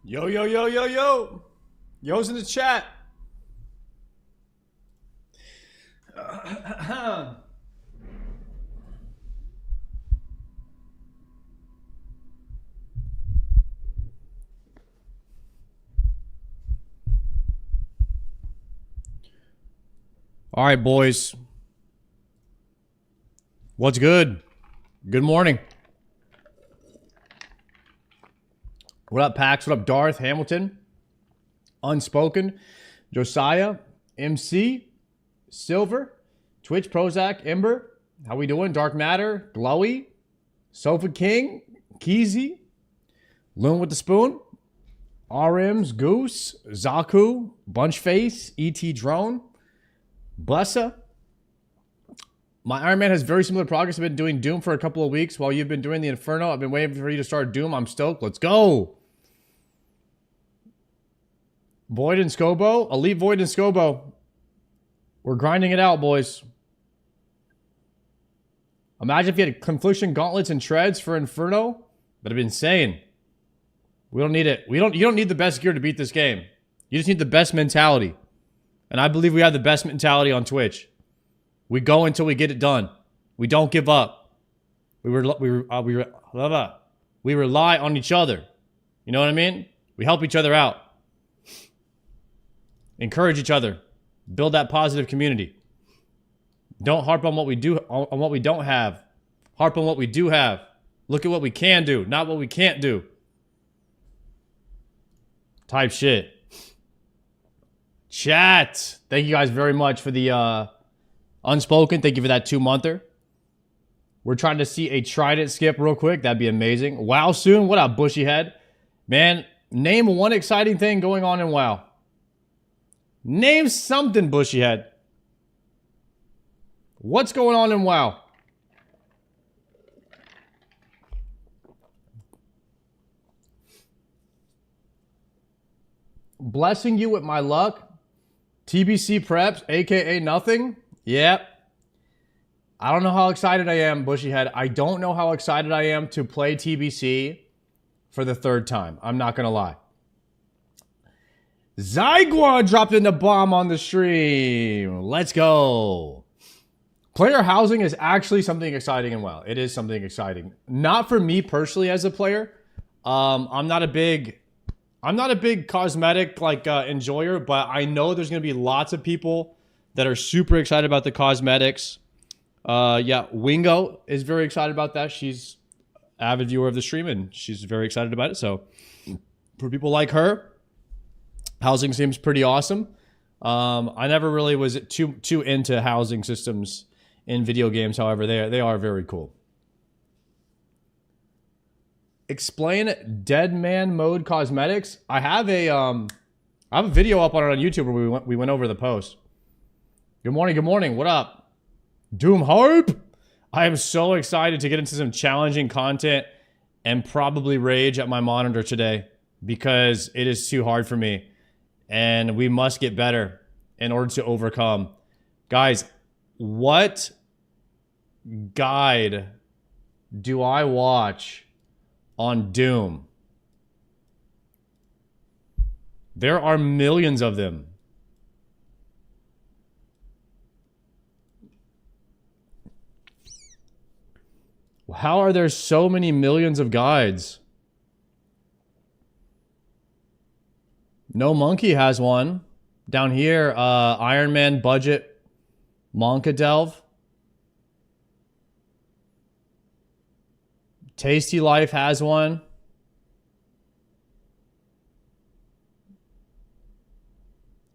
Yo, yo, yo, yo, yo. Yo's in the chat. All right, boys. What's good? Good morning. What up, Pax? What up, Darth? Hamilton? Unspoken? Josiah? MC? Silver? Twitch? Prozac? Ember? How we doing? Dark Matter? Glowy? Sofa King? Keezy? Loon with the Spoon? RMs? Goose? Zaku? Bunchface? ET Drone? Blessa? My Iron Man has very similar progress. I've been doing Doom for a couple of weeks while you've been doing the Inferno. I've been waiting for you to start Doom. I'm stoked. Let's go. Void and Scobo. Elite Void and Scobo. We're grinding it out, boys. Imagine if you had Confliction Gauntlets and Treads for Inferno. That'd be insane. We don't need it. You don't need the best gear to beat this game. You just need the best mentality. And I believe we have the best mentality on Twitch. We go until we get it done. We don't give up. We rely on each other. You know what I mean? We help each other out. Encourage each other. Build that positive community. Don't harp on what we do, on what we don't have. Harp on what we do have. Look at what we can do, not what we can't do. Type shit. Chat. Thank you guys very much for the Unspoken. Thank you for that 2-monther. We're trying to see a Trident skip real quick. That'd be amazing. WoW soon. What up, bushy head? Man, name one exciting thing going on in WoW. Name something, bushy head. What's going on in WoW? Blessing you with my luck. TBC preps, aka nothing. Yep. I don't know how excited I am, bushy head. I don't know how excited I am to play TBC for the 3rd time. I'm not going to lie. Zygua dropped in the bomb on the stream. Let's go. Player housing is actually something exciting and WoW. It is something exciting. Not for me personally as a player. I'm not a big cosmetic enjoyer, but I know there's going to be lots of people that are super excited about the cosmetics. Yeah, Wingo is very excited about that. She's an avid viewer of the stream, and she's very excited about it. So for people like her, housing seems pretty awesome. I never really was too into housing systems in video games. However, they are very cool. Explain dead man mode cosmetics. I have a video up on it on YouTube where we went over the post. Good morning, good morning. What up? Doom Harp? I am so excited to get into some challenging content and probably rage at my monitor today because it is too hard for me. And we must get better in order to overcome. Guys, what guide do I watch on Doom? There are millions of them. How are there so many millions of guides? No Monkey has one. Down here, Iron Man budget Monka Delve. Tasty Life has one.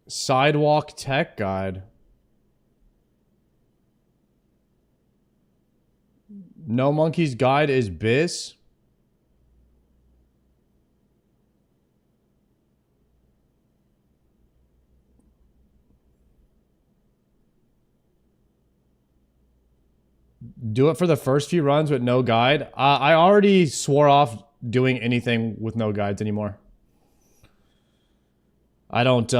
Sidewalk Tech Guide. No Monkey's Guide is Bis. Do it for the first few runs with no guide. I already swore off doing anything with no guides anymore. I don't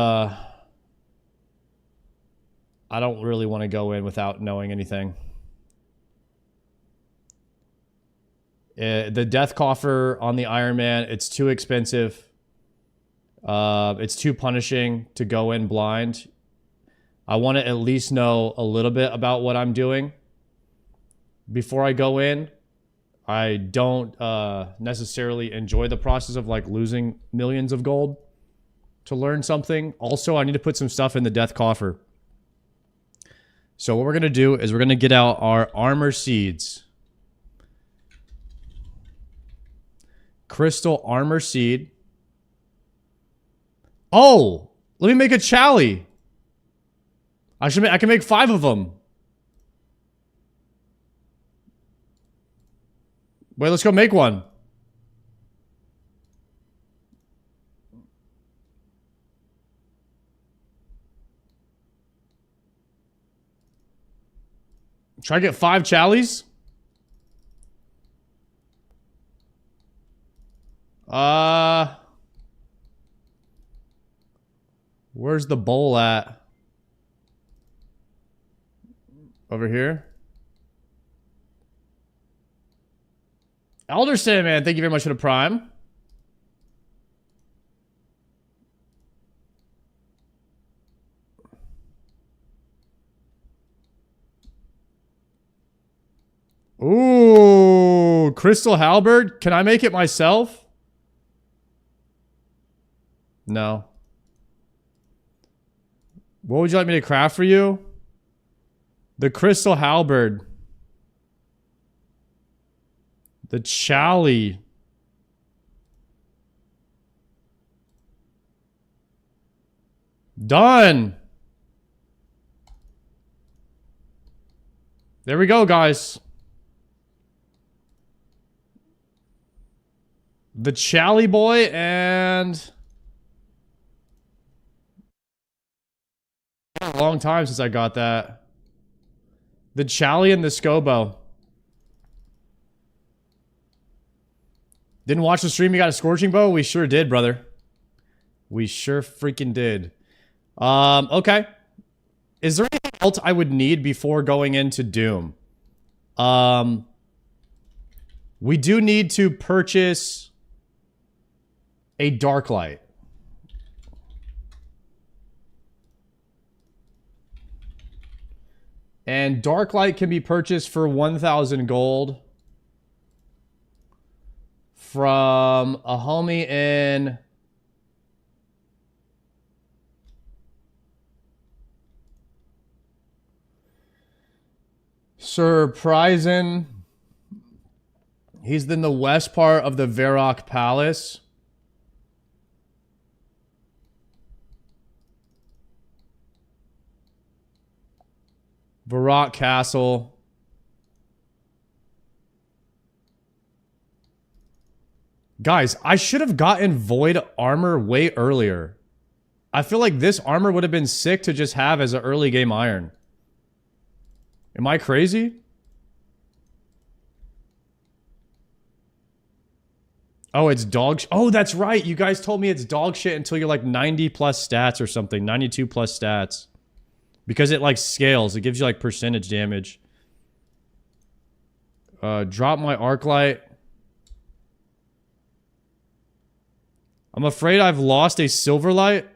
really want to go in without knowing anything. The Death Coffer on the Iron Man, it's too expensive. It's too punishing to go in blind. I want to at least know a little bit about what I'm doing before I go in. I don't necessarily enjoy the process of like losing millions of gold to learn something. Also, I need to put some stuff in the death coffer. So what we're going to do is we're going to get out our armor seeds. Crystal armor seed. Oh, let me make a chally. I can make 5 of them. Wait, let's go make one. Try to get 5 challies. Where's the bowl at? Over here. Dscim, man, thank you very much for the prime. Ooh, crystal halberd. Can I make it myself? No. What would you like me to craft for you? The crystal halberd. The chally. Done. There we go, guys. The chally boy and... a long time since I got that. The chally and the scobo. Didn't watch the stream, you got a scorching bow? We sure did, brother. We sure freaking did. Okay. Is there anything else I would need before going into Doom? We do need to purchase a dark light. And dark light can be purchased for 1,000 gold from a homie in Surprising. He's in the west part of the Varrock Palace. Varrock Castle. Guys, I should have gotten Void armor way earlier. I feel like this armor would have been sick to just have as an early game iron. Am I crazy? Oh, it's dog shit. Oh, that's right. You guys told me it's dog shit until you're like 90 plus stats or something. 92 plus stats. Because it like scales. It gives you like percentage damage. Drop my arc light. I'm afraid I've lost a silver light.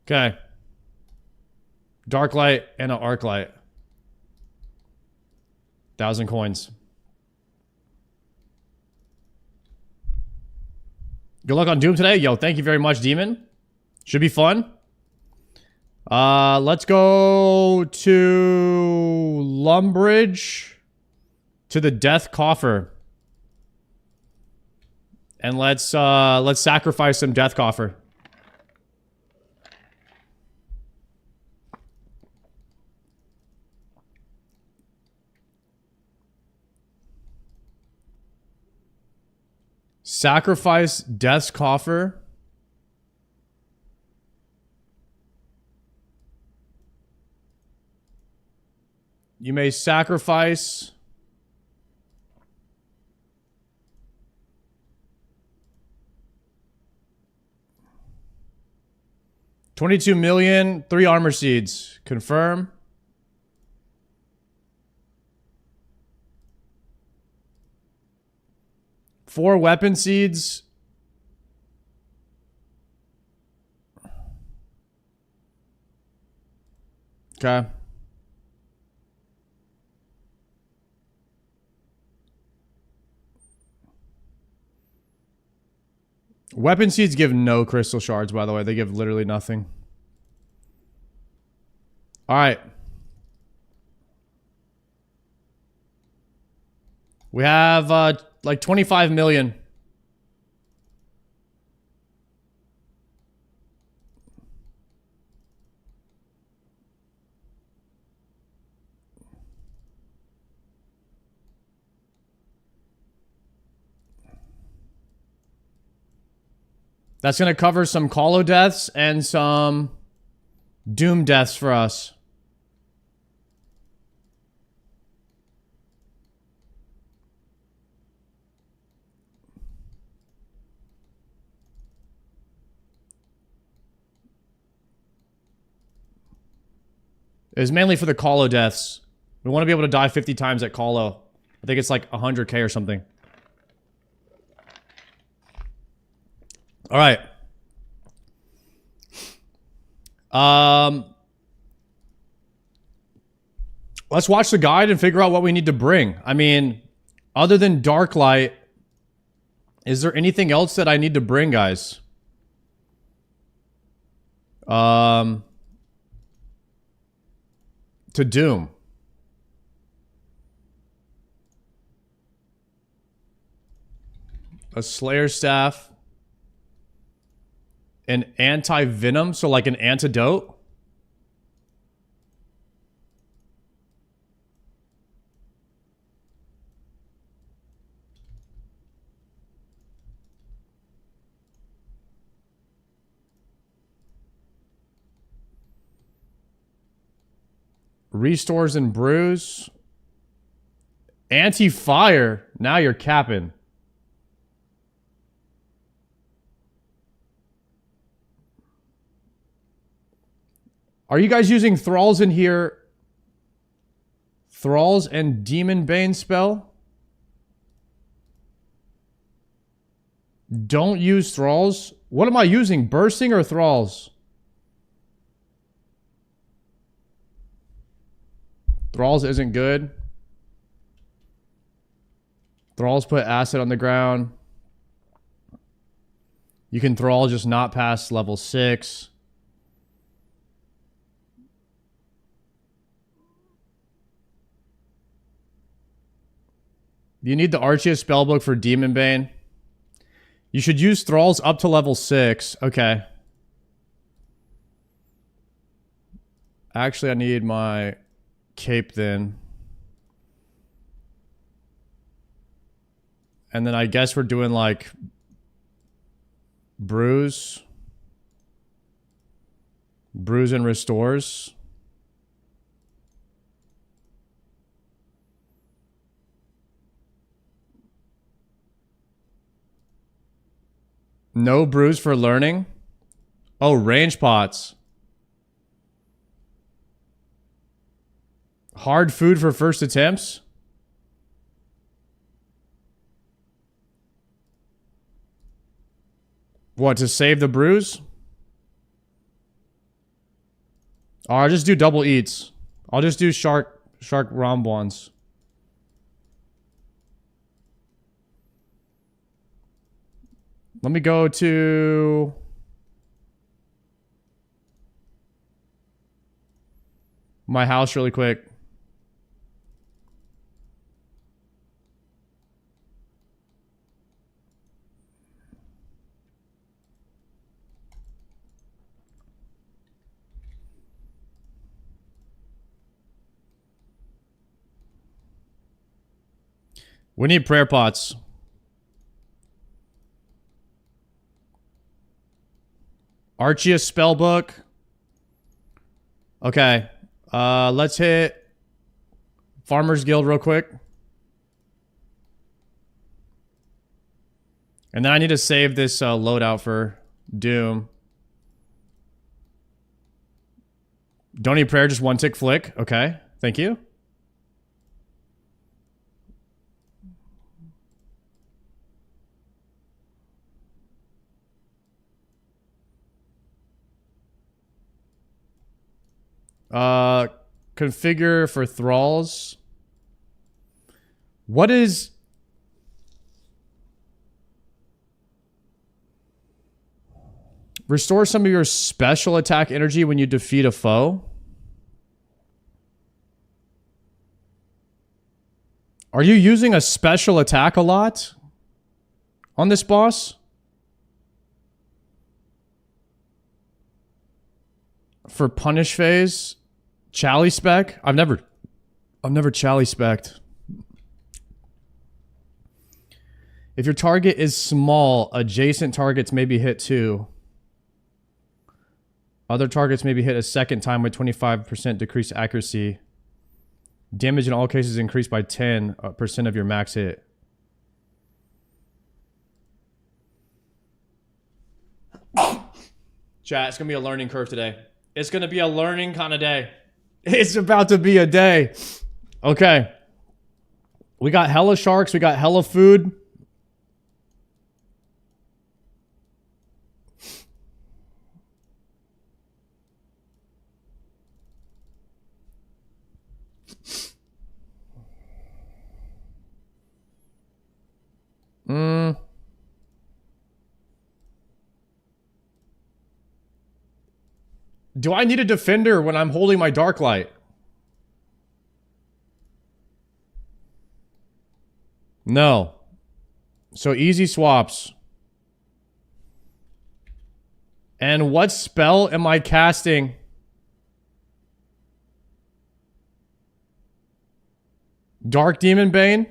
Okay. Dark light and an arc light. 1,000 coins. Good luck on Doom today. Yo, thank you very much, Demon. Should be fun. Let's go to Lumbridge. To the Death Coffer. And let's sacrifice some Death Coffer. Sacrifice Death's Coffer. You may sacrifice 22 million, 3 armor seeds. Confirm. Four weapon seeds. Okay. Weapon seeds give no crystal shards, by the way. They give literally nothing. All right. We have like 25 million. That's going to cover some Colo deaths and some Doom deaths for us. It's mainly for the Colo deaths. We want to be able to die 50 times at Colo. I think it's like 100k or something. All right. Let's watch the guide and figure out what we need to bring. I mean, other than Dark Light, is there anything else that I need to bring, guys? To Doom. A Slayer Staff. An anti-venom, so like an antidote. Restores and brews. Anti-fire. Now you're capping. Are you guys using Thralls in here? Thralls and Demon Bane spell? Don't use Thralls. What am I using? Bursting or Thralls? Thralls isn't good. Thralls put acid on the ground. You can Thrall just not past level 6. You need the Arceus spellbook for Demon Bane. You should use Thralls up to level 6. Okay. Actually, I need my cape then. And then I guess we're doing like Brews. Brews and Restores. No brews for learning. Oh, range pots. Hard food for first attempts. What, to save the brews? Oh, I'll just do double eats. I'll just do shark rambons. Let me go to my house really quick. We need prayer pots. Arceus spellbook. Okay. Let's hit Farmers Guild real quick. And then I need to save this loadout for Doom. Don't need prayer, just one tick flick. Okay, thank you. Configure for thralls. What is... Restore some of your special attack energy when you defeat a foe. Are you using a special attack a lot on this boss? For punish phase? Chally spec? I've never chally specced. If your target is small, adjacent targets may be hit too. Other targets may be hit a second time with 25% decreased accuracy. Damage in all cases increased by 10% of your max hit. Chat, it's going to be a learning curve today. It's going to be a learning kind of day. It's about to be a day. Okay. We got hella sharks. We got hella food. Do I need a defender when I'm holding my dark light? No. So easy swaps. And what spell am I casting? Dark Demon Bane?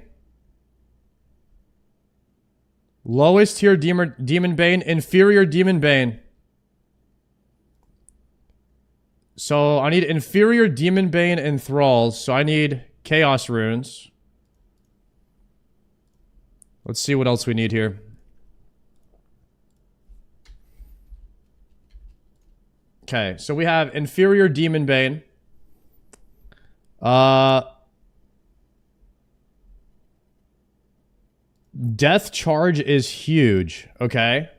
Lowest tier Demon Bane, inferior Demon Bane. So I need inferior Demon Bane and Thralls. So I need Chaos Runes. Let's see what else we need here. Okay, so we have inferior Demon Bane. Death Charge is huge. Okay.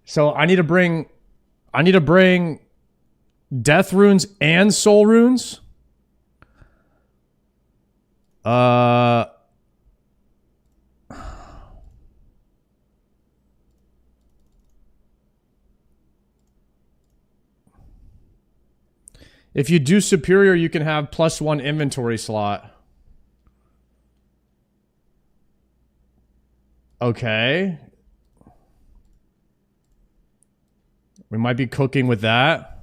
So I need to bring Death Runes and Soul Runes. If you do superior, you can have +1 inventory slot. Okay. We might be cooking with that.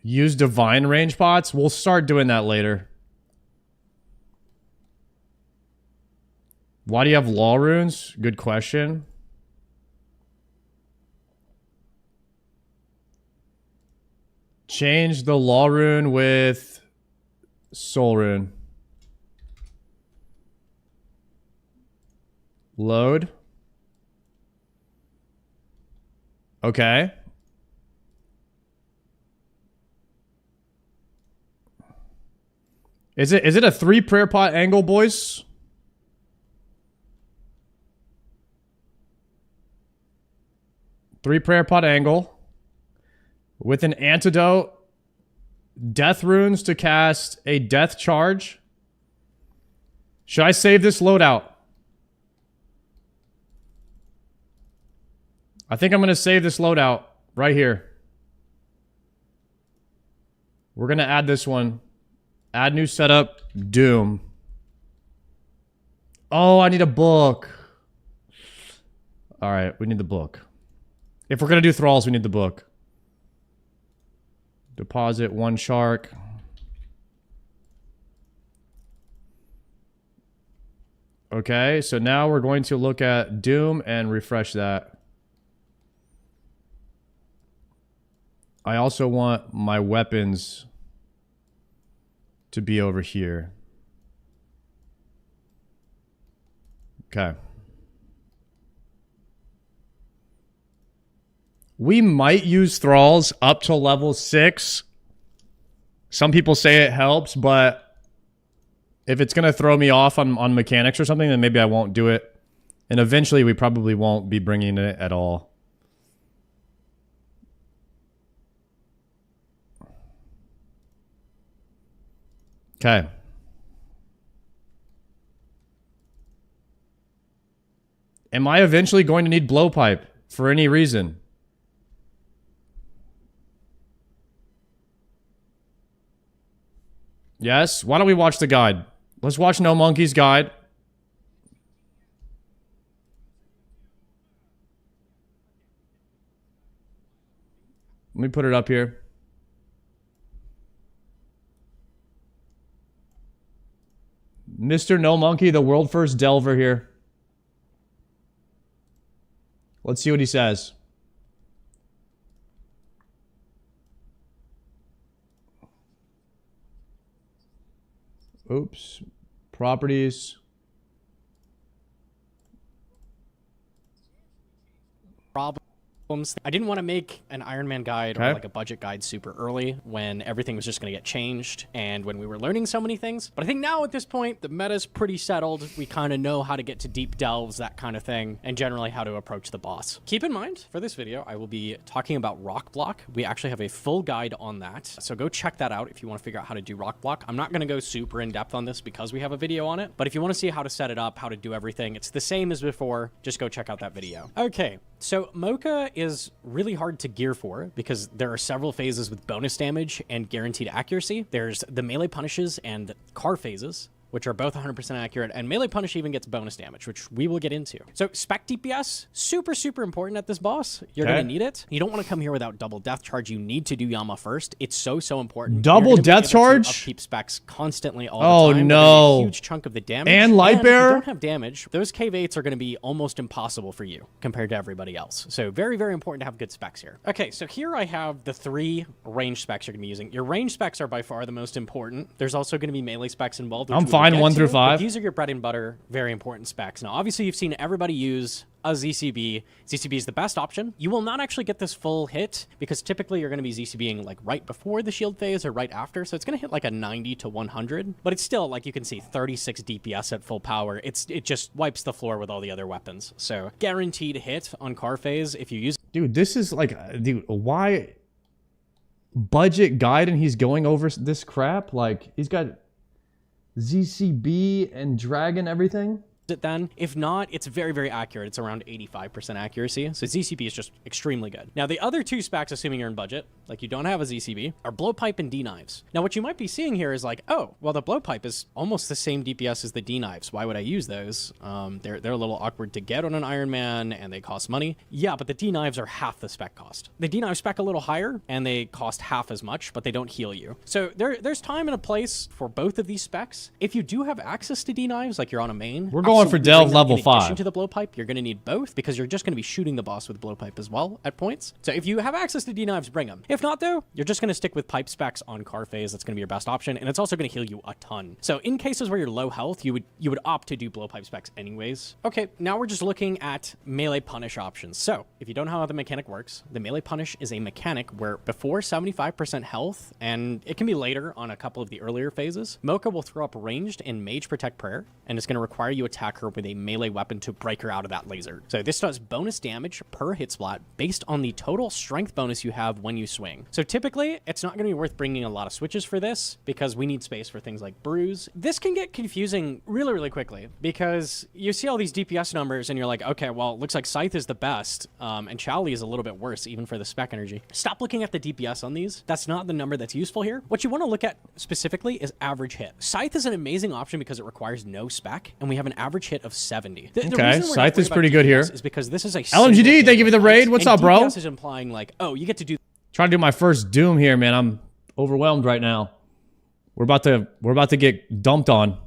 Use divine range pots? We'll start doing that later. Why do you have law runes? Good question. Change the law rune with soul rune. Load. Okay. Is it a 3 prayer pot angle, boys? Three prayer pot angle. With an antidote. Death runes to cast a death charge. Should I save this loadout? I think I'm going to save this loadout right here. We're going to add this one. Add new setup. Doom. Oh, I need a book. All right, we need the book. If we're going to do thralls, we need the book. Deposit 1 shark. Okay, so now we're going to look at Doom and refresh that. I also want my weapons to be over here. Okay. We might use thralls up to level 6. Some people say it helps, but if it's going to throw me off on mechanics or something, then maybe I won't do it. And eventually we probably won't be bringing it at all. Okay. Am I eventually going to need blowpipe for any reason? Yes? Why don't we watch the guide? Let's watch No Monkey's guide. Let me put it up here. Mr. No Monkey, the world first delver here. Let's see what he says. Oops. Properties. I didn't want to make an Iron Man guide or like a budget guide super early when everything was just going to get changed and when we were learning so many things. But I think now at this point, the meta's pretty settled. We kind of know how to get to deep delves, that kind of thing, and generally how to approach the boss. Keep in mind, for this video, I will be talking about rock block. We actually have a full guide on that. So go check that out if you want to figure out how to do rock block. I'm not going to go super in depth on this because we have a video on it. But if you want to see how to set it up, how to do everything, it's the same as before. Just go check out that video. Okay. So Mocha is really hard to gear for because there are several phases with bonus damage and guaranteed accuracy. There's the melee punishes and car phases, which are both 100% accurate, and melee punish even gets bonus damage, which we will get into. So spec DPS, super, super important at this boss. You're going to need it. You don't want to come here without double death charge. You need to do Yama first. It's so, so important. Double death charge? Upkeep specs constantly all the time. Oh, no. A huge chunk of the damage. And light bearer? If you don't have damage, those cave 8s are going to be almost impossible for you compared to everybody else. So very, very important to have good specs here. Okay, so here I have the 3 range specs you're going to be using. Your range specs are by far the most important. There's also going to be melee specs involved. I'm fine 1 through 5. These are your bread and butter, very important specs. Now, obviously, you've seen everybody use a ZCB. ZCB is the best option. You will not actually get this full hit because typically you're going to be ZCBing like right before the shield phase or right after. So it's going to hit like a 90 to 100, but it's still, like you can see, 36 DPS at full power. It just wipes the floor with all the other weapons. So guaranteed hit on car phase if you use. Dude, this is like, dude, why budget guide and he's going over this crap? Like, he's got ZCB and Dragon everything. It then. If not, it's very, very accurate. It's around 85% accuracy. So ZCB is just extremely good. Now, the other 2 specs, assuming you're in budget, like you don't have a ZCB, are blowpipe and D-knives. Now, what you might be seeing here is like, oh, well, the blowpipe is almost the same DPS as the D-knives. Why would I use those? They're a little awkward to get on an Iron Man and they cost money. Yeah, but the D-knives are half the spec cost. The D-knives spec a little higher and they cost half as much, but they don't heal you. So there's time and a place for both of these specs. If you do have access to D-knives, like you're on a main, we're going for delve level 5. In addition to the blowpipe, you're going to need both because you're just going to be shooting the boss with blowpipe as well at points. So if you have access to D-knives, bring them. If not, though, you're just going to stick with pipe specs on car phase. That's going to be your best option, and it's also going to heal you a ton. So in cases where you're low health, you would opt to do blowpipe specs anyways. Okay, now we're just looking at melee punish options. So if you don't know how the mechanic works, the melee punish is a mechanic where before 75% health, and it can be later on a couple of the earlier phases, Mocha will throw up ranged and mage protect prayer, and it's going to require you attack her with a melee weapon to break her out of that laser. So this does bonus damage per hit splat based on the total strength bonus you have when you swing. So typically, it's not going to be worth bringing a lot of switches for this because we need space for things like bruise. This can get confusing really, really quickly because you see all these DPS numbers and you're like, okay, well, it looks like Scythe is the best and Chali is a little bit worse even for the spec energy. Stop looking at the DPS on these. That's not the number that's useful here. What you want to look at specifically is average hit. Scythe is an amazing option because it requires no spec and we have an average hit of 70. Okay, Scythe is pretty good here. Is because this is a LMGD, thank you for the raid. What's up, bro? DPS is implying like, oh, you get to do. Trying to do my first Doom here, man. I'm overwhelmed right now. We're about to get dumped on.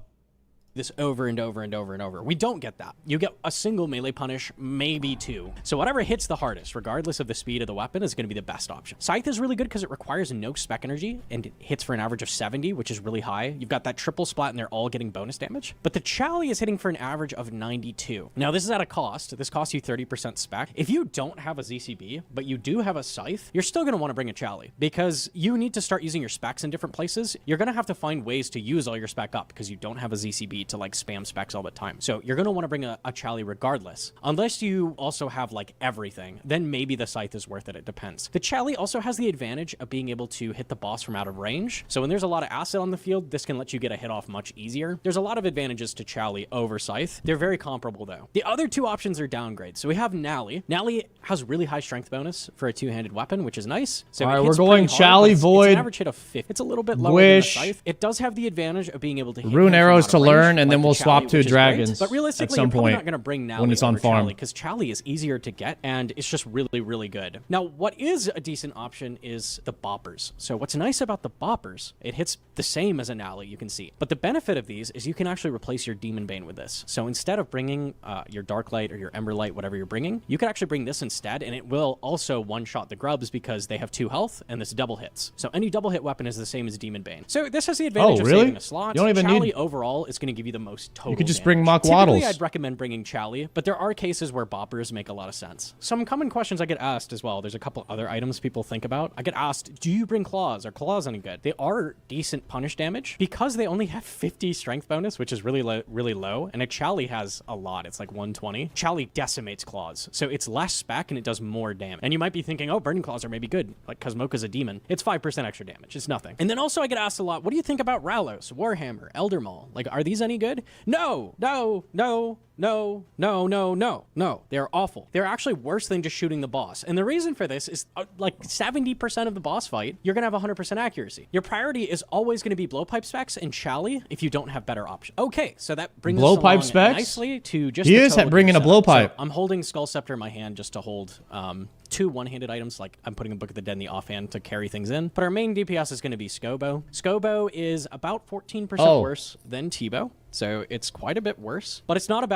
this over and over and over and over. We don't get that. You get a single melee punish, maybe two. So whatever hits the hardest, regardless of the speed of the weapon, is going to be the best option. Scythe is really good because it requires no spec energy and it hits for an average of 70, which is really high. You've got that triple splat and they're all getting bonus damage. But the Chally is hitting for an average of 92. Now this is at a cost. This costs you 30% spec. If you don't have a ZCB, but you do have a Scythe, you're still going to want to bring a Chally because you need to start using your specs in different places. You're going to have to find ways to use all your spec up because you don't have a ZCB to like spam specs all the time. So you're going to want to bring a Chally regardless. Unless you also have like everything, then maybe the Scythe is worth it. It depends. The Chally also has the advantage of being able to hit the boss from out of range. So when there's a lot of acid on the field, this can let you get a hit off much easier. There's a lot of advantages to Chally over Scythe. They're very comparable though. The other two options are downgrades. So we have Nally. Nally has really high strength bonus for a two-handed weapon, which is nice. So all right, we're going Chally, Void. It's an average hit of 50. It's a little bit lower than the Scythe. It does have the advantage of being able to hit rune arrows to learn, and like then we'll swap to dragons but realistically, at some you're probably point not going to bring Nally when it's on farm because Chally is easier to get and it's just really, really good. Now, what is a decent option is the boppers. So what's nice about the boppers, it hits the same as a Nally, you can see. But the benefit of these is you can actually replace your Demon Bane with this. So instead of bringing your Dark Light or your Ember Light, whatever you're bringing, you could actually bring this instead, and it will also one-shot the grubs because they have 2 health and this double hits. So any double hit weapon is the same as Demon Bane. So this has the advantage of saving a slot. You don't even Chally need... overall is going to give you the most total You could just damage. bring Mock Typically, Waddles. I'd recommend bringing Chally, but there are cases where boppers make a lot of sense. Some common questions I get asked as well. There's a couple other items people think about. I get asked, do you bring claws? Are claws any good? They are decent punish damage because they only have 50 strength bonus, which is really low, and a Chally has a lot. It's like 120. Chally decimates claws, so it's less spec and it does more damage. And you might be thinking, oh, burning claws are maybe good, like because Mocha's a demon. It's 5% extra damage. It's nothing. And then also I get asked a lot, what do you think about Ralos, Warhammer, Elder Maul? Like, are these any good? No, no, no. No, no, no, no, no. They're awful. They're actually worse than just shooting the boss. And the reason for this is like 70% of the boss fight, you're going to have 100% accuracy. Your priority is always going to be blowpipe specs and Chally if you don't have better options. Okay, so that brings blowpipe us specs nicely to just he is bringing a blowpipe. So I'm holding Skull Scepter in my hand just to hold 2 one-handed items, like I'm putting a Book of the Dead in the offhand to carry things in. But our main DPS is going to be Scobo. Scobo is about 14% worse than T-Bow. So it's quite a bit worse, but it's not a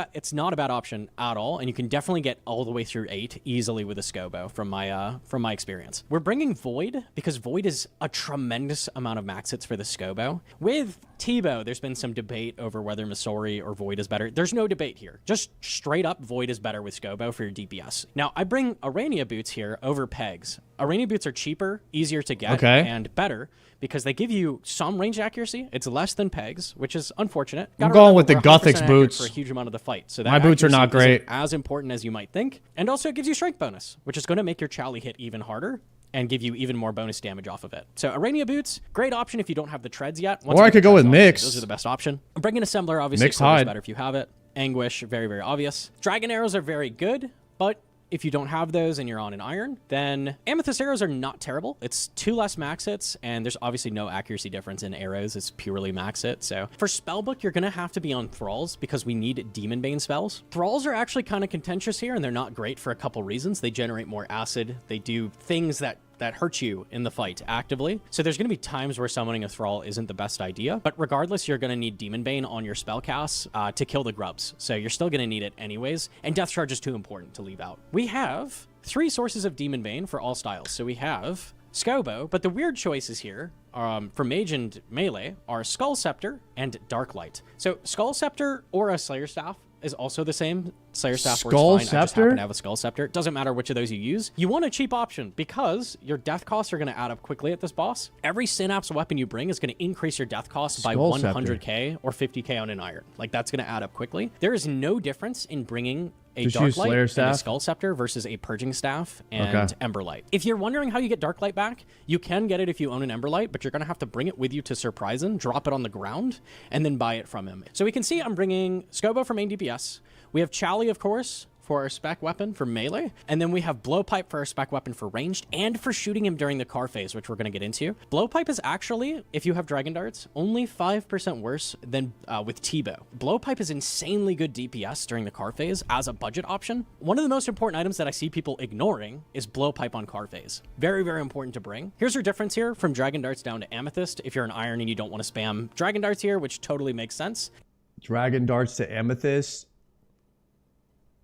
bad option at all, and you can definitely get all the way through 8 easily with a Scobo from my experience. We're bringing Void because Void is a tremendous amount of max hits for the Scobo. With T-Bow, there's been some debate over whether Misori or Void is better. There's no debate here. Just straight up, Void is better with Scobo for your DPS. Now, I bring Arania boots here over pegs. Arania boots are cheaper, easier to get, and better because they give you some range accuracy. It's less than pegs, which is unfortunate. I'm going with the Gothix boots for a huge amount of the fight. So that my boots are not great. As important as you might think. And also it gives you strength bonus, which is going to make your Chally hit even harder and give you even more bonus damage off of it. So Arania boots, great option if you don't have the treads yet. Or I could go with Mix. Those are the best option. I'm bringing Assembler, obviously. Mix hide. Better if you have it. Anguish, very, very obvious. Dragon arrows are very good, but if you don't have those and you're on an iron, then amethyst arrows are not terrible. It's 2 less max hits, and there's obviously no accuracy difference in arrows. It's purely max hit. So for spellbook, you're going to have to be on thralls because we need demon bane spells. Thralls are actually kind of contentious here, and they're not great for a couple reasons. They generate more acid. They do things that hurt you in the fight actively. So there's going to be times where summoning a thrall isn't the best idea, but regardless, you're going to need Demon Bane on your spell casts to kill the grubs. So you're still going to need it anyways, and Death Charge is too important to leave out. We have 3 sources of Demon Bane for all styles. So we have Scobo, but the weird choices here for Mage and Melee are Skull Scepter and Dark Light. So Skull Scepter or a Slayer Staff is also the same. Slayer Staff works fine. I just happen to have a Skull Scepter. It doesn't matter which of those you use. You want a cheap option because your death costs are going to add up quickly at this boss. Every Synapse weapon you bring is going to increase your death cost by 100k or 50k on an iron. Like, that's going to add up quickly. There is no difference in bringing a Dark Light and a Skull Scepter versus a Purging Staff and Ember Light. If you're wondering how you get Dark Light back, you can get it if you own an Ember Light, but you're going to have to bring it with you to Surprisen, drop it on the ground, and then buy it from him. So we can see I'm bringing Scobo for main DPS. We have Chally, of course, for our spec weapon for melee, and then we have Blowpipe for our spec weapon for ranged and for shooting him during the car phase, which we're going to get into. Blowpipe is actually, if you have Dragon Darts, only 5% worse than with T-Bow. Blowpipe is insanely good DPS during the car phase as a budget option. One of the most important items that I see people ignoring is Blowpipe on car phase. Very, very important to bring. Here's your difference here from Dragon Darts down to Amethyst. If you're an iron and you don't want to spam Dragon Darts here, which totally makes sense. Dragon darts to amethyst.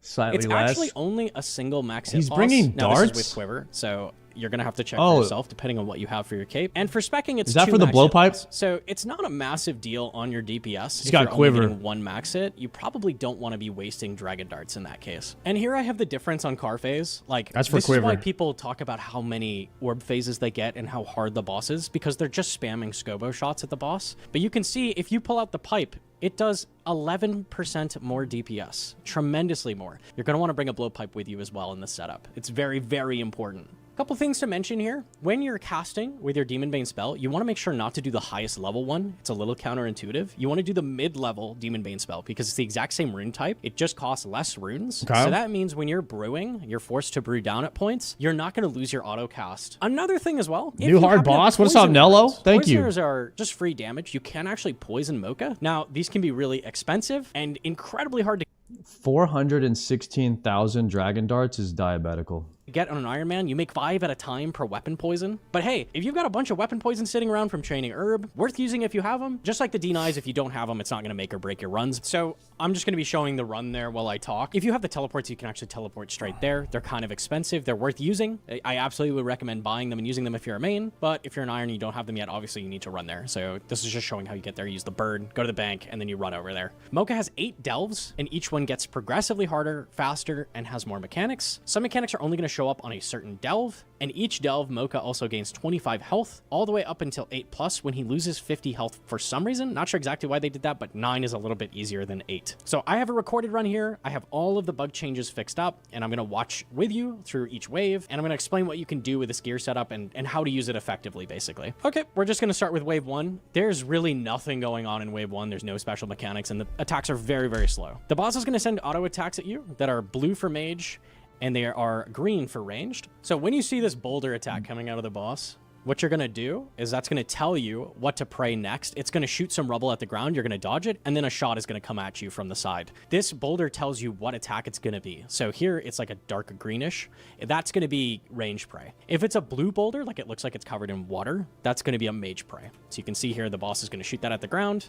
Slightly It's less. actually only a single max hit He's boss. bringing Now, darts? this is with quiver, so you're going to have to check for yourself depending on what you have for your cape. And for specking, it's Is that two for the max hit blowpipe? boss. So it's not a massive deal on your DPS. He's got you're quiver. only getting one max hit, you probably don't want to be wasting dragon darts in that case. And here I have the difference on car phase. Like, That's for this quiver. is why people talk about how many orb phases they get and how hard the boss is, because they're just spamming scobo shots at the boss. But you can see if you pull out the pipe, it does 11% more DPS, tremendously more. You're going to want to bring a blowpipe with you as well in the setup. It's very, very important. Couple things to mention here. When you're casting with your Demon Bane spell, you want to make sure not to do the highest level one. It's a little counterintuitive. You want to do the mid-level Demon Bane spell because it's the exact same rune type. It just costs less runes. Okay. So that means when you're brewing, you're forced to brew down at points, you're not going to lose your auto cast. Another thing as well. New hard boss? What's up, Nello? Thank you. Poisoners are just free damage. You can actually poison Mocha. Now, these can be really expensive and incredibly hard to 416,000 dragon darts is diabetical. get on an Iron Man. You make 5 at a time per weapon poison. But hey, if you've got a bunch of weapon poison sitting around from training herb, worth using if you have them. Just like the D9s, if you don't have them, it's not going to make or break your runs. So I'm just going to be showing the run there while I talk. If you have the teleports, you can actually teleport straight there. They're kind of expensive. They're worth using. I absolutely would recommend buying them and using them if you're a main. But if you're an Iron and you don't have them yet, obviously you need to run there. So this is just showing how you get there. Use the bird, go to the bank, and then you run over there. Mocha has 8 delves, and each one gets progressively harder, faster, and has more mechanics. Some mechanics are only going to show up on a certain delve, and each delve, Mocha also gains 25 health, all the way up until 8+ when he loses 50 health for some reason. Not sure exactly why they did that, but 9 is a little bit easier than 8. So I have a recorded run here. I have all of the bug changes fixed up, and I'm going to watch with you through each wave, and I'm going to explain what you can do with this gear setup and how to use it effectively, basically. Okay, we're just going to start with wave 1. There's really nothing going on in wave 1. There's no special mechanics, and the attacks are very, very slow. The boss is going to send auto attacks at you that are blue for mage, and they are green for ranged. So when you see this boulder attack coming out of the boss, what you're going to do is that's going to tell you what to pray next. It's going to shoot some rubble at the ground. You're going to dodge it, and then a shot is going to come at you from the side. This boulder tells you what attack it's going to be. So here it's like a dark greenish. That's going to be range prey. If it's a blue boulder, like it looks like it's covered in water, that's going to be a mage prey. So you can see here the boss is going to shoot that at the ground.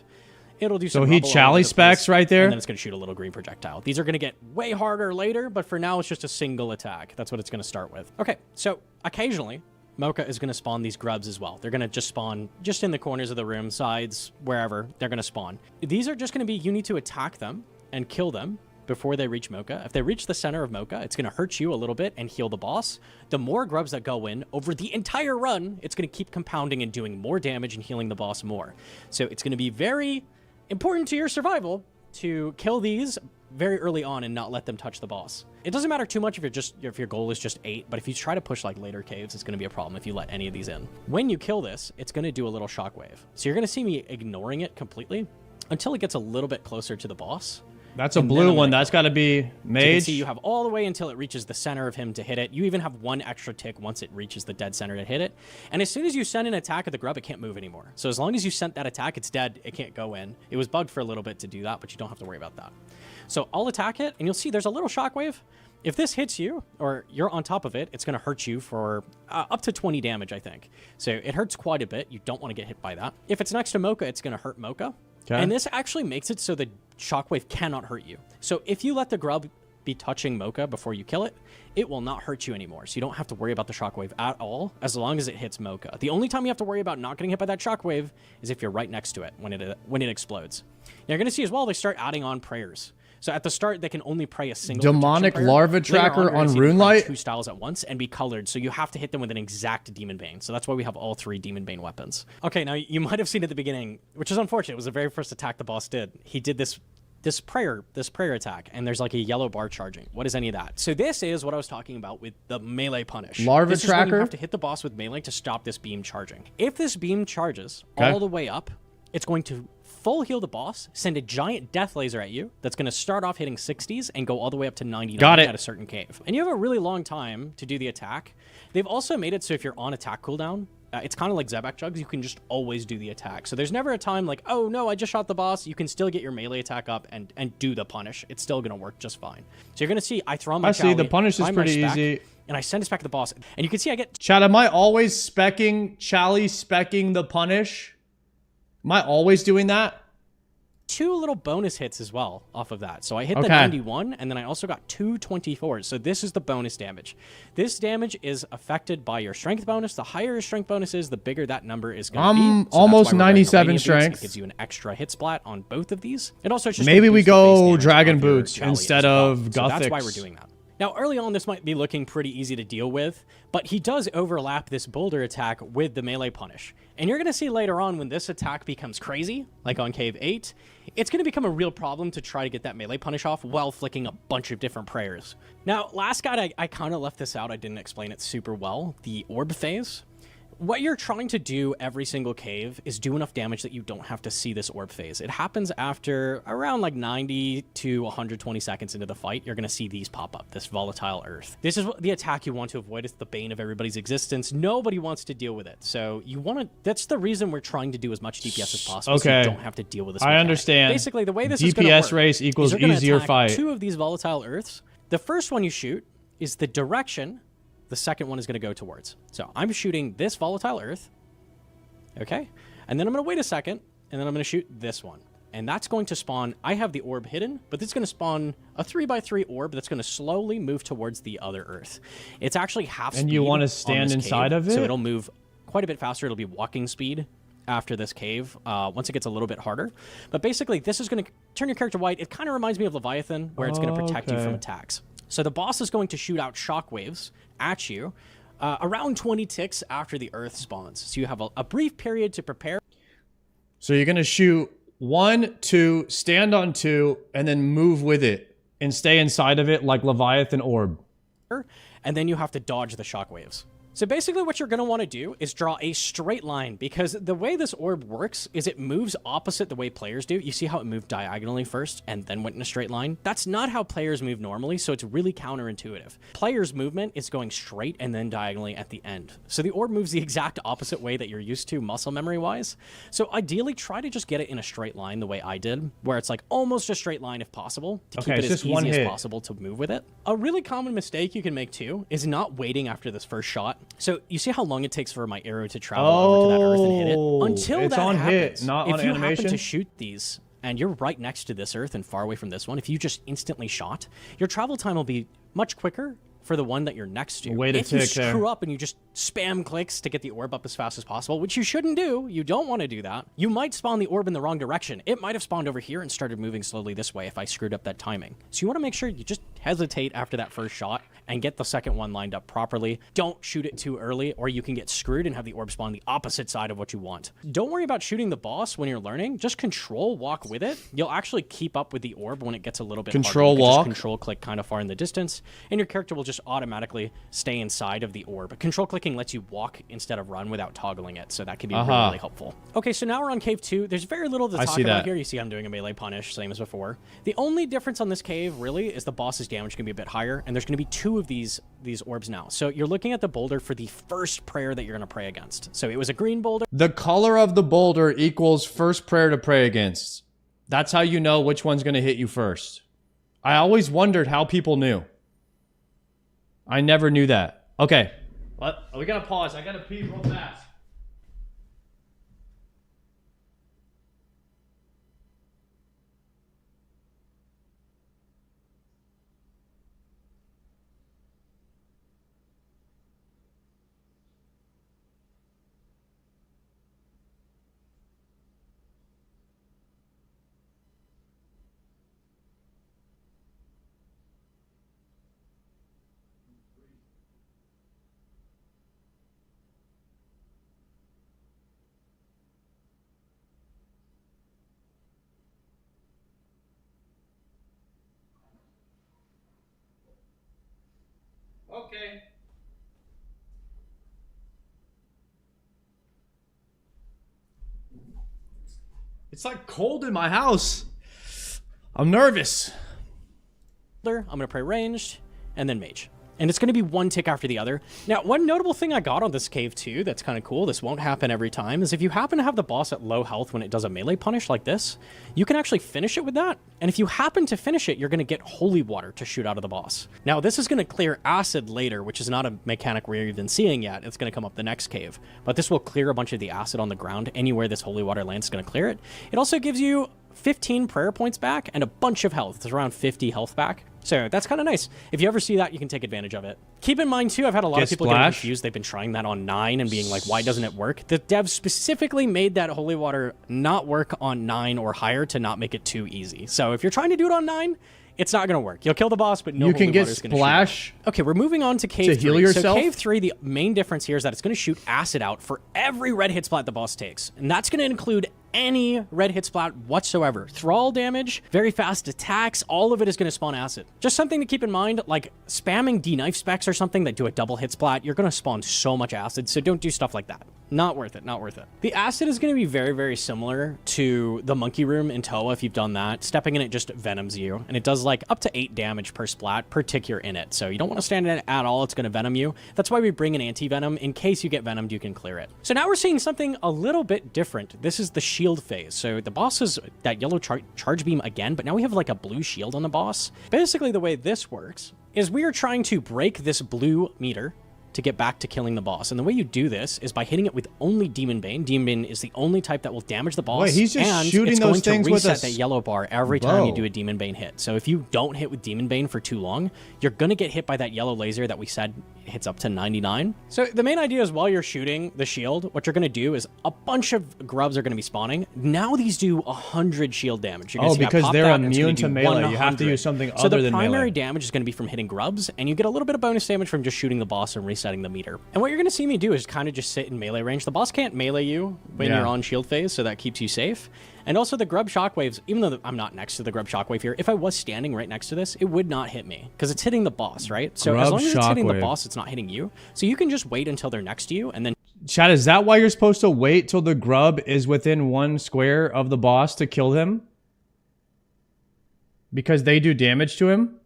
It'll do some So he rubble all over Chally the specs place, right there? and then it's going to shoot a little green projectile. These are going to get way harder later, but for now it's just a single attack. That's what it's going to start with. Okay, so occasionally Mocha is going to spawn these grubs as well. They're going to just spawn just in the corners of the room, sides, wherever. They're going to spawn. These are just going to be, you need to attack them and kill them before they reach Mocha. If they reach the center of Mocha, it's going to hurt you a little bit and heal the boss. The more grubs that go in over the entire run, it's going to keep compounding and doing more damage and healing the boss more. So it's going to be very important to your survival to kill these very early on and not let them touch the boss. It doesn't matter too much if your goal is just 8, but if you try to push like later caves, it's going to be a problem if you let any of these in. When you kill this, it's going to do a little shockwave. So you're going to see me ignoring it completely until it gets a little bit closer to the boss. That's a blue one. That's got to be So you can mage. see you have all the way until it reaches the center of him to hit it. You even have 1 extra tick once it reaches the dead center to hit it. And as soon as you send an attack at the grub, it can't move anymore. So as long as you sent that attack, it's dead. It can't go in. It was bugged for a little bit to do that, but you don't have to worry about that. So I'll attack it, and you'll see there's a little shockwave. If this hits you, or you're on top of it, it's going to hurt you for up to 20 damage, I think. So it hurts quite a bit. You don't want to get hit by that. If it's next to Mocha, it's going to hurt Mocha. Okay. And this actually makes it so the shockwave cannot hurt you. So if you let the grub be touching Mocha before you kill it, it will not hurt you anymore. So you don't have to worry about the shockwave at all as long as it hits Mocha. The only time you have to worry about not getting hit by that shockwave is if you're right next to it when it explodes. Now you're going to see as well, they start adding on prayers. So at the start, they can only pray a single Demonic prayer. larva Later tracker on on you're gonna see them pray Runelight. 2 styles at once and be colored. So you have to hit them with an exact Demon Bane. So that's why we have all 3 Demon Bane weapons. Okay, now you might have seen at the beginning, which is unfortunate. It was the very first attack the boss did. He did this prayer attack, and there's like a yellow bar charging. What is any of that? So this is what I was talking about with the melee punish. Larva this is when tracker? you have to hit the boss with melee to stop this beam charging. If this beam charges all the way up, it's going to full heal the boss, send a giant death laser at you that's going to start off hitting 60s and go all the way up to 99 at a certain cave. And you have a really long time to do the attack. They've also made it so if you're on attack cooldown, it's kind of like Zebak Jugs, you can just always do the attack. So there's never a time like, oh no, I just shot the boss. You can still get your melee attack up and do the punish. It's still going to work just fine. So you're going to see I throw on my I see, the punish is find my pretty spec, easy. And I send it back to the boss. And you can see I get... Chad, am I always specking, Chally specking the punish? Am I always doing that? 2 little bonus hits as well off of that. So I hit the Okay. 91, and then I also got 2 24s. So this is the bonus damage. This damage is affected by your strength bonus. The higher your strength bonus is, the bigger that number is going to be. I'm So almost that's why we're wearing 97 Iranian boots. strength. It gives you an extra hit splat on both of these. It also just Maybe we reduces the base go damage Dragon of your Boots Jolly instead as well. of So that's why Gothics. we're doing that. Now, early on, this might be looking pretty easy to deal with, but he does overlap this boulder attack with the melee punish. And you're going to see later on when this attack becomes crazy, like on Cave 8, it's going to become a real problem to try to get that melee punish off while flicking a bunch of different prayers. Now, last guide, I kind of left this out. I didn't explain it super well. The orb phase. What you're trying to do every single cave is do enough damage that you don't have to see this orb phase. It happens after around like 90 to 120 seconds into the fight. You're going to see these pop up, this volatile earth. This is the attack you want to avoid. It's the bane of everybody's existence. Nobody wants to deal with it. So you want to, that's the reason we're trying to do as much DPS as possible. So you don't have to deal with this. I mechanic. understand. Basically, the way this is going to DPS work race equals is you're gonna easier attack fight. 2 of these volatile earths. The first one you shoot is the direction the second one is going to go towards. So I'm shooting this volatile earth. Okay, and then I'm going to wait a second, and then I'm going to shoot this one. And that's going to spawn, I have the orb hidden, but this is going to spawn a 3x3 orb that's going to slowly move towards the other earth. It's actually half speed. And you want to on stand this inside cave, of it? So it'll move quite a bit faster. It'll be walking speed after this cave, once it gets a little bit harder. But basically, this is going to turn your character white. It kind of reminds me of Leviathan, where it's going to protect you from attacks. So the boss is going to shoot out shockwaves at you, around 20 ticks after the earth spawns. So you have a brief period to prepare. So you're going to shoot 1, 2, stand on 2, and then move with it and stay inside of it like Leviathan Orb. And then you have to dodge the shockwaves. So basically what you're going to want to do is draw a straight line, because the way this orb works is it moves opposite the way players do. You see how it moved diagonally first and then went in a straight line? That's not how players move normally, so it's really counterintuitive. Players' movement is going straight and then diagonally at the end. So the orb moves the exact opposite way that you're used to muscle memory-wise. So ideally, try to just get it in a straight line the way I did, where it's like almost a straight line if possible, to keep it as easy as possible to move with it. A really common mistake you can make too is not waiting after this first shot. So you see how long it takes for my arrow to travel over to that earth and hit it? Until it's that on happens, hit, not on if you animation. happen to shoot these and you're right next to this earth and far away from this one, if you just instantly shot, your travel time will be much quicker for the one that you're next to. Way to if you tick screw there. up and you just spam clicks to get the orb up as fast as possible, which you shouldn't do, you don't want to do that, you might spawn the orb in the wrong direction. It might have spawned over here and started moving slowly this way if I screwed up that timing. So you want to make sure you just hesitate after that first shot and get the second one lined up properly. Don't shoot it too early, or you can get screwed and have the orb spawn the opposite side of what you want. Don't worry about shooting the boss when you're learning. Just control walk with it. You'll actually keep up with the orb when it gets a little bit Control harder. You can walk? just control click kind of far in the distance, and your character will just automatically stay inside of the orb. Control clicking lets you walk instead of run without toggling it, so that can be really, really helpful. Okay, so now we're on Cave 2. There's very little to talk about here. You see I'm doing a melee punish, same as before. The only difference on this cave, really, is the boss's damage can be a bit higher, and there's going to be 2 of these orbs now. So you're looking at the boulder for the first prayer that you're going to pray against. So it was a green boulder. The color of the boulder equals first prayer to pray against. That's how you know which one's going to hit you first. I always wondered how people knew. I never knew that. Okay. We got to pause. I got to pee real fast. Okay. It's like cold in my house. I'm nervous. I'm going to pray ranged, and then mage. And it's going to be one tick after the other. Now, one notable thing I got on this cave too that's kind of cool, this won't happen every time, is if you happen to have the boss at low health when it does a melee punish like this, you can actually finish it with that. And if you happen to finish it, you're going to get holy water to shoot out of the boss. Now, this is going to clear acid later, which is not a mechanic we're even seeing yet. It's going to come up the next cave. But this will clear a bunch of the acid on the ground. Anywhere this holy water lands is going to clear it. It also gives you 15 prayer points back and a bunch of health. It's around 50 health back. So that's kind of nice. If you ever see that, you can take advantage of it. Keep in mind, too, I've had a lot of people get confused. They've been trying that on 9 and being like, why doesn't it work? The devs specifically made that holy water not work on 9 or higher to not make it too easy. So if you're trying to do it on 9, it's not going to work. You'll kill the boss, but no you holy can get water's going to splash. Okay, we're moving on to Cave 3. Heal yourself? So Cave 3, the main difference here is that it's going to shoot acid out for every red hit splat the boss takes. And that's going to include any red hit splat whatsoever. Thrall damage, very fast attacks, all of it is going to spawn acid. Just something to keep in mind, like spamming D-knife specs or something that do a double hit splat, you're going to spawn so much acid, so don't do stuff like that. Not worth it, not worth it. The acid is going to be very, very similar to the monkey room in Toa if you've done that. Stepping in it just venoms you, and it does like up to 8 damage per splat per tick you're in it. So you don't want to stand in it at all, it's going to venom you. That's why we bring an anti-venom. In case you get venomed, you can clear it. So now we're seeing something a little bit different. This is the shield phase. So the boss is that yellow charge beam again, but now we have like a blue shield on the boss. Basically the way this works is we are trying to break this blue meter to get back to killing the boss. And the way you do this is by hitting it with only Demon Bane. Demon Bane is the only type that will damage the boss. Wait, he's just and shooting it's those going things to with reset that yellow bar every time you do a Demon Bane hit. So if you don't hit with Demon Bane for too long, you're going to get hit by that yellow laser that we said hits up to 99. So the main idea is while you're shooting the shield, what you're going to do is a bunch of grubs are going to be spawning. Now these do 100 shield damage. You're because they're immune to melee. You have to use something other than melee. So the primary damage is going to be from hitting grubs, and you get a little bit of bonus damage from just shooting the boss and resetting the meter. And what you're going to see me do is kind of just sit in melee range. The boss can't melee you when you're on shield phase, so that keeps you safe. And also the grub shockwaves, even though I'm not next to the grub shockwave here, if I was standing right next to this, it would not hit me because it's hitting the boss, right? So as long as it's hitting the boss, it's not hitting you. So you can just wait until they're next to you and then... Chad, is that why you're supposed to wait till the grub is within 1 square of the boss to kill him? Because they do damage to him?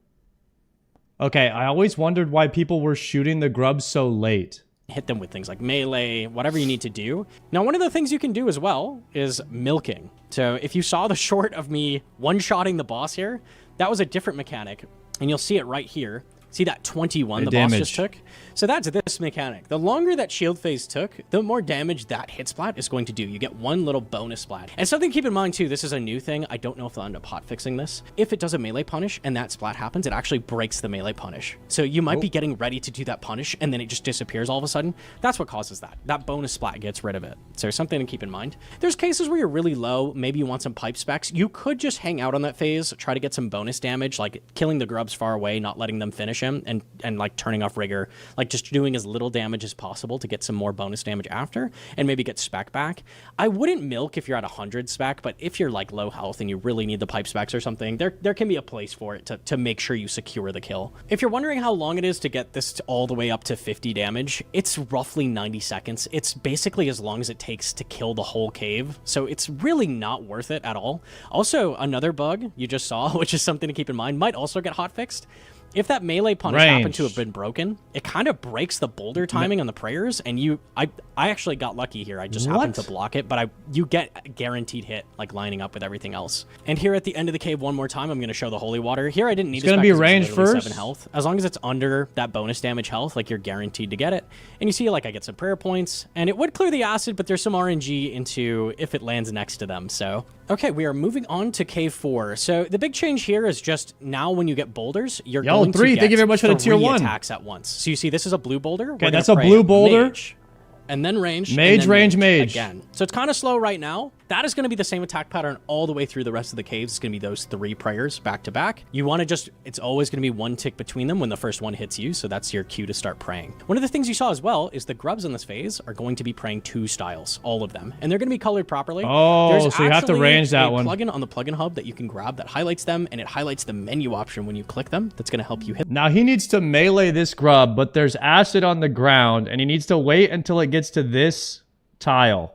Okay, I always wondered why people were shooting the grubs so late. Hit them with things like melee, whatever you need to do. Now, one of the things you can do as well is milking. So if you saw the short of me one-shotting the boss here, that was a different mechanic. And you'll see it right here. See that 21 the boss just took? So that's this mechanic. The longer that shield phase took, the more damage that hit splat is going to do. You get 1 little bonus splat. And something to keep in mind too, this is a new thing. I don't know if they'll end up hotfixing this. If it does a melee punish and that splat happens, it actually breaks the melee punish. So you might be getting ready to do that punish and then it just disappears all of a sudden. That's what causes that. That bonus splat gets rid of it. So something to keep in mind. There's cases where you're really low. Maybe you want some pipe specs. You could just hang out on that phase, try to get some bonus damage, like killing the grubs far away, not letting them finish him, and like turning off rigor, like just doing as little damage as possible to get some more bonus damage after and maybe get spec back. I wouldn't milk if you're at 100 spec, but if you're like low health and you really need the pipe specs or something, there can be a place for it to make sure you secure the kill. If you're wondering how long it is to get this all the way up to 50 damage, it's roughly 90 seconds. It's basically as long as it takes to kill the whole cave. So it's really not worth it at all. Also, another bug you just saw, which is something to keep in mind, might also get hotfixed. If that melee punish happened to have been broken, it kind of breaks the boulder timing on the prayers, and I actually got lucky here. I just happened to block it, but you get a guaranteed hit, like lining up with everything else. And here at the end of the cave one more time, I'm going to show the holy water. Here I didn't need to spec, be ranged first. 7 health. As long as it's under that bonus damage health, like you're guaranteed to get it. And you see, like I get some prayer points, and it would clear the acid, but there's some RNG into if it lands next to them. So okay, we are moving on to cave 4. So the big change here is just now when you get boulders, you're going to get thank you very much for the tier 1 attacks at once. So you see, this is a blue boulder. Okay, that's a blue boulder. Mage, and then range. Mage, range again. So it's kind of slow right now. That is going to be the same attack pattern all the way through the rest of the caves. It's going to be those 3 prayers back to back. You want to just, it's always going to be 1 tick between them when the first one hits you. So that's your cue to start praying. One of the things you saw as well is the grubs in this phase are going to be praying 2 styles, all of them. And they're going to be colored properly. Oh, so you have to range that one. There's a plugin on the plugin hub that you can grab that highlights them, and it highlights the menu option when you click them. That's going to help you hit. Now he needs to melee this grub, but there's acid on the ground, and he needs to wait until it gets to this tile.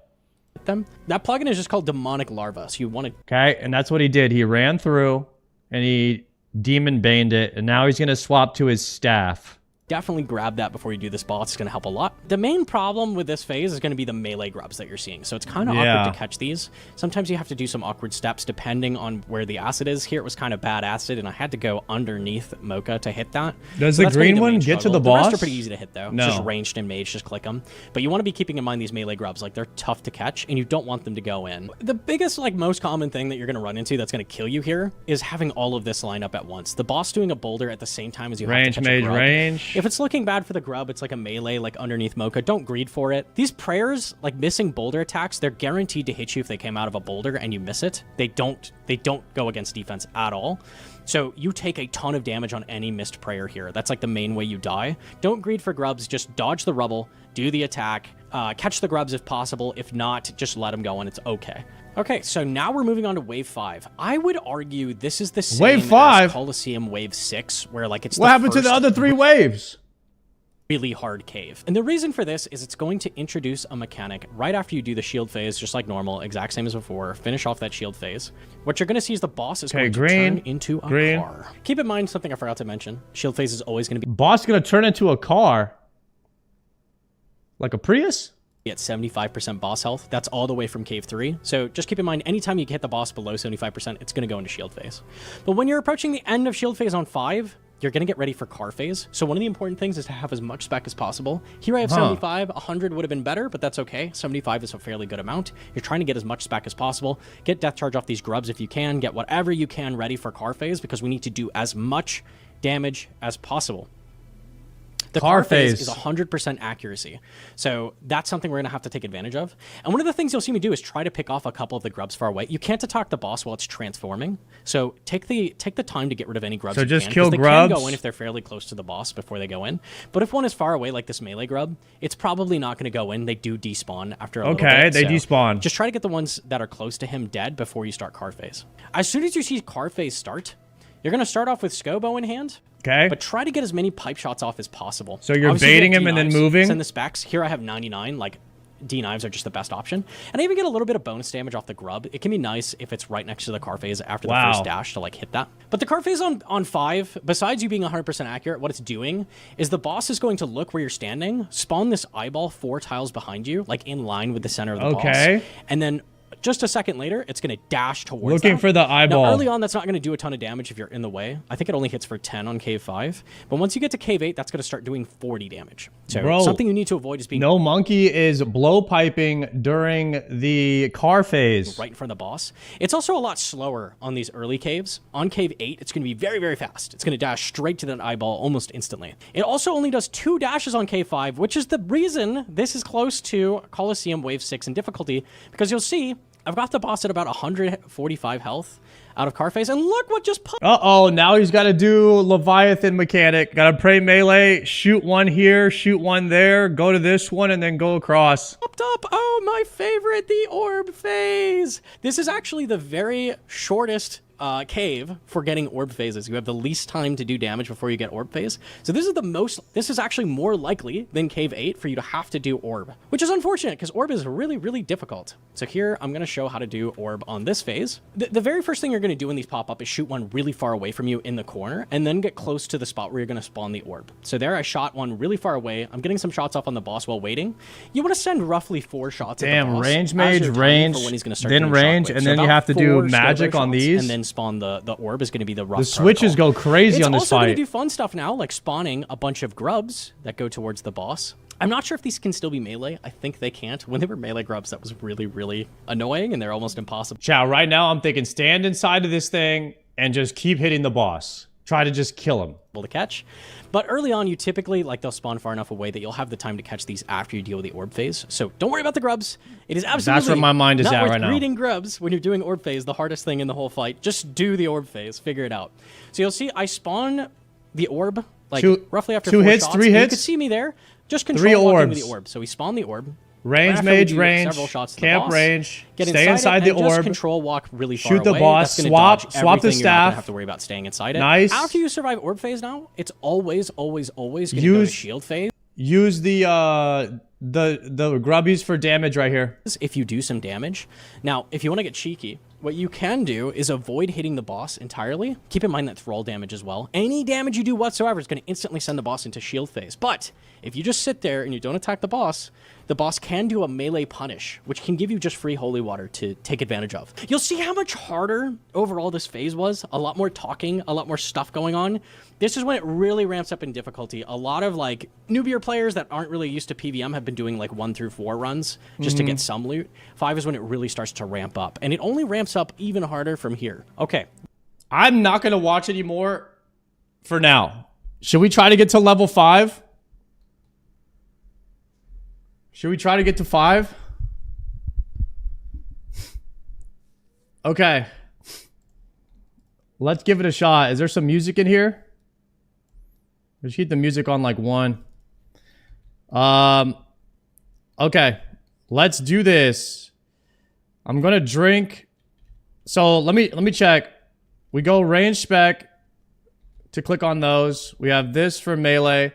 Them. That plugin is just called Demonic Larva, so you want to... Okay, and that's what he did. He ran through, and he demon baned it, and now he's going to swap to his staff. definitely grab that before you do this boss. It's going to help a lot. The main problem with this phase is going to be the melee grubs that you're seeing. So it's kind of awkward to catch these. Sometimes you have to do some awkward steps depending on where the acid is. Here it was kind of bad acid, and I had to go underneath Mocha to hit that. Does the green one get to the boss? The rest are pretty easy to hit, though. No. It's just ranged and mage, just click them. But you want to be keeping in mind these melee grubs. Like, they're tough to catch, and you don't want them to go in. The biggest, like, most common thing that you're going to run into that's going to kill you here is having all of this line up at once. The boss doing a boulder at the same time as you have to catch a grub. Range. If it's looking bad for the grub, it's like a melee, like underneath Mocha. Don't greed for it. These prayers, like missing boulder attacks, they're guaranteed to hit you if they came out of a boulder and you miss it. They don't go against defense at all. So you take a ton of damage on any missed prayer here. That's like the main way you die. Don't greed for grubs. Just dodge the rubble, do the attack, catch the grubs if possible. If not, just let them go and it's okay. Okay, so now we're moving on to Wave 5. I would argue this is the same Wave 5? as Coliseum Wave 6, where like it's what happened to the other 3 waves? Really hard cave. And the reason for this is it's going to introduce a mechanic right after you do the shield phase, just like normal, exact same as before. Finish off that shield phase. What you're going to see is the boss is going to turn into a car. Keep in mind something I forgot to mention. Shield phase is always going to be... Boss going to turn into a car? Like a Prius? At 75% boss health. That's all the way from Cave 3. So just keep in mind, anytime you hit the boss below 75%, it's going to go into shield phase. But when you're approaching the end of shield phase on 5, you're going to get ready for car phase. So one of the important things is to have as much spec as possible. Here I have 75. 100 would have been better, but that's okay. 75 is a fairly good amount. You're trying to get as much spec as possible. Get death charge off these grubs if you can. Get whatever you can ready for car phase, because we need to do as much damage as possible. The car phase is 100% accuracy. So that's something we're going to have to take advantage of. And one of the things you'll see me do is try to pick off a couple of the grubs far away. You can't attack the boss while it's transforming. So take the time to get rid of any grubs so you just can. Kill they grubs. can go in if they're fairly close to the boss before they go in. But if one is far away, like this melee grub, it's probably not going to go in. They do despawn after a little bit. Okay, they despawn. Just try to get the ones that are close to him dead before you start car phase. As soon as you see car phase start, you're going to start off with Scobo in hand. Okay. But try to get as many pipe shots off as possible. So you're obviously baiting him and then moving? Send the specs. Here I have 99. Like, D-knives are just the best option. And I even get a little bit of bonus damage off the grub. It can be nice if it's right next to the car phase after the first dash to, like, hit that. But the car phase on 5, besides you being 100% accurate, what it's doing is the boss is going to look where you're standing, spawn this eyeball 4 tiles behind you, like in line with the center of the boss. And then... just a second later, it's going to dash towards Looking for the eyeball. Now, early on, that's not going to do a ton of damage if you're in the way. I think it only hits for 10 on Cave 5. But once you get to Cave 8, that's going to start doing 40 damage. So something you need to avoid is being... No monkey is blow piping during the car phase. Right in front of the boss. It's also a lot slower on these early caves. On Cave 8, it's going to be very, very fast. It's going to dash straight to that eyeball almost instantly. It also only does 2 dashes on Cave 5, which is the reason this is close to Coliseum Wave 6 in difficulty, because you'll see... I've got the boss at about 145 health out of car phase, and look what just popped. Uh-oh, now he's got to do Leviathan mechanic. Got to pray melee, shoot one here, shoot one there, go to this one, and then go across. Popped up. Oh, my favorite, the orb phase. This is actually the very shortest cave for getting orb phases. You have the least time to do damage before you get orb phase. So this is actually more likely than Cave 8 for you to have to do orb, which is unfortunate because orb is really, really difficult. So here I'm going to show how to do orb on this phase. The very first thing you're going to do when these pop up is shoot one really far away from you in the corner and then get close to the spot where you're going to spawn the orb. So there I shot one really far away. I'm getting some shots off on the boss while waiting. You want to send roughly 4 shots at the boss. Range mage, range, when he's going to start then range, and then you have to do magic on these. And then spawn the orb is going to be the rough. The switches go crazy on this fight. It's also going to do fun stuff now, like spawning a bunch of grubs that go towards the boss. I'm not sure if these can still be melee. I think they can't. When they were melee grubs, that was really, really annoying, and they're almost impossible. Chow, right now I'm thinking stand inside of this thing and just keep hitting the boss. Try to just kill him. To catch. But early on, you typically, like, they'll spawn far enough away that you'll have the time to catch these after you deal with the orb phase. So don't worry about the grubs. It is absolutely That's where my mind is not at worth right now. greeting grubs when you're doing orb phase, the hardest thing in the whole fight. Just do the orb phase. Figure it out. So you'll see I spawn the orb, like, roughly after 4 hits, shots. 3 hits? You can see me there. Just control walking with the orb. So we spawn the orb. Range mage, range, camp range, stay inside the orb, just control walk really far shoot the away. boss, swap the staff. You're not gonna have to worry about staying inside it. Nice. After you survive orb phase now, it's always gonna go to shield phase. Use the the grubbies for damage right here. If you do some damage. Now, if you want to get cheeky, what you can do is avoid hitting the boss entirely. Keep in mind that thrall damage as well. Any damage you do whatsoever is going to instantly send the boss into shield phase. But if you just sit there and you don't attack the boss can do a melee punish, which can give you just free holy water to take advantage of. You'll see how much harder overall this phase was. A lot more talking, a lot more stuff going on. This is when it really ramps up in difficulty. A lot of like newbier players that aren't really used to PVM have been doing like 1 through 4 runs just to get some loot. 5 is when it really starts to ramp up, and it only ramps up even harder from here. Okay. I'm not going to watch anymore for now. Should we try to get to level 5? Should we try to get to 5? Okay. Let's give it a shot. Is there some music in here? Let's keep the music on like 1. Okay. Let's do this. I'm gonna drink. So let me check. We go range spec to click on those. We have this for melee.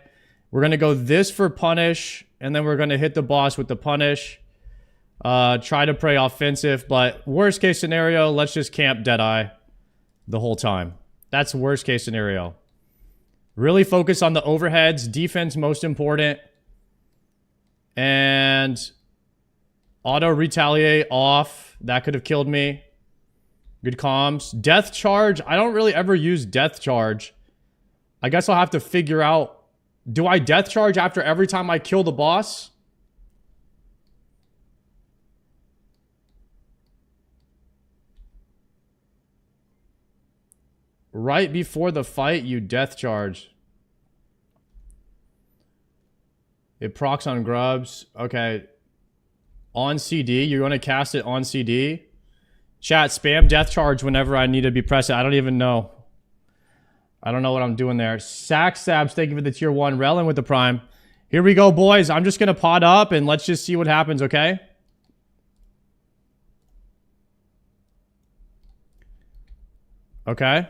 We're gonna go this for punish, and then we're gonna hit the boss with the punish. Try to pray offensive, but worst case scenario, let's just camp Deadeye the whole time. That's worst case scenario. Really focus on the overheads. Defense most important. And auto retaliate off. That could have killed me. Good comms. Death charge. I don't really ever use death charge. I guess I'll have to figure out. Do I death charge after every time I kill the boss? Right before the fight, you death charge. It procs on grubs. Okay. On CD. You're going to cast it on CD. Chat, spam death charge whenever I need to be pressing. I don't even know. I don't know what I'm doing there. Sack Sabs, thank you for the tier 1. Relin with the prime. Here we go, boys. I'm just going to pod up and let's just see what happens, okay? Okay.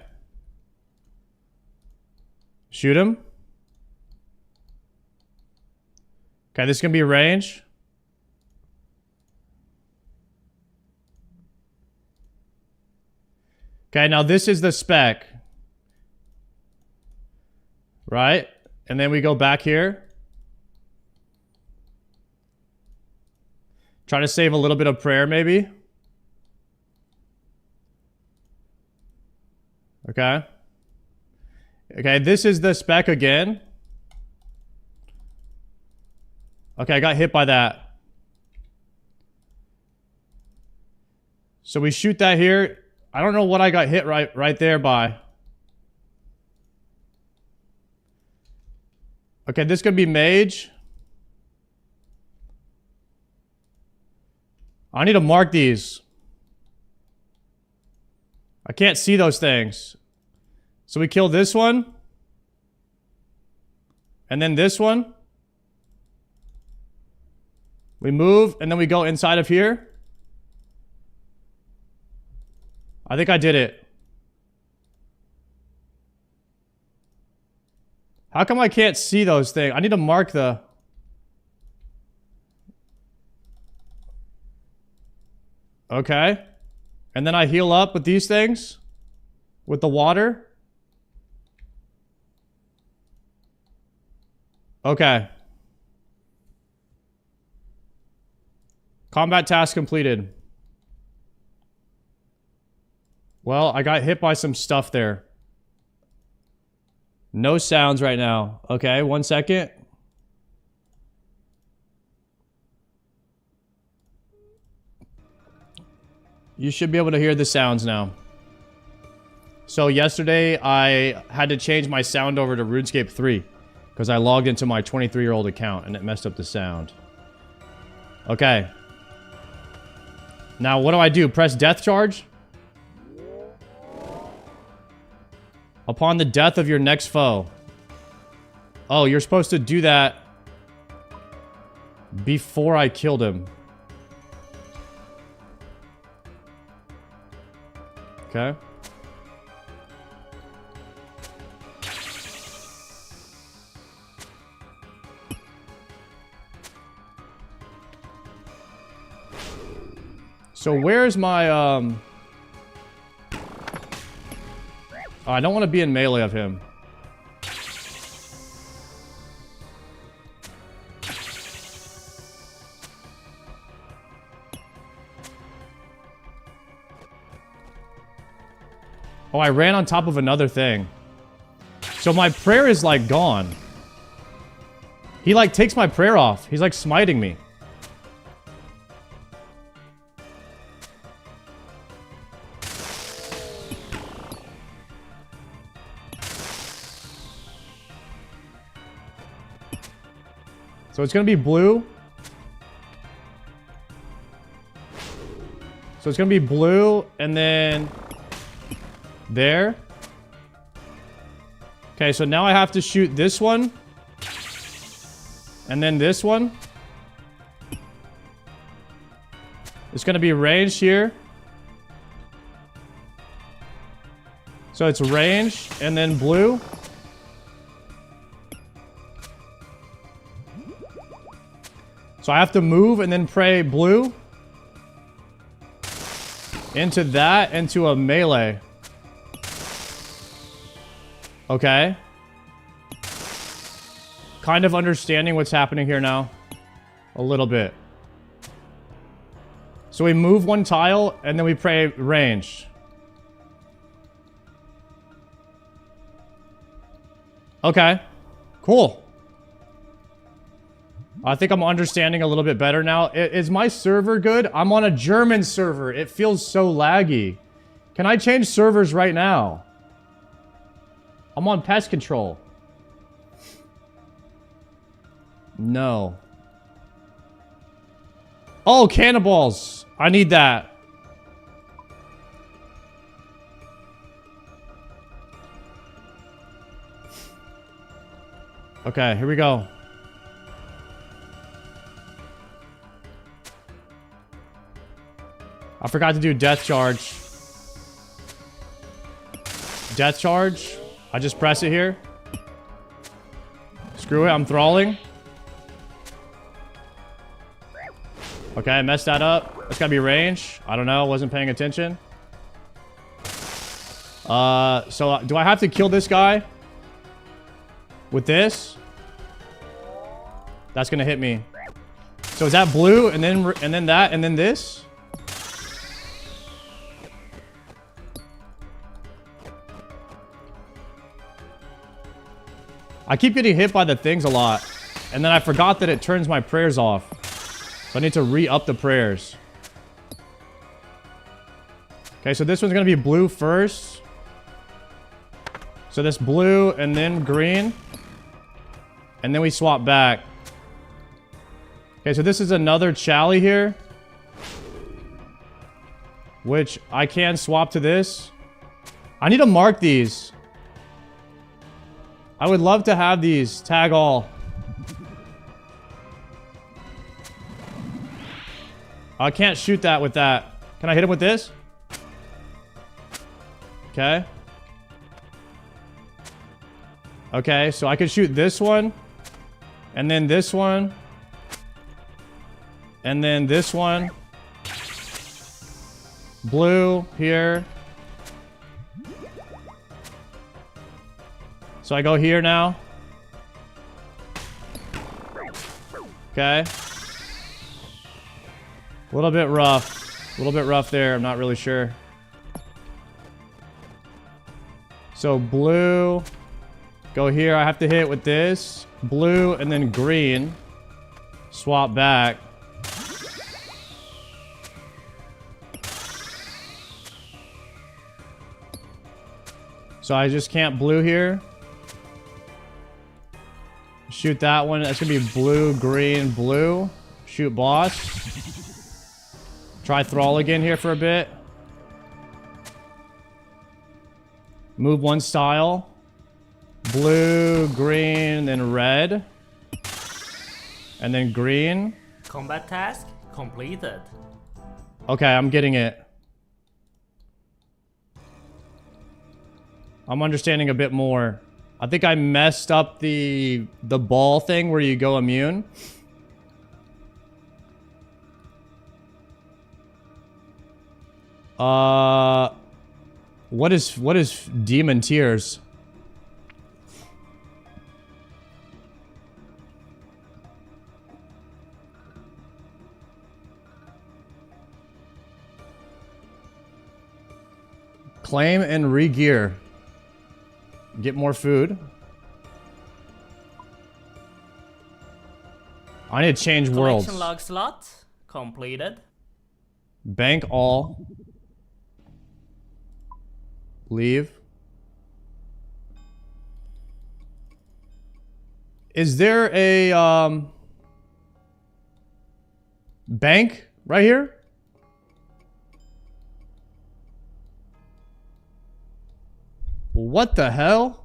Shoot him. Okay, this is going to be range. Okay, now this is the spec. Right? And then we go back here. Try to save a little bit of prayer, maybe. Okay. Okay, this is the spec again. Okay, I got hit by that. So we shoot that here. I don't know what I got hit right there by. Okay, this could be mage. I need to mark these. I can't see those things. So we kill this one. And then this one. We move, and then we go inside of here. I think I did it. How come I can't see those things? I need to mark the... Okay. And then I heal up with these things. With the water. Okay. Combat task completed. Well, I got hit by some stuff there. No sounds right now. Okay, 1 second. You should be able to hear the sounds now. So yesterday, I had to change my sound over to RuneScape 3. Because I logged into my 23-year-old account and it messed up the sound. Okay. Now, what do I do? Press death charge? Upon the death of your next foe. Oh, you're supposed to do that before I killed him. Okay. So where's my, Oh, I don't want to be in melee of him. Oh, I ran on top of another thing. So my prayer is, like, gone. He, like, takes my prayer off. He's, like, smiting me. So it's gonna be blue. So it's gonna be blue, and then... there. Okay, so now I have to shoot this one. And then this one. It's gonna be ranged here. So it's range, and then blue. So I have to move and then pray blue. Into that, into a melee. Okay. Kind of understanding what's happening here now. A little bit. So we move one tile, and then we pray range. Okay. Cool. I think I'm understanding a little bit better now. Is my server good? I'm on a German server. It feels so laggy. Can I change servers right now? I'm on pest control. No. Oh, cannonballs. I need that. Okay, here we go. I forgot to do death charge. Death charge. I just press it here. Screw it, I'm thralling. Okay, I messed that up. That's gotta be range. I don't know, wasn't paying attention. So do I have to kill this guy? With this? That's gonna hit me. So is that blue, and then that, and then this? I keep getting hit by the things a lot. And then I forgot that it turns my prayers off. So I need to re-up the prayers. Okay, so this one's going to be blue first. So this blue and then green. And then we swap back. Okay, so this is another Chally here. Which I can swap to this. I need to mark these. I would love to have these. Tag all. I can't shoot that with that. Can I hit him with this? Okay. Okay, so I could shoot this one. And then this one. And then this one. Blue here. So I go here now. Okay. A little bit rough. A little bit rough there. I'm not really sure. So blue. Go here. I have to hit with this. Blue and then green. Swap back. So I just can't blue here. Shoot that one. That's going to be blue, green, blue. Shoot boss. Try thrall again here for a bit. Move one style. Blue, green, then red. And then green. Combat task completed. Okay, I'm getting it. I'm understanding a bit more. I think I messed up the ball thing where you go immune. What is demon tears? Claim and re-gear. Get more food. I need to change worlds. Collection log slot completed. Bank all. Leave. Is there a bank right here? What the hell?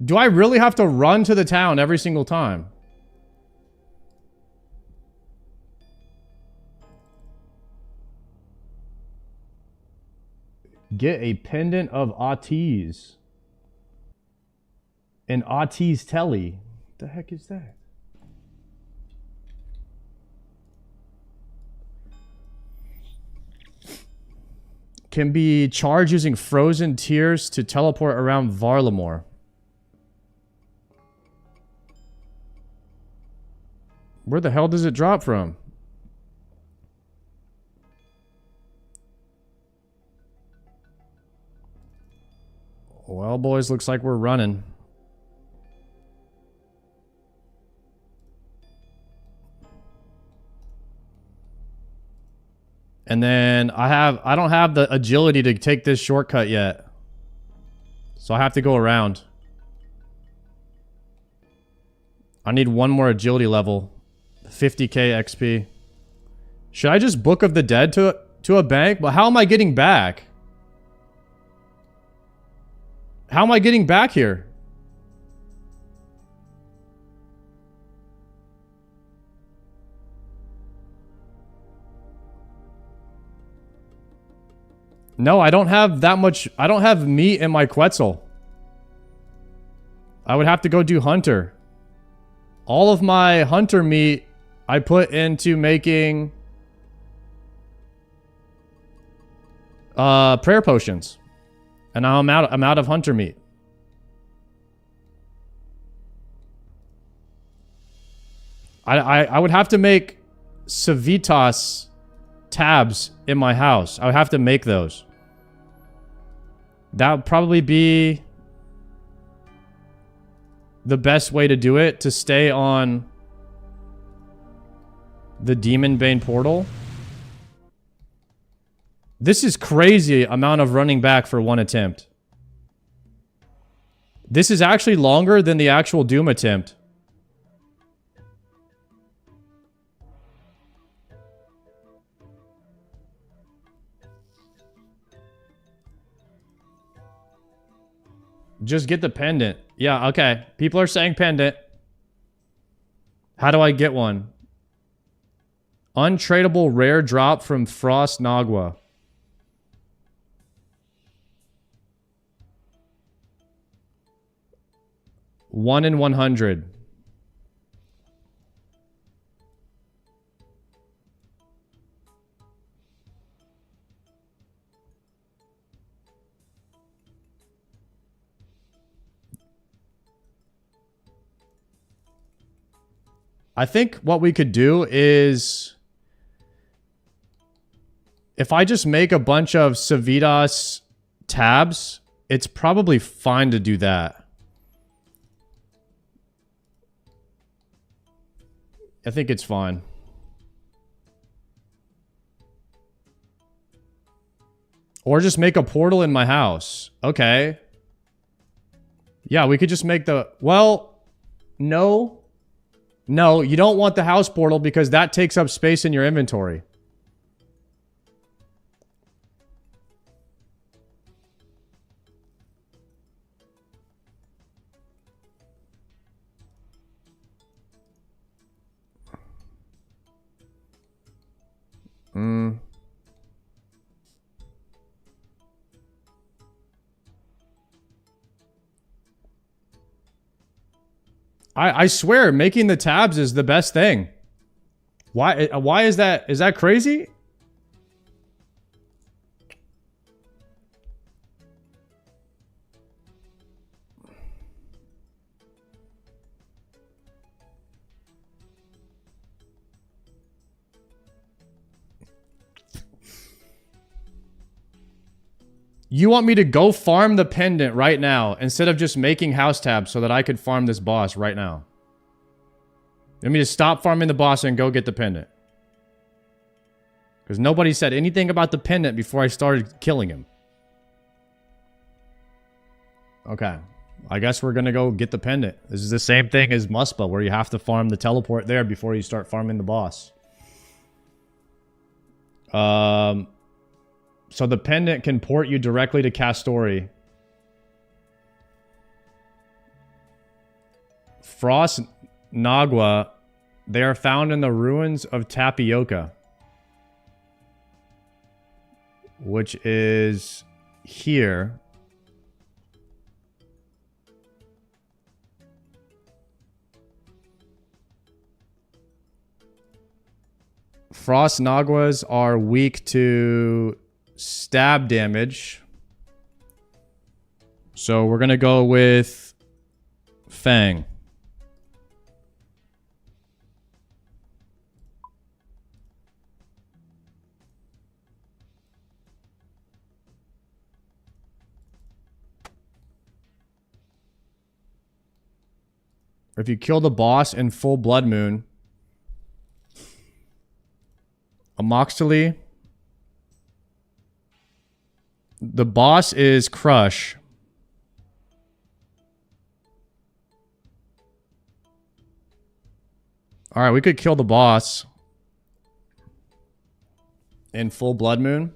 Do I really have to run to the town every single time? Get a pendant of Autis. An Autis telly. What the heck is that? Can be charged using frozen tears to teleport around Varlamore. Where the hell does it drop from? Well, boys, looks like we're running. And then I don't have the agility to take this shortcut yet. So I have to go around. I need one more agility level. 50k XP. Should I just Book of the Dead to a bank? But how am I getting back? How am I getting back here? No, I don't have that much. I don't have meat in my Quetzal. I would have to go do hunter. All of my hunter meat I put into making prayer potions. And now I'm out of hunter meat. I would have to make Civitas tabs in my house. I would have to make those. That would probably be the best way to do it, to stay on the Demon Bane portal. This is crazy amount of running back for one attempt. This is actually longer than the actual Doom attempt. Just get the pendant. Yeah, okay. People are saying pendant. How do I get one? Untradeable rare drop from Frost Nagua. One in 100. I think what we could do is, if I just make a bunch of Civitas tabs, it's probably fine to do that. I think it's fine. Or just make a portal in my house. Okay. Yeah, we could just make the... Well, no. No, you don't want the house portal because that takes up space in your inventory. I swear, making the tabs is the best thing. Why is that? Is that crazy? You want me to go farm the pendant right now instead of just making house tabs so that I could farm this boss right now? You want me to stop farming the boss and go get the pendant? Because nobody said anything about the pendant before I started killing him. Okay. I guess we're going to go get the pendant. This is the same thing as Muspa, where you have to farm the teleport there before you start farming the boss. So the pendant can port you directly to Castori. Frost Nagua, they are found in the ruins of Tapioca, which is here. Frost Naguas are weak to stab damage. So we're going to go with Fang. If you kill the boss in full Blood Moon, Amoxtali. The boss is Crush. Alright, we could kill the boss in full Blood Moon.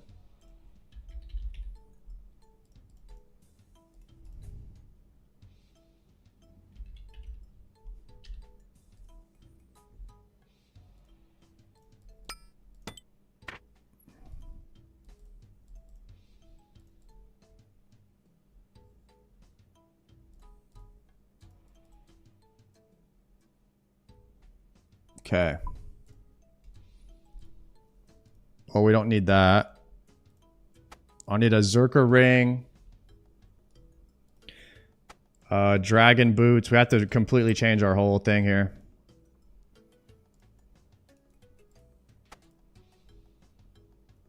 Okay. Oh, we don't need that. I'll need a Zerker ring. Dragon boots. We have to completely change our whole thing here.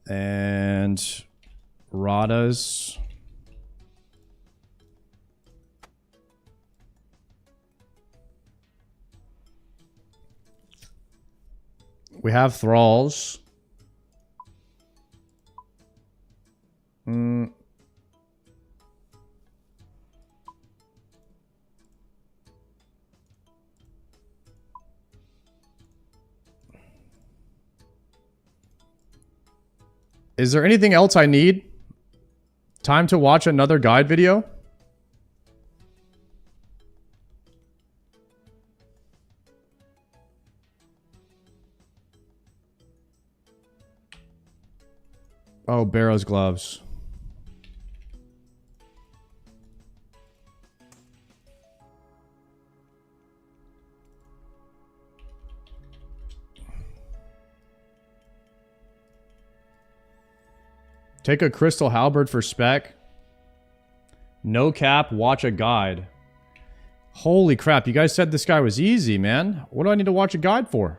And Radas. We have thralls. Is there anything else I need? Time to watch another guide video? Oh, Barrow's gloves. Take a crystal halberd for spec. No cap, watch a guide. Holy crap, you guys said this guy was easy, man. What do I need to watch a guide for?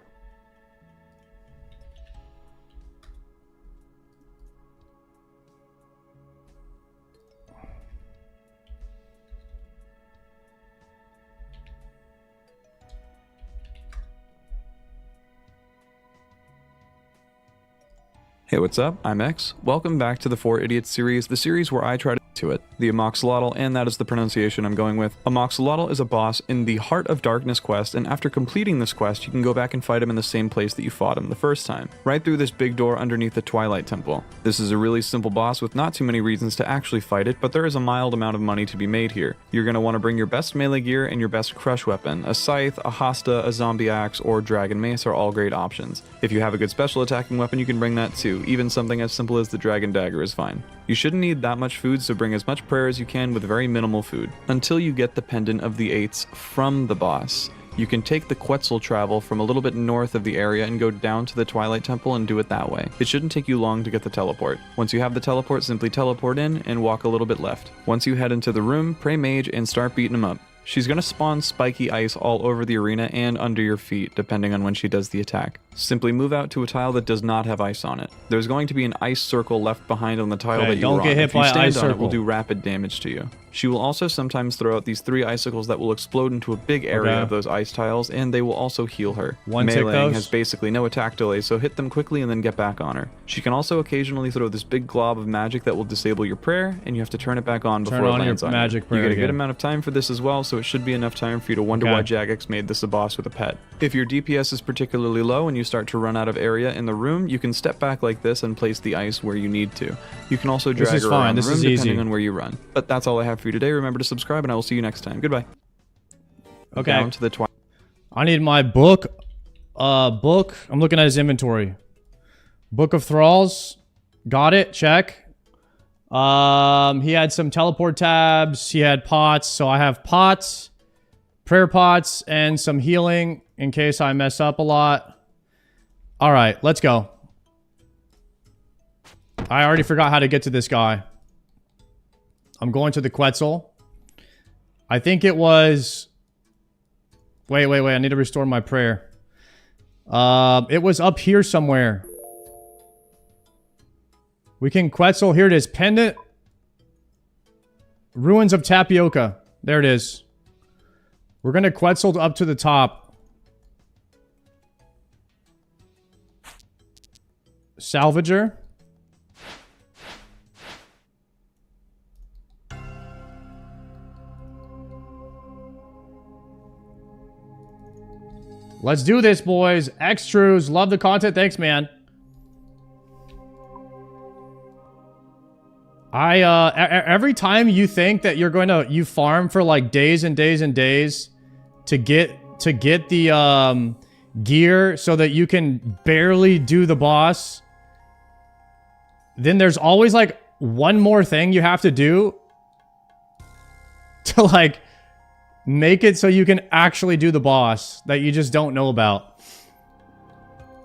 Hey, what's up? I'm X. Welcome back to the 4 Idiots series, the series where I try to it. The Amoxolotl, and that is the pronunciation I'm going with. Amoxolotl is a boss in the Heart of Darkness quest, and after completing this quest, you can go back and fight him in the same place that you fought him the first time, right through this big door underneath the Twilight Temple. This is a really simple boss with not too many reasons to actually fight it, but there is a mild amount of money to be made here. You're going to want to bring your best melee gear and your best crush weapon. A scythe, a hosta, a zombie axe, or dragon mace are all great options. If you have a good special attacking weapon, you can bring that too. Even something as simple as the dragon dagger is fine. You shouldn't need that much food, so bring as much prayer as you can with very minimal food, until you get the Pendant of the Eights from the boss. You can take the Quetzal travel from a little bit north of the area and go down to the Twilight Temple and do it that way. It shouldn't take you long to get the teleport. Once you have the teleport, simply teleport in and walk a little bit left. Once you head into the room, pray mage and start beating him up. She's going to spawn spiky ice all over the arena and under your feet, depending on when she does the attack. Simply move out to a tile that does not have ice on it. There's going to be an ice circle left behind on the tile that you were on. Don't get hit if you by stand ice on circle. it, will do rapid damage to you. She will also sometimes throw out these 3 icicles that will explode into a big area of those ice tiles, and they will also heal her. One tick Meleeing those. has basically no attack delay, so hit them quickly and then get back on her. She can also occasionally throw this big glob of magic that will disable your prayer, and you have to turn it back on before it lands on magic you. prayer You get a again. good amount of time for this as well, so it should be enough time for you to wonder why Jagex made this a boss with a pet. If your DPS is particularly low and you start to run out of area in the room, you can step back like this and place the ice where you need to. You can also drag her around the room depending on where you run. But that's all I have for you today. Remember to subscribe, and I will see you next time. Goodbye. Okay. Down to the Twilight. I need my book. Book. I'm looking at his inventory. Book of Thralls. Got it. Check. He had some teleport tabs. He had pots. So I have pots, prayer pots, and some healing in case I mess up a lot. All right, let's go. I already forgot how to get to this guy. I'm going to the Quetzal. I think it was... Wait. I need to restore my prayer. It was up here somewhere. We can Quetzal. Here it is. Pendant. Ruins of Tapioca. There it is. We're going to Quetzal up to the top. Salvager. Let's do this, boys. Extrues. Love the content. Thanks, man. Every time you think that you're going to... You farm for like days and days and days to get the gear so that you can barely do the boss. Then there's always like one more thing you have to do to like make it so you can actually do the boss that you just don't know about.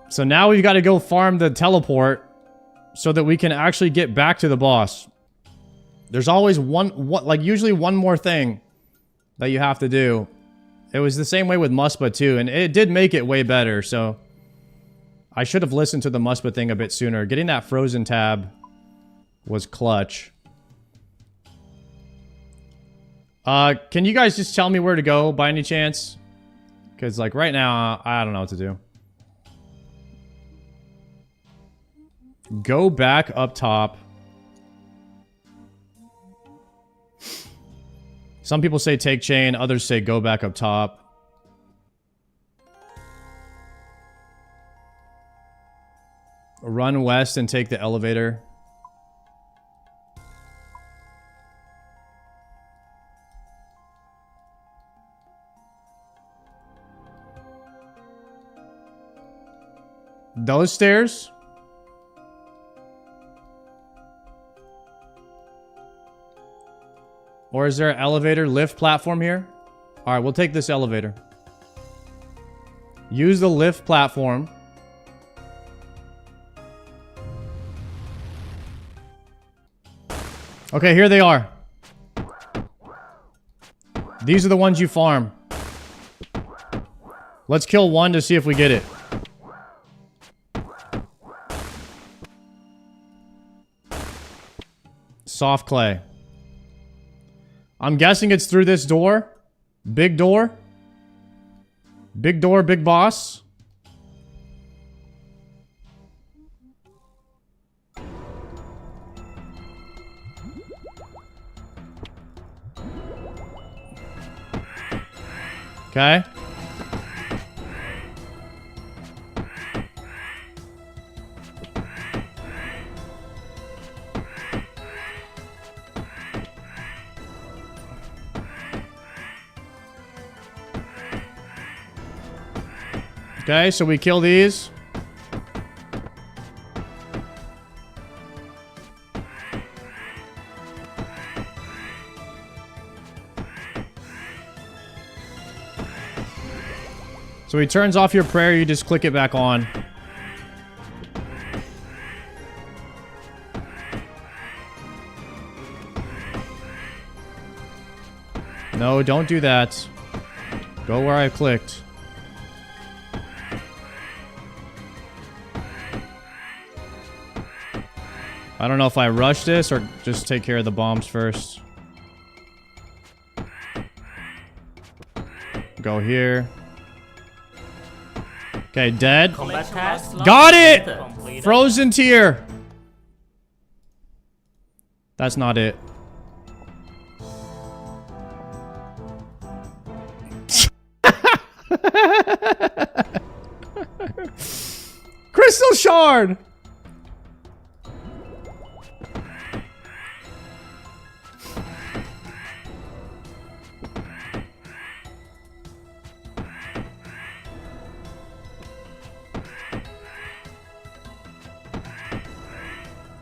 So now we've got to go farm the teleport so that we can actually get back to the boss. There's always usually one more thing that you have to do. It was the same way with Muspa too, and it did make it way better, so I should have listened to the Muspa thing a bit sooner. Getting that frozen tab was clutch. Can you guys just tell me where to go by any chance? Because like right now, I don't know what to do. Go back up top. Some people say take chain, others say go back up top. Run west and take the elevator. Those stairs? Or is there an elevator lift platform here? Alright, we'll take this elevator. Use the lift platform. Okay, here they are. These are the ones you farm. Let's kill one to see if we get it. Soft clay. I'm guessing it's through this door. Big door. Big door, big boss. Okay. Okay, so we kill these. So he turns off your prayer, you just click it back on. No, don't do that. Go where I clicked. I don't know if I rush this or just take care of the bombs first. Go here. Okay, dead. Combat task. Got it! Completed. Frozen tier. That's not it. Crystal shard.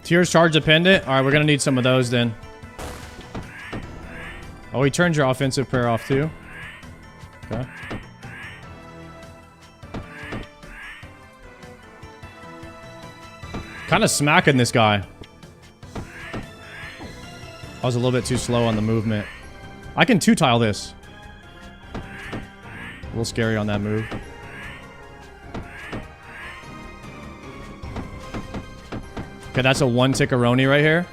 Tears charge dependent? Alright, we're gonna need some of those then. Oh, he turns your offensive prayer off too. Okay. Kind of smacking this guy. I was a little bit too slow on the movement. I can two-tile this. A little scary on that move. Okay, that's a one-tick-a-roni right here.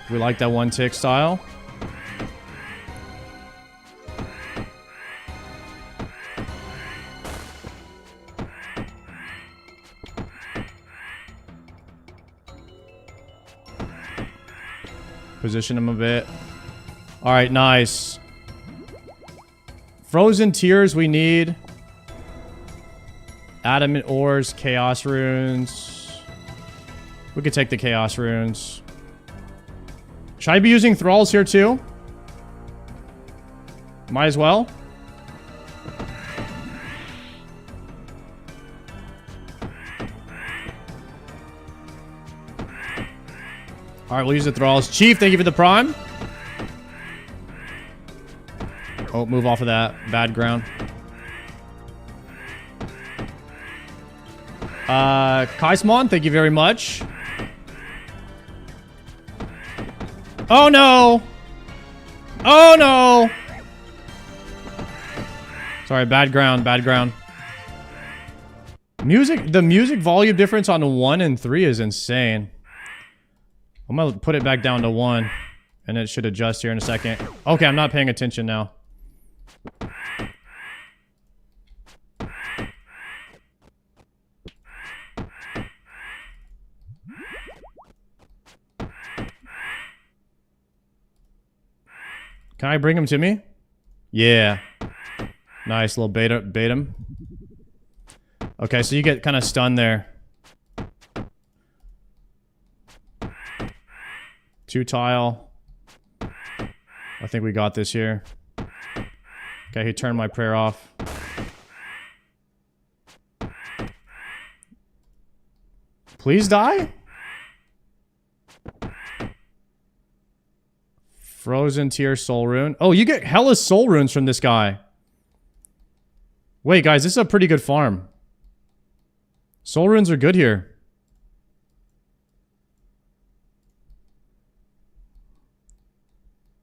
We like that one-tick style. Position him a bit. Alright, nice. Frozen tears we need. Adamant ores, chaos runes. We could take the chaos runes. Should I be using thralls here too? Might as well. Alright, we'll use the thralls. Chief, thank you for the prime. Oh, move off of that. Bad ground. Kaismon, thank you very much. Oh no! Oh no! Sorry, bad ground, bad ground. The music volume difference on 1 and 3 is insane. I'm gonna put it back down to 1, and it should adjust here in a second. Okay, I'm not paying attention now. Can I bring him to me? Yeah. Nice little bait him. Okay, so you get kind of stunned there. 2-tile. I think we got this here. Okay, he turned my prayer off. Please die? Frozen tier soul rune. Oh, you get hella soul runes from this guy. Wait, guys, this is a pretty good farm. Soul runes are good here.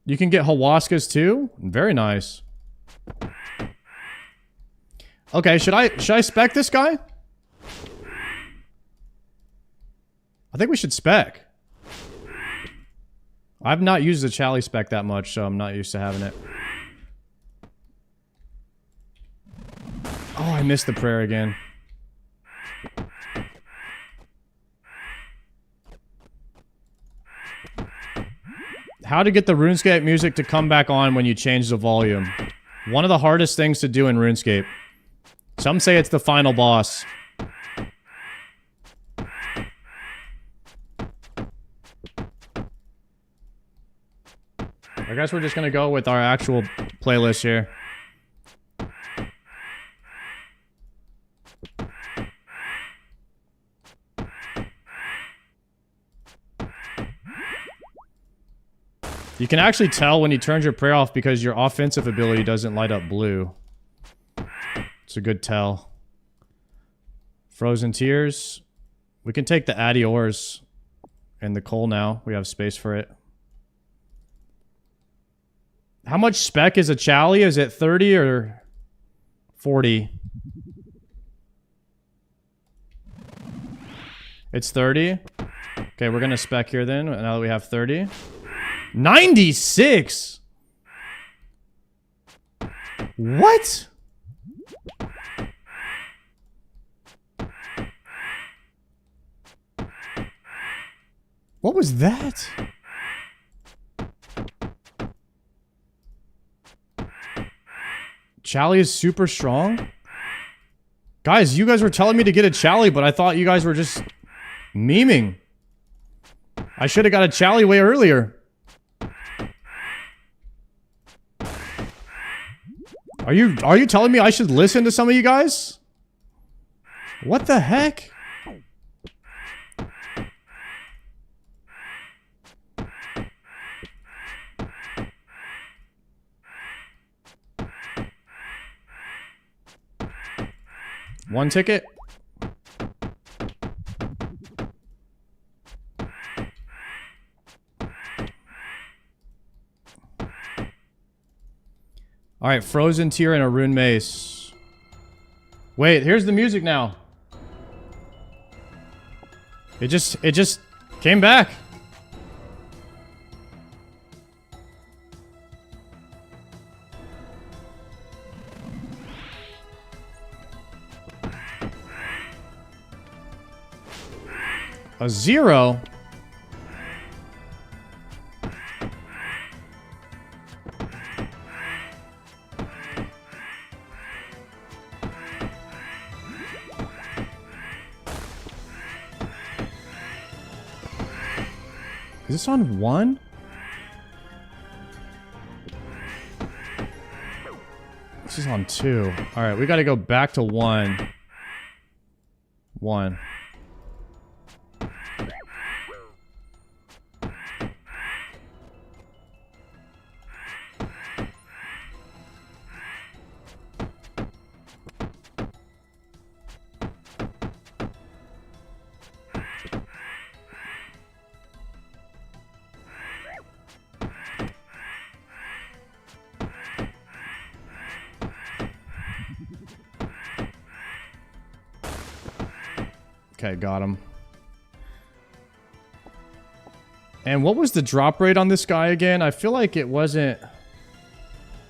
You can get Hawaskas too? Very nice. Okay, should I spec this guy? I think we should spec. I've not used the Chally spec that much, so I'm not used to having it. Oh, I missed the prayer again. How to get the RuneScape music to come back on when you change the volume. One of the hardest things to do in RuneScape. Some say it's the final boss. I guess we're just gonna go with our actual playlist here. You can actually tell when he turns your prayer off because your offensive ability doesn't light up blue. It's a good tell. Frozen Tears. We can take the Addy Ores and the coal now. We have space for it. How much spec is a Chally? Is it 30 or 40? It's 30. Okay, we're gonna spec here then, now that we have 30. 96! What? What was that? Chally is super strong? Guys, you guys were telling me to get a Chally, but I thought you guys were just memeing. I should have got a Chally way earlier. Are you telling me I should listen to some of you guys? What the heck? One ticket. All right, Frozen Tear and a Rune Mace. Wait, here's the music now. It just came back. A 0? Is this on 1? This is on 2. Alright, we gotta go back to 1. 1. Okay, got him. And what was the drop rate on this guy again? I feel like it wasn't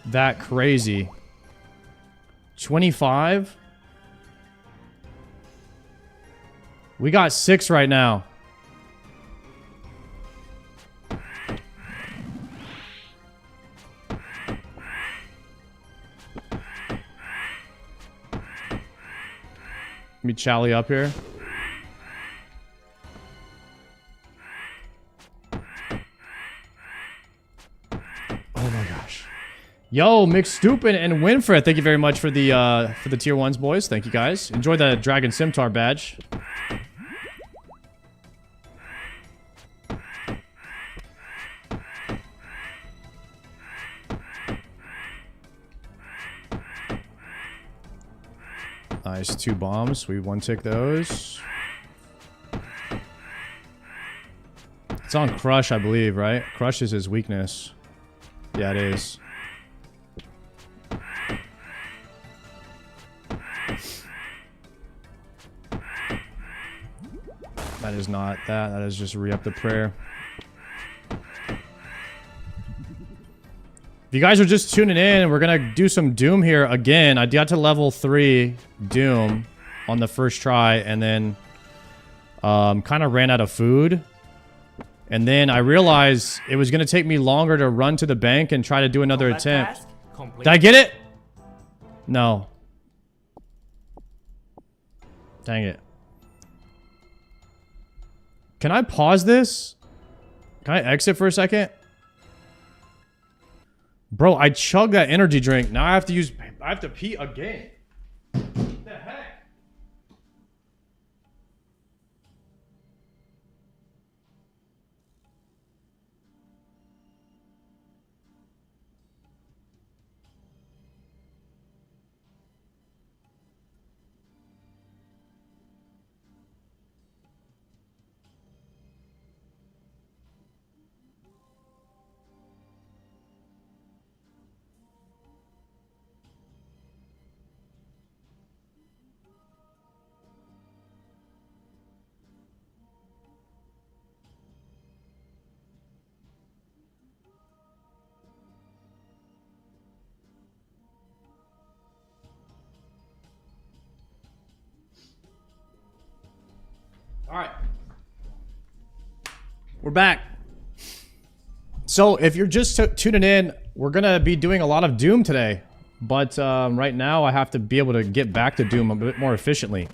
that crazy. 25? We got 6 right now. Let me Chally up here. Oh my gosh. Yo, McStupin and Winfred, thank you very much for the tier 1s, boys. Thank you guys. Enjoy the Dragon Scimitar badge. Nice, 2 bombs. We one-tick those. It's on Crush, I believe, right? Crush is his weakness. Yeah, it is. That is not that. That is just re-up the prayer. If you guys are just tuning in, we're going to do some Doom here again. I got to level 3 Doom on the first try, and then kind of ran out of food. And then I realized it was going to take me longer to run to the bank and try to do another attempt. Did I get it? No. Dang it. Can I pause this? Can I exit for a second? Bro, I chugged that energy drink. Now I have to pee again. What the heck? All right. We're back. So if you're just tuning in, we're going to be doing a lot of Doom today. But right now I have to be able to get back to Doom a bit more efficiently.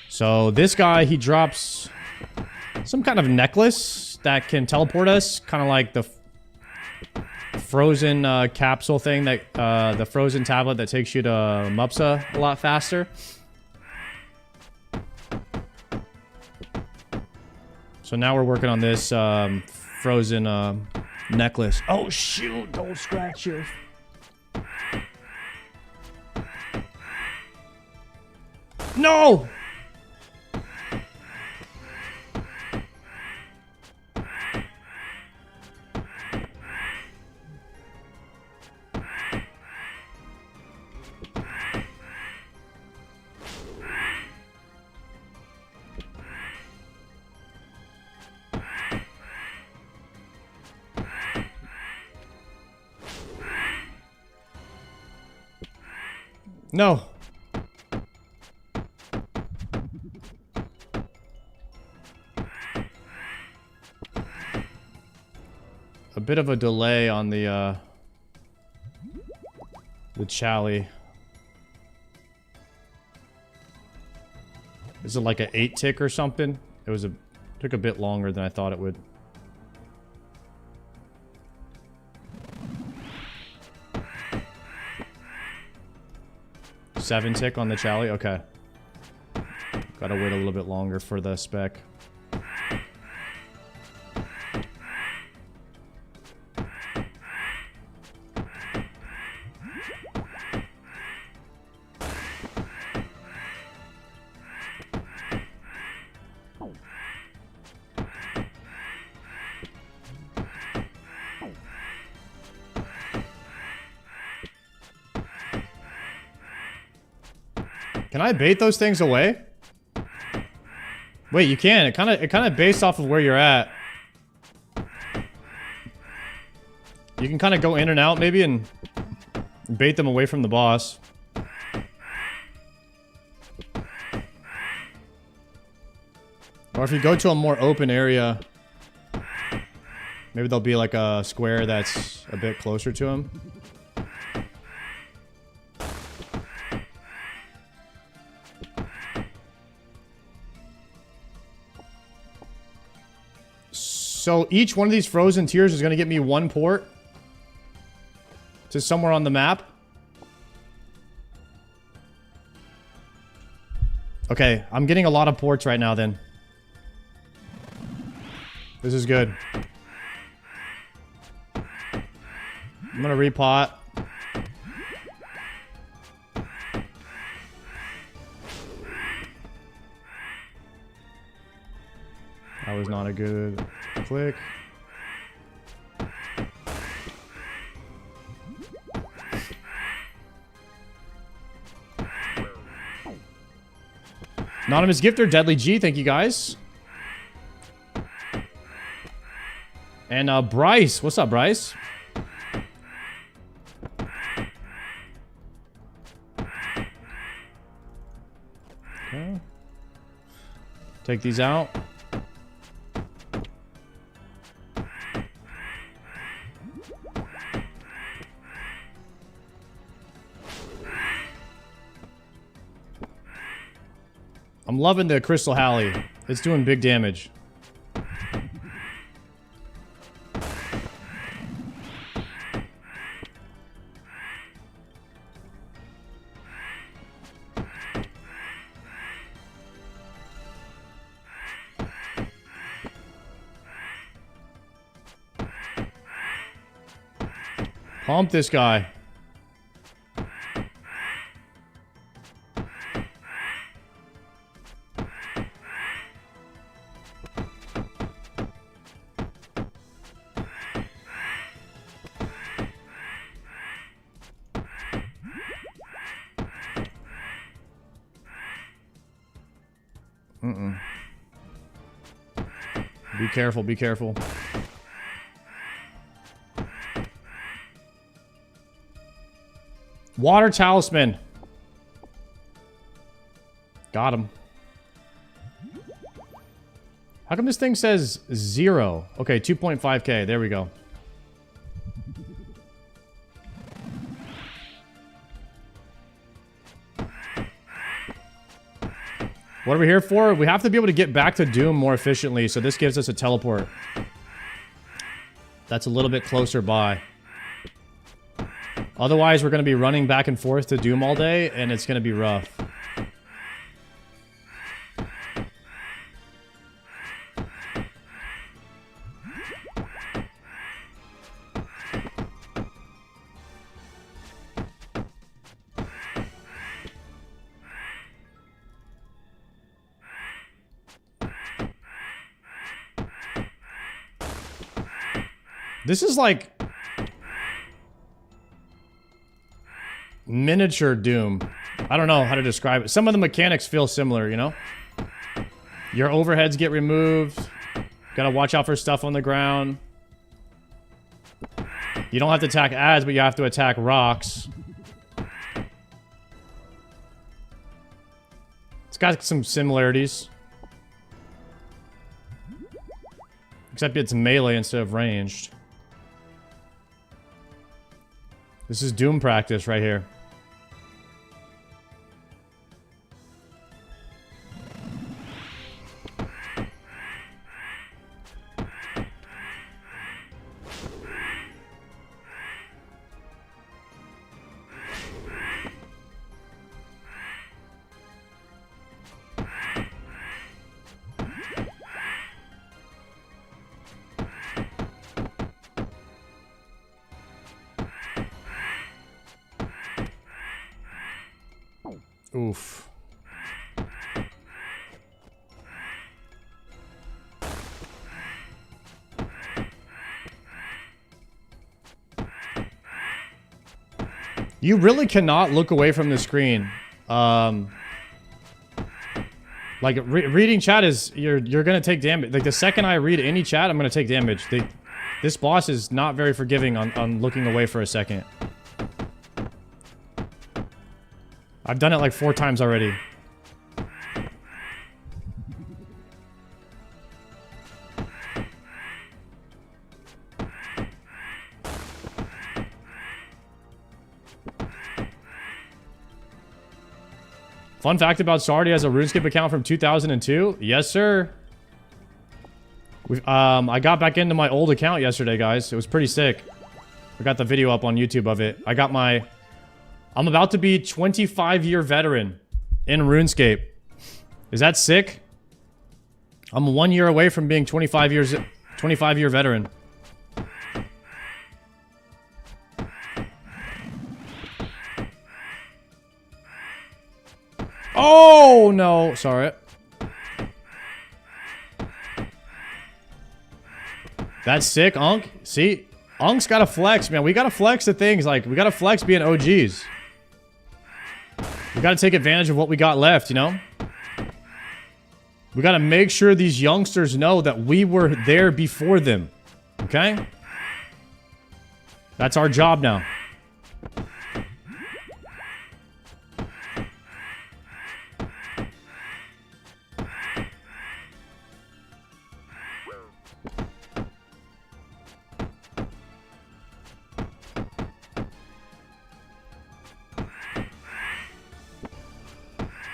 So this guy, he drops some kind of necklace that can teleport us. Kind of like the frozen capsule thing, that the frozen tablet that takes you to Mupsa a lot faster. So now we're working on this frozen necklace. Oh shoot, don't scratch your... No! No. A bit of a delay on the Chally. Is it like an 8 tick or something? It was took a bit longer than I thought it would. Seven tick on the Chally? Okay. Gotta wait a little bit longer for the spec. Can I bait those things away? Wait, you can. It kind of based off of where you're at. You can kind of go in and out maybe and bait them away from the boss. Or if you go to a more open area, maybe there'll be like a square that's a bit closer to him. So each one of these frozen tiers is going to get me one port to somewhere on the map. Okay, I'm getting a lot of ports right now then. This is good. I'm going to repot. That was not a good click. Anonymous Gifter, Deadly G, thank you guys. And Bryce, what's up, Bryce? Okay. Take these out. I'm loving the Crystal Halley. It's doing big damage. Pump this guy. Be careful, be careful. Water Talisman. Got him. How come this thing says 0? Okay, 2.5k. There we go. What are we here for? We have to be able to get back to Doom more efficiently, so this gives us a teleport. That's a little bit closer by. Otherwise, we're going to be running back and forth to Doom all day, and it's going to be rough. This is like miniature Doom. I don't know how to describe it. Some of the mechanics feel similar, you know? Your overheads get removed. Gotta watch out for stuff on the ground. You don't have to attack ads, but you have to attack rocks. It's got some similarities. Except it's melee instead of ranged. This is Doom practice right here. Oof. You really cannot look away from the screen. Like reading chat is you're gonna take damage. Like the second I read any chat, I'm gonna take damage. This boss is not very forgiving on looking away for a second. I've done it like 4 times already. Fun fact about Sardi has a RuneScape account from 2002. Yes, sir. I got back into my old account yesterday, guys. It was pretty sick. I got the video up on YouTube of it. I'm about to be 25-year veteran in RuneScape. Is that sick? I'm 1 year away from being 25-year veteran. Oh, no. Sorry. That's sick, Unk. See? Unk's gotta flex, man. We gotta flex the things. Like, we gotta flex being OGs. We gotta take advantage of what we got left, you know? We gotta make sure these youngsters know that we were there before them. Okay? That's our job now.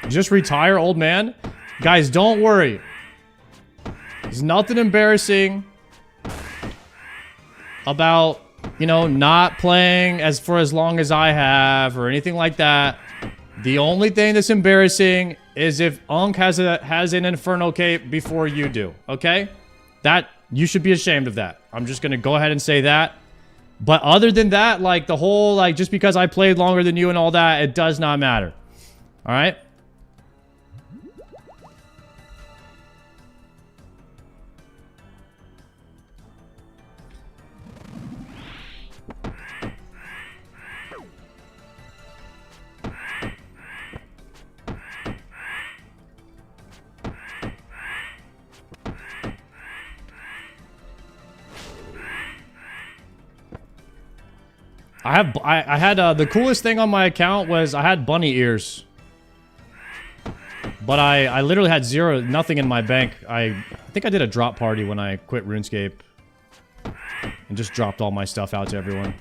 Just retire, old man. Guys, don't worry. There's nothing embarrassing about, you know, not playing for as long as I have or anything like that. The only thing that's embarrassing is if Unk has an Inferno cape before you do, okay? That, you should be ashamed of that. I'm just gonna go ahead and say that. But other than that, like, the whole, like, just because I played longer than you and all that, it does not matter. Alright? I had the coolest thing on my account was I had bunny ears. But I literally had nothing in my bank. I think I did a drop party when I quit RuneScape. And just dropped all my stuff out to everyone.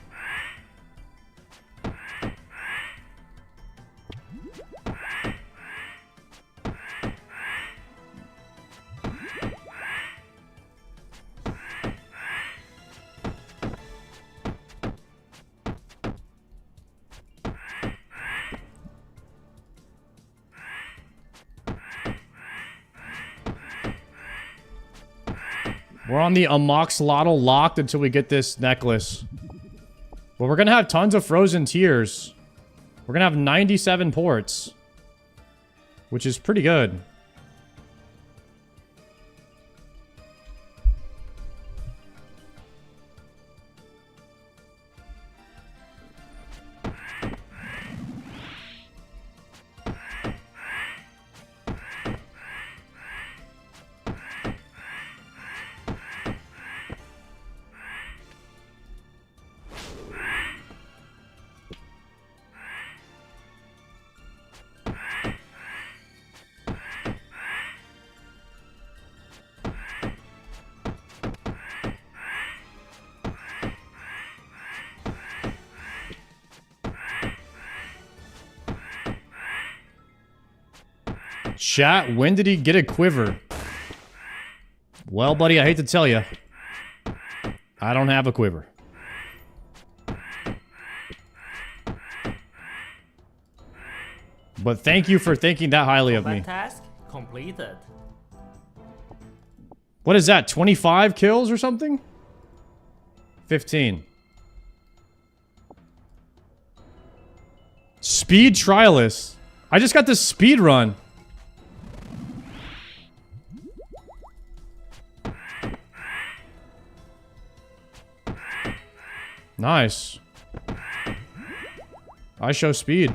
We're on the Amoxolotl locked until we get this necklace. But we're gonna have tons of frozen tears. We're gonna have 97 ports. Which is pretty good. Chat, when did he get a quiver? Well, buddy, I hate to tell you. I don't have a quiver. But thank you for thinking that highly of me. Task completed. What is that, 25 kills or something? 15. Speed trialist. I just got this speed run. Nice. I show speed.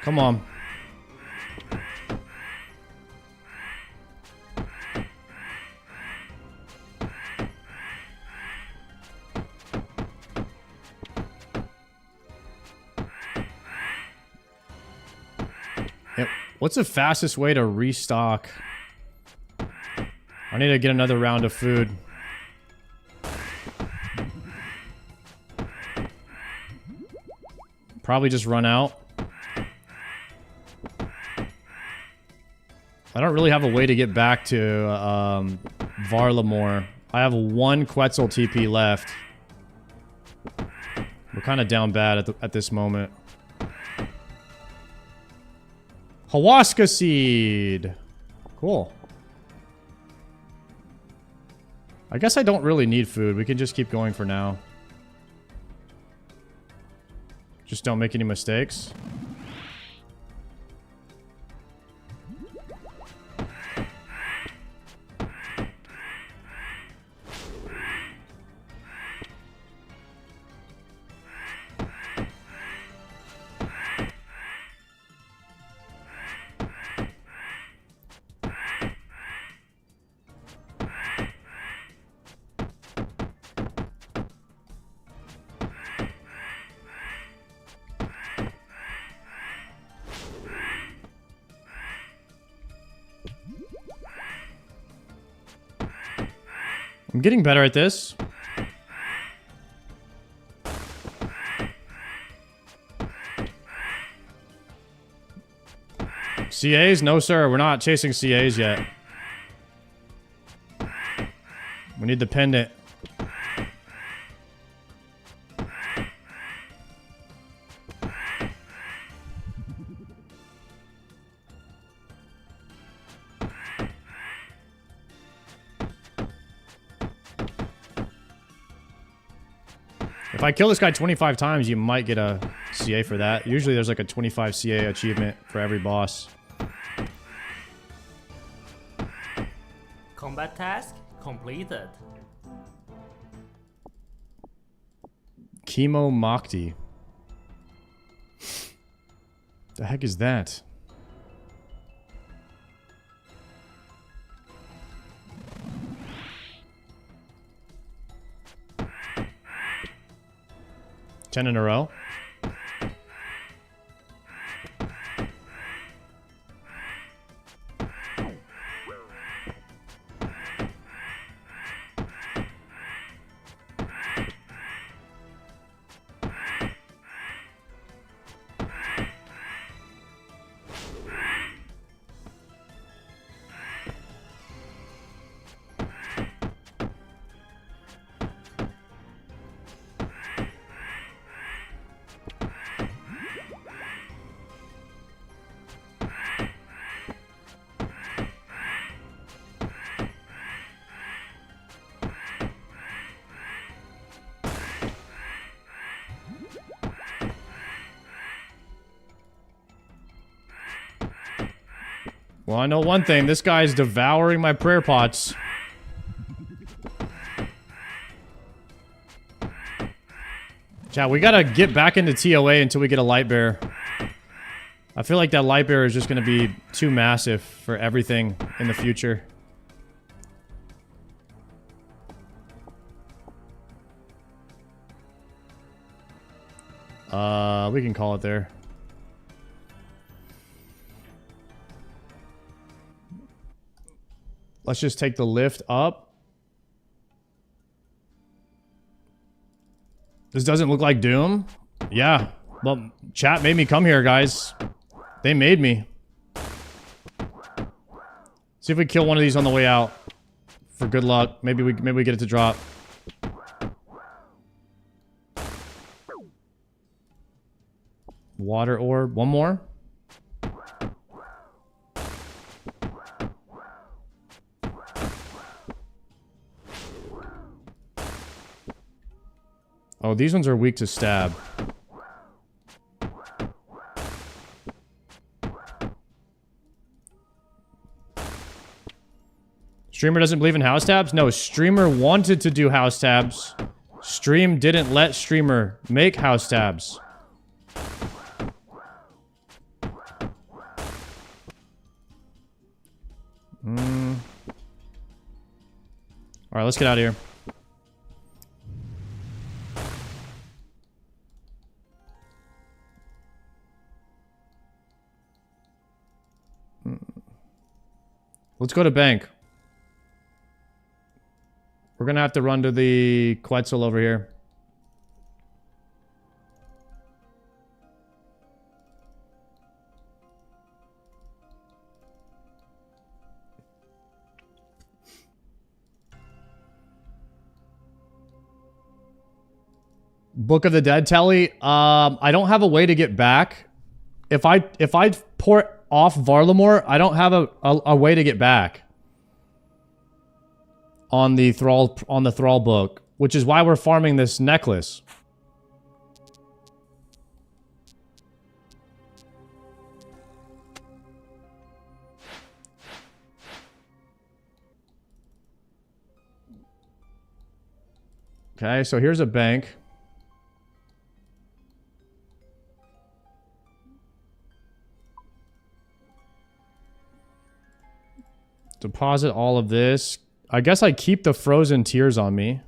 Come on. Yep. What's the fastest way to restock? I need to get another round of food. Probably just run out. I don't really have a way to get back to Varlamore. I have one Quetzal TP left. We're kind of down bad at this moment. Hawaska seed. Cool. I guess I don't really need food. We can just keep going for now. Just don't make any mistakes. I'm getting better at this. CAs? No, sir. We're not chasing CAs yet. We need the pendant. If I kill this guy 25 times, you might get a CA for that. Usually there's like a 25 CA achievement for every boss. Combat task completed. Chemo Mokti. The heck is that? Ten in a row. Well, I know one thing. This guy's devouring my prayer pots. Chat, we gotta get back into TOA until we get a light bear. I feel like that light bear is just gonna be too massive for everything in the future. We can call it there. Let's just take the lift up. This doesn't look like Doom. Yeah. Well, chat made me come here, guys. They made me. See if we kill one of these on the way out. For good luck. Maybe we get it to drop. Water orb. One more. Oh, these ones are weak to stab. Streamer doesn't believe in house tabs? No, streamer wanted to do house tabs. Stream didn't let streamer make house tabs. Alright, let's get out of here. Let's go to bank. We're gonna have to run to the Quetzal over here. Book of the Dead telly. I don't have a way to get back. If I port off Varlamore, I don't have a way to get back on the thrall book, which is why we're farming this necklace. Okay, so here's a bank. Deposit all of this. I guess I keep the frozen tears on me.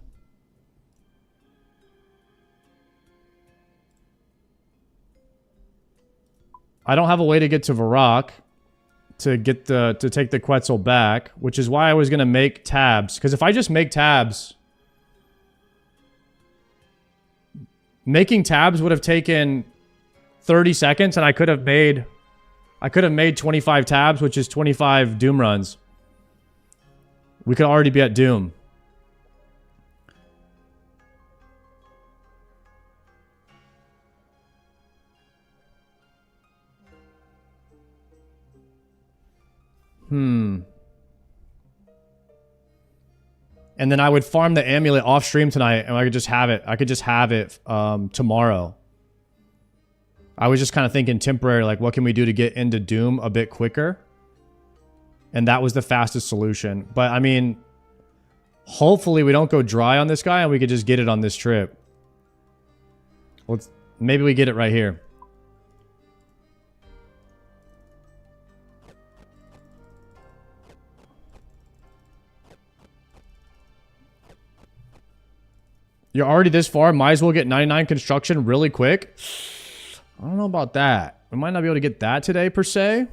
I don't have a way to get to Varrock to take the Quetzal back, which is why I was gonna make tabs. Because if I just make tabs, making tabs would have taken 30 seconds, and I could have made 25 tabs, which is 25 Doom runs. We could already be at Doom. And then I would farm the amulet off stream tonight, and I could just have it. I could just have it tomorrow. I was just kind of thinking temporary, like, what can we do to get into Doom a bit quicker? And that was the fastest solution. But, I mean, hopefully we don't go dry on this guy and we could just get it on this trip. Maybe we get it right here. You're already this far. Might as well get 99 construction really quick. I don't know about that. We might not be able to get that today, per se.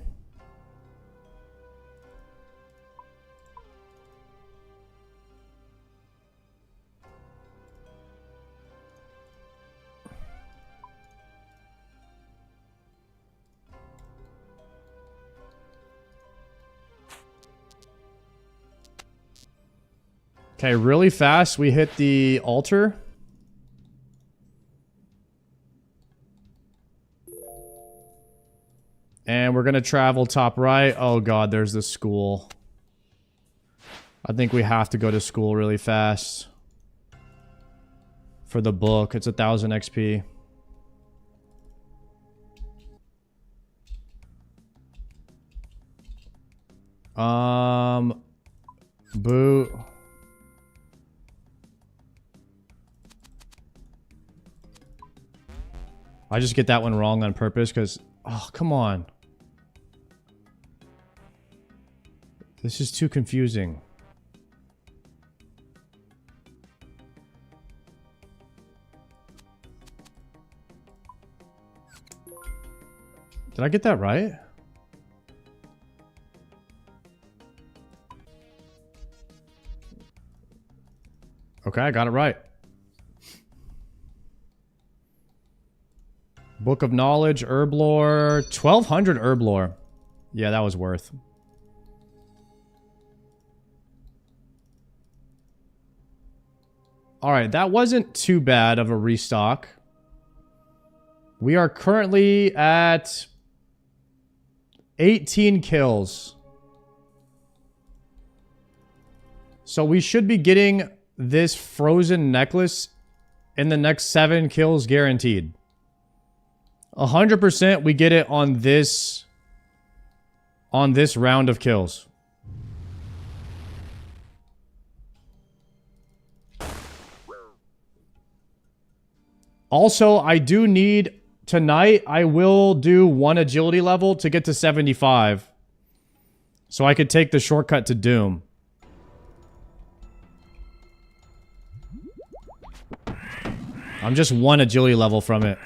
Okay, really fast, we hit the altar. And we're going to travel top right. Oh god, there's the school. I think we have to go to school really fast. For the book, it's 1000 XP. Boot. I just get that one wrong on purpose because... Oh, come on. This is too confusing. Did I get that right? Okay, I got it right. Book of Knowledge, Herb Lore, 1200 Herb Lore. Yeah, that was worth. Alright, that wasn't too bad of a restock. We are currently at 18 kills. So we should be getting this frozen necklace in the next 7 kills guaranteed. 100% we get it on this round of kills. Also, I do need tonight, I will do 1 agility level to get to 75. So I could take the shortcut to Doom. I'm just 1 agility level from it.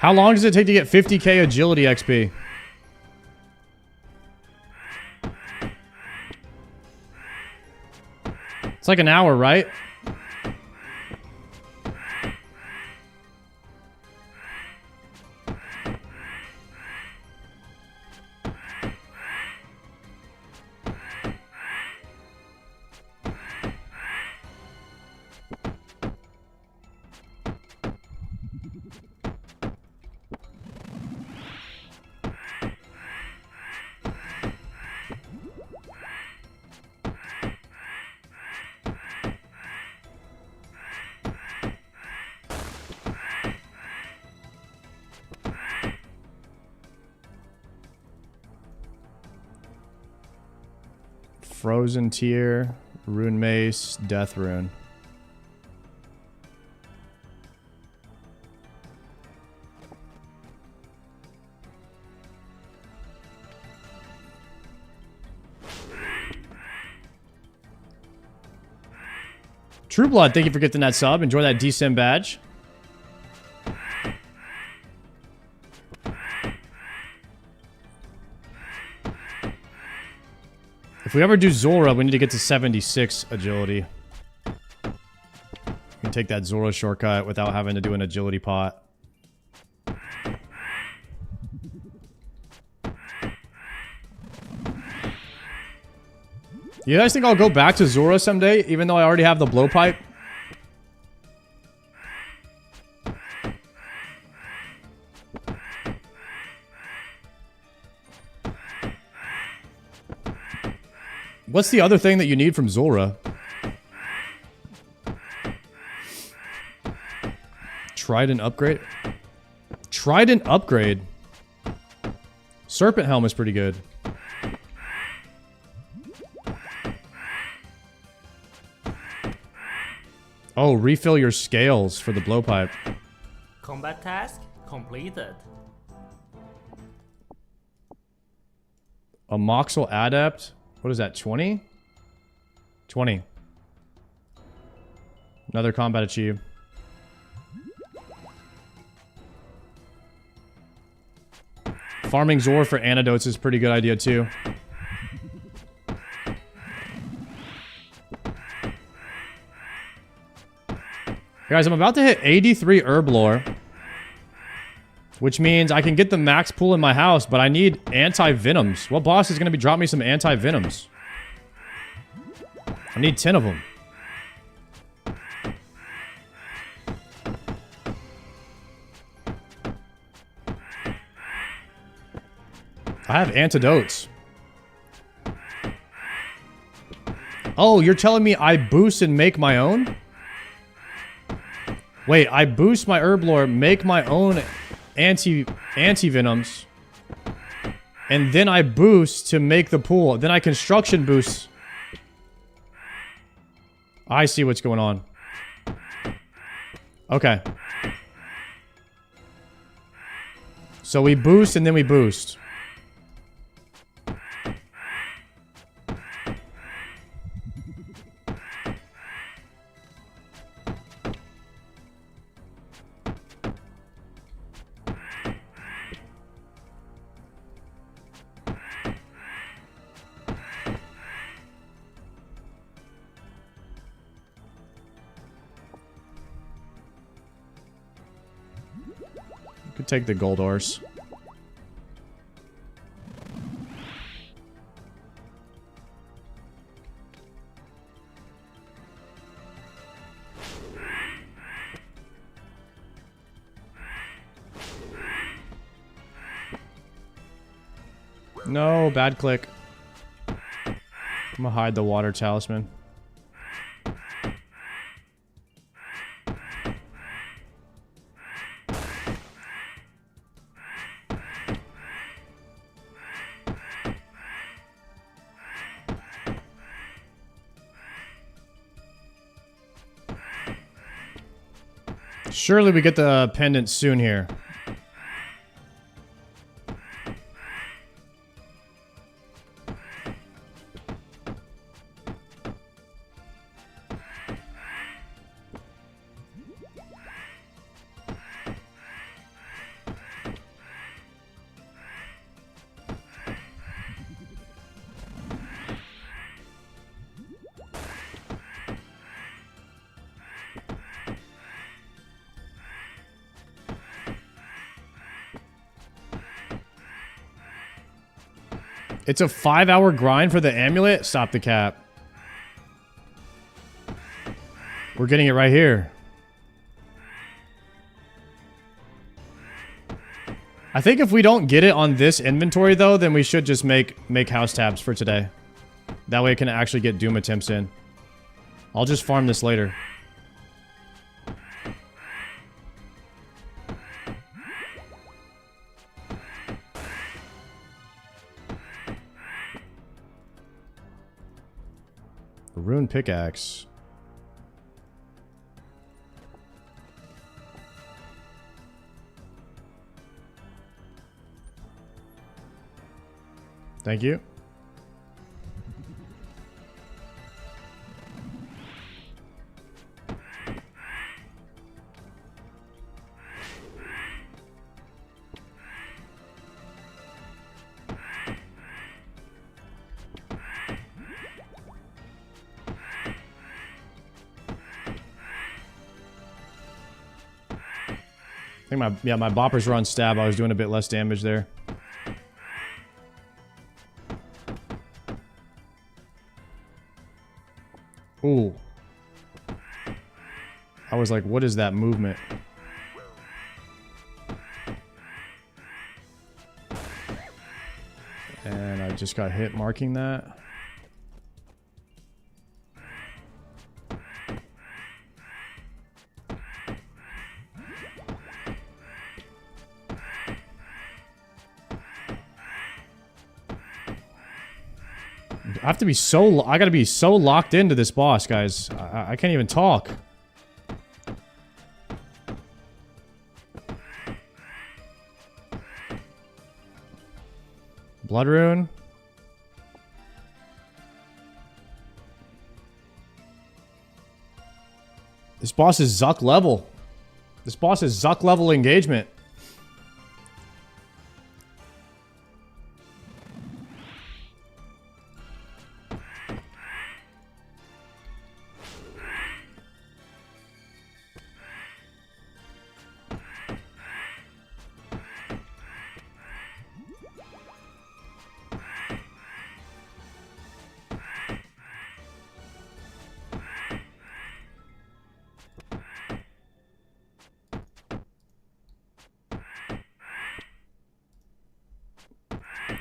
How long does it take to get 50k agility XP? It's like an hour, right? Frozen Tear, Rune Mace, Death Rune. True Blood, thank you for getting that sub. Enjoy that Dscim badge. If we ever do Zora, we need to get to 76 agility. We can take that Zora shortcut without having to do an agility pot. You guys think I'll go back to Zora someday, even though I already have the blowpipe? What's the other thing that you need from Zulrah? Trident upgrade? Trident upgrade? Serpent Helm is pretty good. Oh, refill your scales for the blowpipe. Combat task completed. A Moxel Adept? What is that, 20? 20. Another combat achieve. Farming Zor for antidotes is a pretty good idea too. Guys, I'm about to hit 83 herb lore, which means I can get the max pool in my house, but I need anti-venoms. What boss is going to be dropping me some anti-venoms? I need 10 of them. I have antidotes. Oh, you're telling me I boost and make my own? Wait, I boost my herb lore, make my own anti-venoms, and then I boost to make the pool. Then I construction boost. I see what's going on. Okay. So we boost and then we boost. Could take the gold ores. No, bad click. I'm gonna hide the water talisman. Surely we get the pendant soon here. It's a 5-hour grind for the amulet? Stop the cap. We're getting it right here. I think if we don't get it on this inventory, though, then we should just make house tabs for today. That way I can actually get Doom attempts in. I'll just farm this later. Rune pickaxe. Thank you. I think my boppers were on stab. I was doing a bit less damage there. Ooh. I was like, what is that movement? And I just got hit marking that. I have to be so... I gotta be so locked into this boss, guys. I can't even talk. Blood rune. This boss is Zuck level. This boss is Zuck level engagement.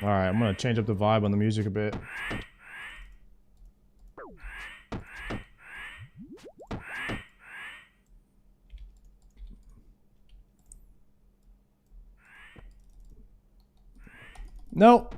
Alright, I'm gonna change up the vibe on the music a bit. Nope.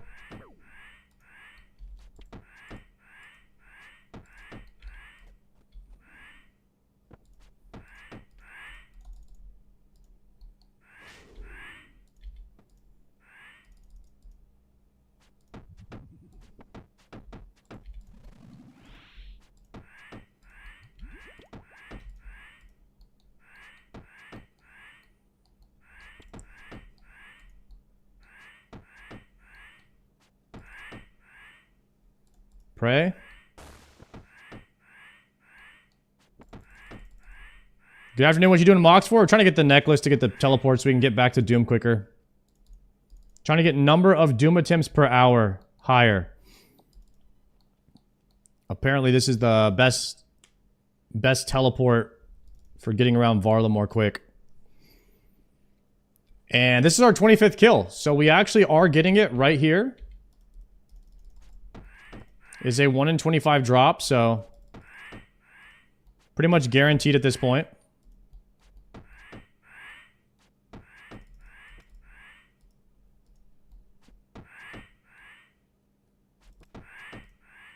Pray. Good afternoon. What you doing, Mox for? We're trying to get the necklace to get the teleport so we can get back to Doom quicker. Trying to get number of Doom attempts per hour higher. Apparently, this is the best teleport for getting around Varla more quick. And this is our 25th kill. So we actually are getting it right here. Is a 1 in 25 drop, so pretty much guaranteed at this point.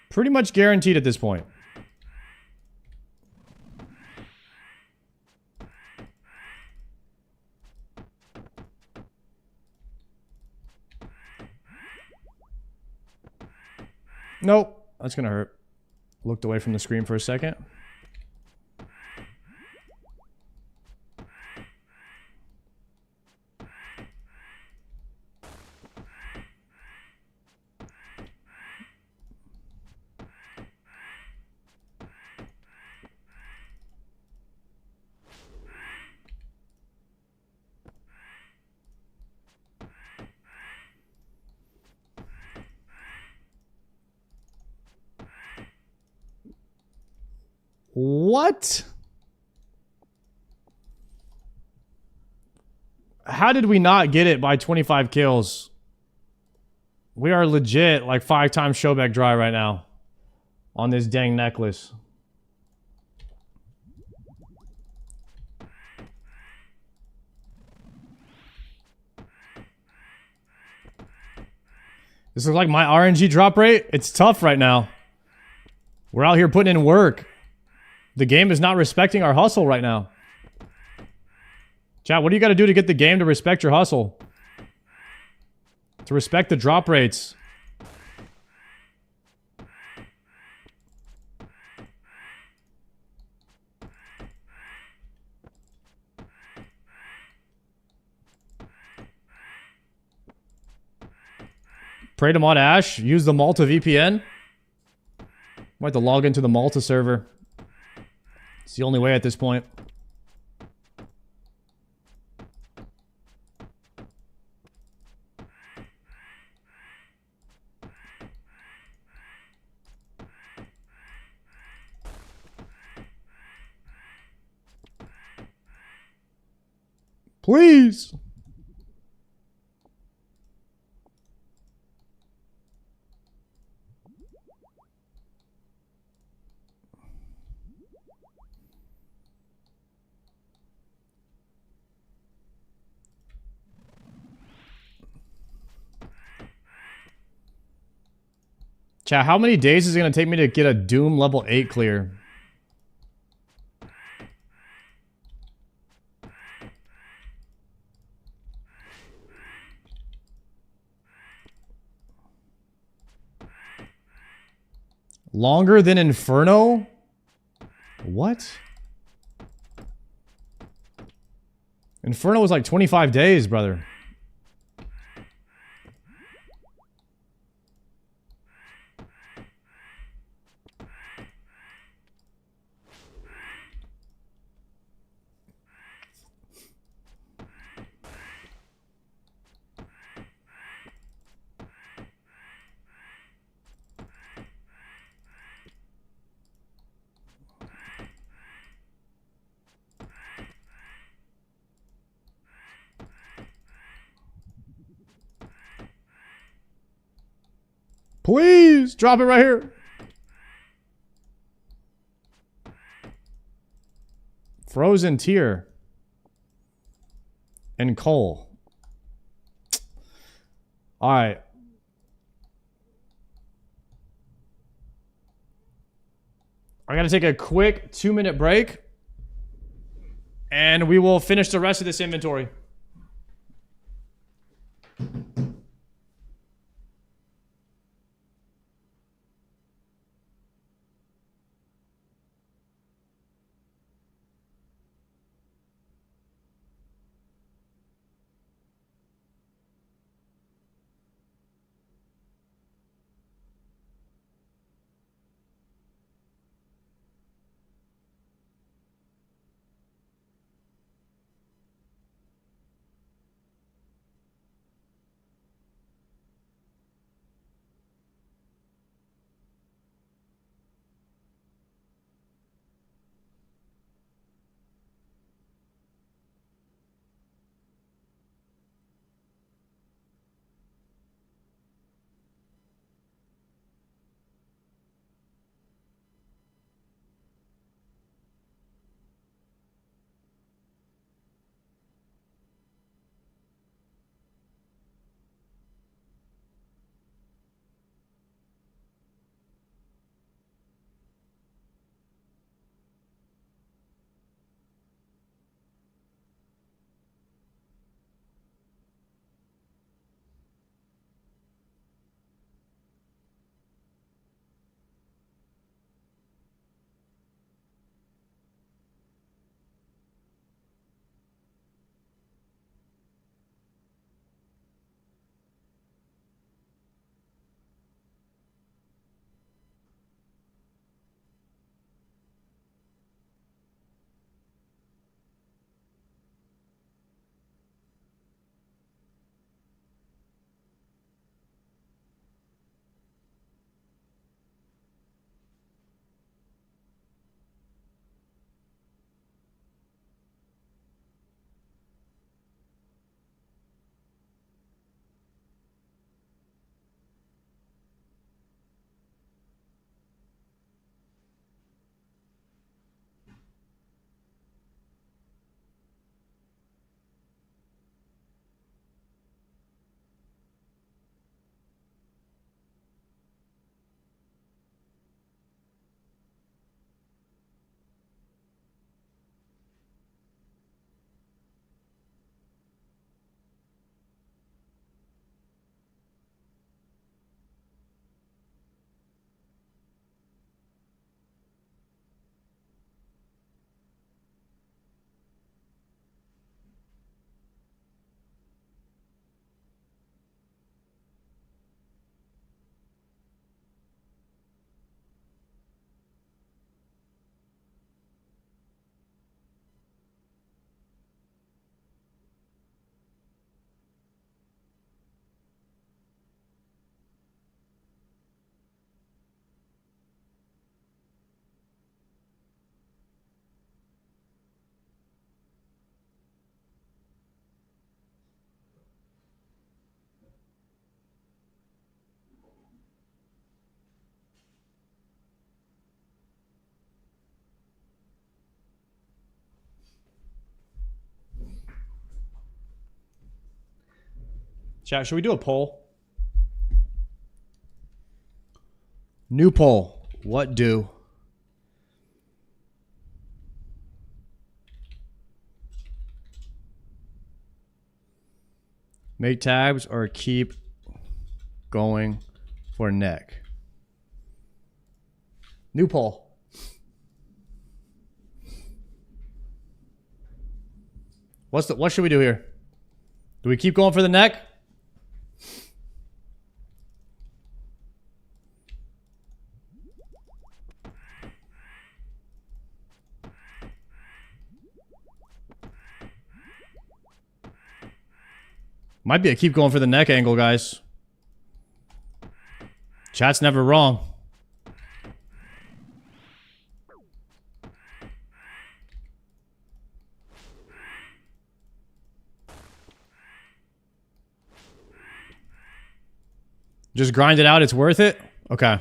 Pretty much guaranteed at this point. Nope. That's gonna hurt. Looked away from the screen for a second. What? How did we not get it by 25 kills? We are legit like 5 times Showback dry right now on this dang necklace. This is like my RNG drop rate. It's tough right now. We're out here putting in work. The game is not respecting our hustle right now. Chat, what do you got to do to get the game to respect your hustle? To respect the drop rates. Pray to Mod Ash. Use the Malta VPN. Might have to log into the Malta server. It's the only way at this point. Please. Chat, how many days is it going to take me to get a Doom level 8 clear? Longer than Inferno? What? Inferno was like 25 days, brother. Please drop it right here. Frozen Tear and coal. All right. I got to take a quick 2-minute break and we will finish the rest of this inventory. Chat, should we do a poll? New poll. What do? Make tabs or keep going for neck. New poll. What should we do here? Do we keep going for the neck? Might be a keep going for the neck angle, guys. Chat's never wrong. Just grind it out, it's worth it? Okay.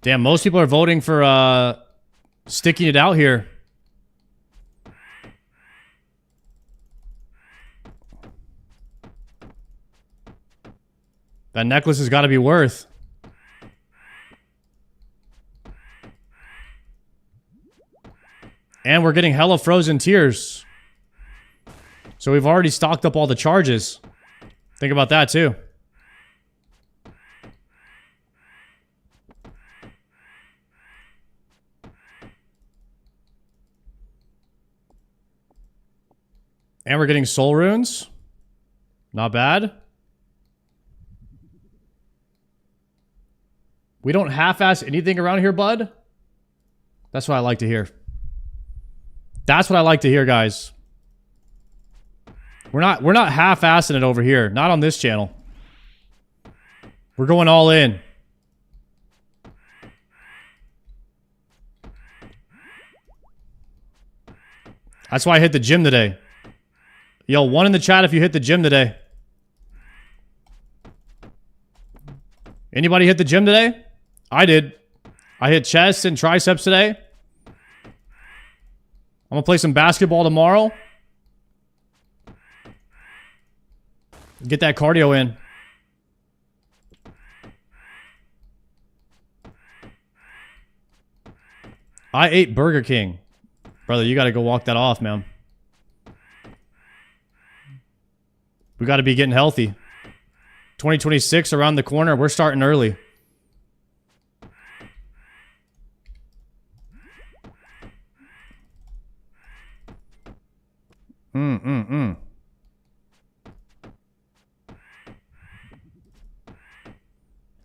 Damn, most people are voting for sticking it out here. That necklace has got to be worth. And we're getting hella frozen tears. So we've already stocked up all the charges. Think about that too. And we're getting soul runes. Not bad. We don't half-ass anything around here, bud. That's what I like to hear. That's what I like to hear, guys. We're not half-assing it over here. Not on this channel. We're going all in. That's why I hit the gym today. Yo, one in the chat if you hit the gym today. Anybody hit the gym today? I did. I hit chest and triceps today. I'm gonna play some basketball tomorrow. Get that cardio in. I ate Burger King. Brother, you gotta go walk that off, man. We gotta be getting healthy. 2026 around the corner. We're starting early.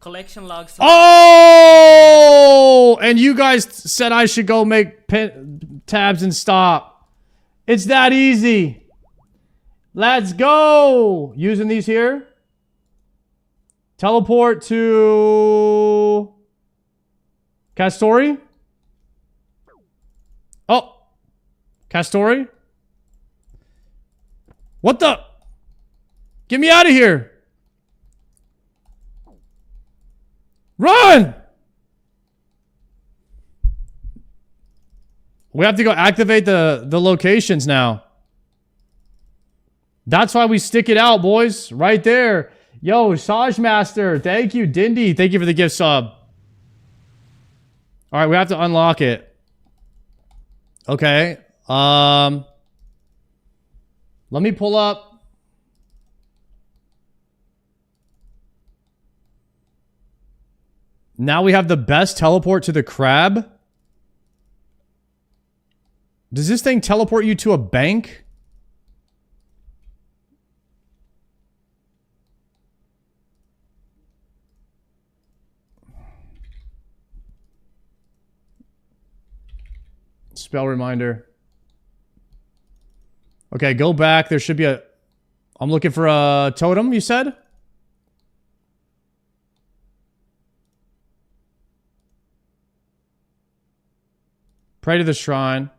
Collection logs. Oh! And you guys said I should go make tabs and stop. It's that easy. Let's go. Using these here. Teleport to Castori. Oh. Castori. What the? Get me out of here. Run! We have to go activate the locations now. That's why we stick it out, boys. Right there. Yo, Saj Master. Thank you. Dindy. Thank you for the gift sub. Alright, we have to unlock it. Okay. Let me pull up. Now we have the best teleport to the crab. Does this thing teleport you to a bank? Spell reminder. Okay, go back. There should be a... I'm looking for a totem, you said? Pray to the shrine.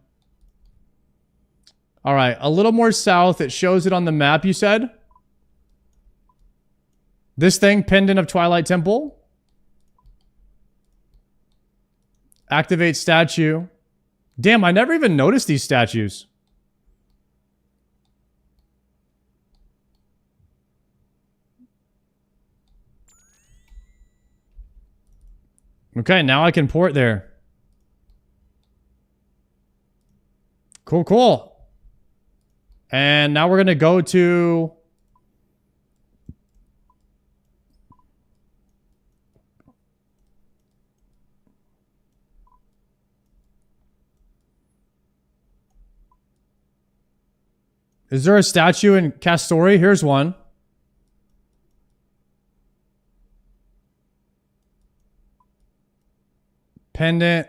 All right, a little more south. It shows it on the map, you said? This thing, Pendant of Twilight Temple. Activate statue. Damn, I never even noticed these statues. Okay, now I can port there. Cool, cool. And now we're going to go to... Is there a statue in Castori? Here's one. Pendant.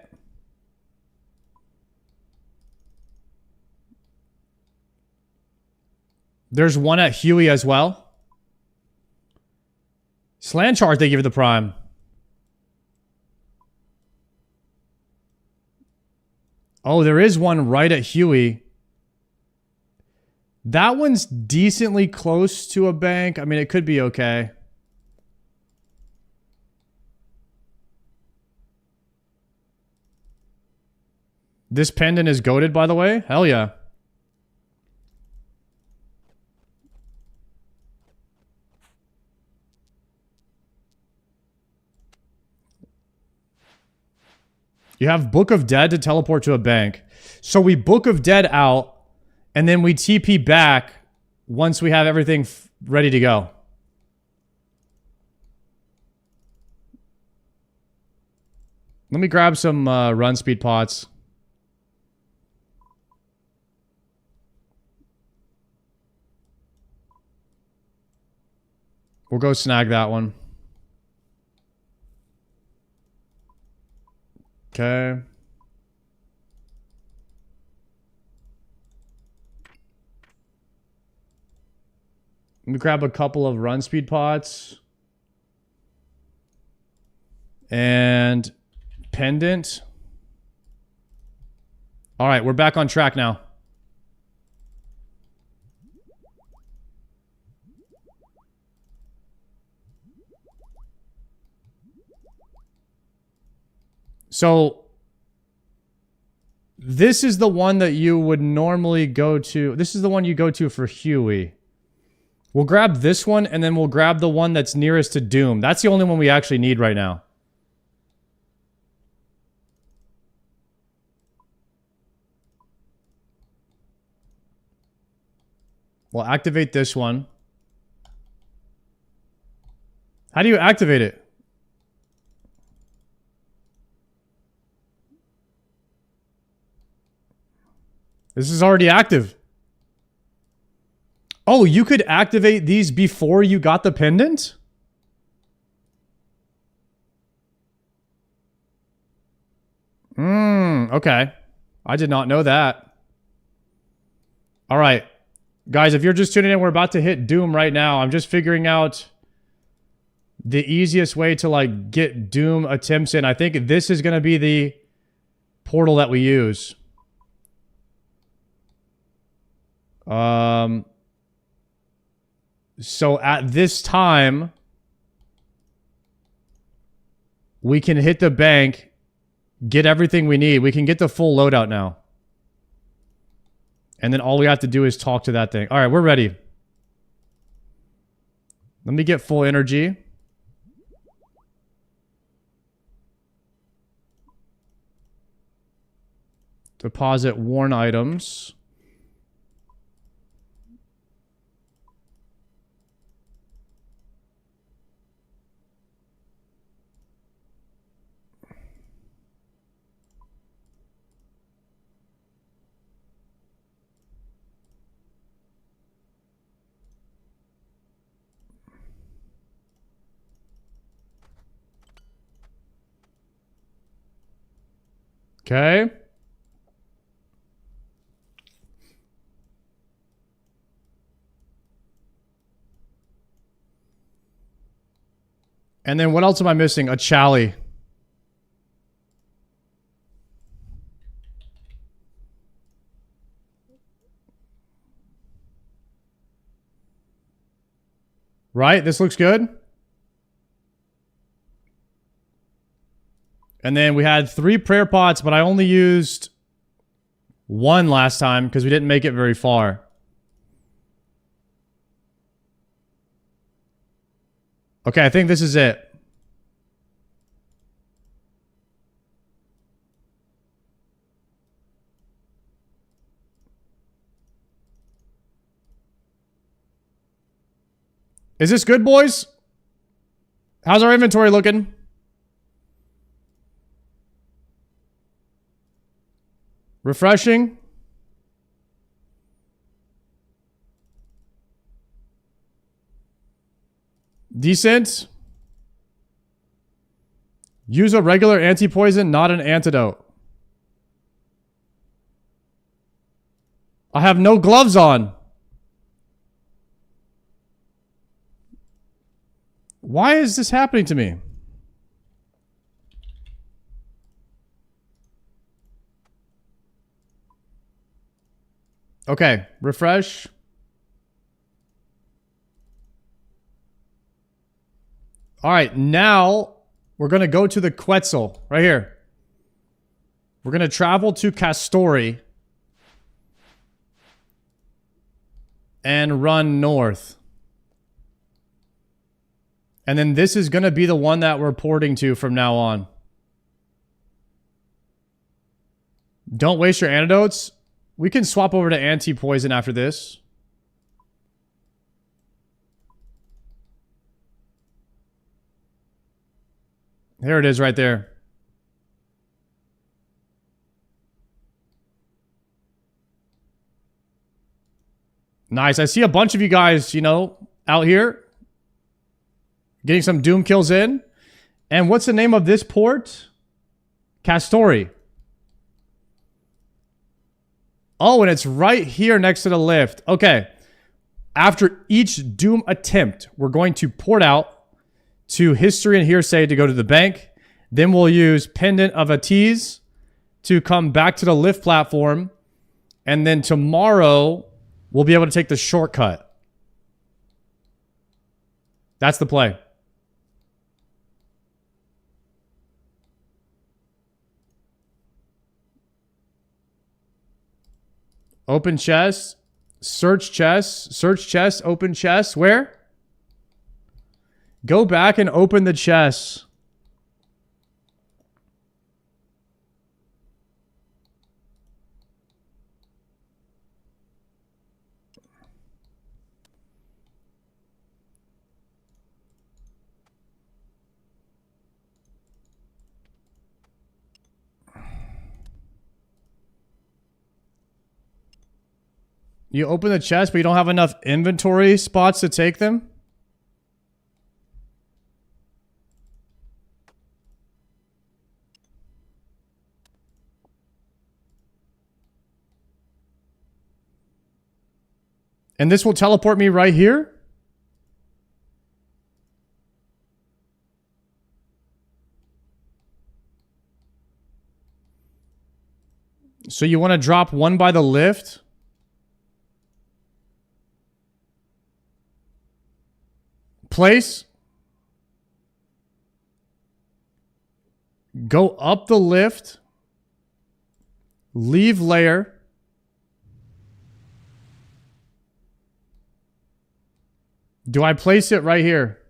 There's one at Huey as well. Slant chart, they give you the prime. Oh, there is one right at Huey. That one's decently close to a bank. I mean, it could be okay. This pendant is goated, by the way. Hell yeah. You have Book of Dead to teleport to a bank. So we Book of Dead out. And then we TP back once we have everything ready to go. Let me grab some run speed pots. We'll go snag that one. Okay. Let me grab a couple of run speed pots. And pendant. All right, we're back on track now. So this is the one that you would normally go to. This is the one you go to for Huey. We'll grab this one, and then we'll grab the one that's nearest to Doom. That's the only one we actually need right now. We'll activate this one. How do you activate it? This is already active. Oh, you could activate these before you got the pendant? Okay. I did not know that. All right. Guys, if you're just tuning in, we're about to hit Doom right now. I'm just figuring out the easiest way to, like, get Doom attempts in. I think this is going to be the portal that we use. So at this time, we can hit the bank, get everything we need. We can get the full loadout now. And then all we have to do is talk to that thing. All right, we're ready. Let me get full energy. Deposit worn items. Okay. And then what else am I missing? A Chally. Right? This looks good. And then we had 3 prayer pots, but I only used 1 last time because we didn't make it very far. Okay, I think this is it. Is this good, boys? How's our inventory looking? Refreshing. Decent. Use a regular anti-poison, not an antidote. I have no gloves on. Why is this happening to me? Okay, refresh. All right, now we're going to go to the Quetzal right here. We're going to travel to Castori and run north. And then this is going to be the one that we're porting to from now on. Don't waste your antidotes. We can swap over to anti-poison after this. Here it is right there. Nice. I see a bunch of you guys, you know, out here. Getting some Doom kills in. And what's the name of this port? Castori. Oh, and it's right here next to the lift. Okay. After each Doom attempt, we're going to port out to History and Hearsay to go to the bank. Then we'll use Pendant of Atiz to come back to the lift platform. And then tomorrow, we'll be able to take the shortcut. That's the play. Open chest. Search chest. Search chest. Open chest. Where? Go back and open the chest. You open the chest, but you don't have enough inventory spots to take them? And this will teleport me right here? So you want to drop one by the lift? Place. Go up the lift. Leave layer. Do I place it right here?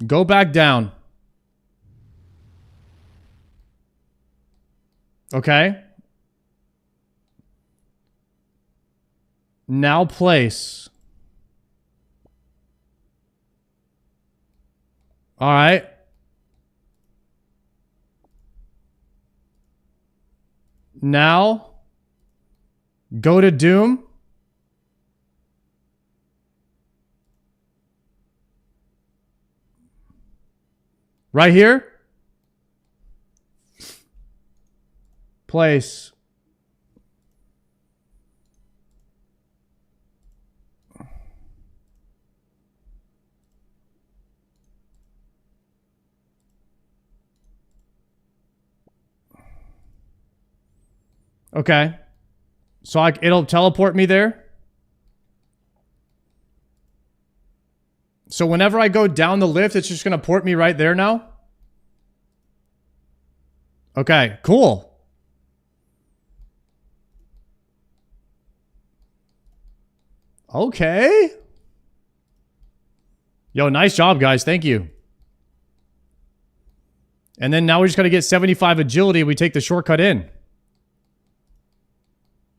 Go back down. Okay. Now place. All right. Now go to Doom. Right here. Place. Okay. So it'll teleport me there. So whenever I go down the lift, it's just going to port me right there now. Okay, cool. Okay. Yo, nice job, guys. Thank you. And then now we just got to get 75 agility. We take the shortcut in.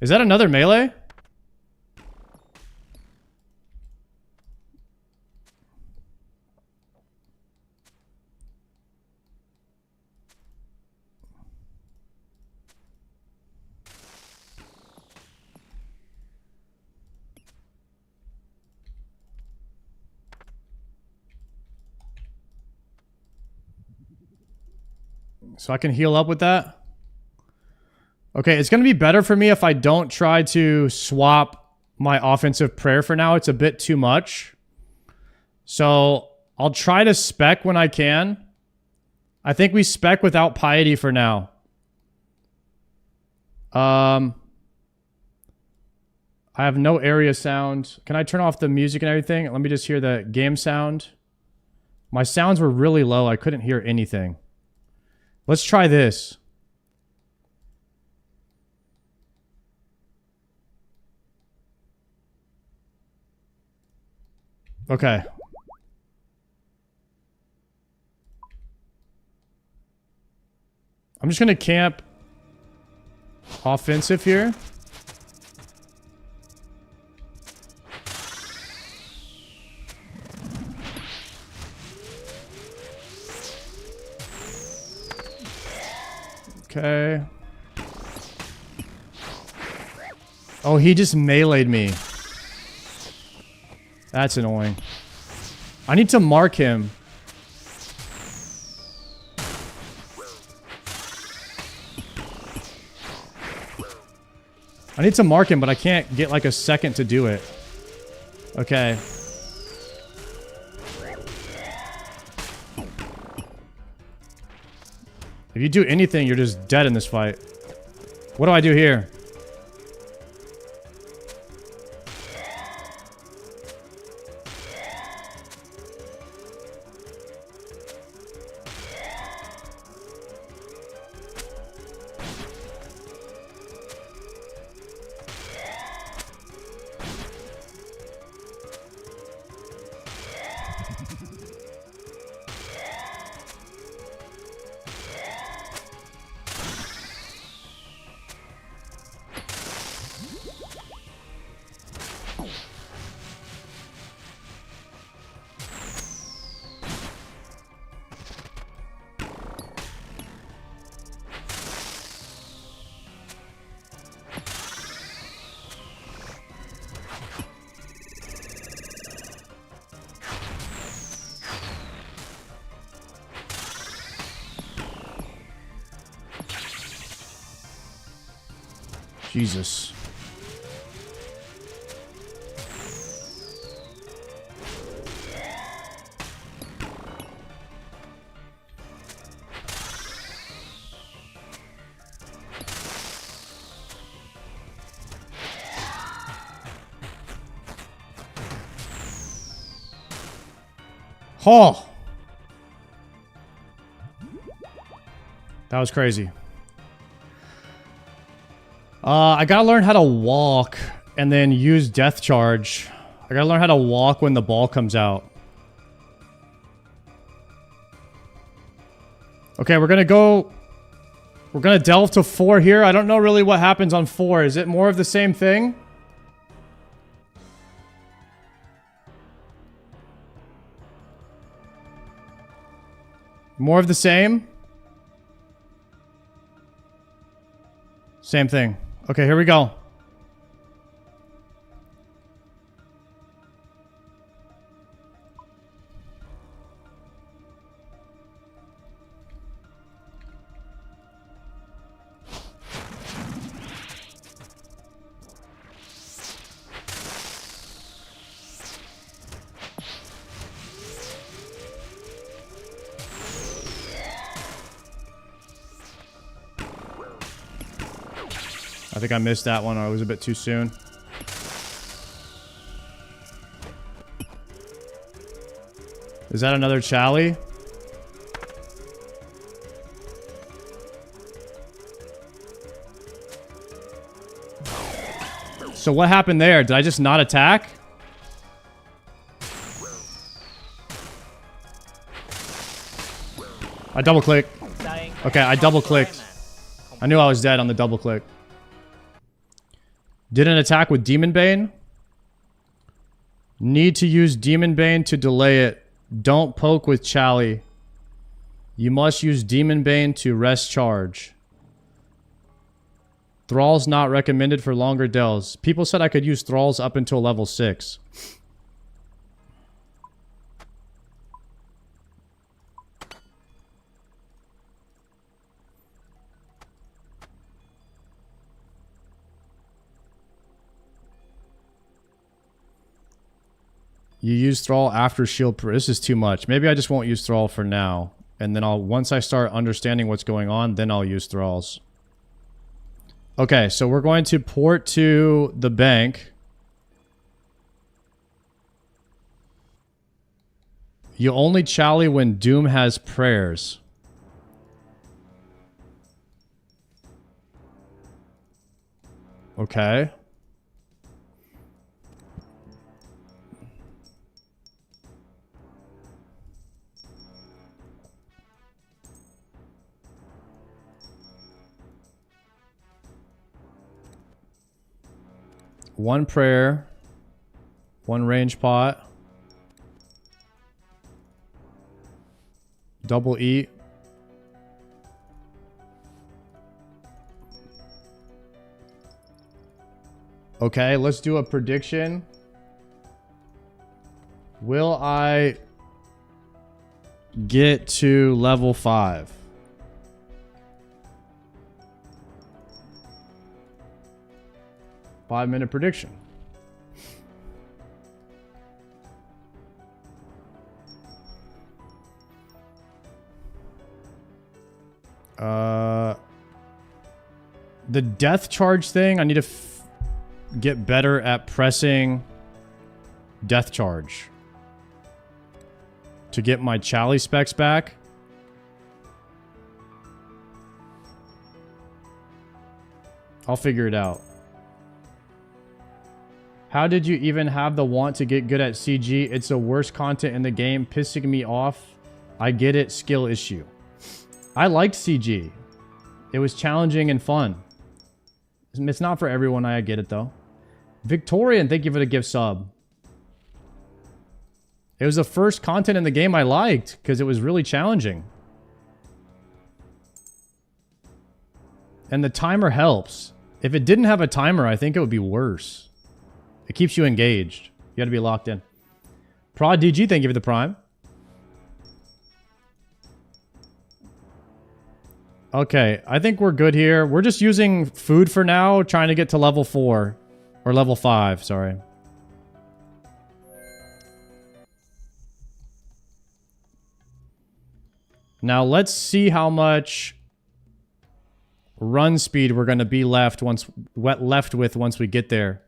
Is that another melee? So I can heal up with that. Okay, it's going to be better for me if I don't try to swap my offensive prayer for now. It's a bit too much. So I'll try to spec when I can. I think we spec without piety for now. I have no area sound. Can I turn off the music and everything? Let me just hear the game sound. My sounds were really low. I couldn't hear anything. Let's try this. Okay. I'm just gonna camp offensive here. Okay. Oh, he just meleeed me. That's annoying. I need to mark him. I need to mark him, but I can't get like a second to do it. Okay. If you do anything, you're just dead in this fight. What do I do here? Jesus. Oh! That was crazy. I gotta learn how to walk and then use death charge. I gotta learn how to walk when the ball comes out. Okay, we're gonna delve to 4 here. I don't know really what happens on 4. Is it more of the same thing? More of the same? Same thing. Okay, here we go. I think I missed that one, or it was a bit too soon. Is that another Chally? So what happened there? Did I just not attack? I double clicked. Okay, I double clicked. I knew I was dead on the double click. Didn't attack with Demon Bane. Need to use Demon Bane to delay it. Don't poke with Chally. You must use Demon Bane to rest charge. Thrall's not recommended for longer dells. People said I could use Thralls up until level 6. You use Thrall after shield. This is too much. Maybe I just won't use Thrall for now. And then once I start understanding what's going on, then I'll use Thralls. Okay, so we're going to port to the bank. You only Chally when Doom has prayers. Okay. One prayer, one range pot, double eat. Okay, let's do a prediction. Will I get to level 5? Five-minute prediction. The death charge thing, I need to get better at pressing death charge to get my Chally specs back. I'll figure it out. How did you even have the want to get good at CG? It's the worst content in the game, pissing me off. I get it, skill issue. I liked CG. It was challenging and fun. It's not for everyone, I get it though. Victorian, thank you for the gift sub. It was the first content in the game I liked, because it was really challenging. And the timer helps. If it didn't have a timer, I think it would be worse. It keeps you engaged. You got to be locked in. Prod DG, thank you for the prime. Okay, I think we're good here. We're just using food for now, trying to get to level 4. Or level 5, sorry. Now let's see how much run speed we're going to be left with once we get there.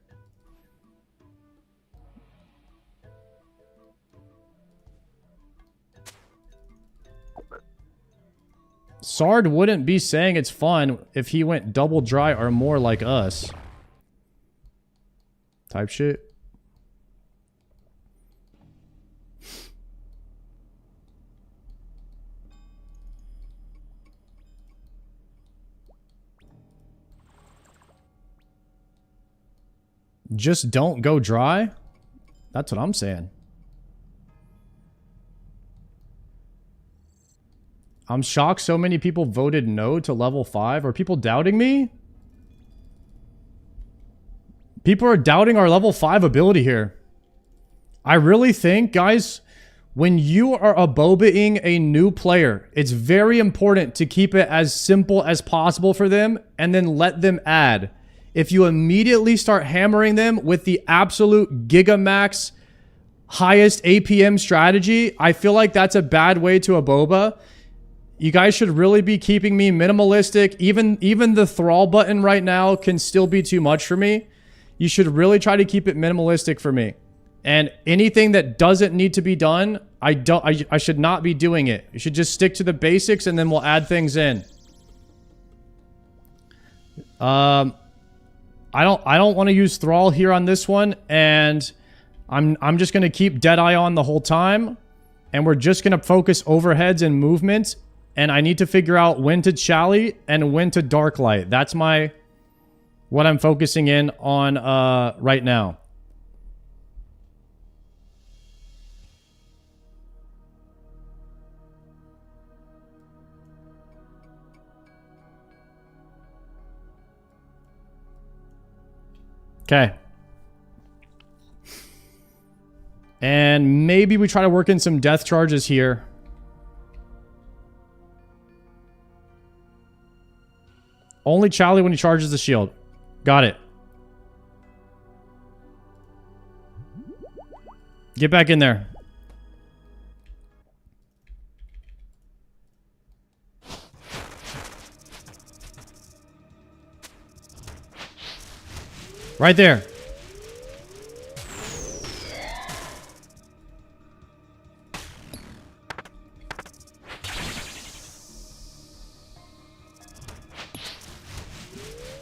Sard wouldn't be saying it's fun if he went double dry or more like us. Type shit. Just don't go dry? That's what I'm saying. I'm shocked so many people voted no to level 5. Are people doubting me? People are doubting our level 5 ability here. I really think, guys, when you are abobaing a new player, it's very important to keep it as simple as possible for them and then let them add. If you immediately start hammering them with the absolute gigamax highest APM strategy, I feel like that's a bad way to aboba. You guys should really be keeping me minimalistic. Even the thrall button right now can still be too much for me. You should really try to keep it minimalistic for me. And anything that doesn't need to be done, I should not be doing it. You should just stick to the basics and then we'll add things in. I don't want to use thrall here on this one, and I'm just going to keep Deadeye on the whole time, and we're just going to focus overheads and movement. And I need to figure out when to Chally and when to Darklight. That's my what I'm focusing in on right now. Okay. And maybe we try to work in some death charges here. Only Charlie when he charges the shield. Got it. Get back in there. Right there.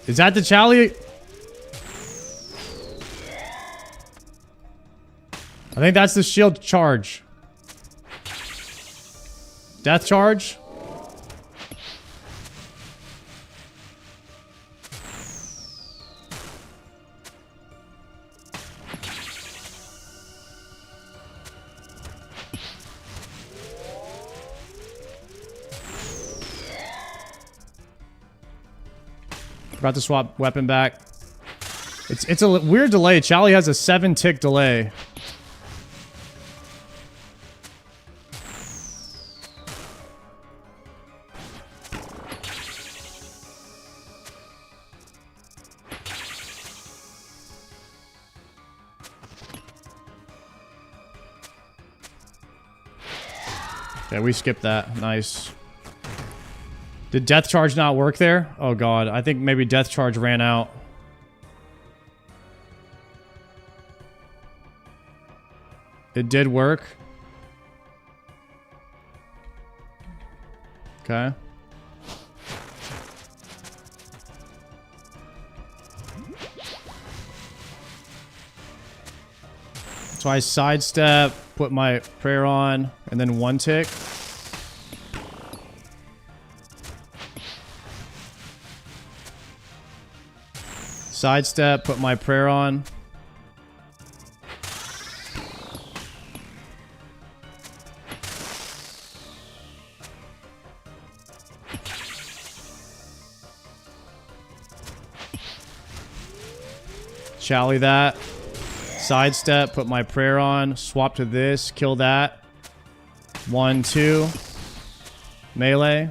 Is that the Charlie? I think that's the shield charge. Death charge. Forgot to swap weapon back. It's a weird delay. Charlie has a 7-tick delay. Okay, we skipped that. Nice. Did death charge not work there? Oh god, I think maybe death charge ran out. It did work. Okay. So I sidestep, put my prayer on, and then 1 tick. Sidestep, put my prayer on. Chally that. Sidestep, put my prayer on. Swap to this, kill that. 1, 2. Melee.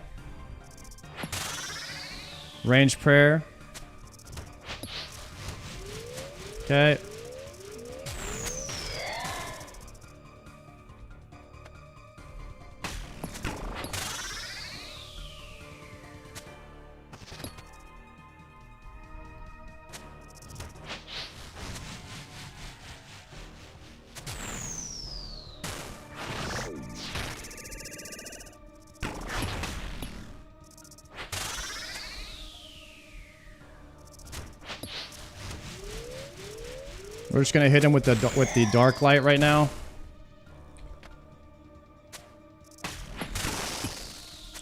Range prayer. Okay. We're just gonna hit him with the dark light right now.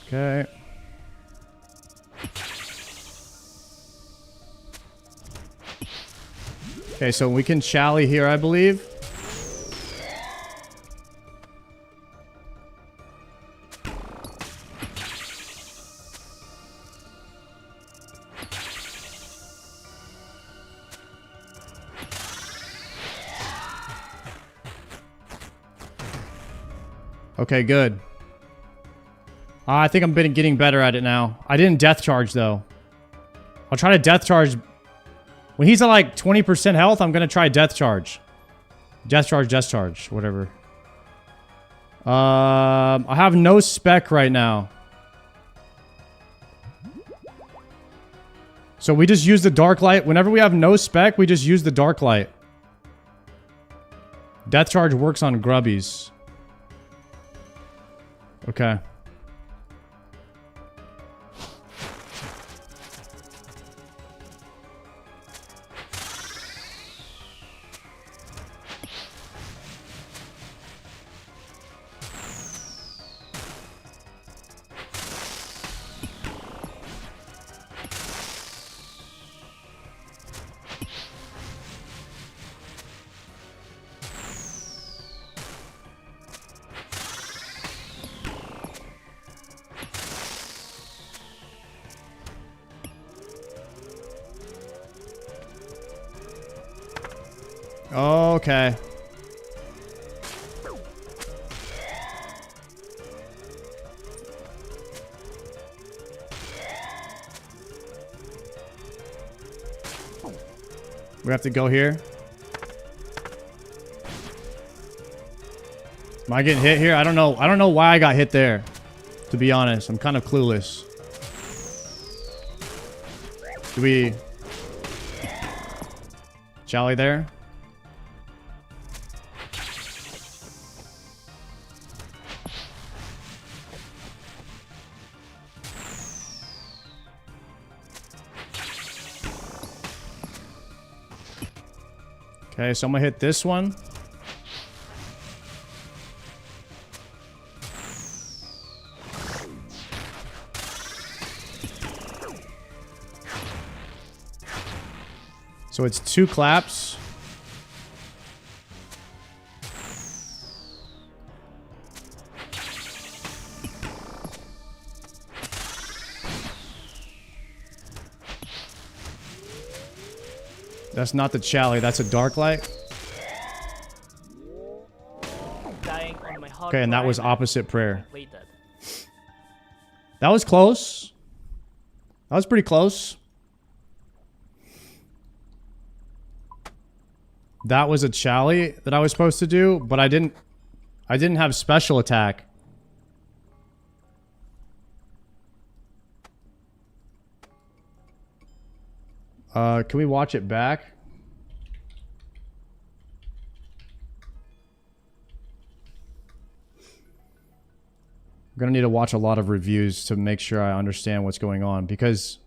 Okay. Okay, so we can Chally here, I believe. Okay, good. I think I'm getting better at it now. I didn't death charge, though. I'll try to death charge. When he's at like 20% health, I'm going to try death charge. Death charge, whatever. I have no spec right now. So we just use the dark light. Whenever we have no spec, we just use the dark light. Death charge works on grubbies. Okay. Okay. We have to go here. Am I getting hit here? I don't know. I don't know why I got hit there. To be honest, I'm kind of clueless. Do we... Jolly there? Okay, so I'm gonna hit this one. So it's 2 claps. That's not the Chally, that's a dark light. Dying on my hard Okay, and that was drive. opposite prayer. Completed. That was close. That was pretty close. That was a Chally that I was supposed to do, but I didn't have special attack. Can we watch it back? I'm gonna need to watch a lot of reviews to make sure I understand what's going on, because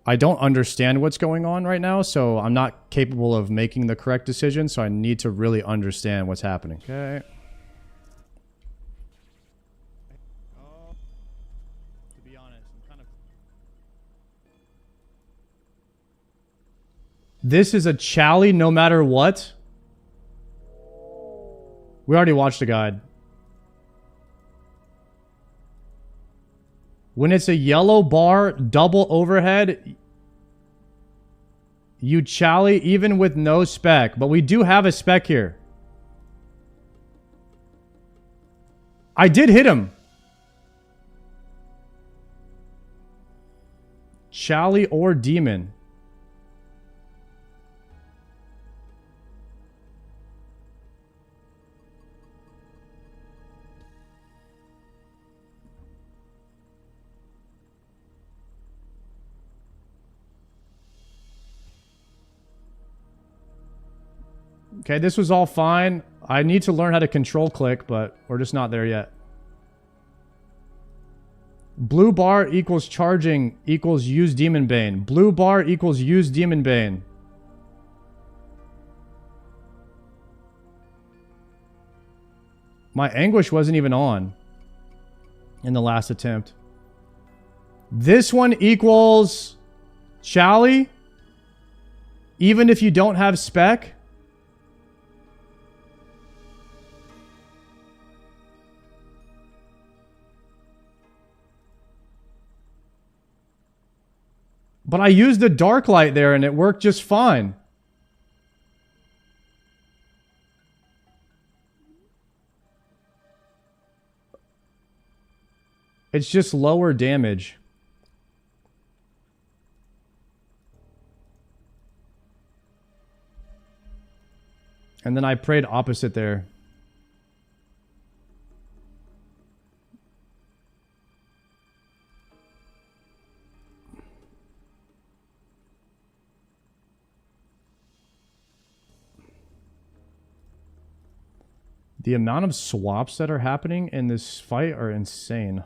I don't understand what's going on right now, so I'm not capable of making the correct decision, so I need to really understand what's happening. Okay. To be honest, I'm kind of... This is a Chally no matter what? We already watched the guide. When it's a yellow bar, double overhead, you Chally even with no spec. But we do have a spec here. I did hit him. Chally or demon. Okay, this was all fine. I need to learn how to control click, but we're just not there yet. Blue bar equals charging equals use Demon Bane. Blue bar equals use Demon Bane. My anguish wasn't even on in the last attempt. This one equals Chally, even if you don't have spec. But I used the dark light there and it worked just fine. It's just lower damage. And then I prayed opposite there. The amount of swaps that are happening in this fight are insane.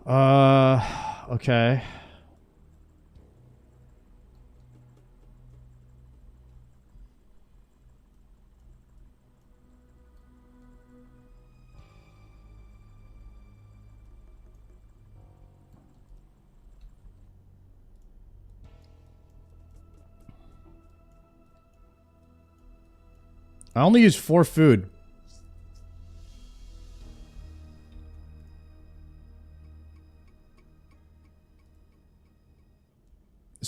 Okay. I only use 4 food.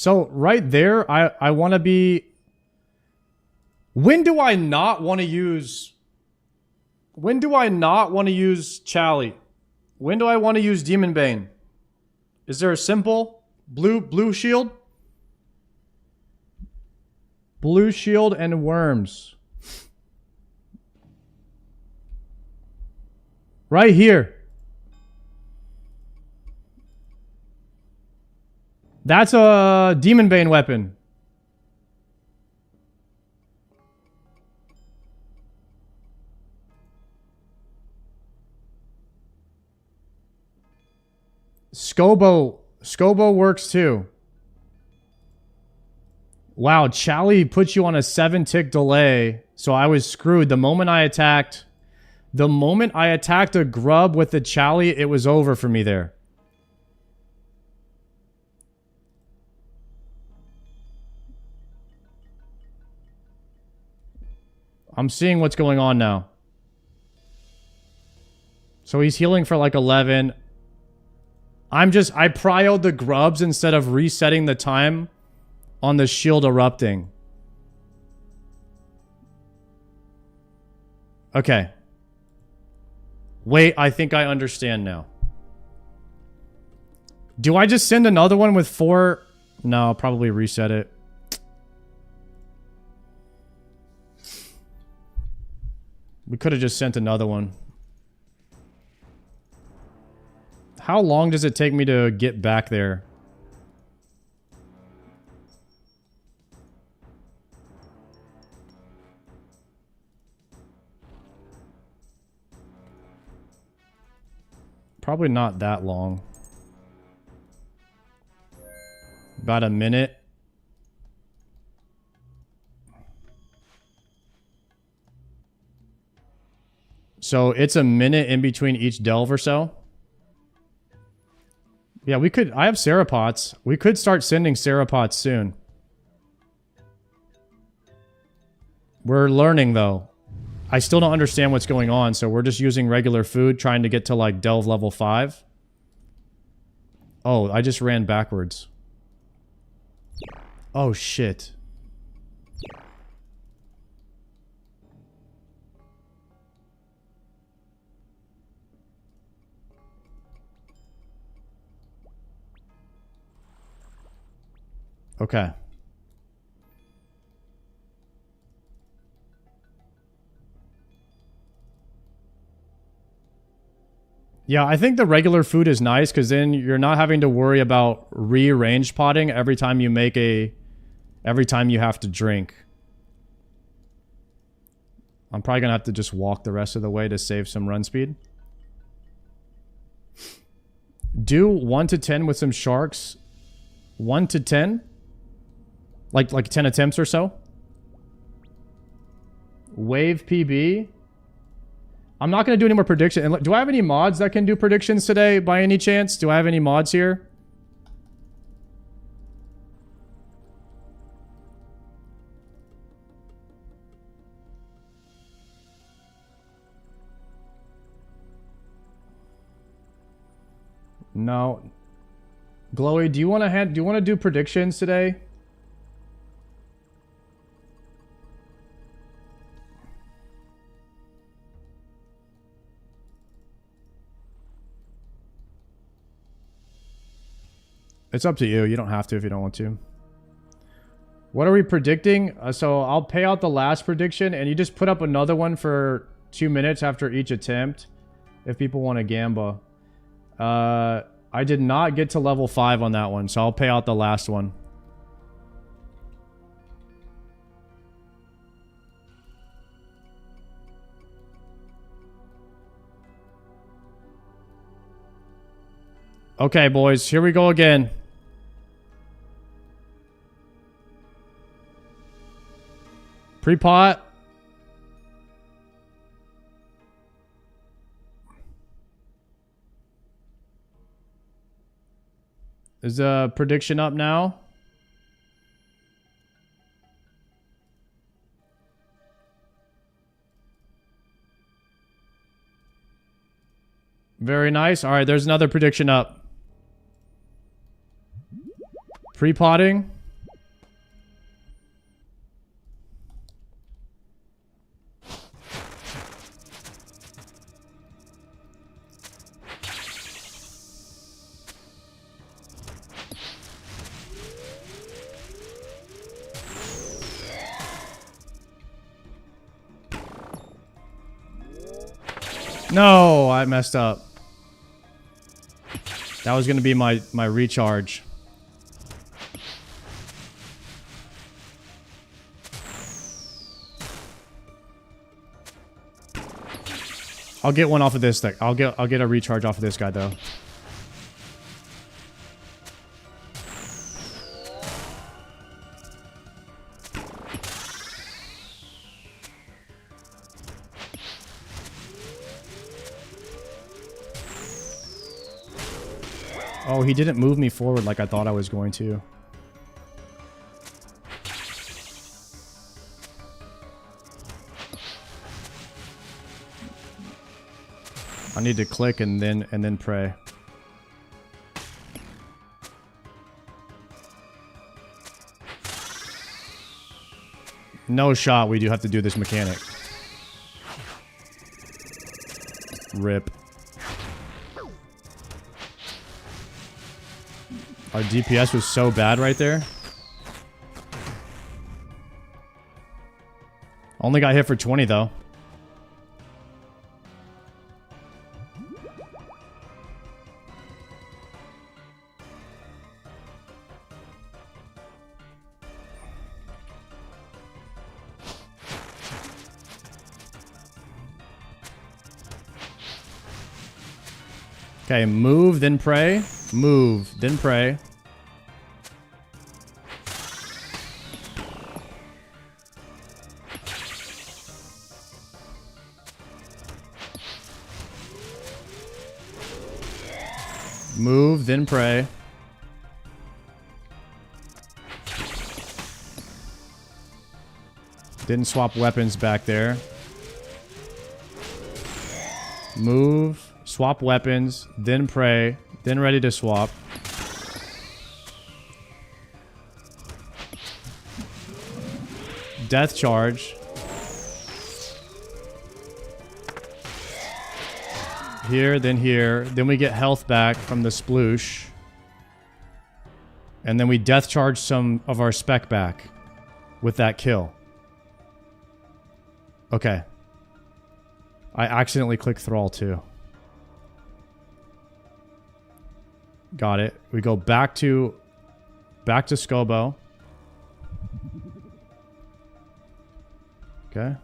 So right there, I want to be... When do I not want to use... When do I not want to use Chally? When do I want to use Demon Bane? Is there a simple blue shield? Blue shield and worms. Right here. That's a Demon Bane weapon. Scobo works too. Wow, Chally puts you on a 7-tick delay, so I was screwed. The moment I attacked a grub with the Chally, it was over for me there. I'm seeing what's going on now. So he's healing for like 11. I prioed the grubs instead of resetting the time on the shield erupting. Okay. Wait, I think I understand now. Do I just send another one with 4? No, I'll probably reset it. We could have just sent another one. How long does it take me to get back there? Probably not that long. About a minute. So it's a minute in between each delve or so. Yeah, we could... I have Serapots. We could start sending Serapots soon. We're learning, though. I still don't understand what's going on, so we're just using regular food, trying to get to, like, delve level 5. Oh, I just ran backwards. Oh, shit. Okay. Yeah, I think the regular food is nice because then you're not having to worry about rearranged potting every time you make every time you have to drink. I'm probably gonna have to just walk the rest of the way to save some run speed. Do 1 to 10 with some sharks. 1 to 10? Like 10 attempts or so? Wave PB. I'm not going to do any more predictions. Do I have any mods that can do predictions today by any chance? Do I have any mods here? No. Glowy, do you want to do predictions today? It's up to you. You don't have to if you don't want to. What are we predicting? So I'll pay out the last prediction, and you just put up another one for 2 minutes after each attempt, if people want to gamba. I did not get to level 5 on that one, so I'll pay out the last one. Okay, boys, here we go again. Pre-pot. Is the prediction up now? Very nice. All right, there's another prediction up. Pre-potting. No, I messed up. That was going to be my recharge. I'll get one off of this thing. I'll get a recharge off of this guy though. Oh, he didn't move me forward like I thought I was going to. I need to click and then pray. No shot, we do have to do this mechanic. Rip. Our DPS was so bad right there. Only got hit for 20 though. Okay, move, then pray. Move, then pray. Move, then pray. Didn't swap weapons back there. Move, swap weapons, then pray, then ready to swap. Death charge. Here, then we get health back from the sploosh. And then we death charge some of our spec back with that kill. Okay. I accidentally clicked thrall too. Got it. We go back to Scobo. Okay.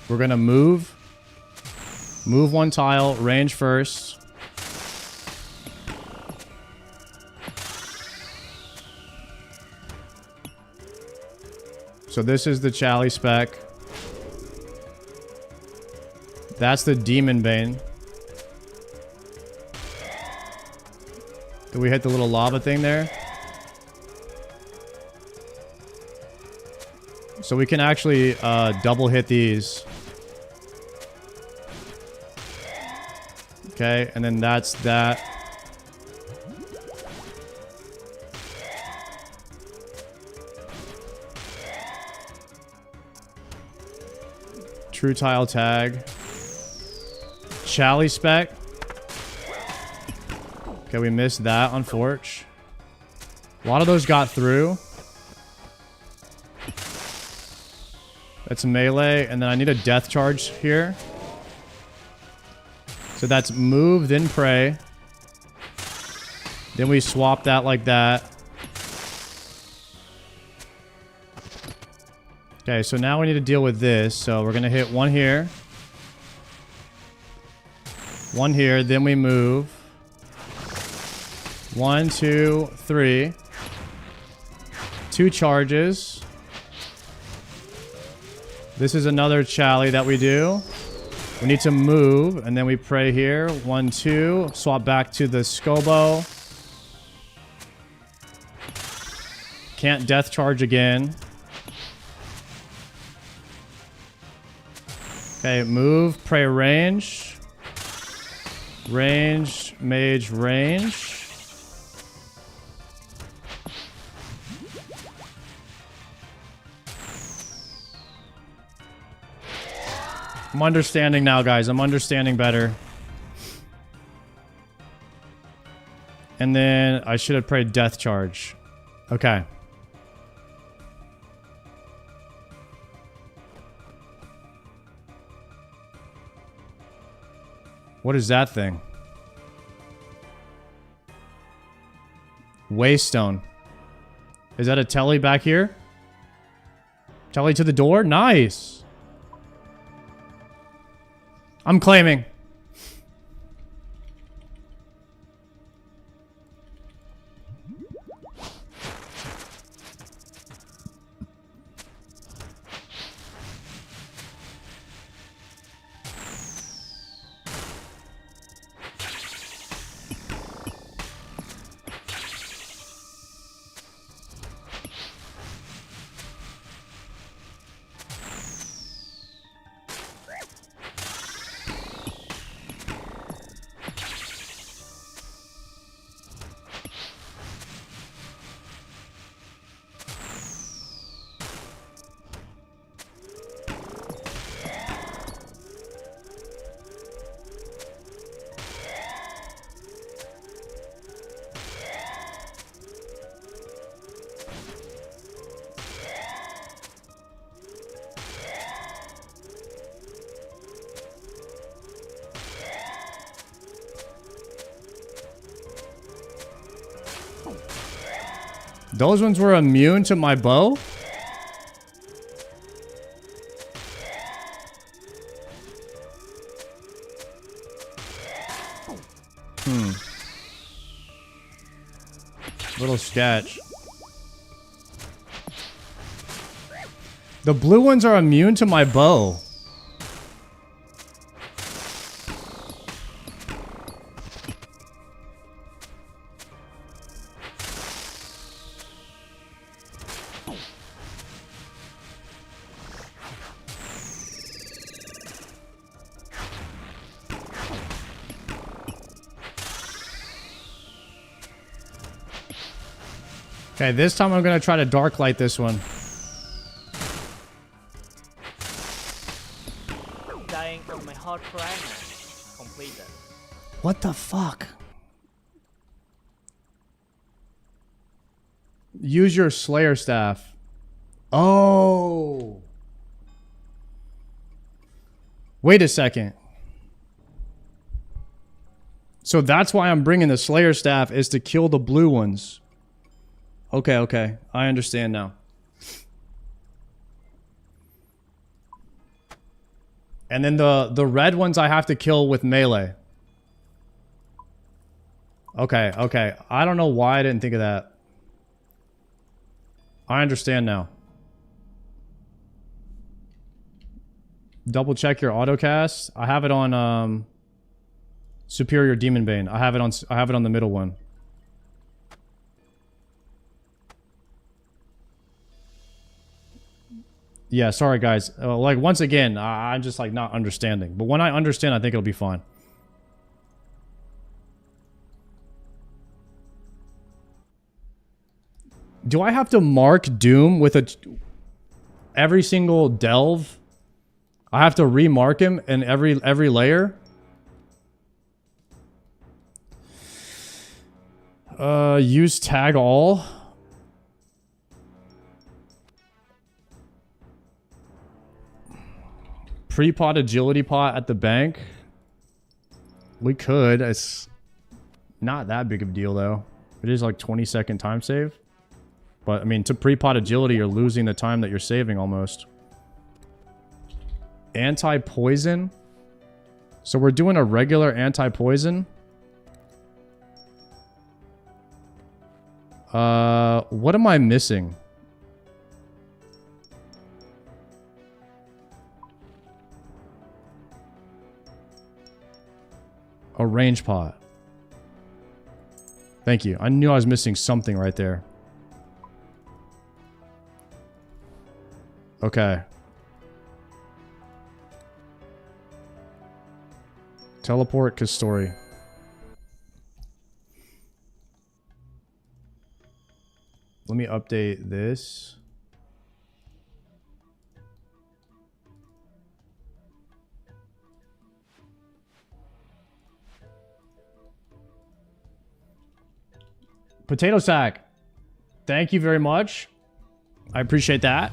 We're gonna move one tile, range first. So this is the Chally spec. That's the Demon Bane. Did we hit the little lava thing there? So we can actually double hit these. Okay, and then that's that. True tile tag. Chally spec. Okay, we missed that on Forge. A lot of those got through. That's melee, and then I need a death charge here. So that's move, then pray. Then we swap that like that. Okay, so now we need to deal with this. So we're going to hit one here. One here, then we move. 1, 2, 3. 2 charges. This is another Chally that we do. We need to move, and then we pray here. 1, 2. Swap back to the Scobo. Can't death charge again. Okay, move, pray range. Range, mage, range. I'm understanding now, guys. I'm understanding better. And then I should have prayed death charge. Okay. What is that thing? Waystone. Is that a telly back here? Telly to the door? Nice. I'm claiming. Those ones were immune to my bow? Little sketch. The blue ones are immune to my bow. Okay, this time I'm gonna try to dark light this one. Dying on my hard primer. Completed. What the fuck? Use your Slayer staff. Oh. Wait a second. So that's why I'm bringing the Slayer staff, is to kill the blue ones. Okay, okay. I understand now. And then the red ones I have to kill with melee. Okay, okay. I don't know why I didn't think of that. I understand now. Double check your autocast. I have it on Superior Demon Bane. I have it on the middle one. Yeah, sorry guys. Like once again, I'm just like not understanding. But when I understand, I think it'll be fine. Do I have to mark Doom with every single delve? I have to remark him in every layer? Use tag all. Pre-pot agility pot at the bank. We could. It's not that big of a deal though. It is like 20-second time save. But I mean, to pre-pot agility, you're losing the time that you're saving almost. Anti-poison. So we're doing a regular anti-poison. What am I missing? A range pot. Thank you. I knew I was missing something right there. Okay. Teleport Kastori. Let me update this. Potato Sack. Thank you very much. I appreciate that.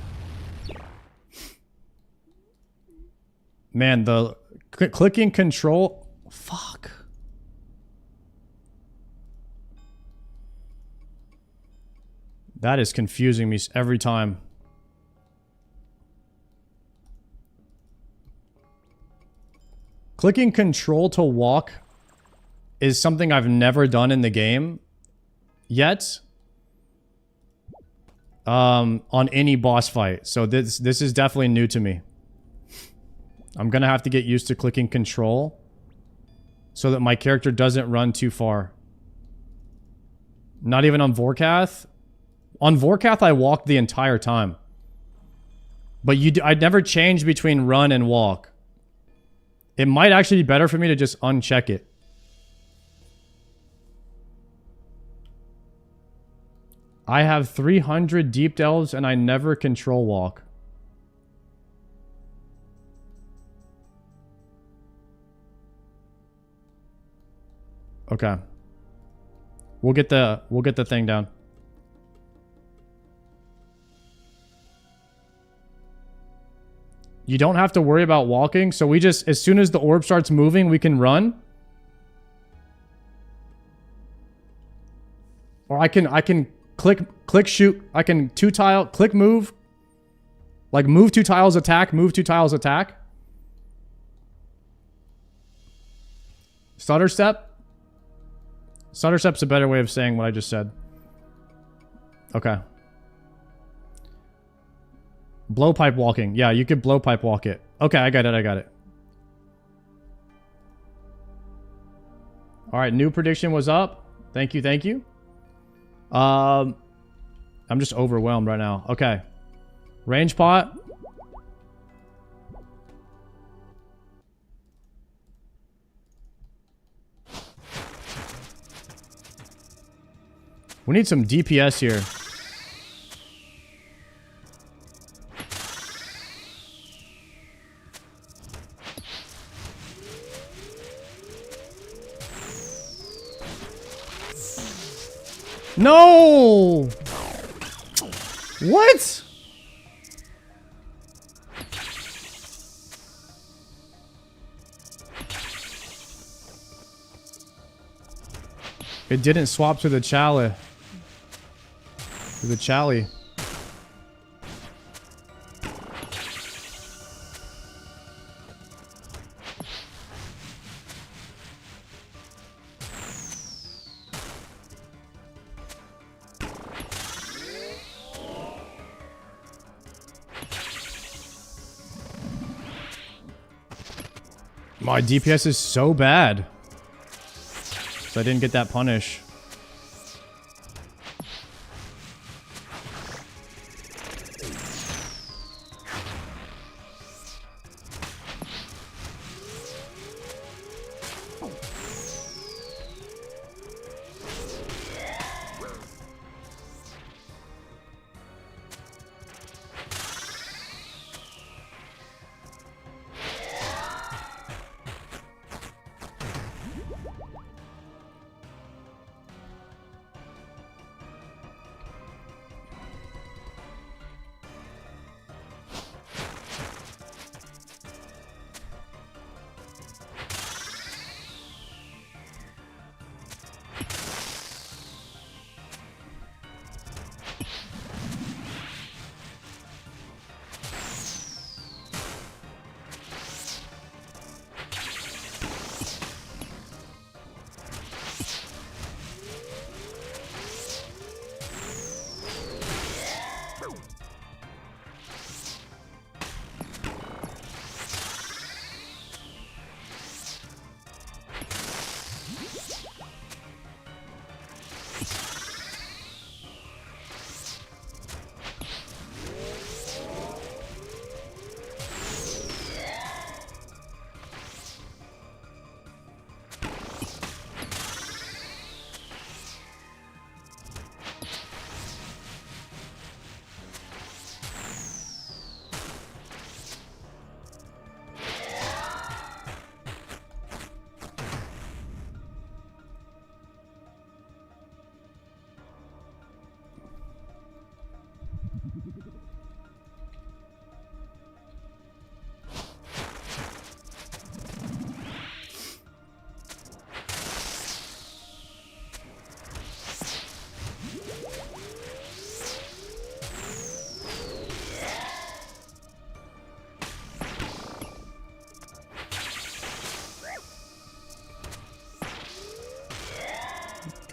Man, the clicking control. Fuck. That is confusing me every time. Clicking control to walk is something I've never done in the game yet. On any boss fight. So this is definitely new to me. I'm gonna have to get used to clicking control so that my character doesn't run too far. Not even on Vorkath. On Vorkath, I walked the entire time. But I'd never change between run and walk. It might actually be better for me to just uncheck it. I have 300 deep delves and I never control walk. Okay. We'll get the thing down. You don't have to worry about walking, so we just, as soon as the orb starts moving, we can run. Or I can click shoot. I can 2-tile, click move. Like move 2 tiles, attack, move 2 tiles, attack. Stutter step. Stutter step's a better way of saying what I just said. Okay. Blowpipe walking. Yeah, you could blowpipe walk it. Okay, I got it. Alright, new prediction was up. Thank you. I'm just overwhelmed right now. Okay. Range pot. We need some DPS here. No! What? It didn't swap to the Chali. To the Chali. My DPS is so bad. So I didn't get that punish.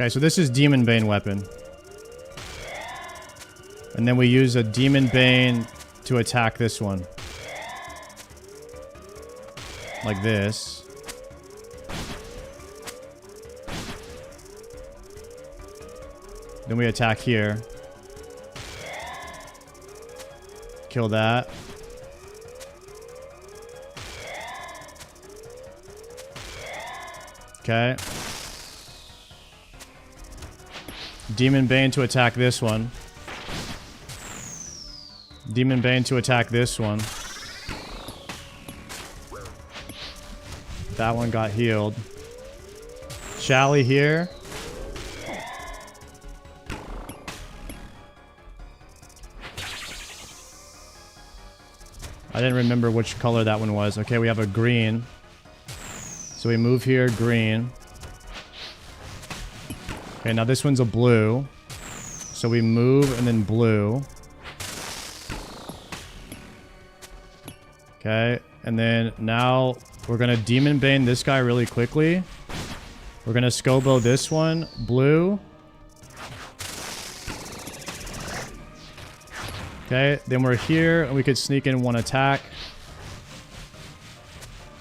Okay, so this is Demon Bane weapon. And then we use a Demon Bane to attack this one. Like this. Then we attack here. Kill that. Okay. Demon Bane to attack this one. Demon Bane to attack this one. That one got healed. Shally here. I didn't remember which color that one was. Okay, we have a green. So we move here, green. Okay, now this one's a blue. So we move and then blue. Okay, and then now we're gonna Demon Bane this guy really quickly. We're gonna Scobo this one, blue. Okay, then we're here and we could sneak in one attack.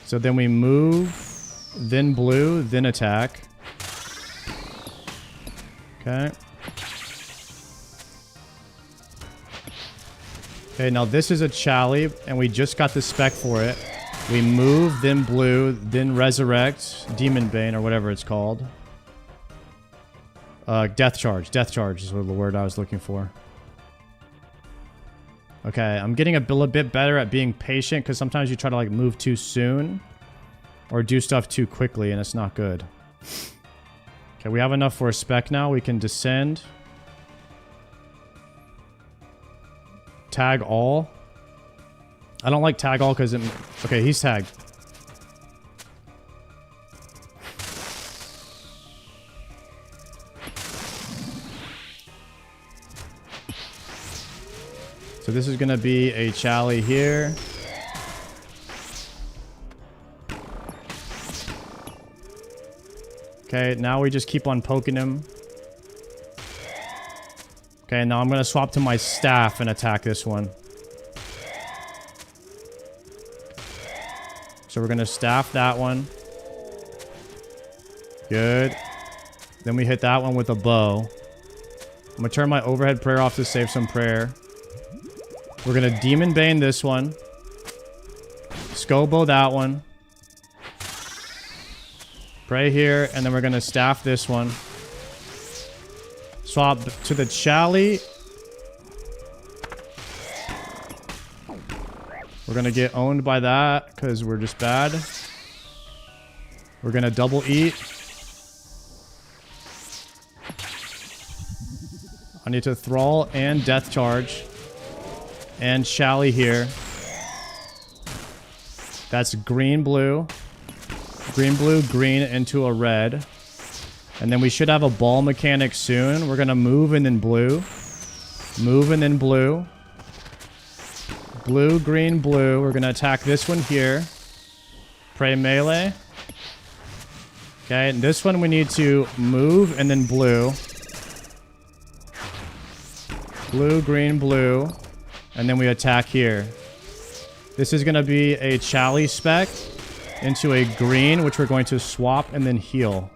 So then we move, then blue, then attack. Okay. Okay, now this is a Chally, and we just got the spec for it. We move, then blue, then resurrect, Demon Bane, or whatever it's called. Death Charge. Death Charge is the word I was looking for. Okay, I'm getting a bit better at being patient, because sometimes you try to like move too soon. Or do stuff too quickly, and it's not good. Okay, we have enough for a spec now. We can descend. Tag all. I don't like tag all because it... Okay, he's tagged. So this is going to be a Chally here. Okay, now we just keep on poking him. Okay, now I'm going to swap to my staff and attack this one. So we're going to staff that one. Good. Then we hit that one with a bow. I'm going to turn my overhead prayer off to save some prayer. We're going to Demon Bane this one. Scobo that one. Pray here, and then we're going to staff this one. Swap to the Chally. We're going to get owned by that because we're just bad. We're going to double eat. I need to Thrall and Death Charge. And Chally here. That's green, blue. Green, blue, green into a red. And then we should have a ball mechanic soon. We're going to move and then blue. Move and then blue. Blue, green, blue. We're going to attack this one here. Pray melee. Okay, and this one we need to move and then blue. Blue, green, blue. And then we attack here. This is going to be a Chally spec into a green, which we're going to swap and then heal.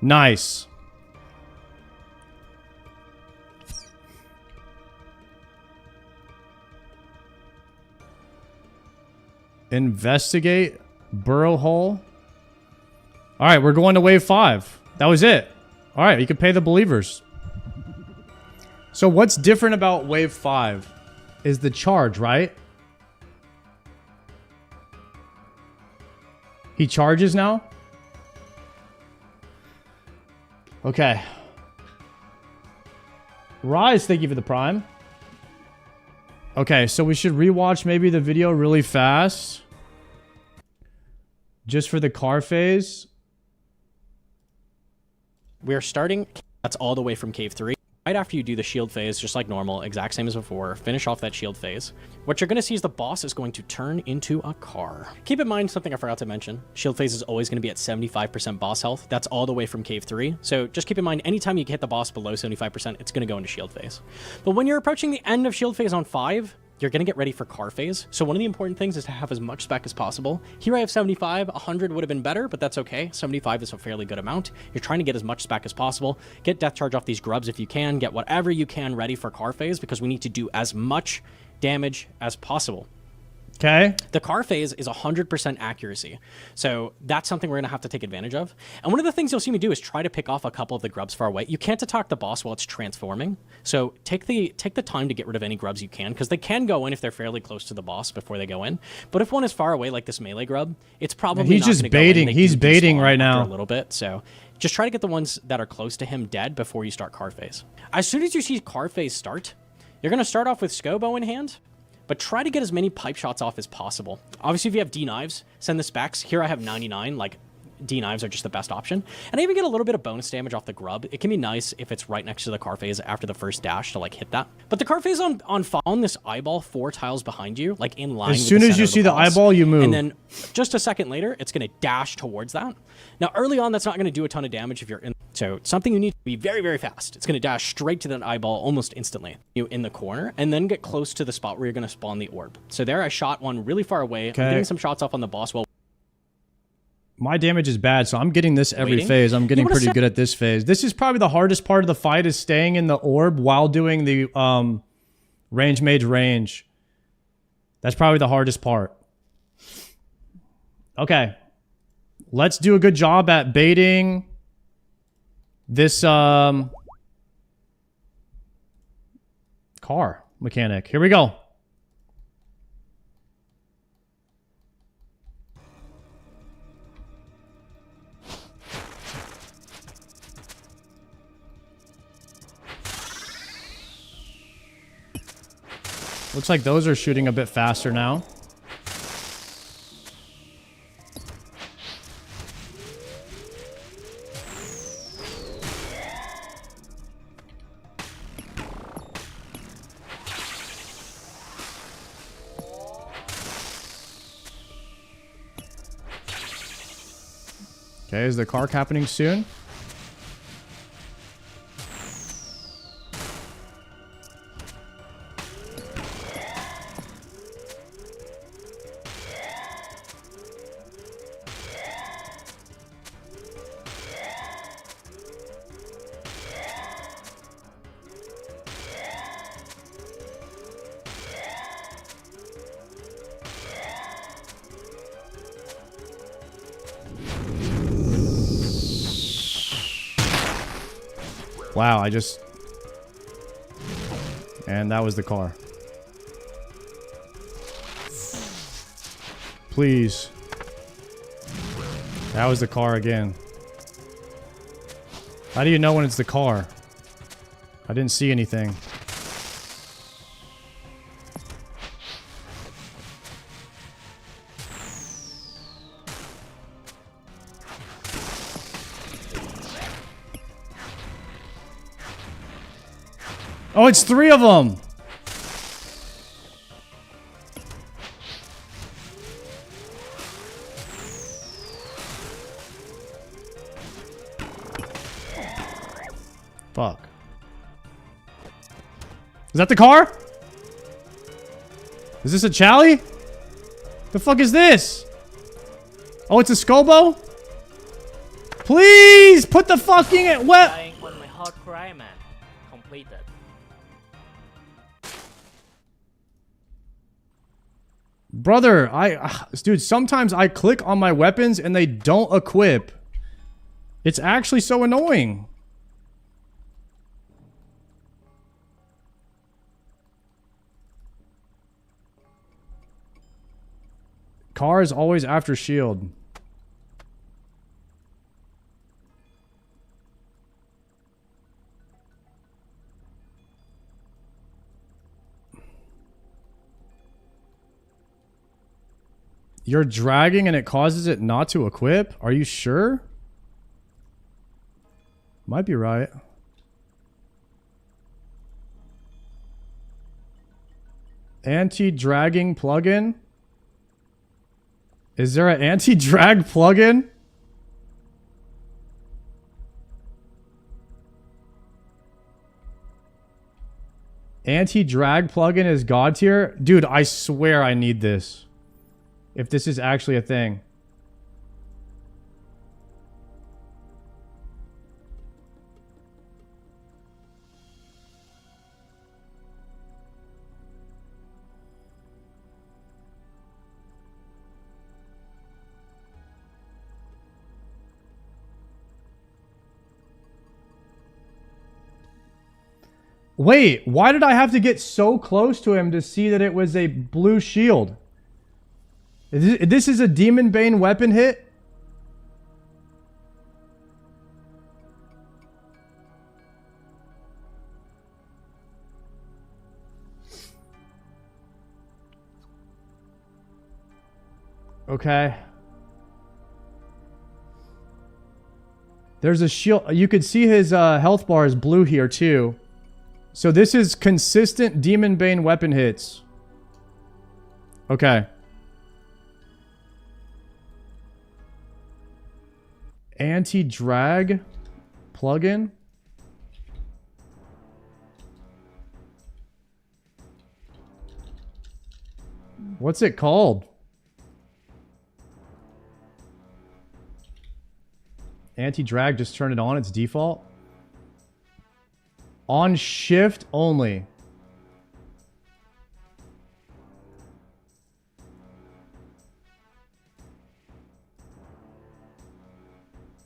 Nice. Investigate. Burrow hole. Alright, we're going to wave 5. That was it. Alright, you can pay the believers. So what's different about wave 5 is the charge, right? He charges now? Okay. Rise, thank you for the prime. Okay, so we should rewatch maybe the video really fast. Just for the car phase. We're starting... That's all the way from Cave 3. Right after you do the shield phase, just like normal, exact same as before, finish off that shield phase. What you're going to see is the boss is going to turn into a car. Keep in mind something I forgot to mention. Shield phase is always going to be at 75% boss health. That's all the way from Cave 3. So just keep in mind, anytime you hit the boss below 75%, it's going to go into shield phase. But when you're approaching the end of shield phase on 5, you're going to get ready for car phase. So one of the important things is to have as much spec as possible. Here I have 75, 100 would have been better, but that's okay. 75 is a fairly good amount. You're trying to get as much spec as possible. Get death charge off these grubs if you can. Get whatever you can ready for car phase because we need to do as much damage as possible. Okay. The car phase is 100% accuracy. So that's something we're going to have to take advantage of. And one of the things you'll see me do is try to pick off a couple of the grubs far away. You can't attack the boss while it's transforming. So take the time to get rid of any grubs you can, because they can go in if they're fairly close to the boss before they go in. But if one is far away, like this melee grub, it's probably he's not just gonna go in. baiting. They He's do baiting despawn right now. after a little bit. So just try to get the ones that are close to him dead before you start car phase. As soon as you see car phase start, you're going to start off with Scobo in hand, but try to get as many pipe shots off as possible. Obviously, if you have D-knives, send the specs. Here I have 99, like D-knives are just the best option. And I even get a little bit of bonus damage off the grub. It can be nice if it's right next to the car phase after the first dash to like hit that. But the car phase on this eyeball 4 tiles behind you, like in line As soon as you see the eyeball, you move. And then just a second later, it's going to dash towards that. Now, early on, that's not going to do a ton of damage if you're in. So something you need to be very, very fast. It's going to dash straight to that eyeball almost instantly. You in the corner, and then get close to the spot where you're going to spawn the orb. So there, I shot one really far away. Okay. I'm getting some shots off on the boss while My damage is bad, so I'm getting this every phase. I'm getting pretty good at this phase. This is probably the hardest part of the fight, is staying in the orb while doing the range mage range. That's probably the hardest part. Okay. Let's do a good job at baiting this car mechanic. Here we go. Looks like those are shooting a bit faster now. Okay, is the car happening soon? Wow, I just... And that was the car. Please. That was the car again. How do you know when it's the car? I didn't see anything. Oh, it's 3 of them! Fuck. Is that the car? Is this a Chally? The fuck is this? Oh, it's a Scobo? Please! Put the fucking... What? Dying on my hard cry, man. Completed. Brother, dude, sometimes I click on my weapons and they don't equip. It's actually so annoying. Car is always after shield. You're dragging and it causes it not to equip? Are you sure? Might be right. Anti-dragging plugin? Is there an anti-drag plugin? Anti-drag plugin is god tier? Dude, I swear I need this. If this is actually a thing. Wait, why did I have to get so close to him to see that it was a blue shield? This is a Demon Bane weapon hit? Okay. There's a shield. You could see his health bar is blue here too. So this is consistent Demon Bane weapon hits. Okay. Anti-drag plugin. What's it called? Anti-drag, just turn it on, it's default. On shift only.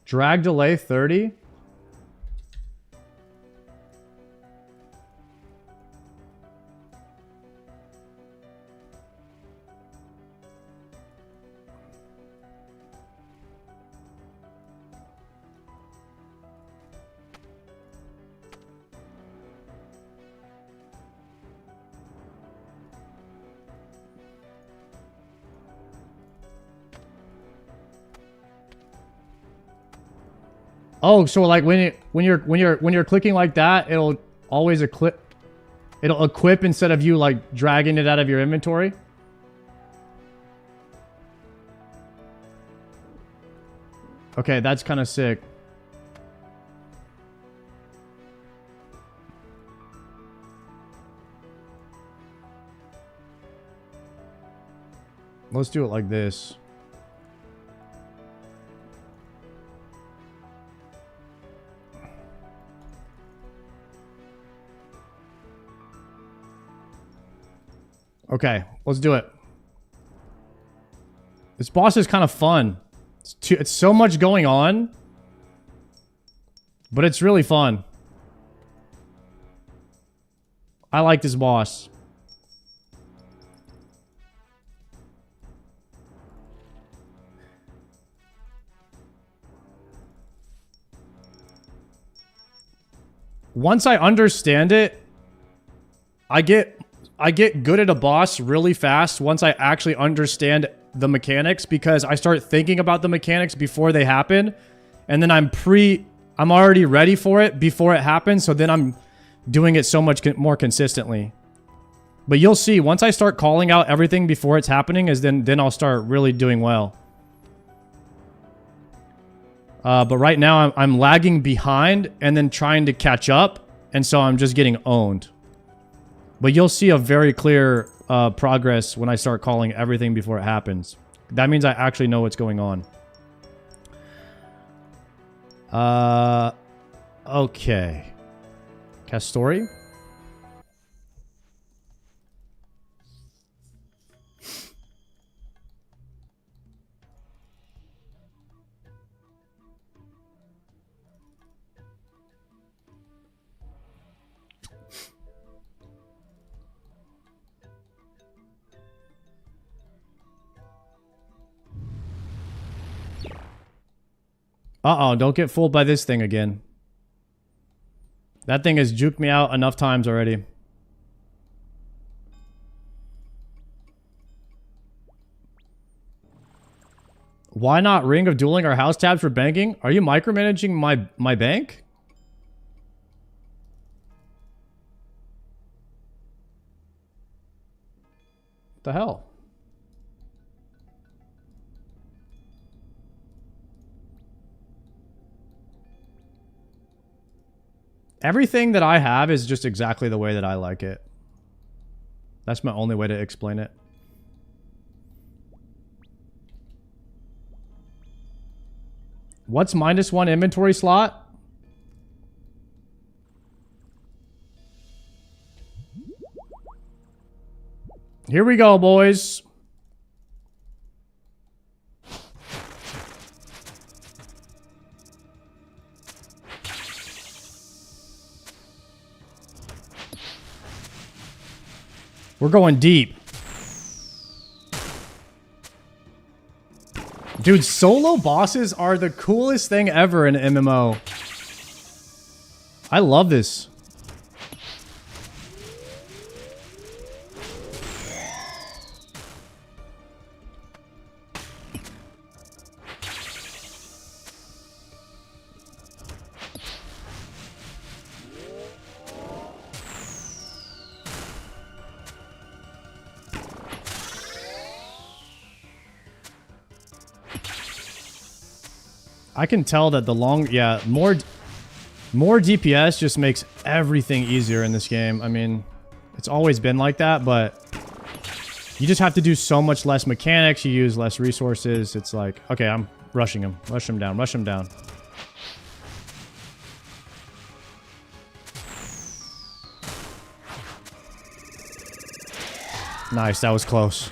Drag delay 30. Oh, so like when you're clicking like that, it'll always equip. It'll equip instead of you like dragging it out of your inventory. Okay, that's kind of sick. Let's do it like this. Okay, let's do it. This boss is kind of fun. It's so much going on. But it's really fun. I like this boss. Once I understand it, I get good at a boss really fast once I actually understand the mechanics, because I start thinking about the mechanics before they happen, and then I'm already ready for it before it happens, so then I'm doing it so much more consistently. But you'll see, once I start calling out everything before it's happening, then I'll start really doing well. But right now I'm lagging behind and then trying to catch up, and so I'm just getting owned. But you'll see a very clear progress when I start calling everything before it happens. That means I actually know what's going on. Okay. Castori? Uh-oh, don't get fooled by this thing again. That thing has juked me out enough times already. Why not Ring of Dueling or house tabs for banking? Are you micromanaging my bank? The hell? Everything that I have is just exactly the way that I like it. That's my only way to explain it. What's -1 inventory slot? Here we go, boys. We're going deep. Dude, solo bosses are the coolest thing ever in MMO. I love this. I can tell that the more DPS just makes everything easier in this game. I mean, it's always been like that, but you just have to do so much less mechanics. You use less resources. It's like, okay, I'm rushing him. Rush him down. Rush him down. Nice. That was close.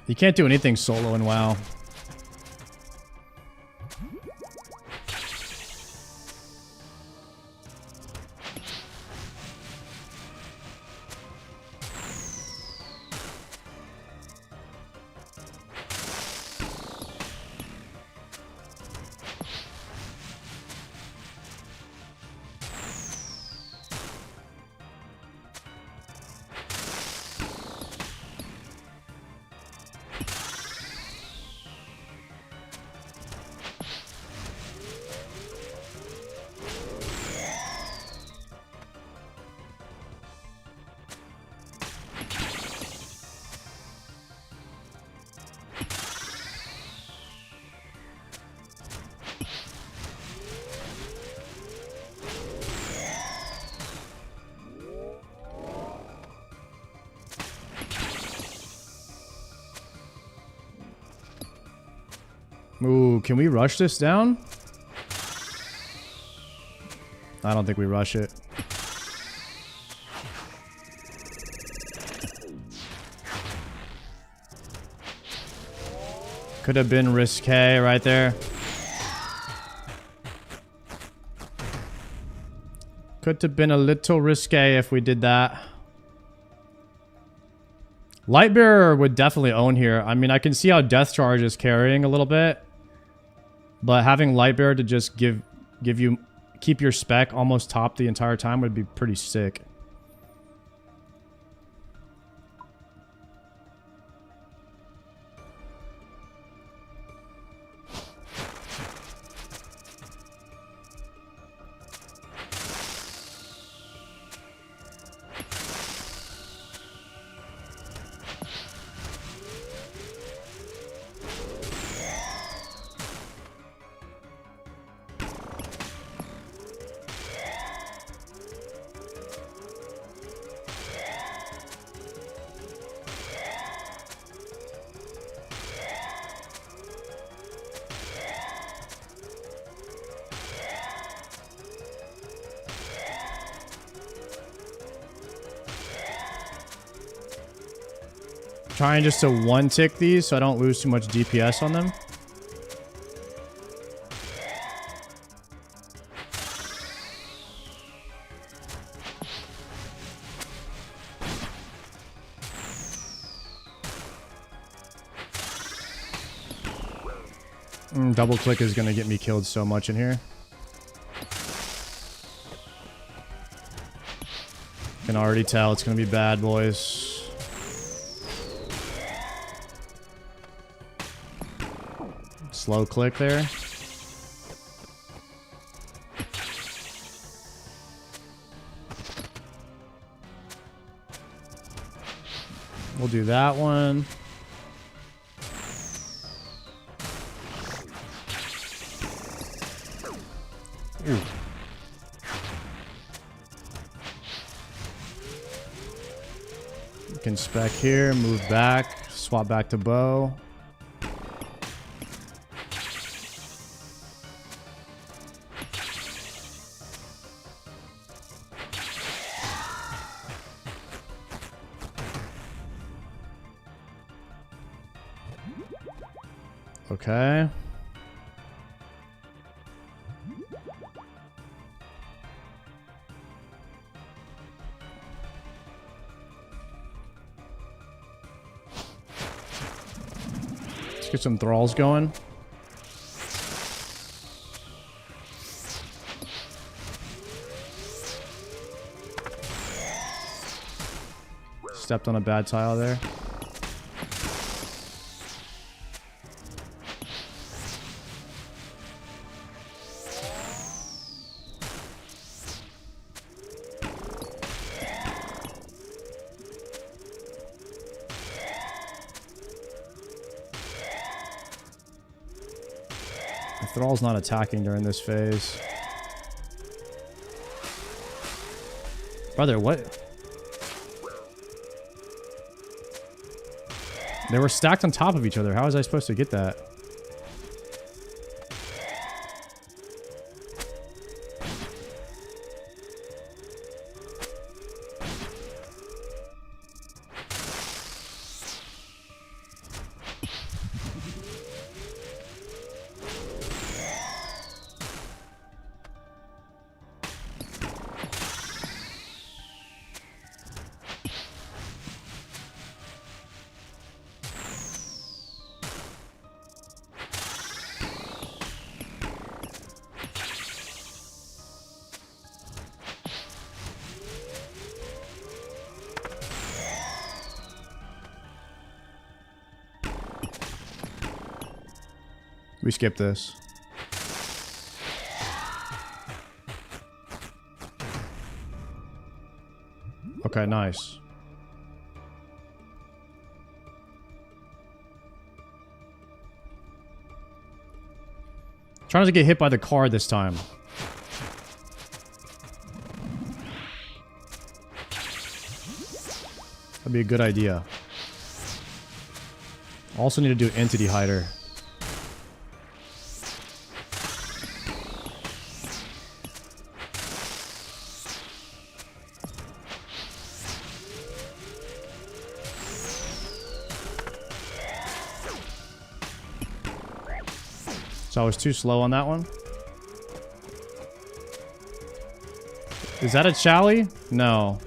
You can't do anything solo in WoW. Ooh, can we rush this down? I don't think we rush it. Could have been risque right there. Could have been a little risque if we did that. Lightbearer would definitely own here. I mean, I can see how Death Charge is carrying a little bit. But having Lightbearer to just keep your spec almost top the entire time would be pretty sick. Trying just to one-tick these so I don't lose too much DPS on them. Double click is going to get me killed so much in here. Can already tell it's going to be bad, boys. Slow click there. We'll do that one. Ooh. You can spec here, move back, swap back to bow. Okay. Let's get some thralls going. Stepped on a bad tile there. Thrall's not attacking during this phase. Brother, what? They were stacked on top of each other. How was I supposed to get that? We skip this. Okay, nice. Trying to get hit by the card this time. That'd be a good idea. Also need to do Entity Hider. So I was too slow on that one. Is that a Chally? No.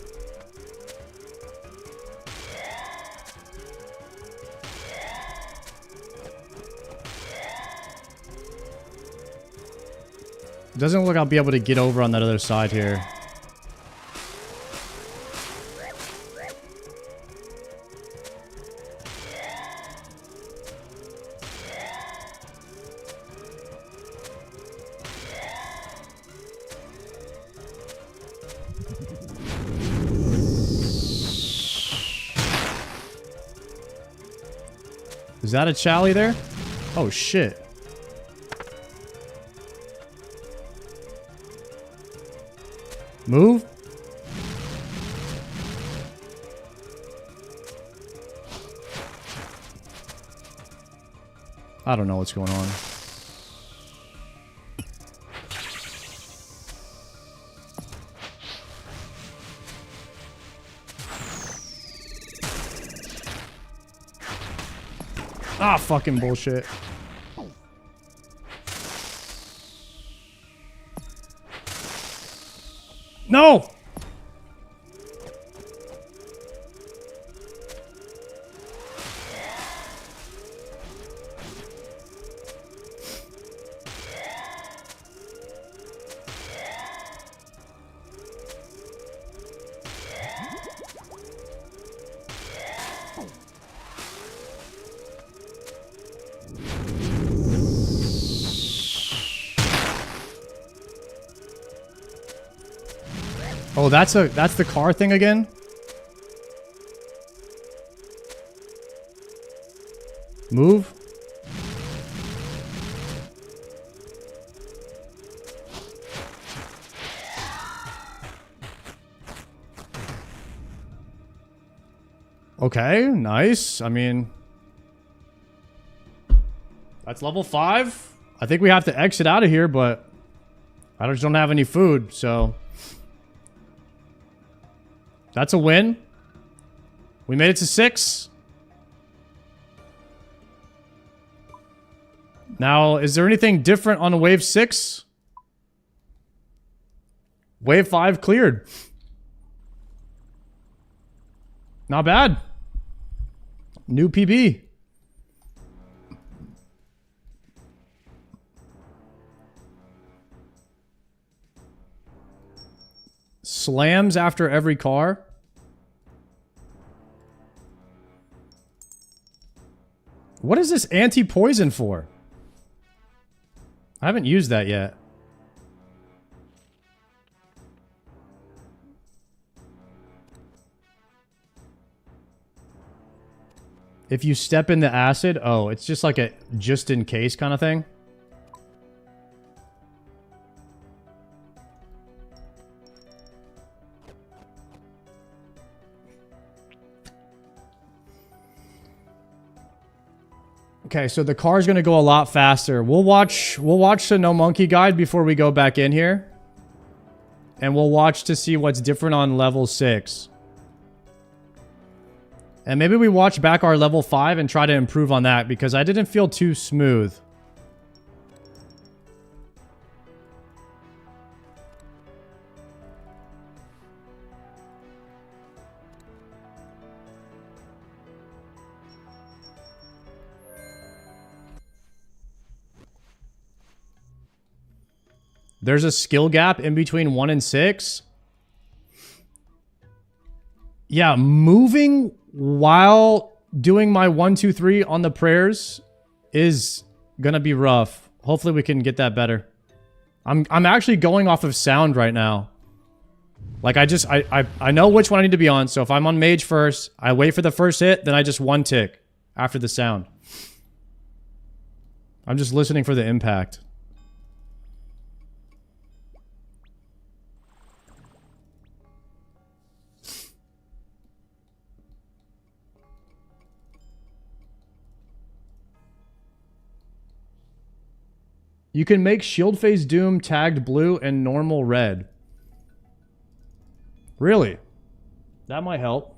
Doesn't look like I'll be able to get over on that other side here. Is that a Chally there? Oh shit. Move? I don't know what's going on. Ah, fucking bullshit. No! Oh, that's the car thing again? Move. Okay, nice. I mean, that's level 5. I think we have to exit out of here, but I just don't have any food, so that's a win. We made it to 6. Now, is there anything different on wave 6? Wave 5 cleared. Not bad. New PB. Slams after every car. What is this anti-poison for? I haven't used that yet. If you step in the acid, oh, it's just like a just in case kind of thing. Okay, so the car's gonna go a lot faster. We'll watch the No Monkey guide before we go back in here. And we'll watch to see what's different on level 6. And maybe we watch back our level 5 and try to improve on that, because I didn't feel too smooth. There's a skill gap in between 1 and 6. Yeah, moving while doing my 1, 2, 3 on the prayers is gonna be rough. Hopefully we can get that better. I'm actually going off of sound right now. Like I know which one I need to be on, so if I'm on mage first, I wait for the first hit, then I just 1 tick after the sound. I'm just listening for the impact. You can make Shield Phase Doom tagged blue and normal red. Really? That might help.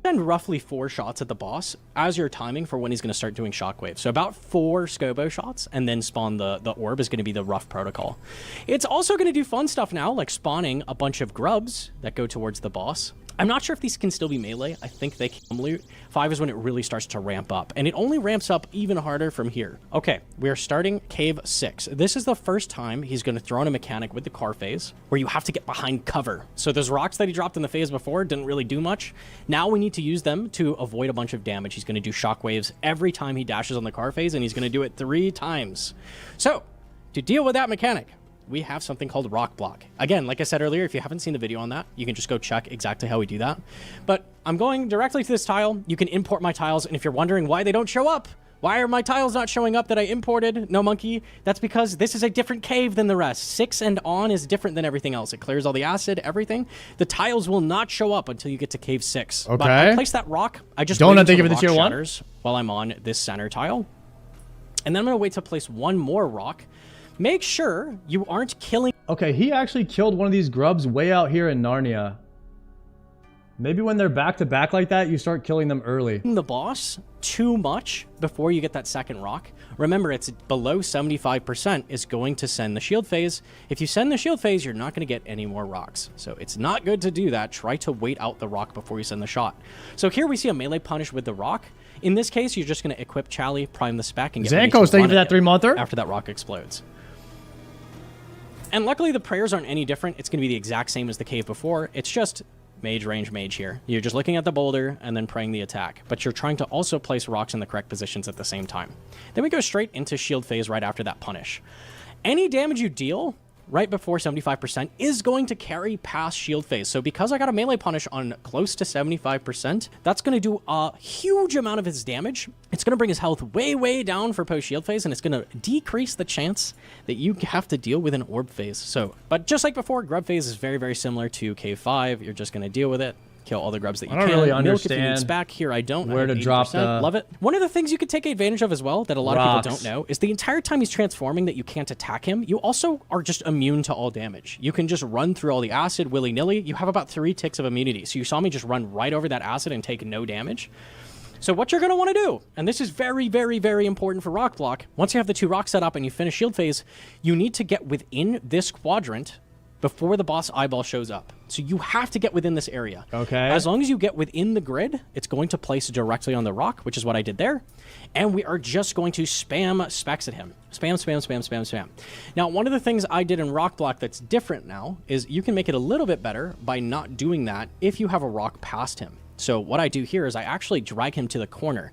Send roughly 4 shots at the boss as your timing for when he's going to start doing shockwave. So about 4 Scobo shots, and then spawn the orb is going to be the rough protocol. It's also going to do fun stuff now, like spawning a bunch of grubs that go towards the boss. I'm not sure if these can still be melee. I think they can loot. 5 is when it really starts to ramp up, and it only ramps up even harder from here. Okay, we are starting Cave 6. This is the first time he's going to throw in a mechanic with the car phase, where you have to get behind cover. So those rocks that he dropped in the phase before didn't really do much. Now we need to use them to avoid a bunch of damage. He's going to do shockwaves every time he dashes on the car phase, and he's going to do it 3 times. So, to deal with that mechanic, we have something called Rock Block. Again, like I said earlier, if you haven't seen the video on that, you can just go check exactly how we do that. But I'm going directly to this tile. You can import my tiles, and if you're wondering why they don't show up, why are my tiles not showing up that I imported, No Monkey? That's because this is a different cave than the rest. 6 and on is different than everything else. It clears all the acid, everything. The tiles will not show up until you get to Cave 6. Okay. But I placed that rock. I just don't waited think until of it the the rock tier 1 shatters while I'm on this center tile. And then I'm going to wait to place 1 more rock. Make sure you aren't killing... Okay, he actually killed one of these grubs way out here in Narnia. Maybe when they're back to back like that, you start killing them early. The boss too much before you get that second rock. Remember, it's below 75% is going to send the shield phase. If you send the shield phase, you're not going to get any more rocks. So it's not good to do that. Try to wait out the rock before you send the shot. So here we see a melee punish with the rock. In this case, you're just going to equip Chally, prime the spec, and get Zankos, thank you for that 3-monther. after that rock explodes. And luckily, the prayers aren't any different. It's going to be the exact same as the cave before. It's just mage range mage here. You're just looking at the boulder and then praying the attack. But you're trying to also place rocks in the correct positions at the same time. Then we go straight into shield phase right after that punish. Any damage you deal right before 75% is going to carry past shield phase. So because I got a melee punish on close to 75%, that's going to do a huge amount of his damage. It's going to bring his health way, way down for post shield phase, and it's going to decrease the chance that you have to deal with an orb phase. So, but just like before, grub phase is very, very similar to K5. You're just going to deal with it. Kill all the grubs that you can. I don't really Milk understand if you need back. Here I don't. where to drop the... Love it. One of the things you could take advantage of as well that a lot of people don't know is the entire time he's transforming that you can't attack him, you also are just immune to all damage. You can just run through all the acid willy-nilly. You have about 3 ticks of immunity. So you saw me just run right over that acid and take no damage. So what you're going to want to do, and this is very, very, very important for rock block, once you have the 2 rocks set up and you finish shield phase, you need to get within this quadrant before the boss eyeball shows up. So you have to get within this area. Okay. As long as you get within the grid, it's going to place directly on the rock, which is what I did there. And we are just going to spam specs at him. Spam, spam, spam, spam, spam. Now, one of the things I did in rock block that's different now is you can make it a little bit better by not doing that if you have a rock past him. So what I do here is I actually drag him to the corner.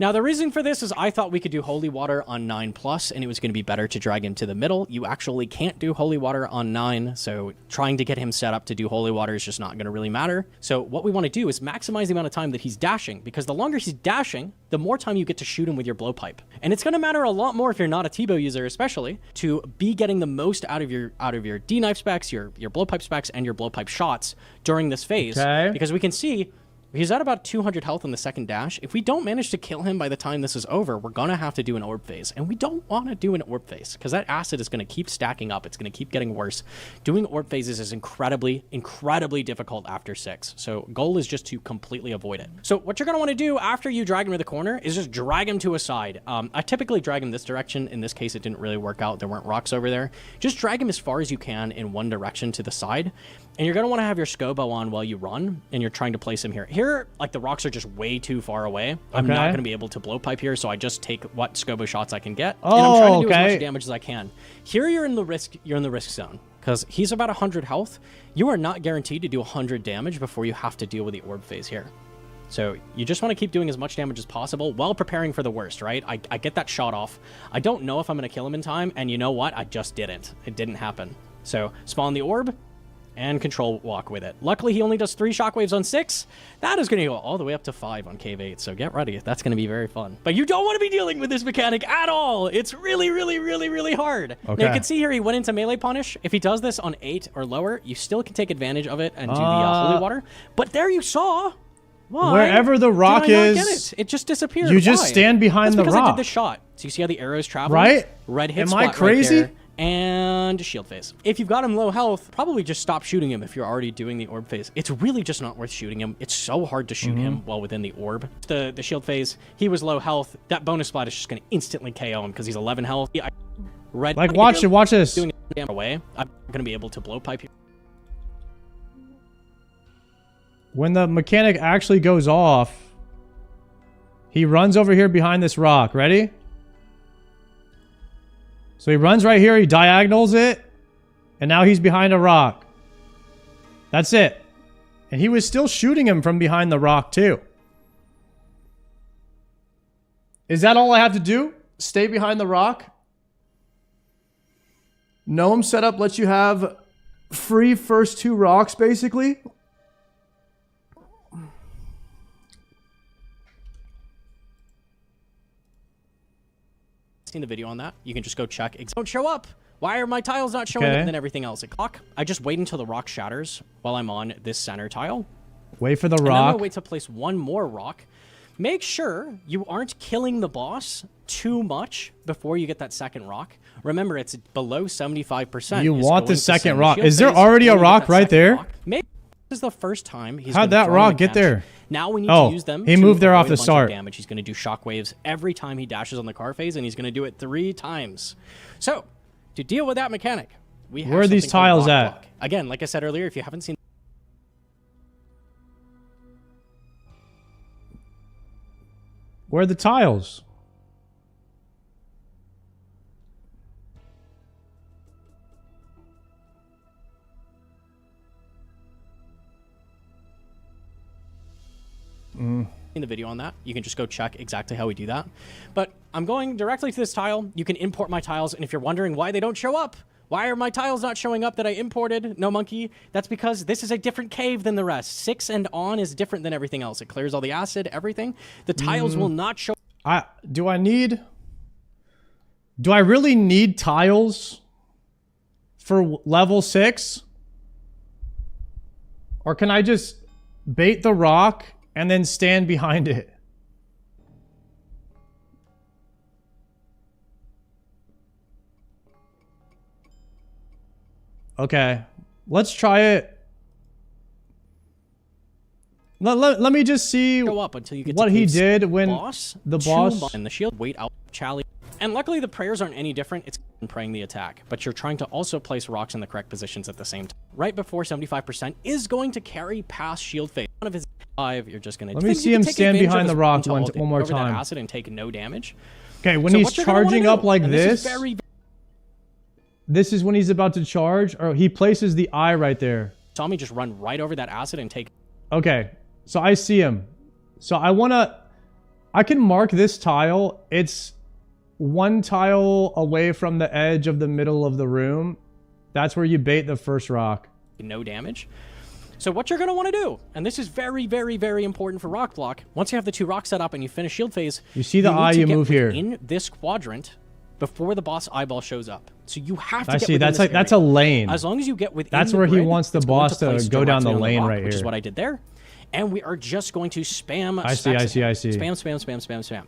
Now, the reason for this is I thought we could do Holy Water on 9+, and it was going to be better to drag him to the middle. You actually can't do Holy Water on 9, so trying to get him set up to do Holy Water is just not going to really matter. So what we want to do is maximize the amount of time that he's dashing, because the longer he's dashing, the more time you get to shoot him with your blowpipe. And it's going to matter a lot more if you're not a T-bow user, especially, to be getting the most out of your D-knife specs, your blowpipe specs, and your blowpipe shots during this phase. Okay. Because we can see he's at about 200 health in the second dash. If we don't manage to kill him by the time this is over, we're going to have to do an orb phase. And we don't want to do an orb phase because that acid is going to keep stacking up. It's going to keep getting worse. Doing orb phases is incredibly, incredibly difficult after 6. So goal is just to completely avoid it. So what you're going to want to do after you drag him to the corner is just drag him to a side. I typically drag him this direction. In this case, it didn't really work out. There weren't rocks over there. Just drag him as far as you can in one direction to the side. And you're going to want to have your Scobo on while you run, and you're trying to place him here. Here, like, the rocks are just way too far away. I'm not going to be able to blowpipe here, so I just take what Scobo shots I can get. And I'm trying to do as much damage as I can. Here, you're in the risk zone, because he's about 100 health. You are not guaranteed to do 100 damage before you have to deal with the orb phase here. So you just want to keep doing as much damage as possible while preparing for the worst, right? I get that shot off. I don't know if I'm going to kill him in time, and you know what? I just didn't. It didn't happen. So spawn the orb and control walk with it. Luckily, he only does 3 shockwaves on 6. That is going to go all the way up to 5 on Cave 8, so get ready. That's going to be very fun. But you don't want to be dealing with this mechanic at all. It's really, really, really, really hard. Okay. Now, you can see here he went into melee punish. If he does this on 8 or lower, you still can take advantage of it and do the Holy Water. But there you saw... Why wherever the rock did I not is, get it just disappeared. You just Why? stand behind That's the because I rock. did the shot. So you see how the arrows travel? Right? Red hit Am spot I crazy? Right there, and shield phase. If you've got him low health, probably just stop shooting him if you're already doing the orb phase. It's really just not worth shooting him. It's so hard to shoot him while within the orb. The shield phase, he was low health. That bonus splat is just going to instantly KO him because he's 11 health. Red. Like, watch this. Doing it away. I'm going to be able to blowpipe here. When the mechanic actually goes off, he runs over here behind this rock. Ready? So he runs right here, he diagonals it, and now he's behind a rock. That's it. And he was still shooting him from behind the rock too. Is that all I have to do? Stay behind the rock? Gnome setup lets you have free first 2 rocks, basically. Seen the video on that. You can just go check. Don't show up. Why are my tiles not showing up? And then everything else. I just wait until the rock shatters while I'm on this center tile. Wait for the And then rock. I'll wait to place one more rock. Make sure you aren't killing the boss too much before you get that second rock. Remember, it's below 75%. You want the going to second send rock. shield Is there phase already a when you get rock that right second there? rock. Maybe this is the first time he's How'd gonna that throw rock the get catch. there? Now we need Oh, to use them. he to moved there off avoid a the bunch of start. damage. He's going to do shockwaves every time he dashes on the car phase, and he's going to do it 3 times. So, to deal with that mechanic, we have Where are these something called tiles rock at? block. Again, like I said earlier, if you haven't seen... Where are the tiles? In the video on that, you can just go check exactly how we do that. But I'm going directly to this tile. You can import my tiles, and if you're wondering why they don't show up, Why are my tiles not showing up that I imported? No monkey. That's because this is a different cave than the rest. 6 and on is different than everything else. It clears all the acid, everything. The tiles will not show. Do I really need tiles for level 6? Or can I just bait the rock and then stand behind it? Okay, let's try it. Let me just see Show up until you get what to he cave did when boss, the boss and the shield wait out Chally. And luckily the prayers aren't any different. It's praying the attack, but you're trying to also place rocks in the correct positions at the same time. Right before 75% is going to carry past shield phase. One of his 5, you're just going to. Let me see him stand behind the rock one more time. Acid and take no damage. Okay, when he's charging up like this. This is when he's about to charge, or he places the eye right there. Saw me just run right over that acid and take. Okay, so I see him. So I can mark this tile. It's 1 tile away from the edge of the middle of the room. That's where you bait the first rock. No damage. So what you're going to want to do, and this is very, very, very important for rock block. Once you have the 2 rocks set up and you finish shield phase, you see the eye, you move here in this quadrant before the boss eyeball shows up. So you have to. I see. That's like that's a lane. As long as you get within. That's where he wants the boss to go down the lane right here. Which is what I did there. And we are just going to spam. I see. Spam.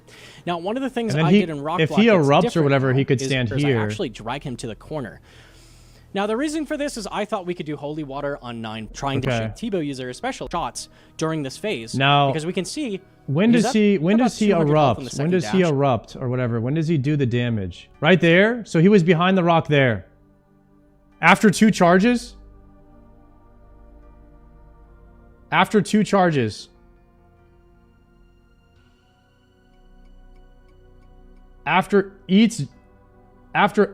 Now, one of the things I did in rock block, if he erupts or whatever, he could stand here. I actually drag him to the corner. Now, the reason for this is I thought we could do Holy Water on 9, trying to shoot Tebow user special shots during this phase. Now, because we can see when does he erupt? When does he erupt or whatever? When does he do the damage? Right there. So he was behind the rock there. After 2 charges. After 2 charges. After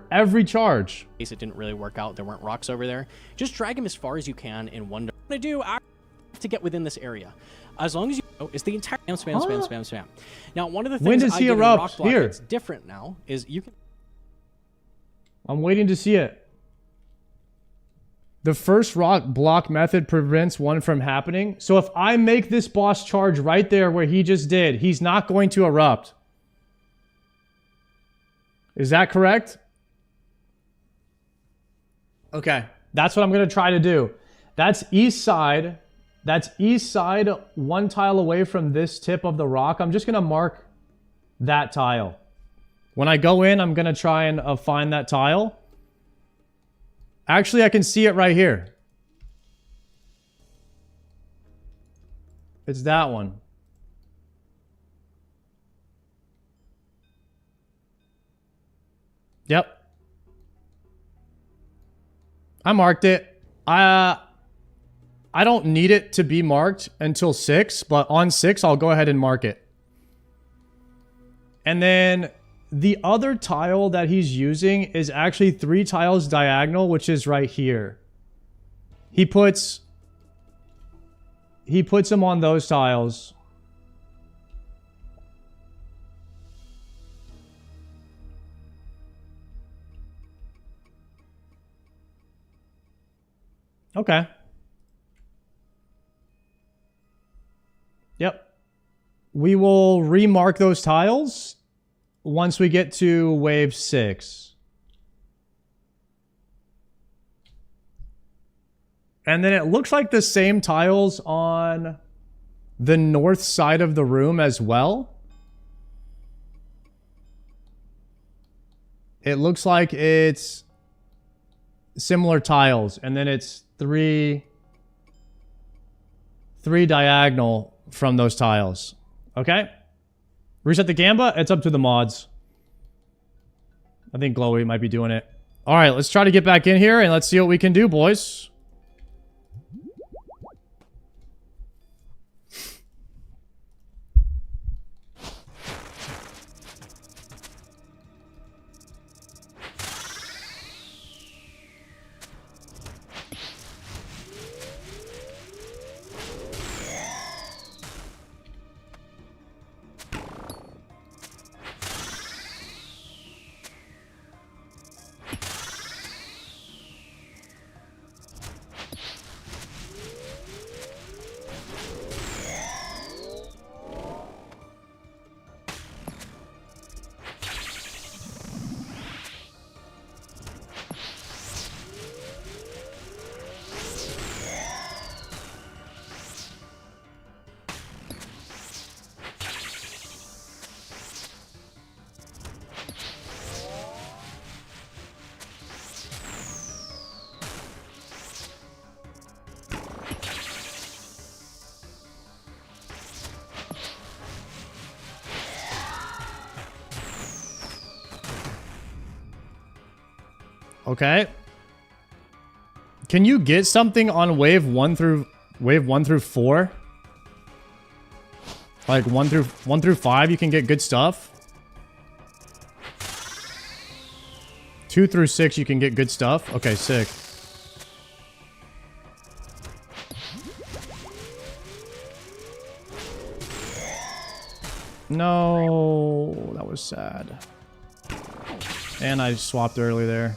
every charge. It didn't really work out. There weren't rocks over there. Just drag him as far as you can in one. What to do to get within this area, as long as you know, is the entire spam. Now, one of the things when does he erupt? Here, it's different now. Is you can. I'm waiting to see it. The first rock block method prevents one from happening. So if I make this boss charge right there where he just did, he's not going to erupt. Is that correct? Okay. That's what I'm going to try to do. That's east side. That's east side, 1 tile away from this tip of the rock. I'm just going to mark that tile. When I go in, I'm going to try and find that tile. Actually, I can see it right here. It's that one. Yep. I marked it. I don't need it to be marked until 6, but on 6, I'll go ahead and mark it. And then the other tile that he's using is actually 3 tiles diagonal, which is right here. He puts them on those tiles. Okay. Yep. We will remark those tiles once we get to wave 6. And then it looks like the same tiles on the north side of the room as well. It looks like it's similar tiles, and then it's 3 diagonal from those tiles. Okay? Reset the Gamba. It's up to the mods. I think Glowy might be doing it. All right, let's try to get back in here and let's see what we can do, boys. Okay. Can you get something on wave 1 through 4? Like 1 through 5 you can get good stuff. 2 through 6 you can get good stuff. Okay, sick. No, that was sad. And I swapped early there.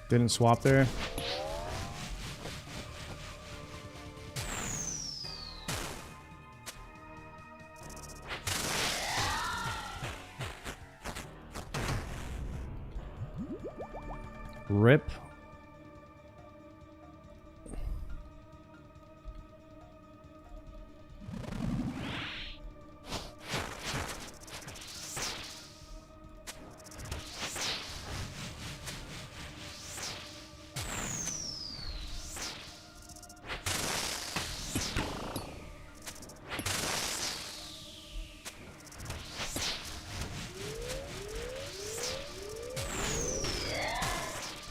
Didn't swap there. Rip.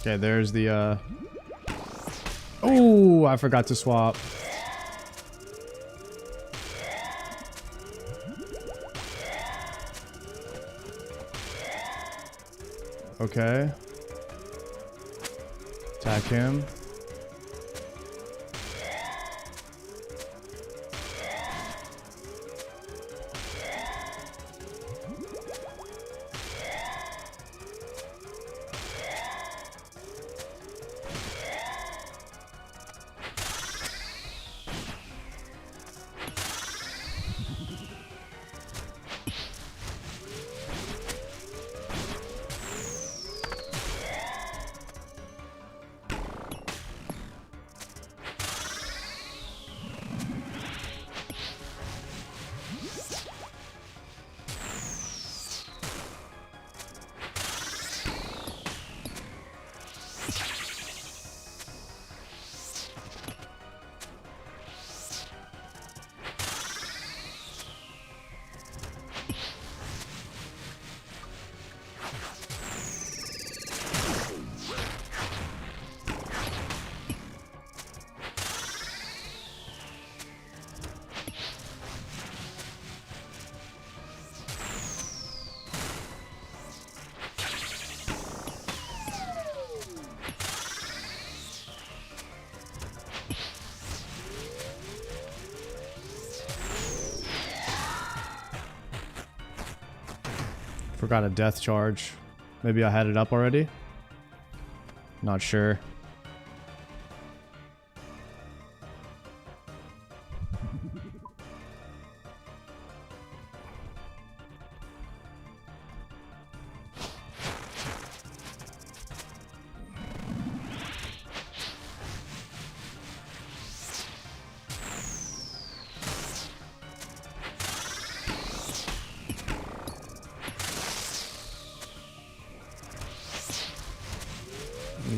Okay, there's the, oh, I forgot to swap. Okay. Attack him. Forgot a death charge. Maybe I had it up already? Not sure.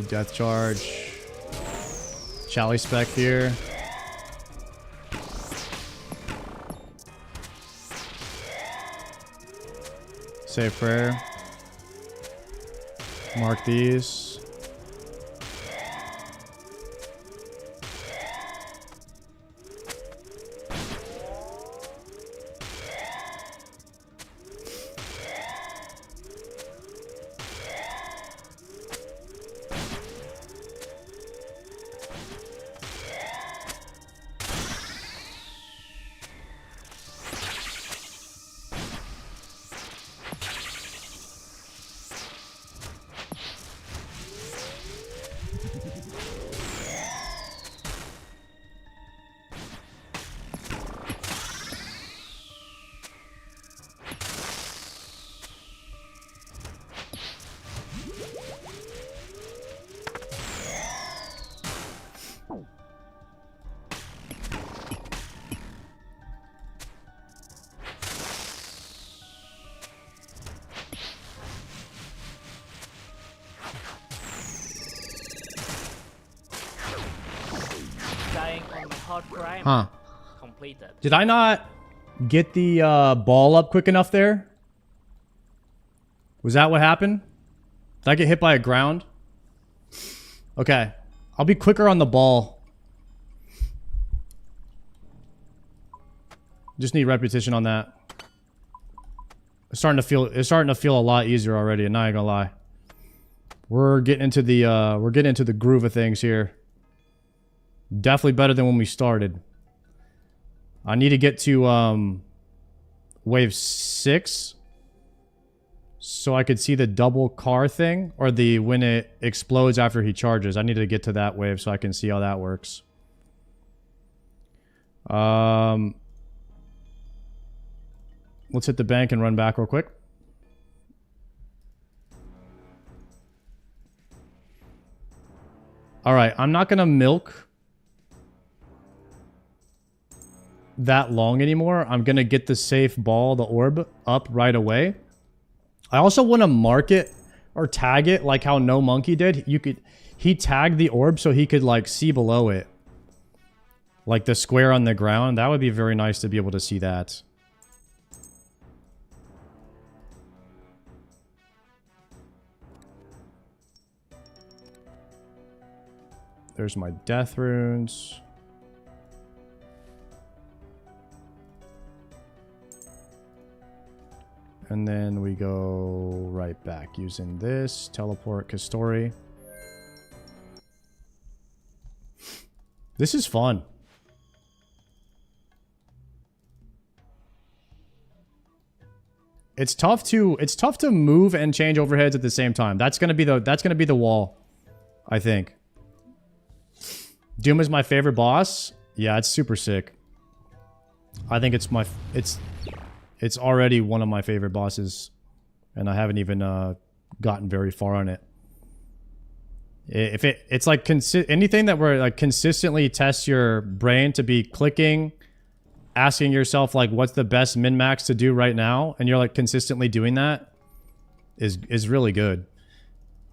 Death charge. Chally spec here. Save prayer. Mark these. hardcore iron Huh. completed. Did I not get the ball up quick enough there? Was that what happened? Did I get hit by a ground? Okay. I'll be quicker on the ball. Just need repetition on that. It's starting to feel a lot easier already, and not gonna lie. We're getting into the groove of things here. Definitely better than when we started. I need to get to wave 6 so I could see the double car thing, or the when it explodes after he charges. I need to get to that wave so I can see how that works. Let's hit the bank and run back real quick. All right, I'm not gonna milk that long anymore. I'm gonna get the safe ball, the orb, up right away. I also want to mark it or tag it like how No Monkey did. He tagged the orb so he could like see below it, like the square on the ground. That would be very nice to be able to see that. There's my death runes. And then we go right back using this. Teleport Kastori. This is fun. It's tough to move and change overheads at the same time. That's gonna be the wall, I think. Doom is my favorite boss. Yeah, it's super sick. I think it's already one of my favorite bosses, and I haven't even gotten very far on it. It's like anything that were like consistently tests your brain to be clicking, asking yourself like what's the best min max to do right now, and you're like consistently doing that is really good.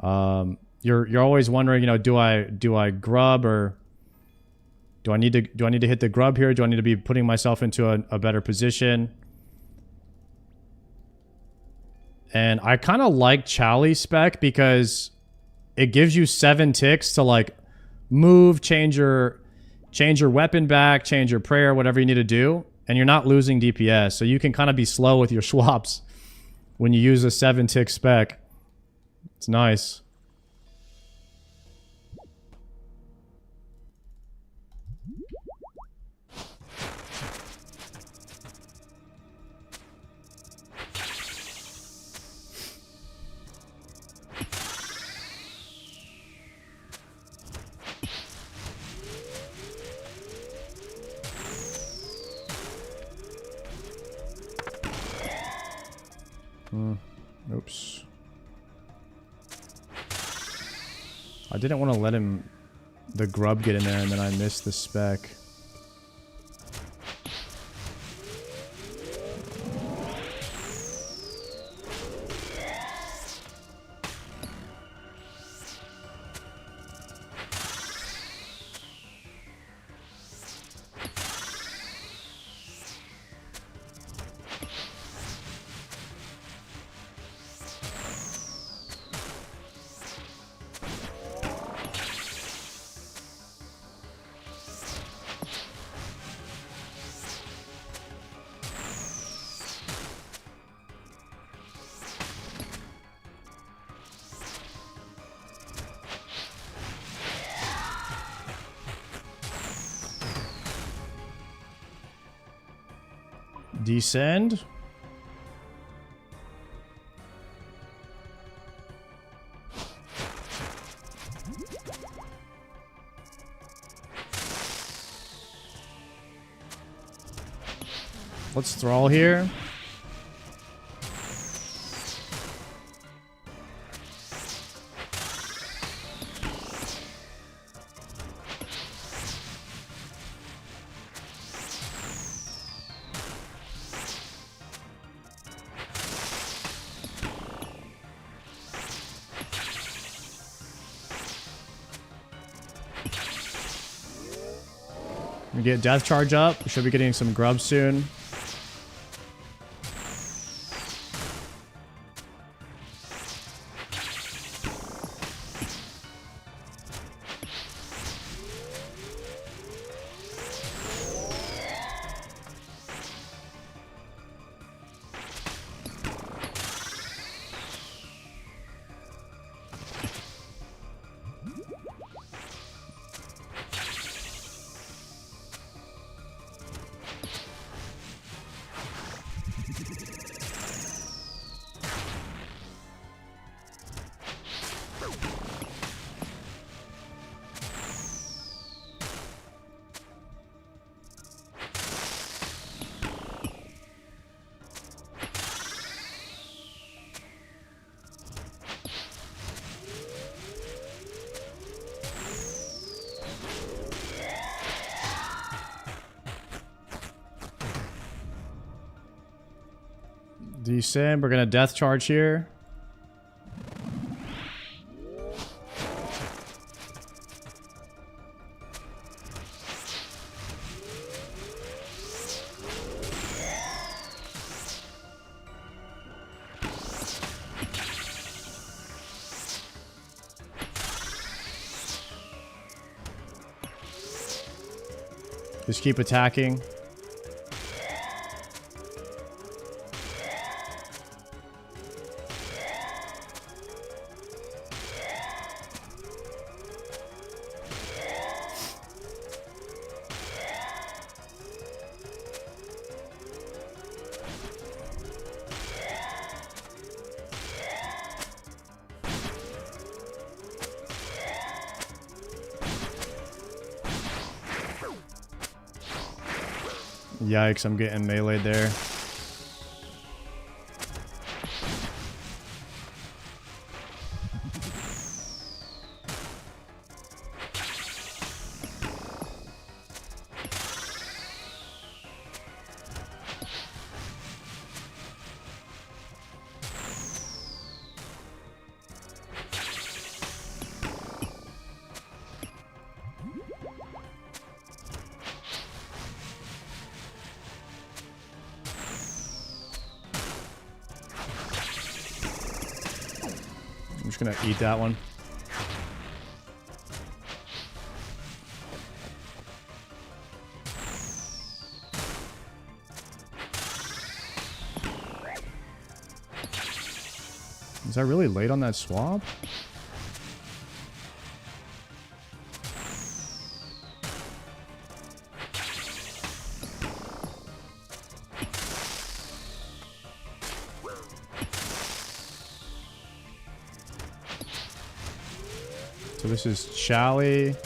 You're always wondering, you know, do I grub, or do I need to hit the grub here? Do I need to be putting myself into a better position? And I kind of like Chali spec because it gives you 7 ticks to like move, change your weapon back, change your prayer, whatever you need to do, and you're not losing DPS. So you can kind of be slow with your swaps when you use a 7-tick spec. It's nice. Oops. I didn't want to let the grub get in there, and then I missed the spec. Descend. Let's thrall here. We get death charge up. We should be getting some grub soon. Dscim, we're gonna death charge here. Just keep attacking. Yikes, I'm getting meleeed there. I'm just gonna eat that one. Is that really late on that swap? So this is Chally.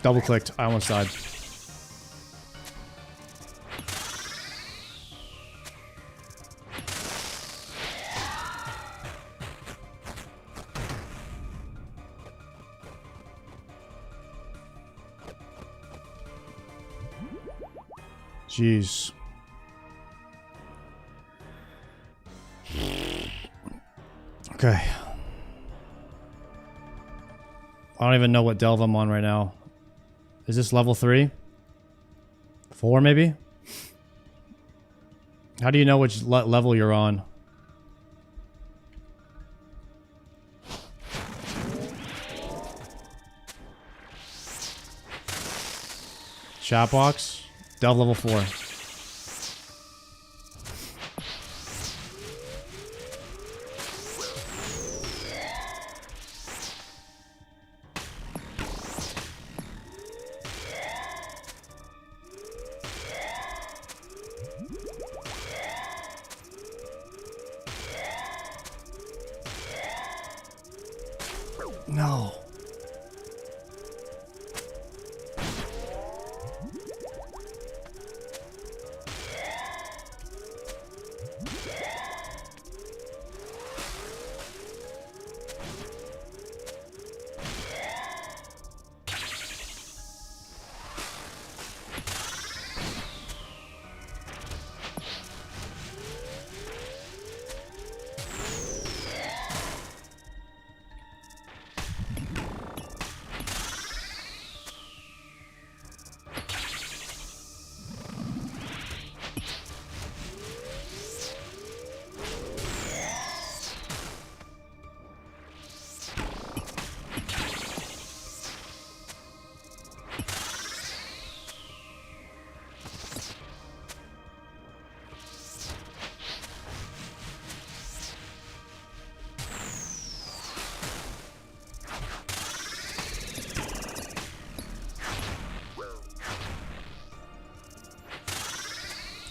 Double clicked. I almost died. Jeez. Okay. I don't even know what delve I'm on right now. Is this level 3? 4 maybe? How do you know which level you're on? Chat box? Delve level 4. No.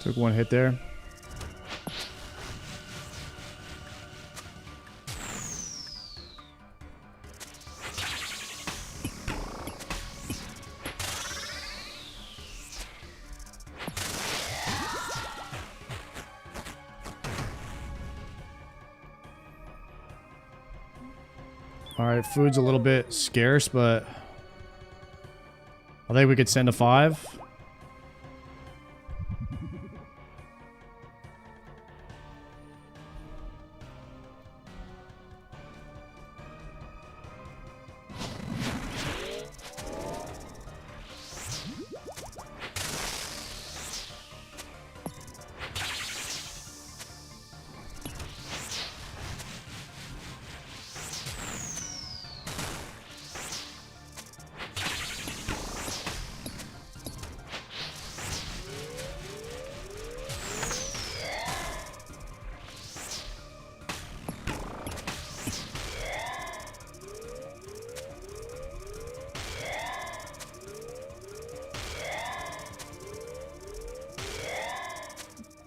Took one hit there. Alright, food's a little bit scarce, but I think we could send a 5.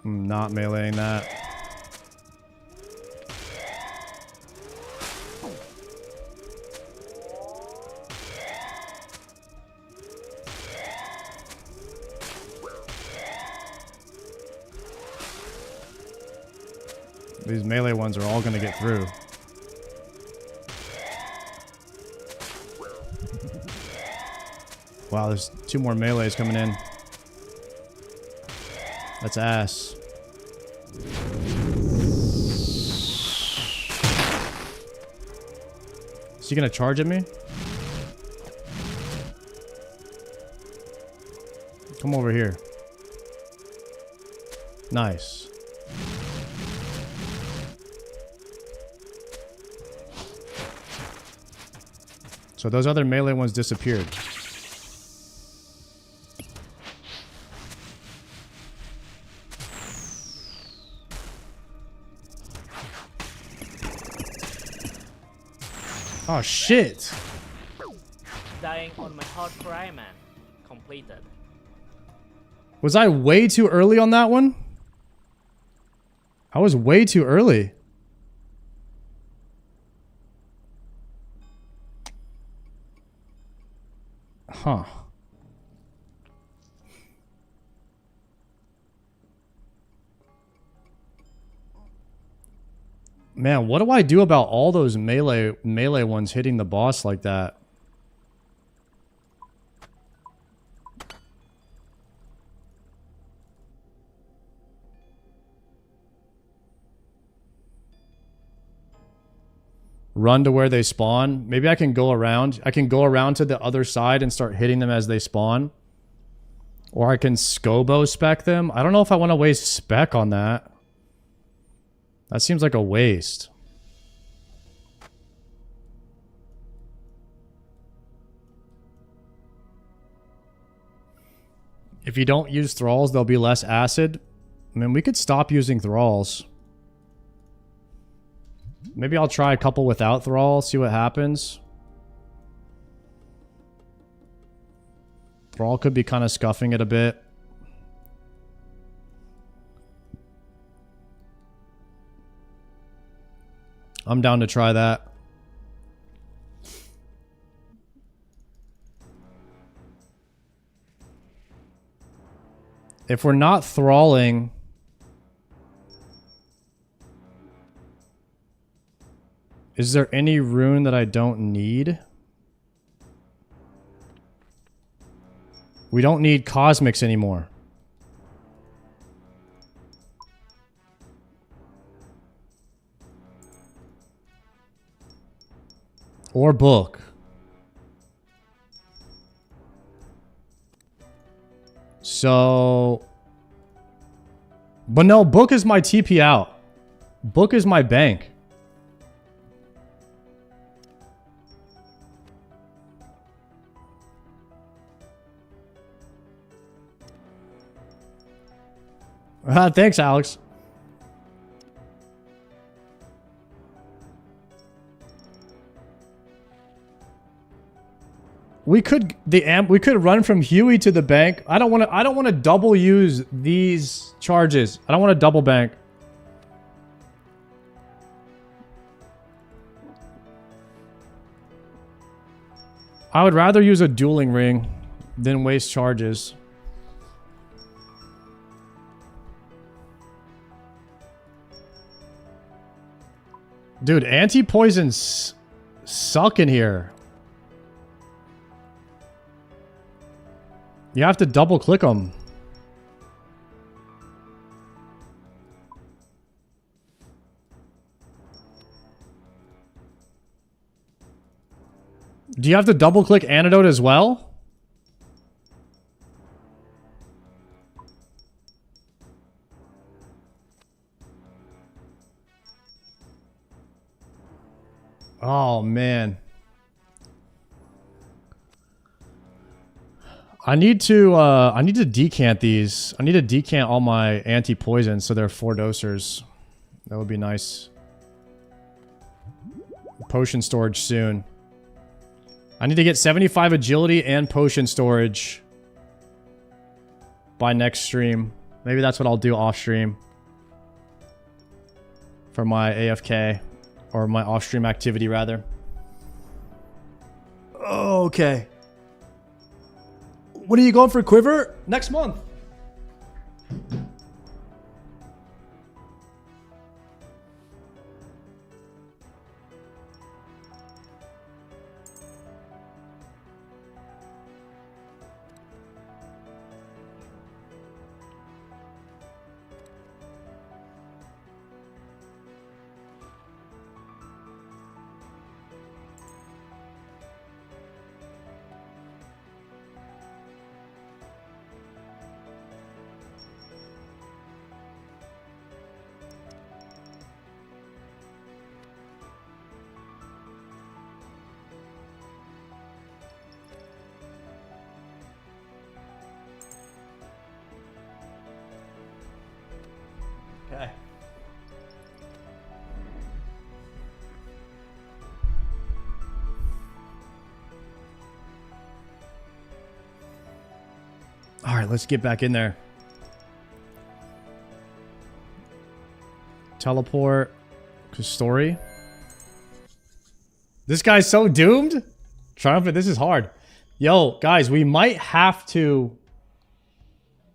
I'm not meleeing that. These melee ones are all going to get through. Wow, there's 2 more melees coming in. That's ass. Is he gonna charge at me? Come over here. Nice. So those other melee ones disappeared. Oh shit! Dying on my hard cry, man. Completed. Was I way too early on that one? I was way too early. Huh. Man, what do I do about all those melee ones hitting the boss like that? Run to where they spawn. Maybe I can go around. I can go around to the other side and start hitting them as they spawn. Or I can Scobo spec them. I don't know if I want to waste spec on that. That seems like a waste. If you don't use thralls, there'll be less acid. I mean, we could stop using thralls. Maybe I'll try a couple without thrall, see what happens. Thrall could be kind of scuffing it a bit. I'm down to try that. If we're not thralling... Is there any rune that I don't need? We don't need cosmics anymore. Or book. So... But no, book is my TP out. Book is my bank. Thanks, Alex. we could we could run from Huey to the bank. I don't want to double use these charges. I don't want to double bank. I would rather use a dueling ring than waste charges. Dude, anti-poisons suck in here. You have to double click them. Do you have to double click antidote as well? Oh man. I need to decant these. I need to decant all my anti-poison so they're 4 dosers. That would be nice. Potion storage soon. I need to get 75 agility and potion storage by next stream. Maybe that's what I'll do off stream for my AFK or my off stream activity rather. Okay. When are you going for Quiver? Next month. Okay. All right, let's get back in there. Teleport. Story. This guy's so doomed. Triumphant, this is hard. Yo, guys, we might have to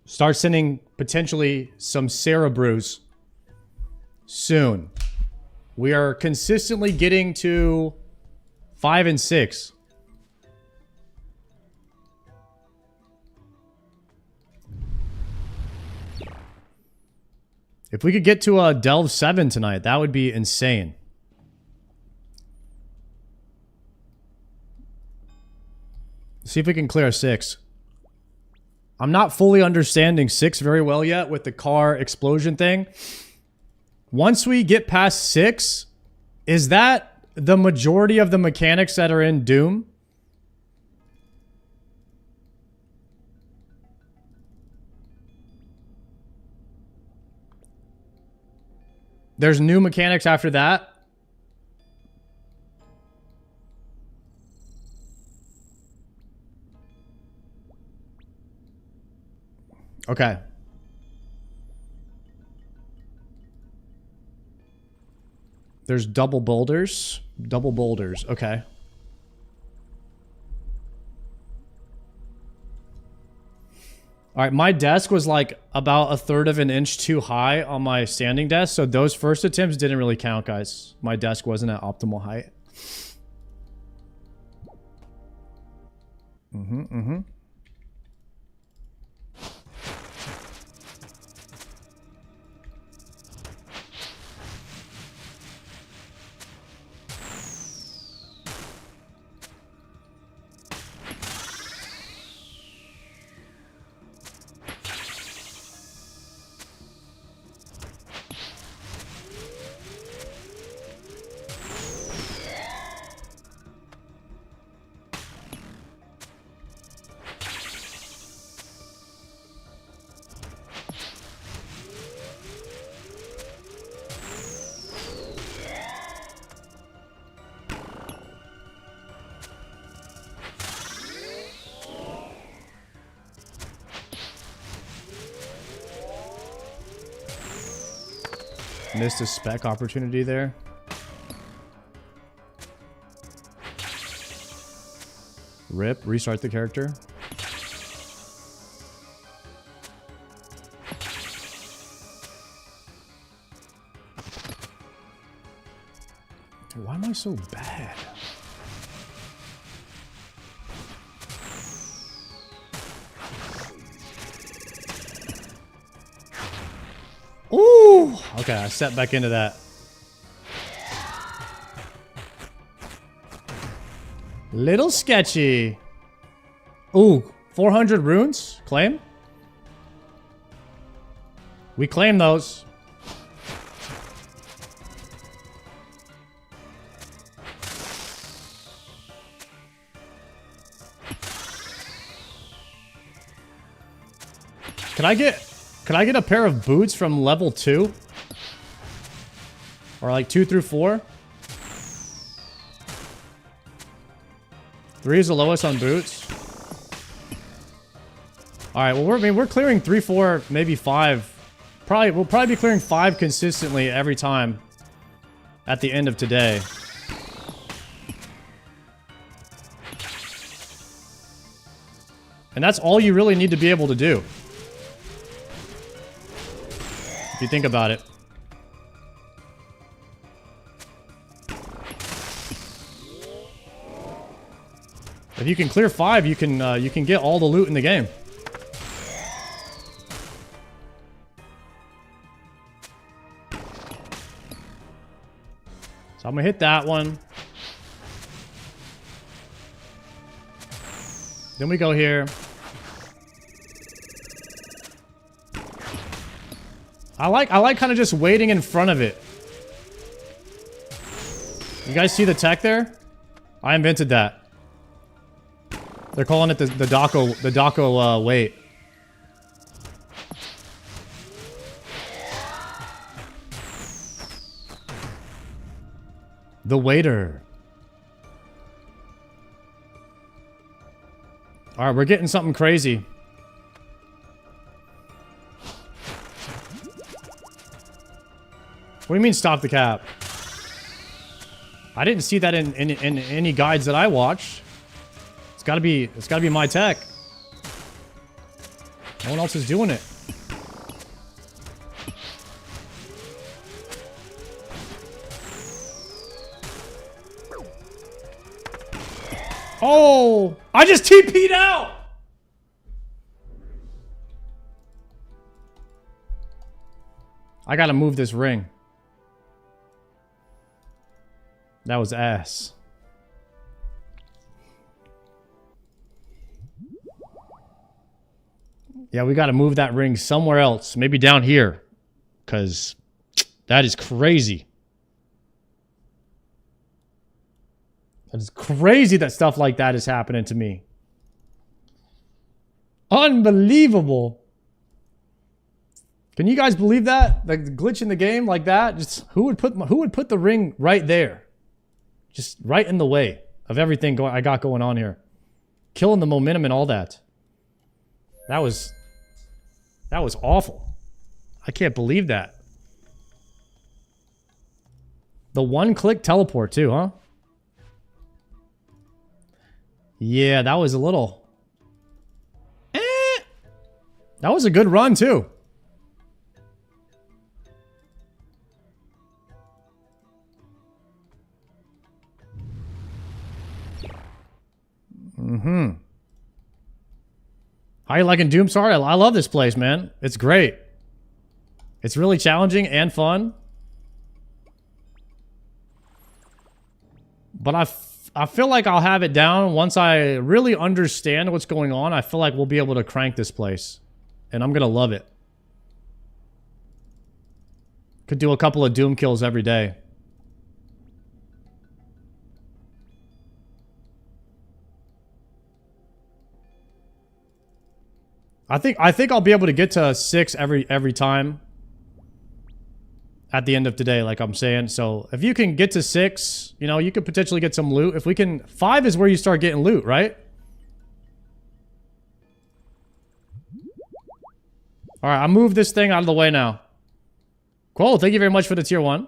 start sending potentially some Cerebrews soon. We are consistently getting to 5 and 6. If we could get to a Delve 7 tonight, that would be insane. See if we can clear 6. I'm not fully understanding 6 very well yet with the car explosion thing. Once we get past 6, is that the majority of the mechanics that are in Doom? There's new mechanics after that? Okay. There's double boulders. Double boulders. Okay. Alright, my desk was like about 1/3 of an inch too high on my standing desk, so those first attempts didn't really count, guys. My desk wasn't at optimal height. Mm-hmm. Missed a spec opportunity there. Rip. Restart the character. Dude, why am I so bad? Ooh! Okay, I stepped back into that. Little sketchy. Ooh, 400 runes? Claim? We claim those. Could I get a pair of boots from level 2? Or like 2 through 4? 3 is the lowest on boots. Alright, well we're clearing 3, 4, maybe 5. We'll probably be clearing 5 consistently every time at the end of today. And that's all you really need to be able to do. If you think about it. If you can clear 5, you can get all the loot in the game. So I'm gonna hit that one. Then we go here. I like kind of just waiting in front of it. You guys see the tech there? I invented that. They're calling it the Daco wait. The waiter. All right, we're getting something crazy. What do you mean stop the cap? I didn't see that in any guides that I watched. It's gotta be my tech. No one else is doing it. Oh! I just TP'd out! I gotta move this ring. That was ass. Yeah, we gotta move that ring somewhere else. Maybe down here. Because that is crazy. That is crazy that stuff like that is happening to me. Unbelievable. Can you guys believe that? Like the glitch in the game like that? Just who would put the ring right there? Just right in the way of everything I got going on here. Killing the momentum and all that. That was awful. I can't believe that. The one-click teleport too, huh? Yeah, that was a little... That was a good run too. Mm-hmm. How you liking Doom? Sorry, I love this place, man. It's great. It's really challenging and fun. But I feel like I'll have it down once I really understand what's going on. I feel like we'll be able to crank this place. And I'm gonna love it. Could do a couple of Doom kills every day. I think I'll be able to get to 6 every time at the end of today, like I'm saying. So if you can get to 6, you know, you could potentially get some loot. If we can, 5 is where you start getting loot, right? All right, I moved this thing out of the way now. Cool. Thank you very much for the tier 1.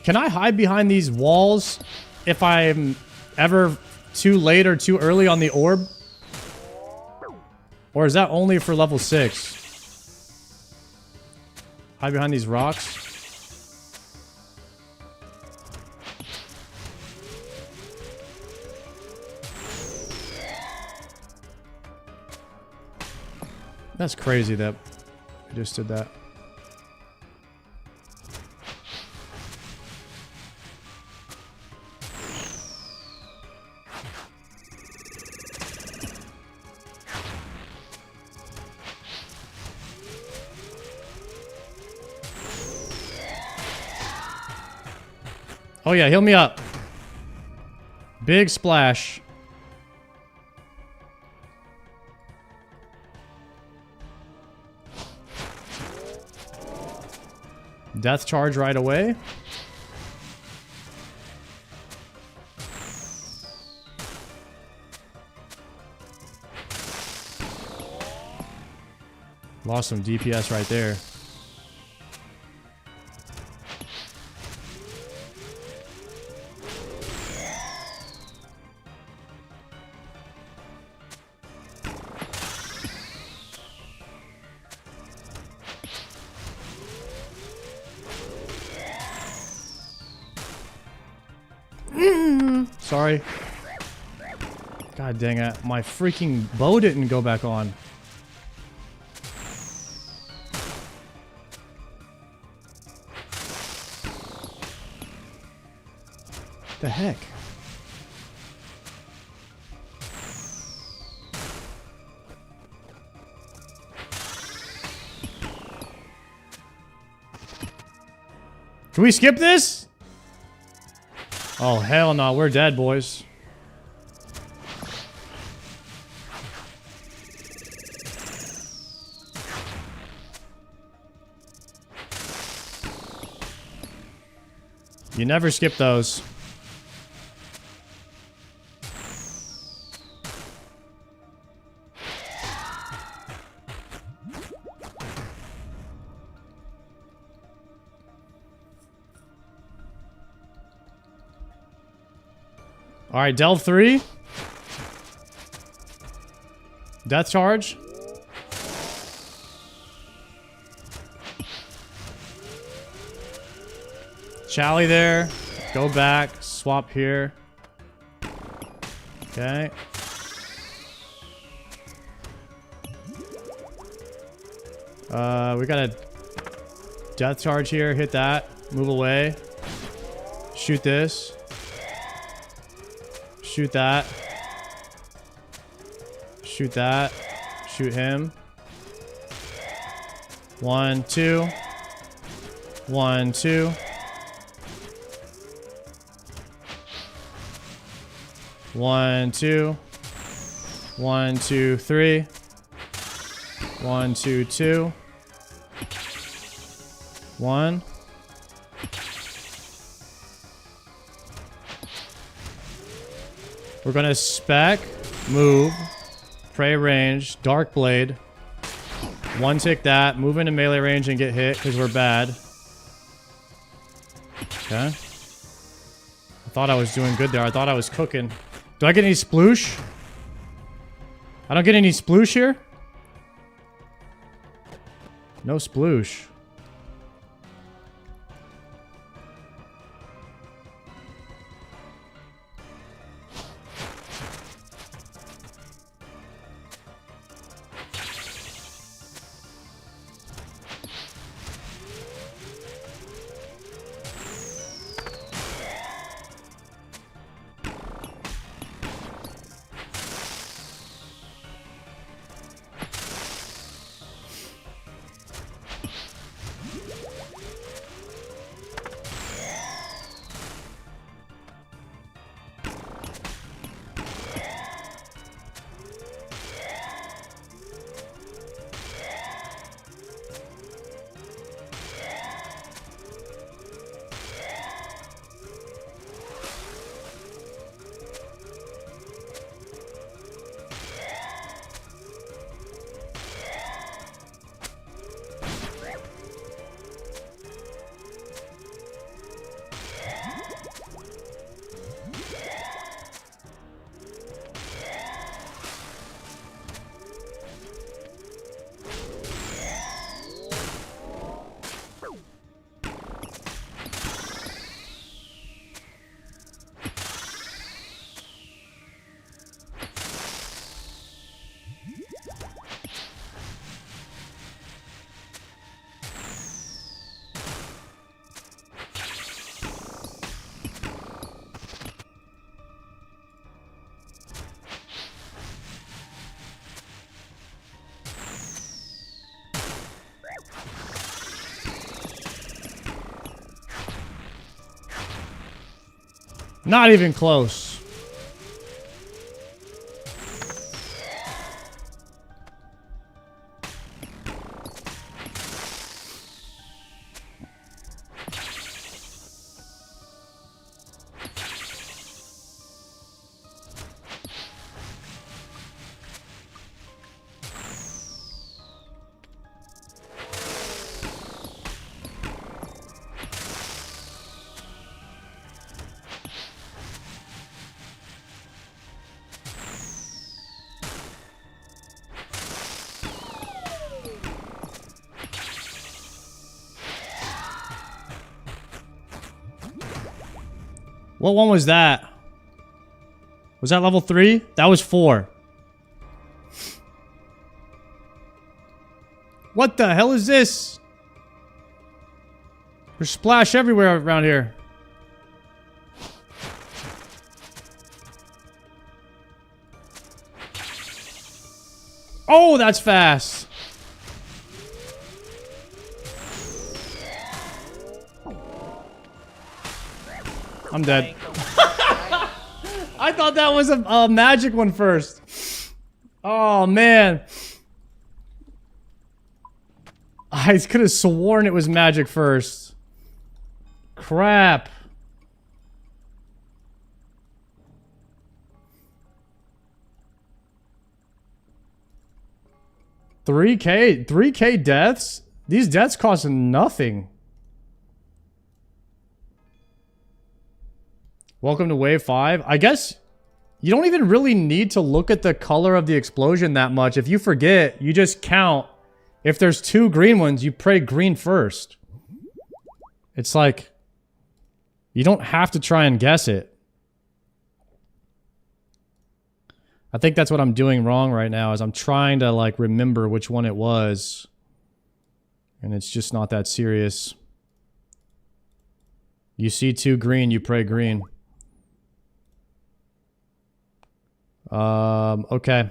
Can I hide behind these walls if I'm ever too late or too early on the orb? Or is that only for level 6? Hide behind these rocks. That's crazy that I just did that. Oh yeah, heal me up. Big splash. Death charge right away. Lost some DPS right there. Sorry. God dang it. My freaking bow didn't go back on. The heck? Can we skip this? Oh, hell no. We're dead, boys. You never skip those. All right, delve 3. Death charge. Chally there. Go back. Swap here. Okay. We got a death charge here. Hit that. Move away. Shoot this. Shoot that. Shoot that. Shoot him. 1, 2. 1, 2. 1, 2. 1, 2, 3. 1, 2, 2. 1. We're gonna spec, move, pray range, dark blade. 1 tick that, move into melee range and get hit because we're bad. Okay. I thought I was doing good there. I thought I was cooking. Do I get any sploosh? I don't get any sploosh here? No sploosh. Not even close. What one was that? Was that level 3? That was 4. What the hell is this? There's splash everywhere around here. Oh, that's fast. I'm dead. I thought that was a magic one first. Oh, man. I could have sworn it was magic first. Crap. $3K deaths? These deaths cost nothing. Welcome to wave 5. I guess you don't even really need to look at the color of the explosion that much. If you forget, you just count. If there's 2 green ones, you pray green first. It's like, you don't have to try and guess it. I think that's what I'm doing wrong right now, is I'm trying to like remember which one it was. And it's just not that serious. You see 2 green, you pray green. Okay.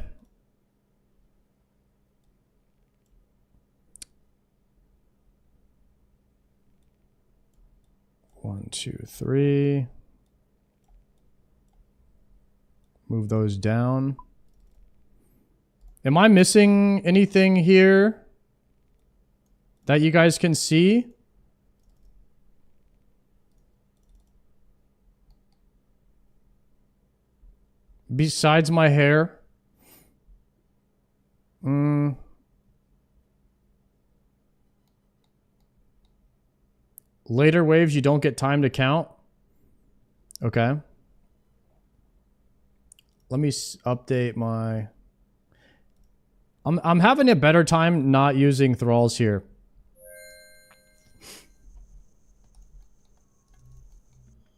One, two, three. Move those down. Am I missing anything here that you guys can see? Besides my hair? Later waves, you don't get time to count? Okay. Let me update my... I'm having a better time not using thralls here.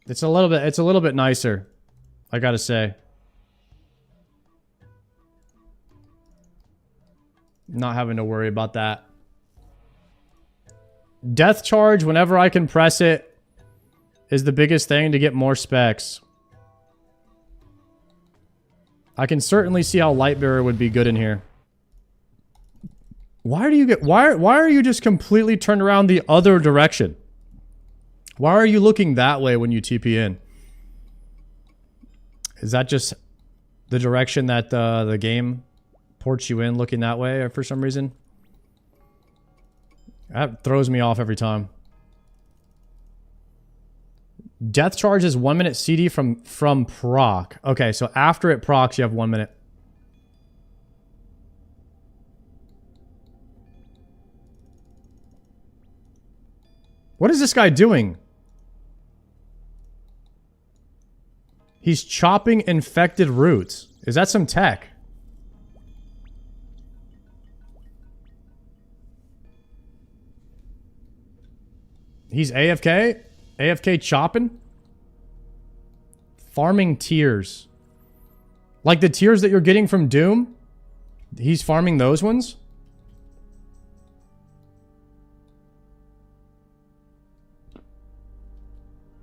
It's a little bit nicer, I gotta say. Not having to worry about that. Death charge, whenever I can press it, is the biggest thing to get more specs. I can certainly see how Lightbearer would be good in here. Why are you just completely turned around the other direction? Why are you looking that way when you TP in? Is that just the direction that the game ports you in, looking that way for some reason? That throws me off every time. Death charge is 1 minute CD from proc. Okay, so after it procs, you have 1 minute. What is this guy doing? He's chopping infected roots. Is that some tech? He's AFK? AFK chopping? Farming tears. Like the tears that you're getting from Doom? He's farming those ones?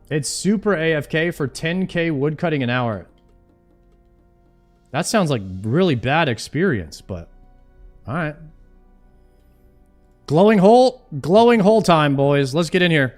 It's super AFK for 10k woodcutting an hour. That sounds like really bad experience, but... Alright. Glowing hole time, boys. Let's get in here.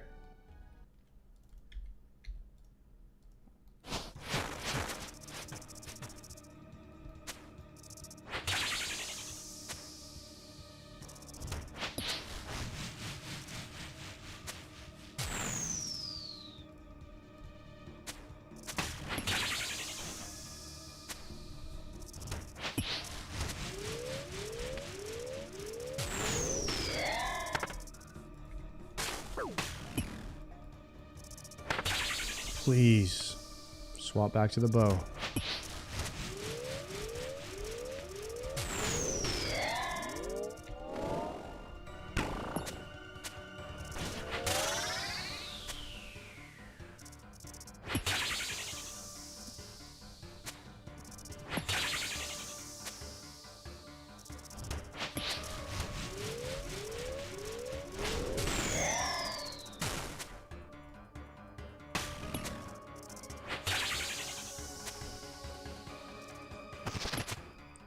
Please. Swap back to the bow.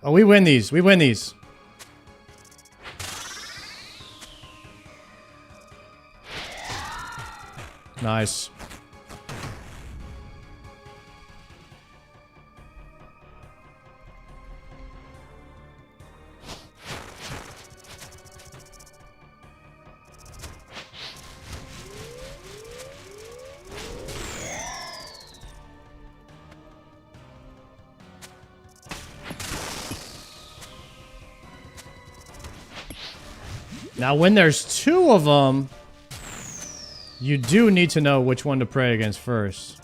Oh, we win these. We win these. Nice. Now, when there's two of them, you do need to know which one to pray against first.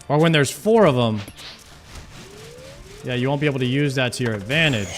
Or when there's four of them, yeah, you won't be able to use that to your advantage.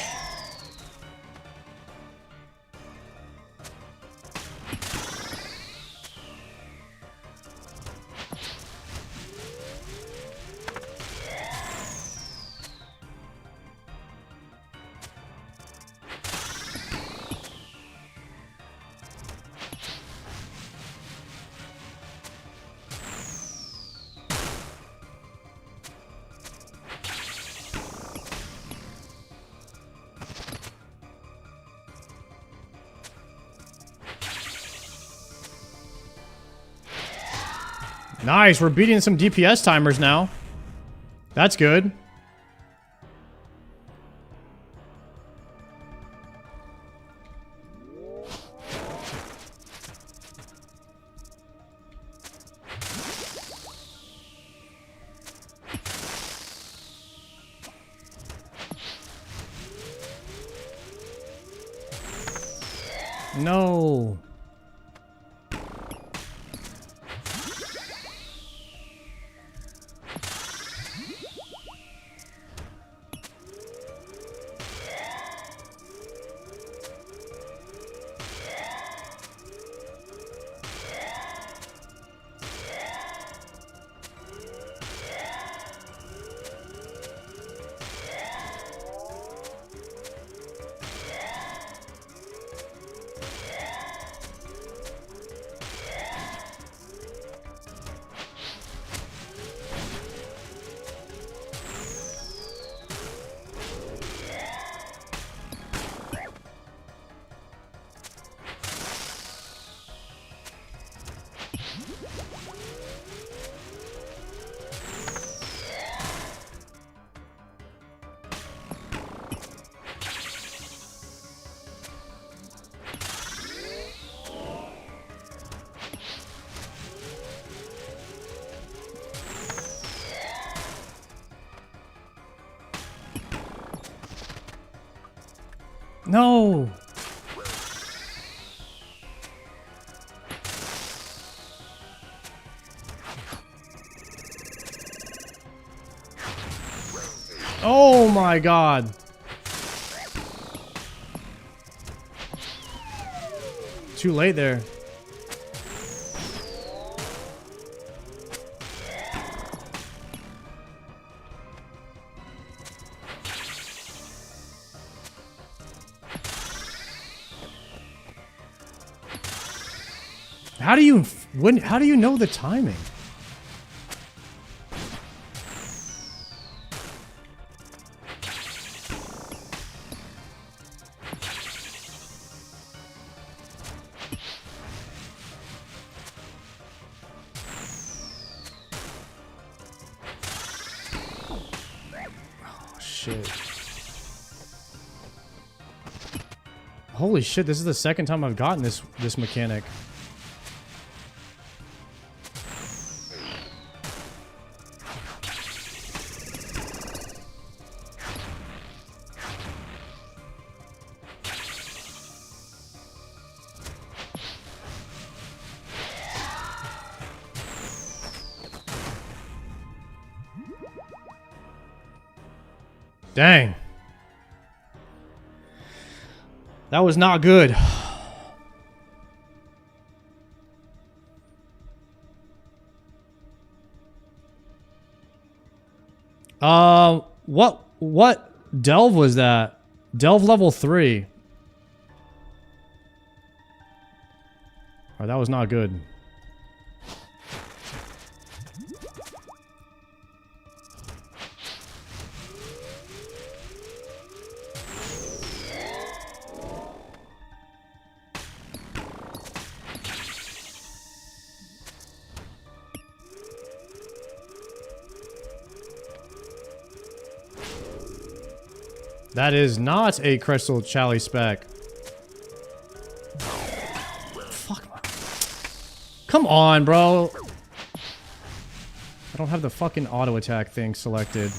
Nice, we're beating some DPS timers now. That's good. No. No. Oh my God. Too late there. How do you know the timing? Oh shit. Holy shit, this is the second time I've gotten this mechanic. Dang. That was not good. What delve was that? Delve level 3. Oh, that was not good. That is not a Crystal Chally spec. Fuck. Come on, bro. I don't have the fucking auto attack thing selected.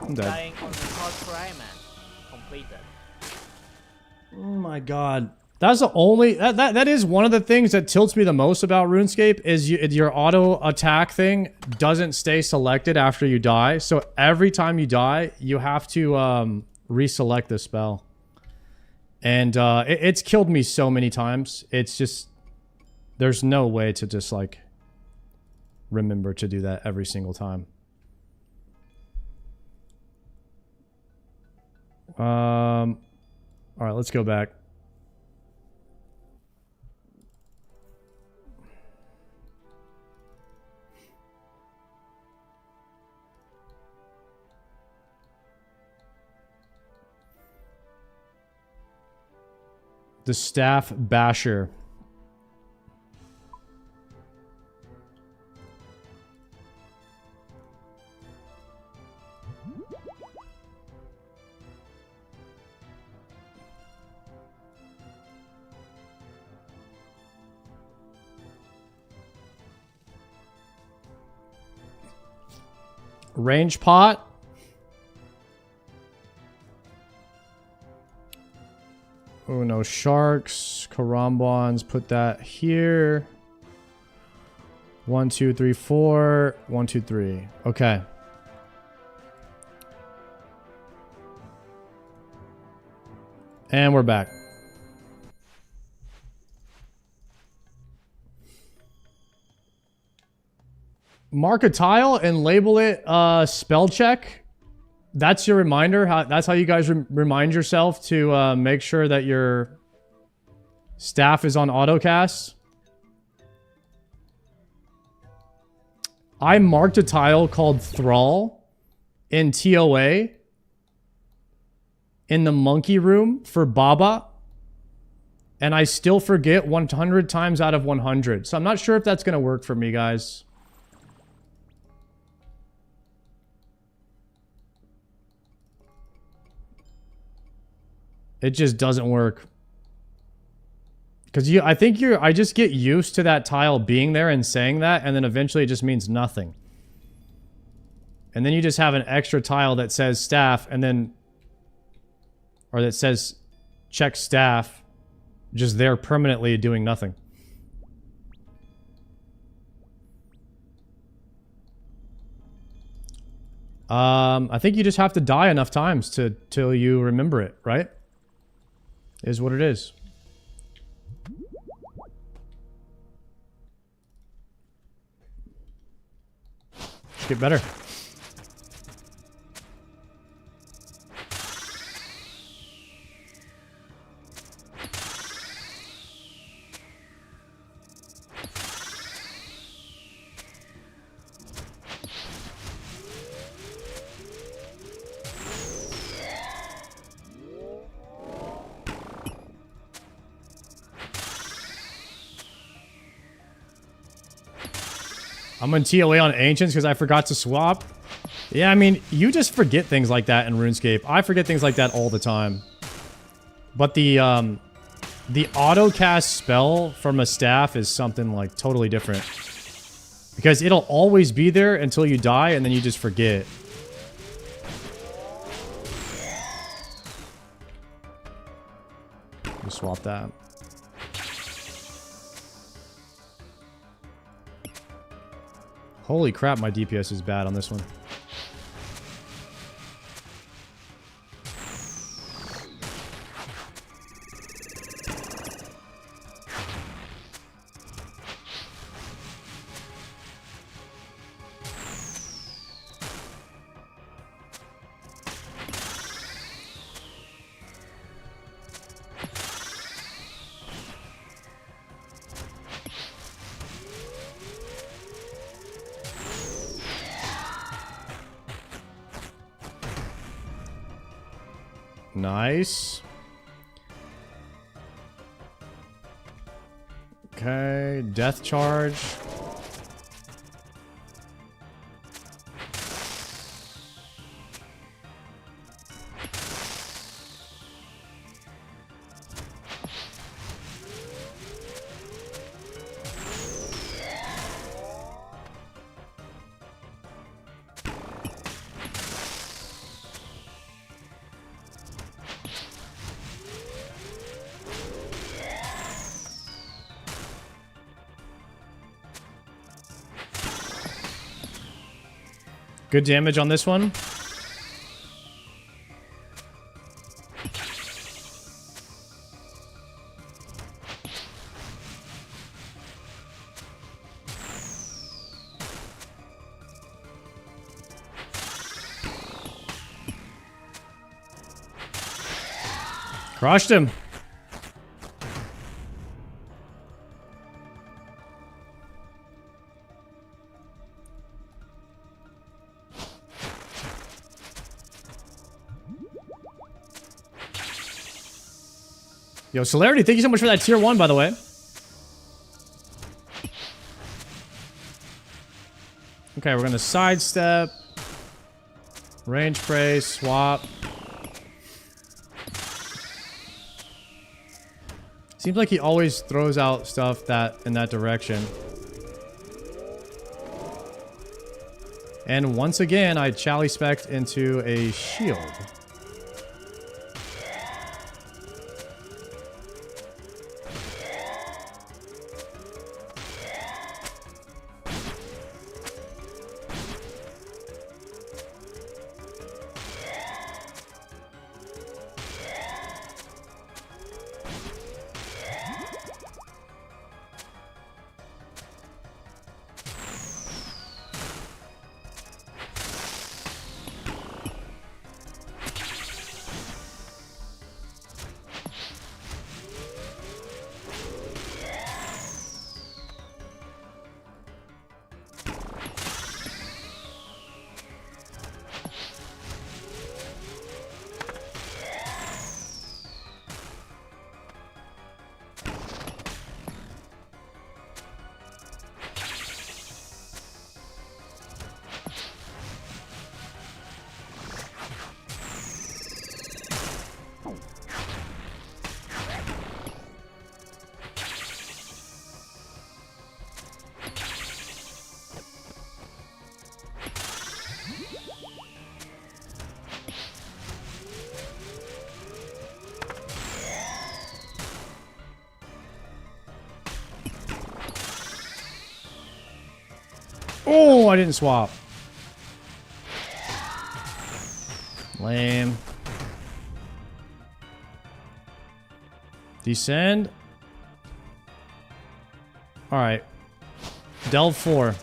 I'm dead. Dying on the hard cry, man. Completed. Oh my god. That's the only that is one of the things that tilts me the most about RuneScape is your auto attack thing doesn't stay selected after you die. So every time you die, you have to reselect the spell. And it's killed me so many times. It's just there's no way to just like remember to do that every single time. All right, let's go back. The Staff Basher. Range pot. Oh, no sharks. Karambons. Put that here. 1, 2, 3, 4. 1, 2, 3. Okay. And we're back. Mark a tile and label it spell check. That's your reminder. That's how you guys remind yourself to make sure that your staff is on autocast. I marked a tile called Thrall in TOA in the monkey room for Baba. And I still forget 100 times out of 100. So I'm not sure if that's going to work for me, guys. It just doesn't work. Because I just get used to that tile being there and saying that, and then eventually it just means nothing. And then you just have an extra tile that says staff, and then... or that says check staff, just there permanently doing nothing. I think you just have to die enough times till you remember it, right? Is what it is. Just get better. I'm on TOA on Ancients because I forgot to swap. Yeah, I mean, you just forget things like that in RuneScape. I forget things like that all the time. But the auto-cast spell from a staff is something, like, totally different. Because it'll always be there until you die, and then you just forget. Just swap that. Holy crap, my DPS is bad on this one. Nice. Okay, death charge. Good damage on this one. Crushed him. Yo, Celerity, thank you so much for that tier 1, by the way. Okay, we're gonna sidestep. Range spray, swap. Seems like he always throws out stuff that in that direction. And once again, I Chally Spec'd into a shield. Oh, I didn't swap. Lame. Descend. Alright. Delve 4.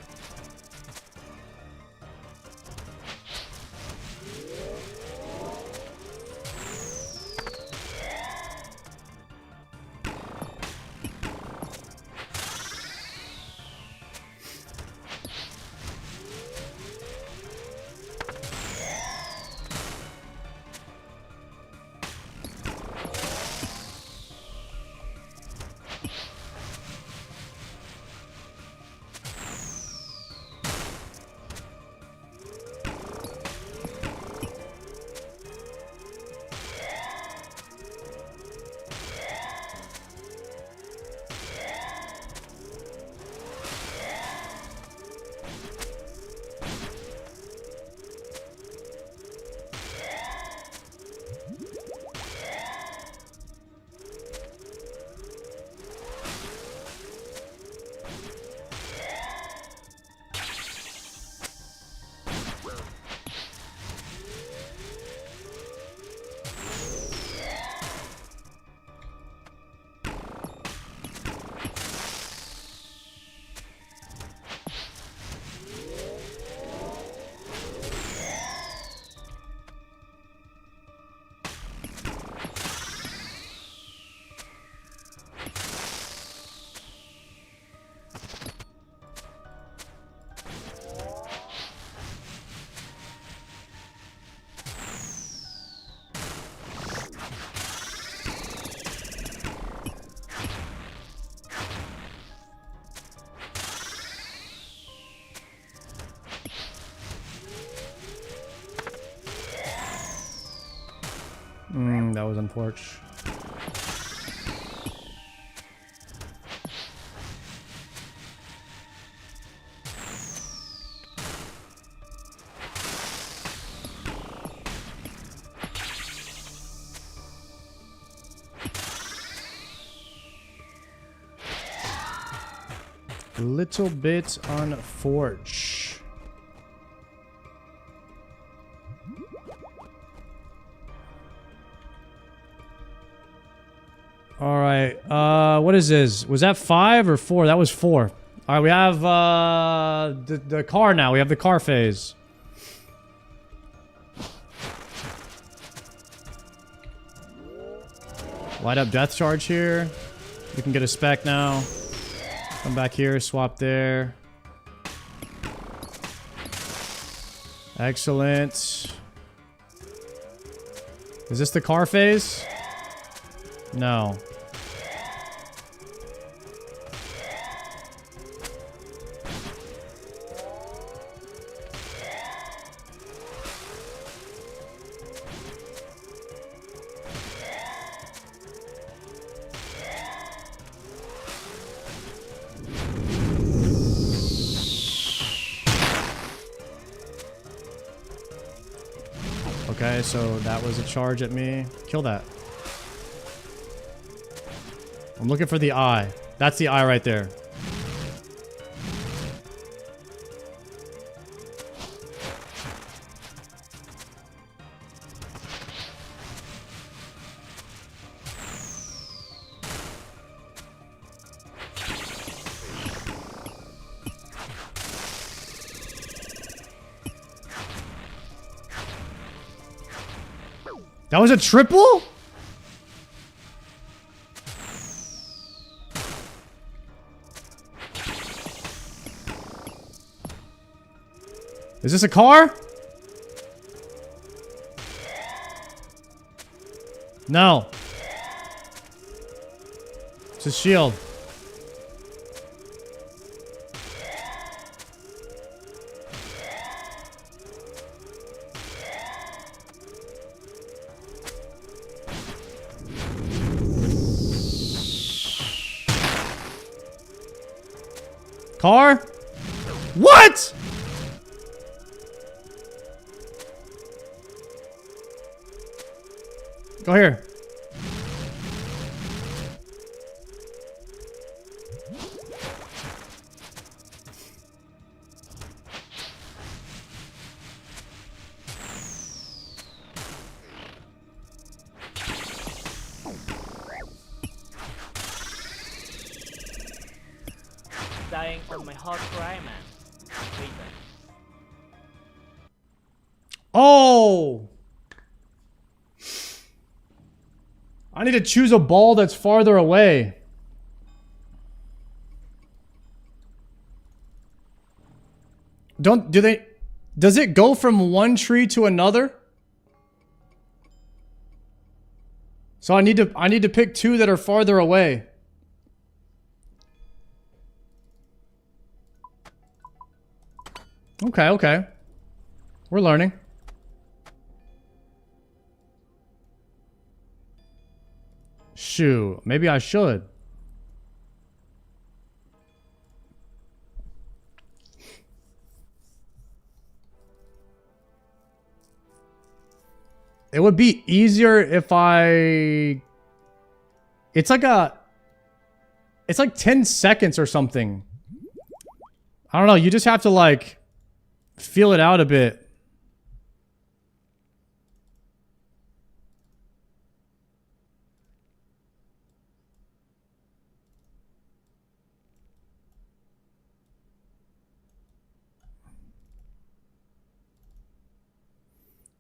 That was unfortunate. Little bit unfortunate. All right. What is this? Was that 5 or 4? That was 4. All right, we have the car now. We have the car phase. Light up death charge here. We can get a spec now. Come back here, swap there. Excellent. Is this the car phase? No. Okay, so that was a charge at me. Kill that. I'm looking for the eye. That's the eye right there. That was a triple? Is this a car? No. It's a shield. Car? What? Go here. Dying on my hardcore Iron Man. Completed. Oh! I need to choose a ball that's farther away. Does it go from one tree to another? So I need to pick 2 that are farther away. Okay. We're learning. Shoot, maybe I should. It would be easier if I... It's like 10 seconds or something. I don't know, you just have to like feel it out a bit.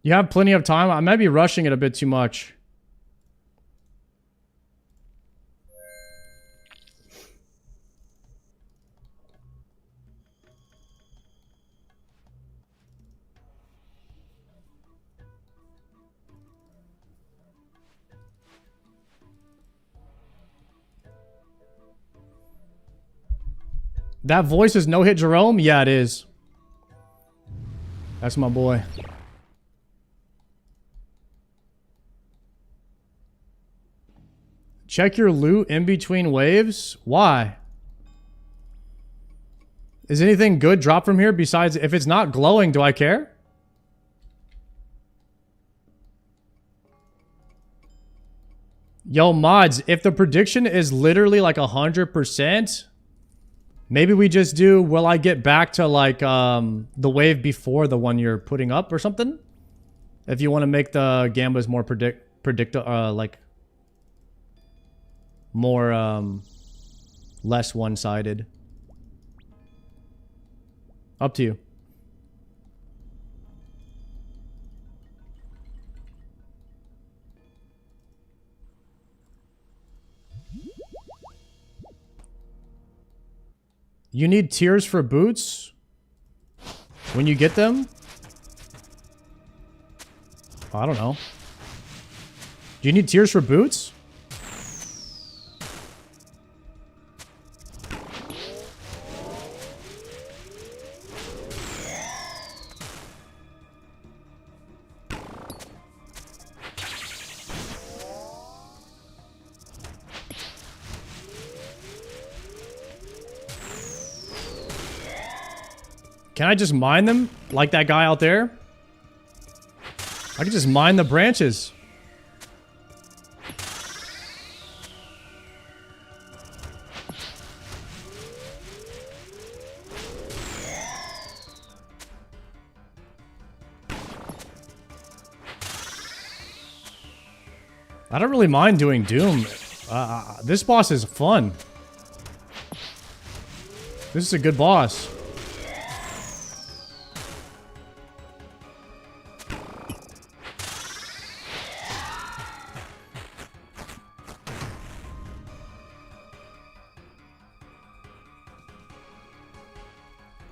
You have plenty of time. I might be rushing it a bit too much. That voice is No Hit Jerome? Yeah, it is. That's my boy. Check your loot in between waves? Why? Is anything good drop from here besides if it's not glowing, do I care? Yo, mods, if the prediction is literally like 100%, maybe we just do, will I get back to like the wave before the one you're putting up or something? If you want to make the gambas more like more less one-sided. Up to you. You need tiers for boots when you get them? I don't know. Do you need tiers for boots? Can I just mine them like that guy out there? I can just mine the branches. I don't really mind doing Doom. This boss is fun. This is a good boss.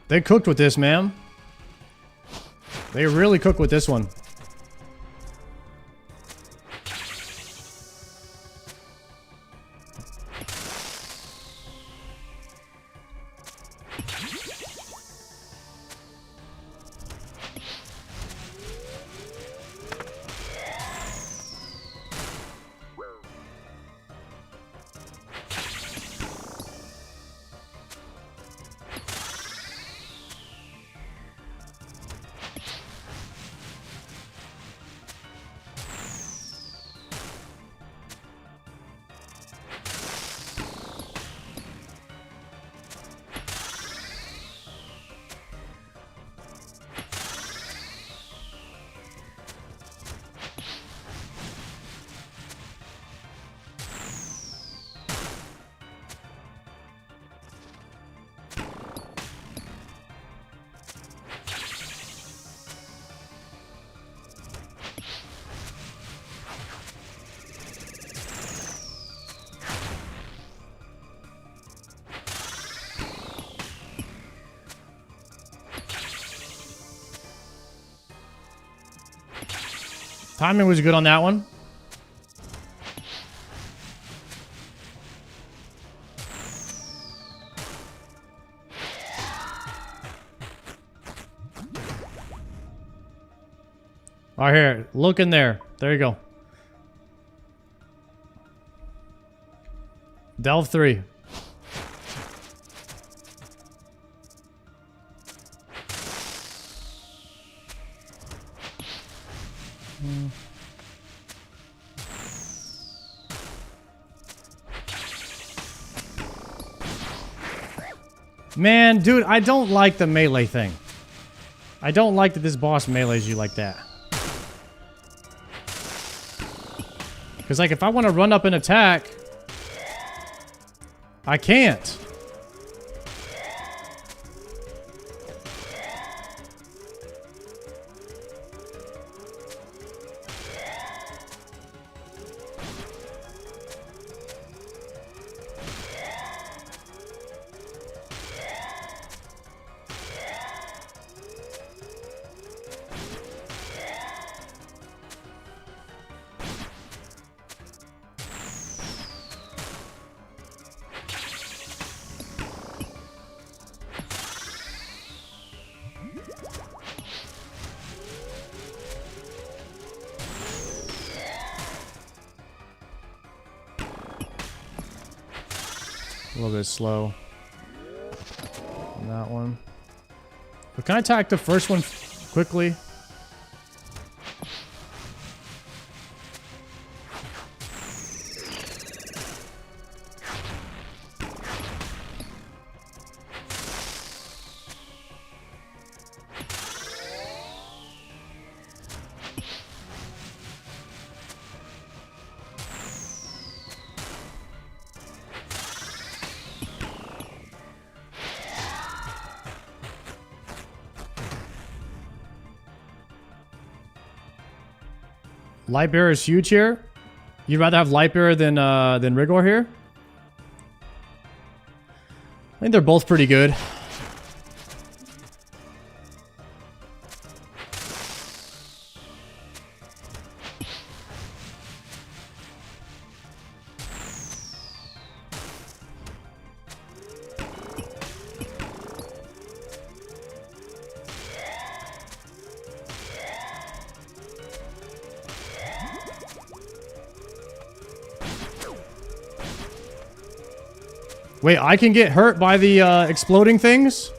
They cooked with this, man. They really cooked with this one. Timing was good on that one. All right, here. Look in there. There you go. Delve 3. Man, dude, I don't like the melee thing. I don't like that this boss melees you like that. Because, like, if I want to run up and attack, I can't. A little bit slow on that one. But can I attack the first one quickly? Lightbearer is huge here. You'd rather have Lightbearer than Rigor here? I think they're both pretty good. Wait, I can get hurt by the exploding things?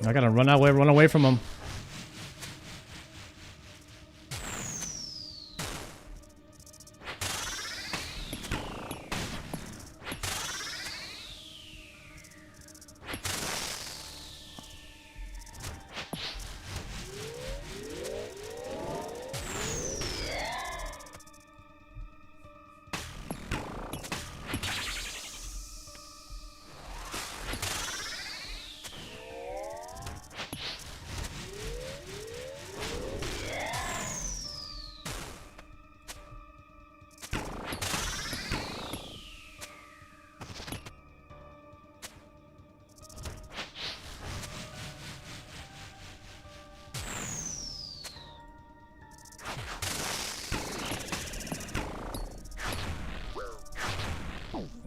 I gotta run away from them.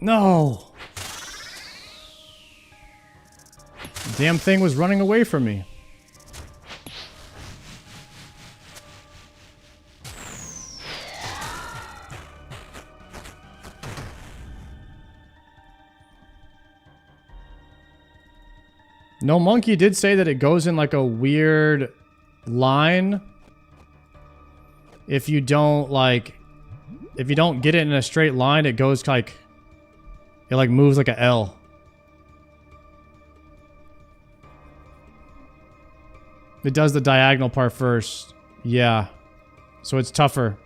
No! The damn thing was running away from me. No, Monkey did say that it goes in like a weird line. If you don't get it in a straight line, it goes like... It like moves like a L. It does the diagonal part first. Yeah. So it's tougher.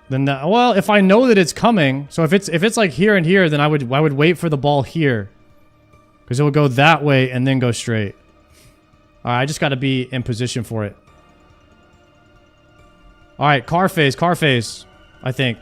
Then that, well, if I know that it's coming, so if it's like here and here, then I would wait for the ball here. Because it will go that way and then go straight. Alright, I just gotta be in position for it. Alright, car phase, I think.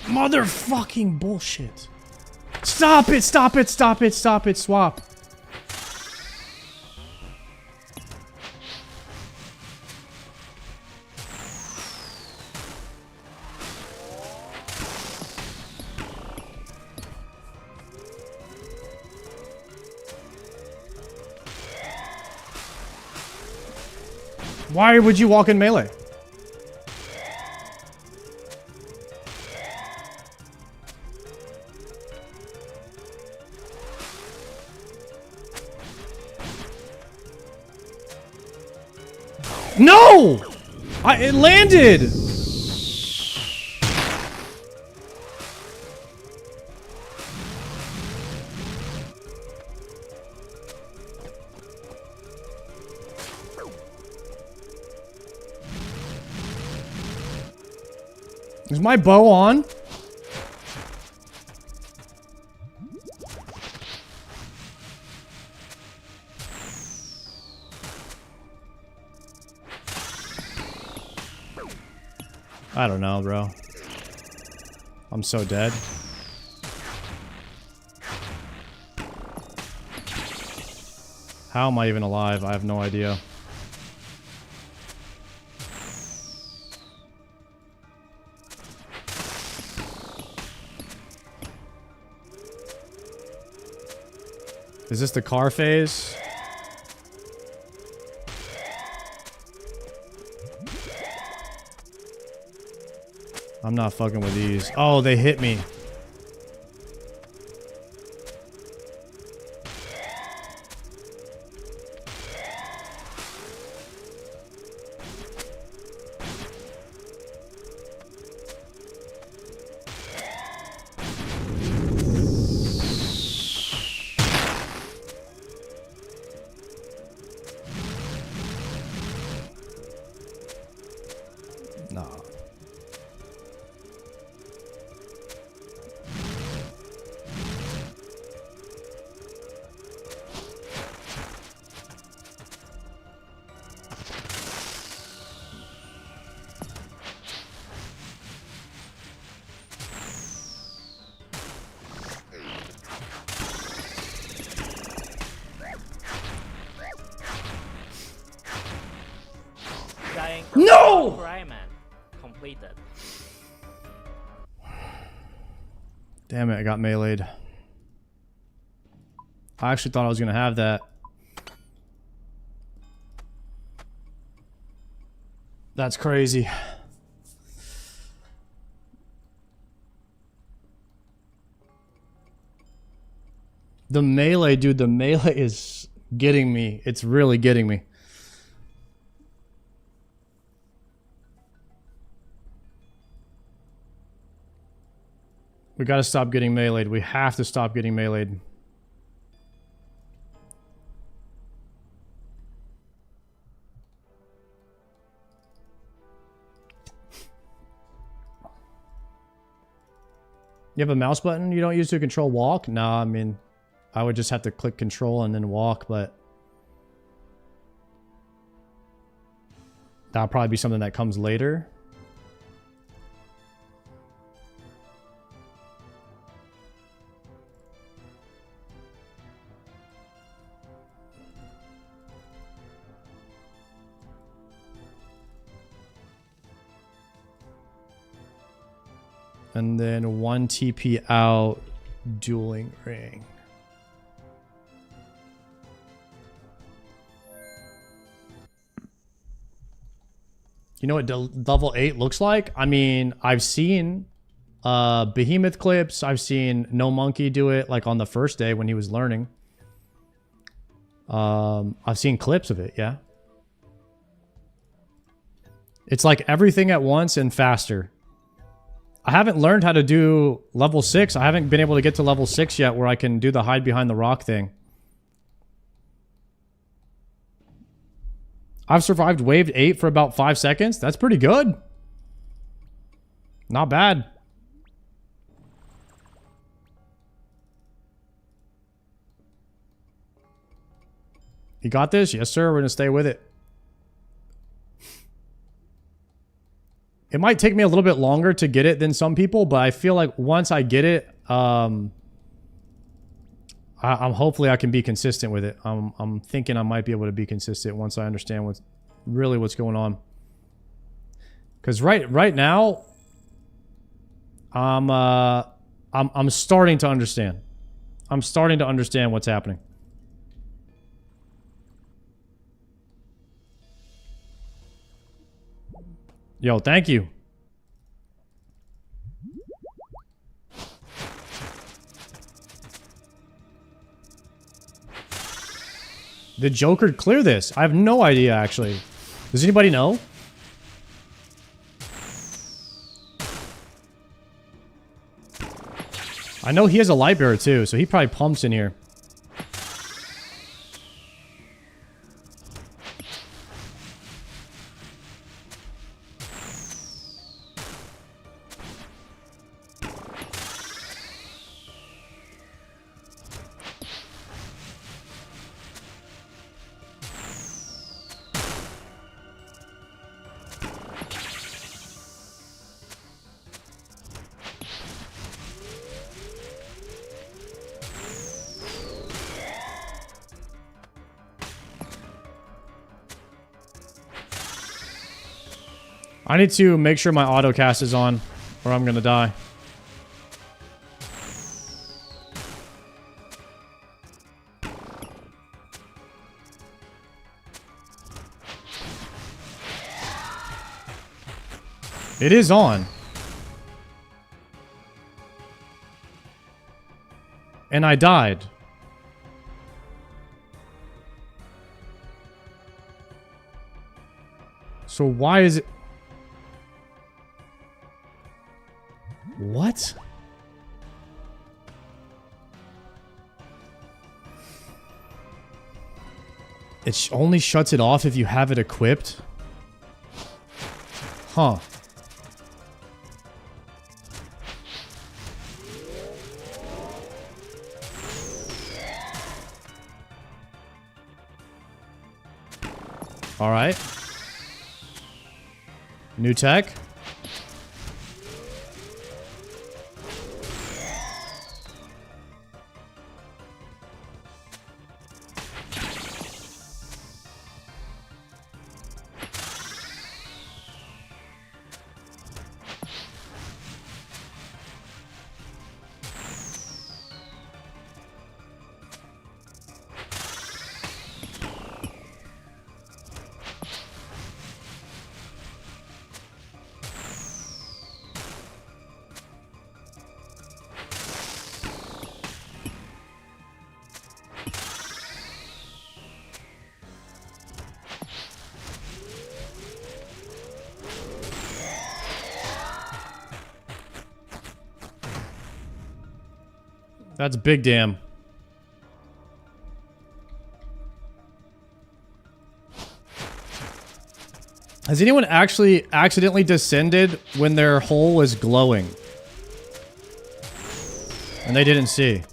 Motherfucking bullshit. Stop it, stop it, stop it, stop it, swap. Why would you walk in melee? No! It landed! Is my bow on? I don't know, bro. I'm so dead. How am I even alive? I have no idea. Is this the car phase? I'm not fucking with these. Oh, they hit me. Nah. Dying No! Cry man. Completed. Damn it, I got meleeed. I actually thought I was gonna have that. That's crazy. The melee, dude, the melee is getting me. It's really getting me. We gotta stop getting meleeed. We have to stop getting meleeed. You have a mouse button you don't use to control walk? No, I mean, I would just have to click control and then walk, but that'll probably be something that comes later. And then 1 TP out, dueling ring. You know what level 8 looks like? I mean, I've seen Behemoth clips. I've seen No Monkey do it like on the first day when he was learning. I've seen clips of it, yeah. It's like everything at once and faster. I haven't learned how to do level 6. I haven't been able to get to level 6 yet where I can do the hide behind the rock thing. I've survived wave 8 for about 5 seconds. That's pretty good. Not bad. You got this? Yes, sir. We're going to stay with it. It might take me a little bit longer to get it than some people, but I feel like once I get it, I'm hopefully I can be consistent with it. I'm thinking I might be able to be consistent once I understand what's going on. Because right now, I'm starting to understand. I'm starting to understand what's happening. Yo, thank you. Did Joker clear this? I have no idea, actually. Does anybody know? I know he has a light bearer, too, so he probably pumps in here. I need to make sure my auto cast is on, or I'm gonna die. It is on. And I died. So why is it... What? It only shuts it off if you have it equipped? Huh. All right. New tech. That's big damn. Has anyone actually accidentally descended when their hole was glowing? And they didn't see.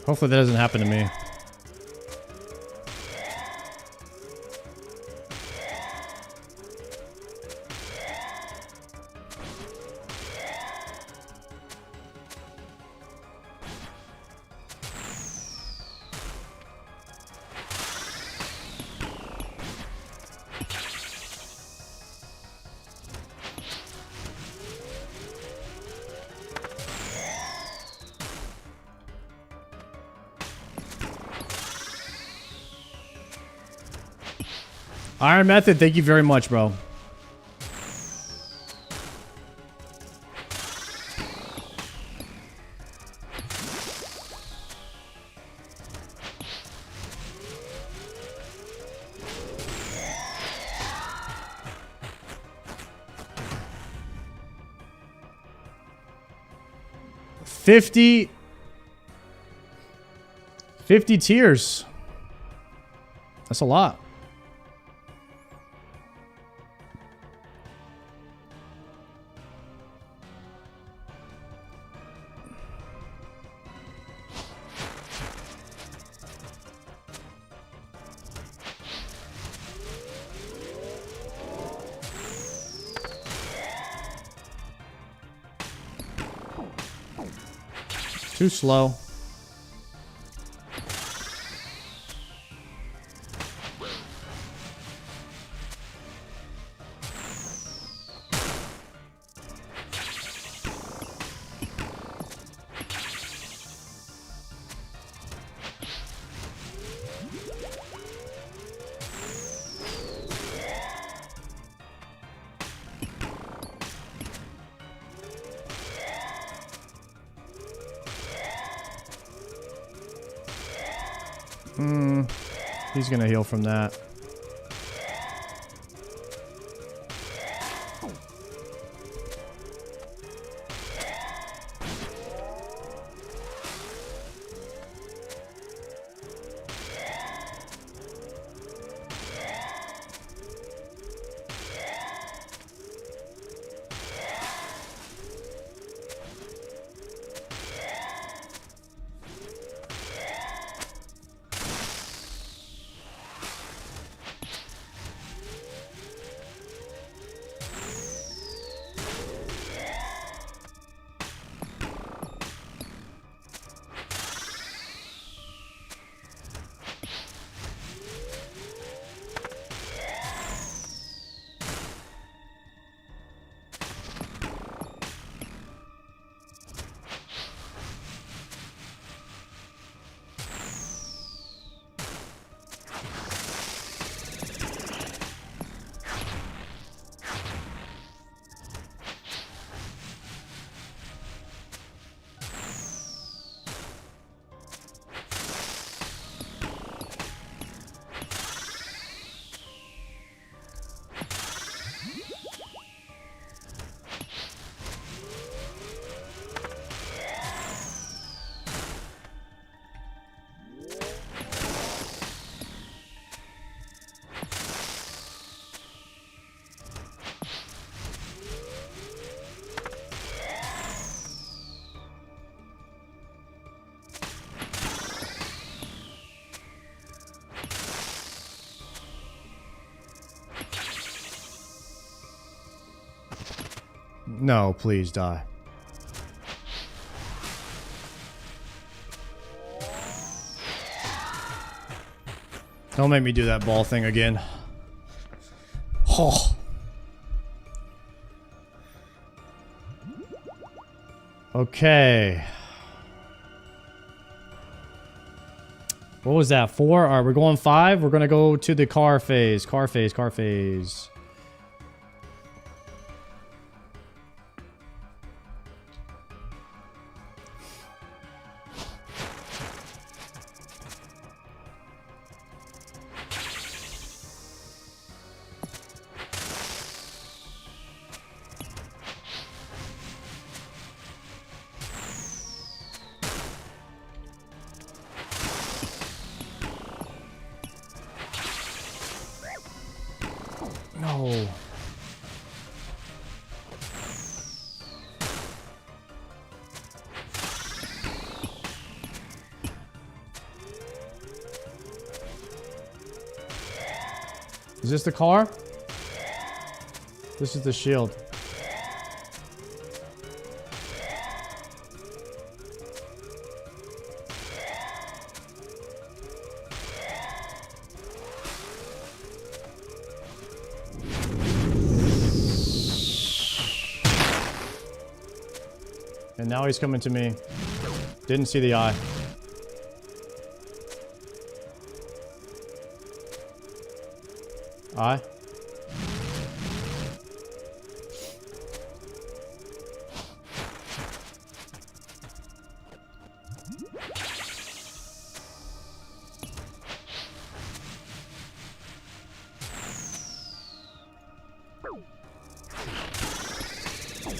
Hopefully that doesn't happen to me. Iron Method, thank you very much, bro. $50 tiers. That's a lot. Too slow. He's gonna heal from that. No, please die. Don't make me do that ball thing again. Oh. Okay. What was that? 4? Alright, we're going 5. We're gonna go to the car phase. Car phase, car phase. No. Is this the car? This is the shield. And now he's coming to me. Didn't see the eye. Eye?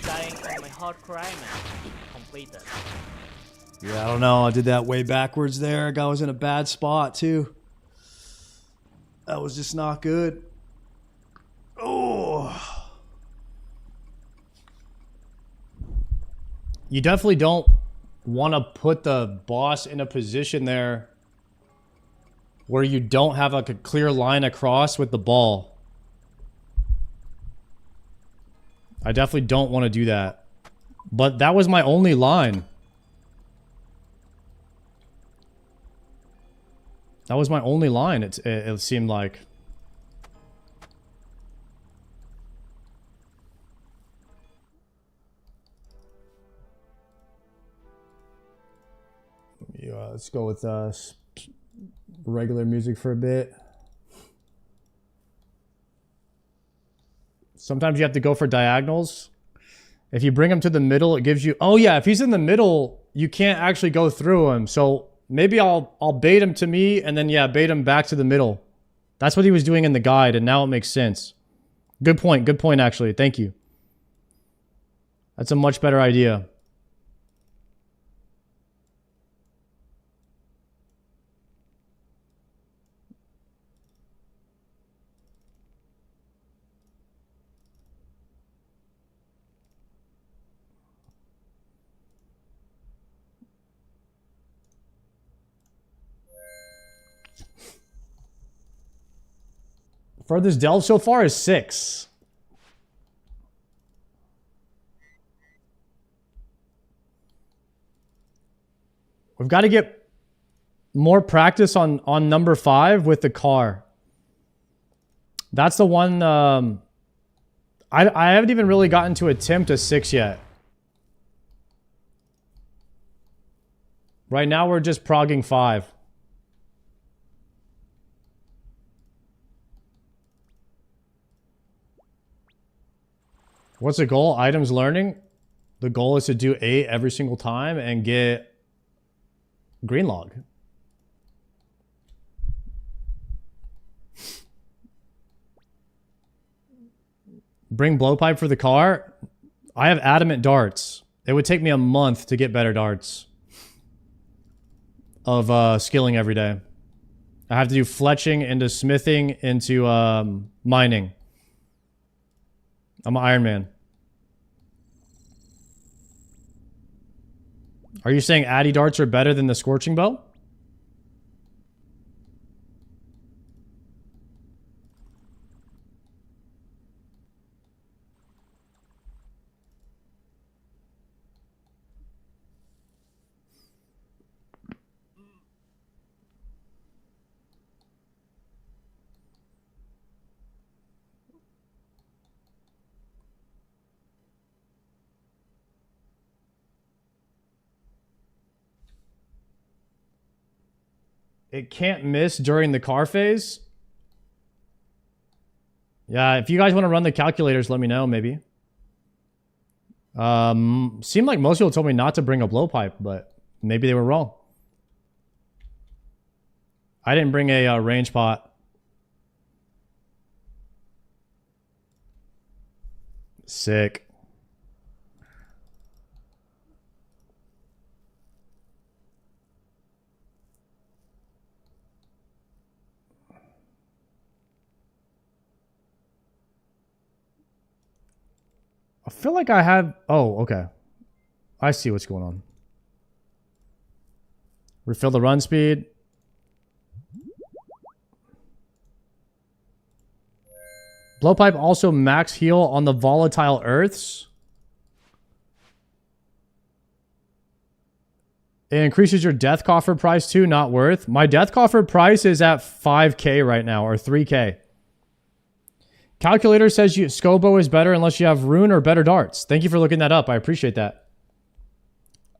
Dying on my hard cry, man. Completed. Yeah, I don't know. I did that way backwards there. Guy was in a bad spot, too. That was just not good. Oh. You definitely don't want to put the boss in a position there where you don't have like a clear line across with the ball. I definitely don't want to do that. But that was my only line. That was my only line, it seemed like. Yeah, let's go with regular music for a bit. Sometimes you have to go for diagonals. If you bring him to the middle, it gives you... Oh yeah, if he's in the middle, you can't actually go through him. So maybe I'll bait him to me and then, yeah, bait him back to the middle. That's what he was doing in the guide, and now it makes sense. Good point, actually. Thank you. That's a much better idea. Furthest delve so far is 6. We've got to get more practice on number 5 with the car. That's the one... I haven't even really gotten to attempt a 6 yet. Right now we're just progging 5. What's the goal? Items learning. The goal is to do 8 every single time and get green log. Bring blowpipe for the car. I have adamant darts. It would take me a month to get better darts of skilling every day. I have to do fletching into smithing into mining. I'm an Iron Man. Are you saying Addy darts are better than the scorching bow? it can't miss during the car phase. Yeah, if you guys want to run the calculators, let me know, maybe. Seemed like most people told me not to bring a blowpipe, but maybe they were wrong. I didn't bring a range pot. Sick. I feel like I have... Oh, okay. I see what's going on. Refill the run speed. Blowpipe also max heal on the volatile earths. It increases your death coffer price too, not worth. My death coffer price is at 5k right now, or 3k. Calculator says Scobo is better unless you have rune or better darts. Thank you for looking that up. I appreciate that.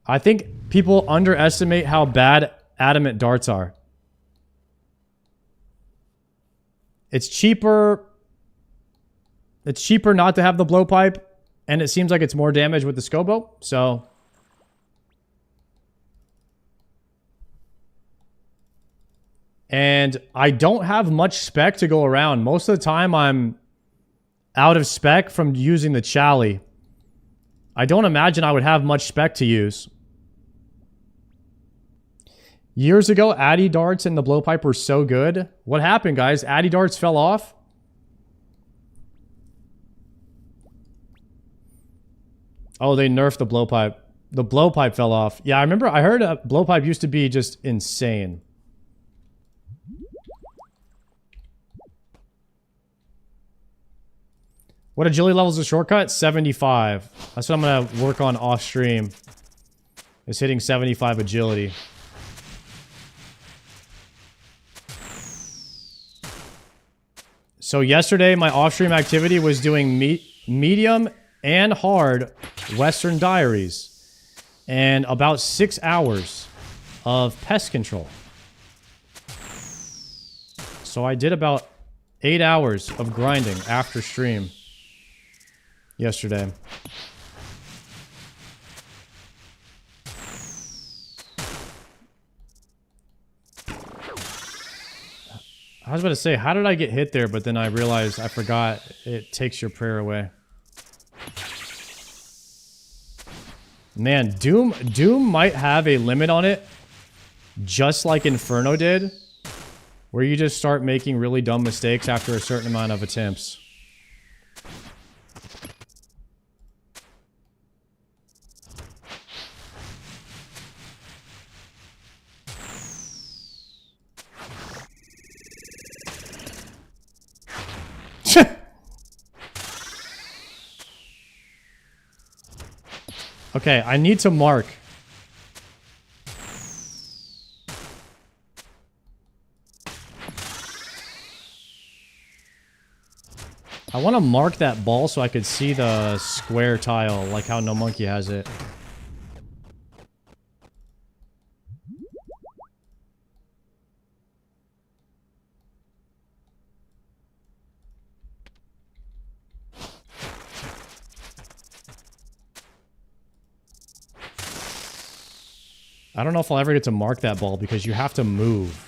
I think people underestimate how bad adamant darts are. It's cheaper. It's cheaper not to have the blowpipe, and it seems like it's more damage with the Scobo, so... And I don't have much spec to go around. Most of the time, I'm out of spec from using the Chally. I don't imagine I would have much spec to use. Years ago, Addy darts and the blowpipe were so good. What happened, guys? Addy darts fell off? Oh, they nerfed the blowpipe. The blowpipe fell off. Yeah, I remember. I heard a blowpipe used to be just insane. What agility level is a shortcut? 75. That's what I'm going to work on off stream. Is hitting 75 agility. So yesterday, my off stream activity was doing medium and hard Western Diaries. And about 6 hours of pest control. So I did about 8 hours of grinding after stream. Yesterday. I was about to say, how did I get hit there? But then I realized I forgot it takes your prayer away. Man, Doom might have a limit on it, just like Inferno did, where you just start making really dumb mistakes after a certain amount of attempts. Okay, I need to mark. I want to mark that ball so I could see the square tile, like how No Monkey has it. I don't know if I'll ever get to mark that ball because you have to move.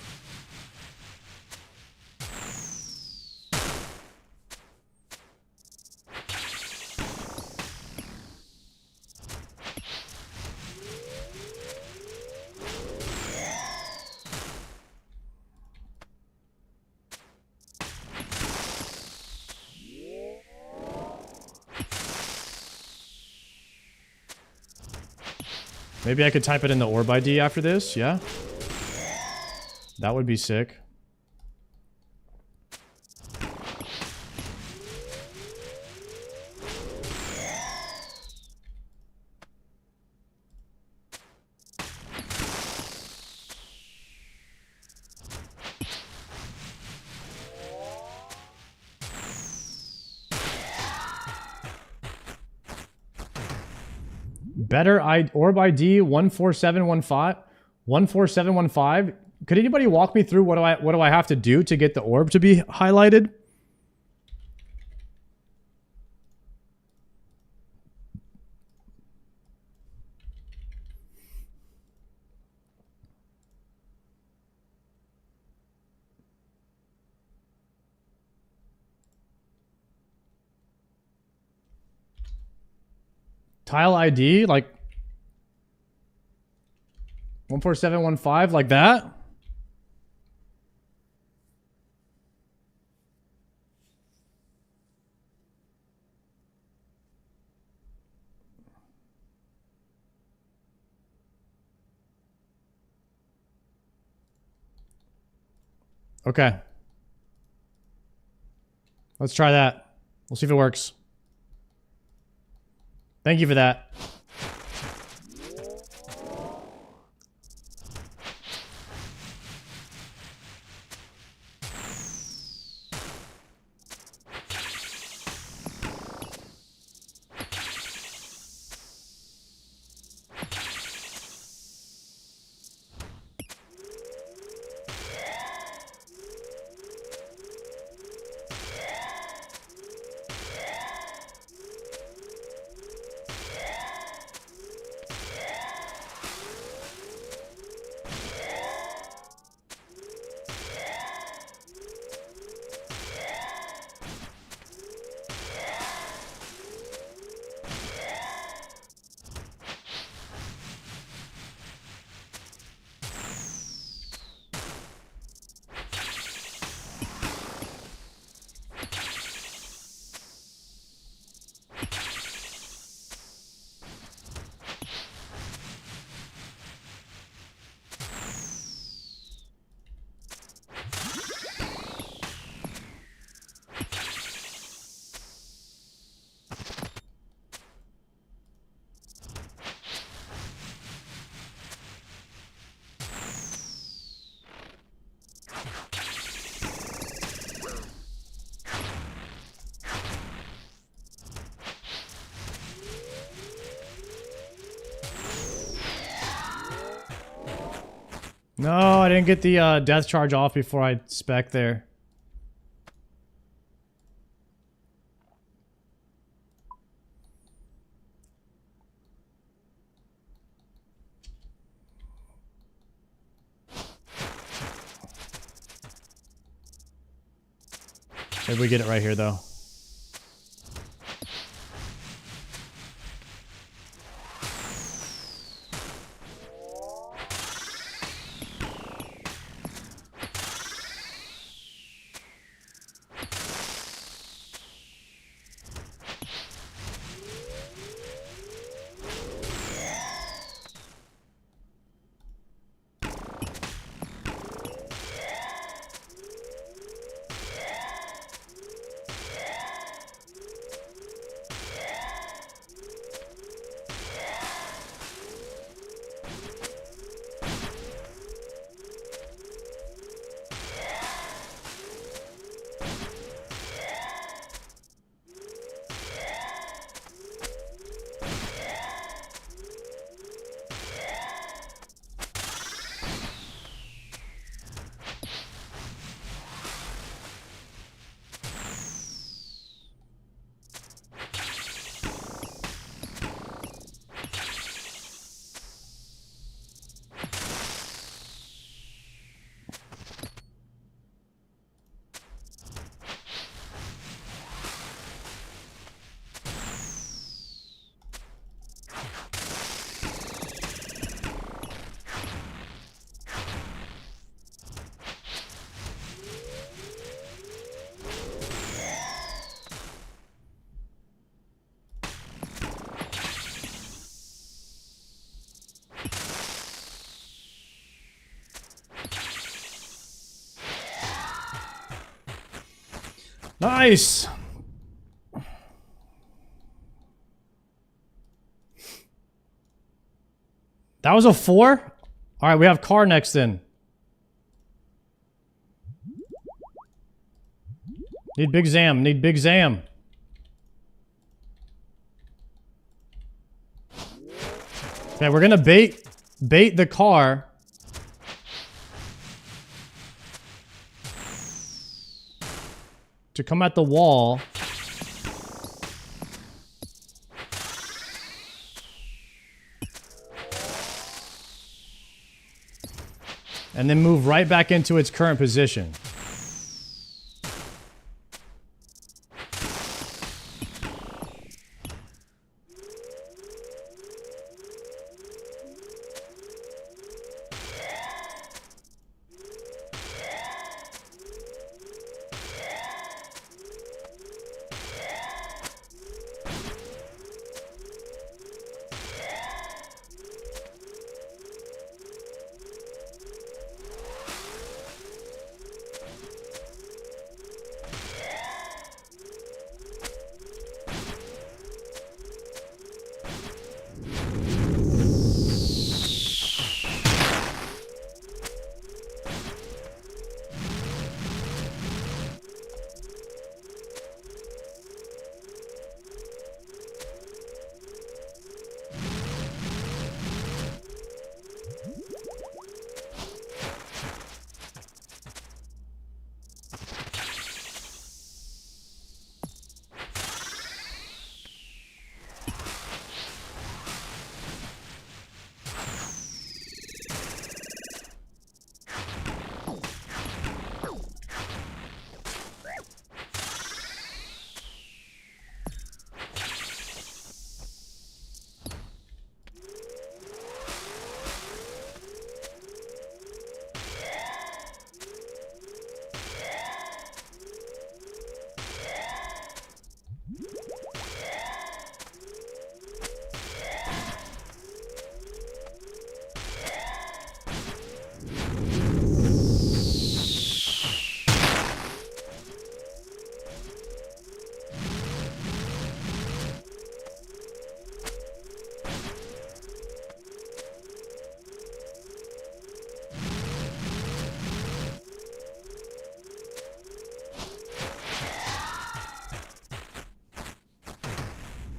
Maybe I could type it in the orb ID after this, yeah? That would be sick. Better orb ID 14715. 14715. Could anybody walk me through what do I have to do to get the orb to be highlighted? Tile ID, like 14715, like that? Okay. Let's try that. We'll see if it works. Thank you for that. No, I didn't get the death charge off before I spec there. Maybe we get it right here, though. Nice! That was a 4? Alright, we have car next in. Need big Zam, need big Zam. Okay, we're gonna bait the car. to come at the wall. And then move right back into its current position.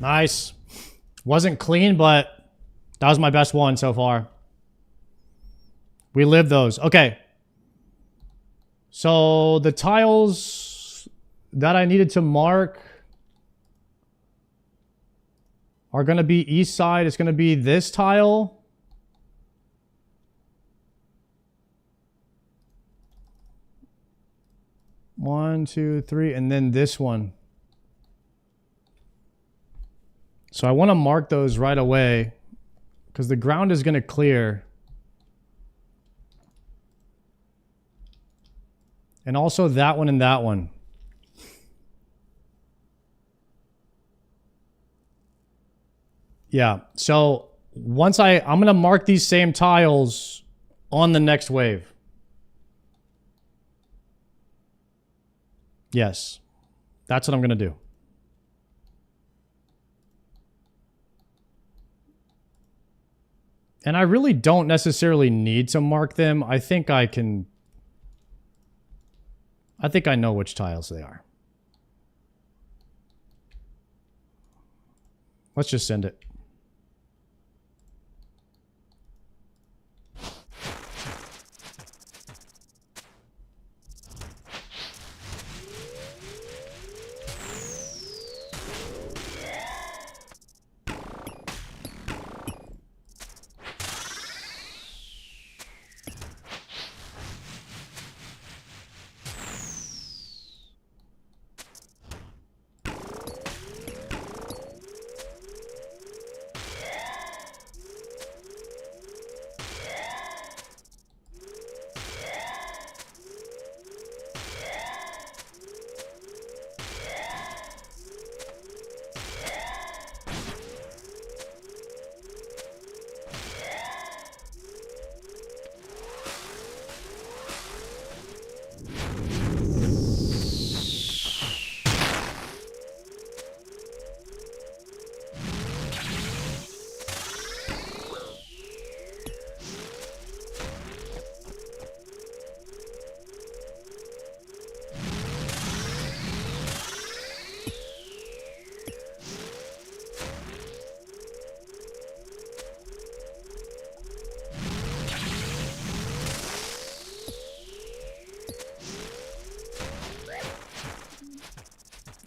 Nice. Wasn't clean, but that was my best one so far. We lived those. Okay. So the tiles that I needed to mark are going to be east side. It's going to be this tile. One, two, three, and then this one. So I want to mark those right away because the ground is going to clear. And also that one and that one. Yeah, so once I'm going to mark these same tiles on the next wave. Yes, that's what I'm going to do. And I really don't necessarily need to mark them. I think I can... I think I know which tiles they are. Let's just send it.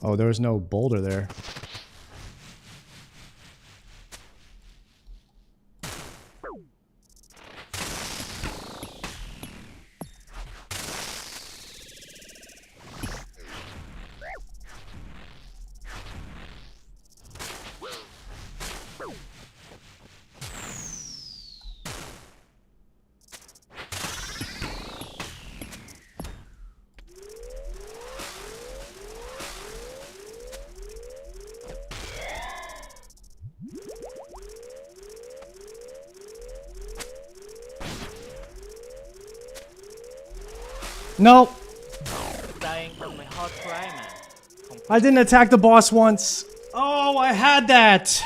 Oh, there was no boulder there. Nope. Dying on my hard cry, man. I didn't attack the boss once. Oh, I had that.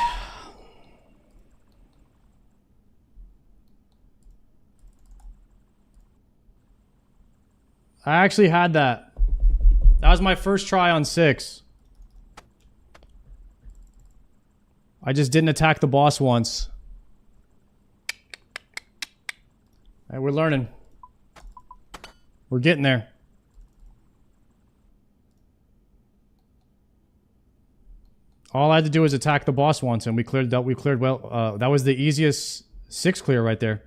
I actually had that. That was my first try on 6. I just didn't attack the boss once. Hey, we're learning. We're getting there. All I had to do was attack the boss once, and we cleared that. We cleared well. That was the easiest 6 clear right there.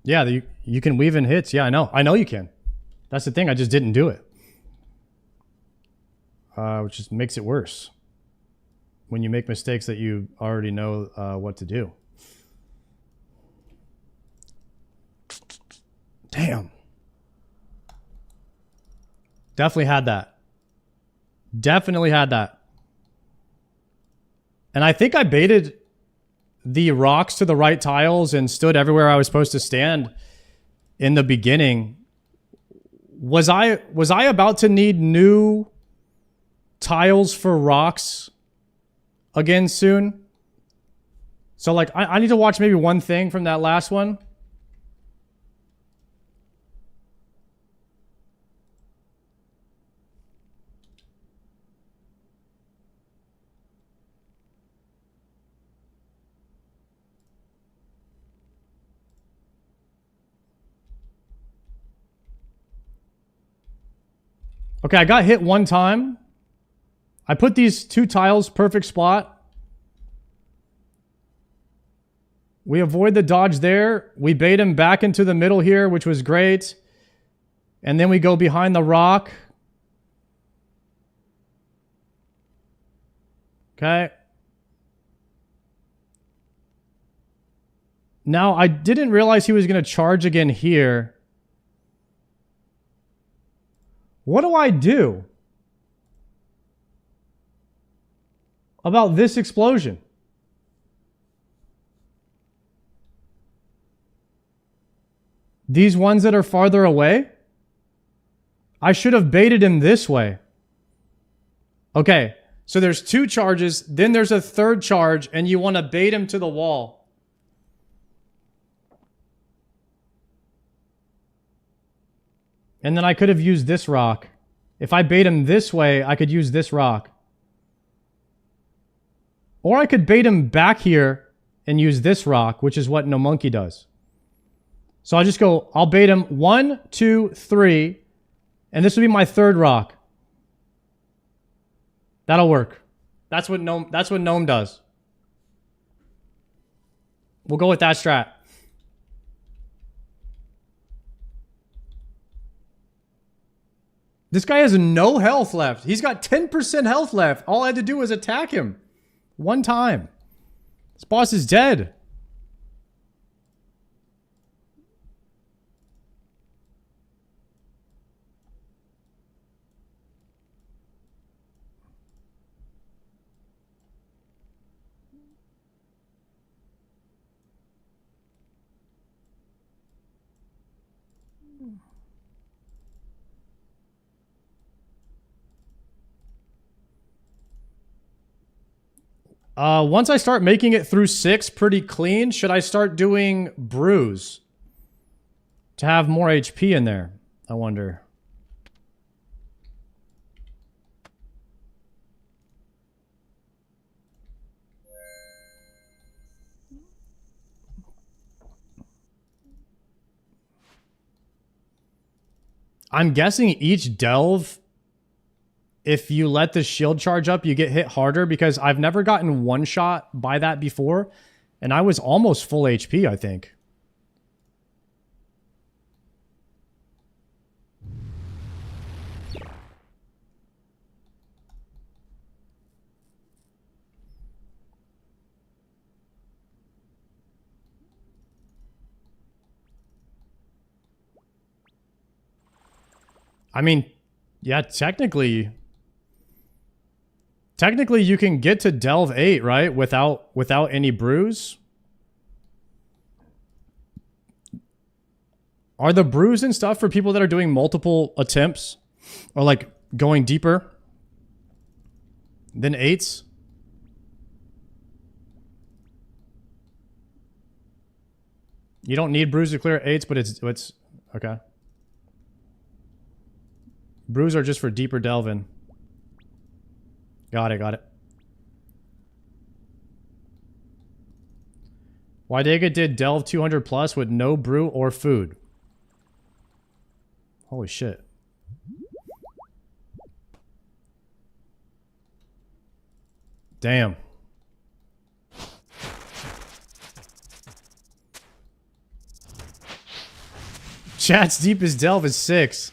Yeah, you can weave in hits. Yeah, I know. I know you can. That's the thing. I just didn't do it. Which just makes it worse. When you make mistakes that you already know what to do. Damn. Definitely had that. Definitely had that. And I think I baited the rocks to the right tiles and stood everywhere I was supposed to stand in the beginning. Was I about to need new tiles for rocks again soon? So like I need to watch maybe one thing from that last one. Okay, I got hit one time. I put these 2 tiles perfect spot. We avoid the dodge there. We bait him back into the middle here, which was great. And then we go behind the rock. Okay. Now, I didn't realize he was going to charge again here. What do I do about this explosion? These ones that are farther away? I should have baited him this way. Okay, so there's 2 charges, then there's a 3rd charge, and you want to bait him to the wall. And then I could have used this rock. If I bait him this way, I could use this rock. Or I could bait him back here and use this rock, which is what No Monkey does. So I'll just go, I'll bait him 1, 2, 3, and this will be my 3rd rock. That'll work. That's what Gnome does. We'll go with that strat. This guy has no health left. He's got 10% health left. All I had to do was attack him. One time. This boss is dead. Once I start making it through 6 pretty clean, should I start doing brews to have more HP in there? I wonder. I'm guessing each delve, if you let the shield charge up, you get hit harder, because I've never gotten one shot by that before, and I was almost full HP, I think. I mean, yeah, technically you can get to Delve 8, right? Without any brews. Are the brews and stuff for people that are doing multiple attempts or like going deeper than 8s? You don't need brews to clear 8s, but it's okay. Brews are just for deeper delving. Got it. Wydega did delve 200 plus with no brew or food. Holy shit. Damn. Chat's deepest delve is 6.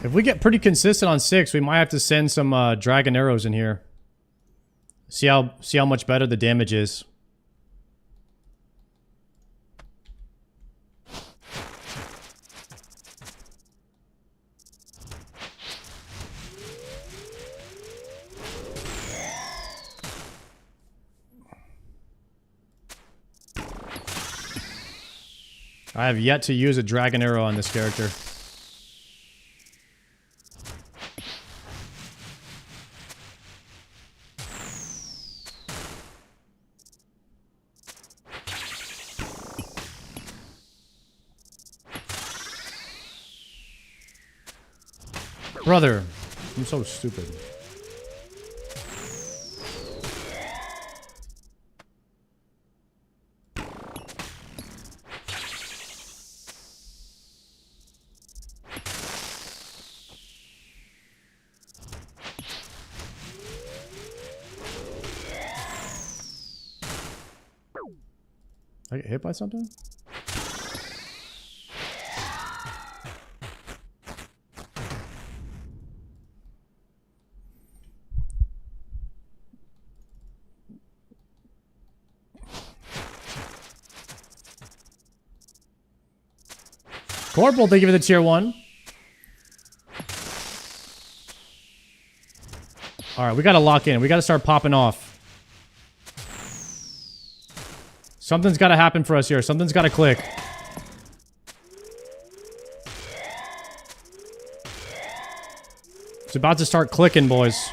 If we get pretty consistent on 6, we might have to send some dragon arrows in here. See how much better the damage is. I have yet to use a dragon arrow on this character. Brother, I'm so stupid. I get hit by something? Corporal, thank you for the tier 1. Alright, we gotta lock in. We gotta start popping off. Something's gotta happen for us here. Something's gotta click. It's about to start clicking, boys.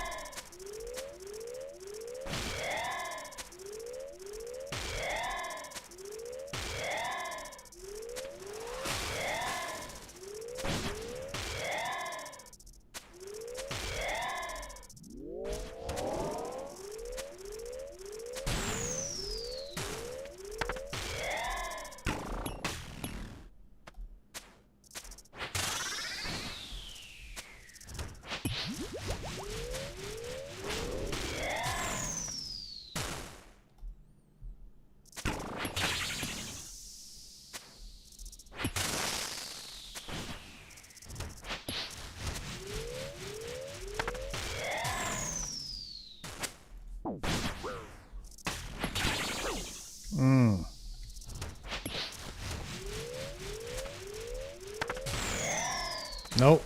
Nope.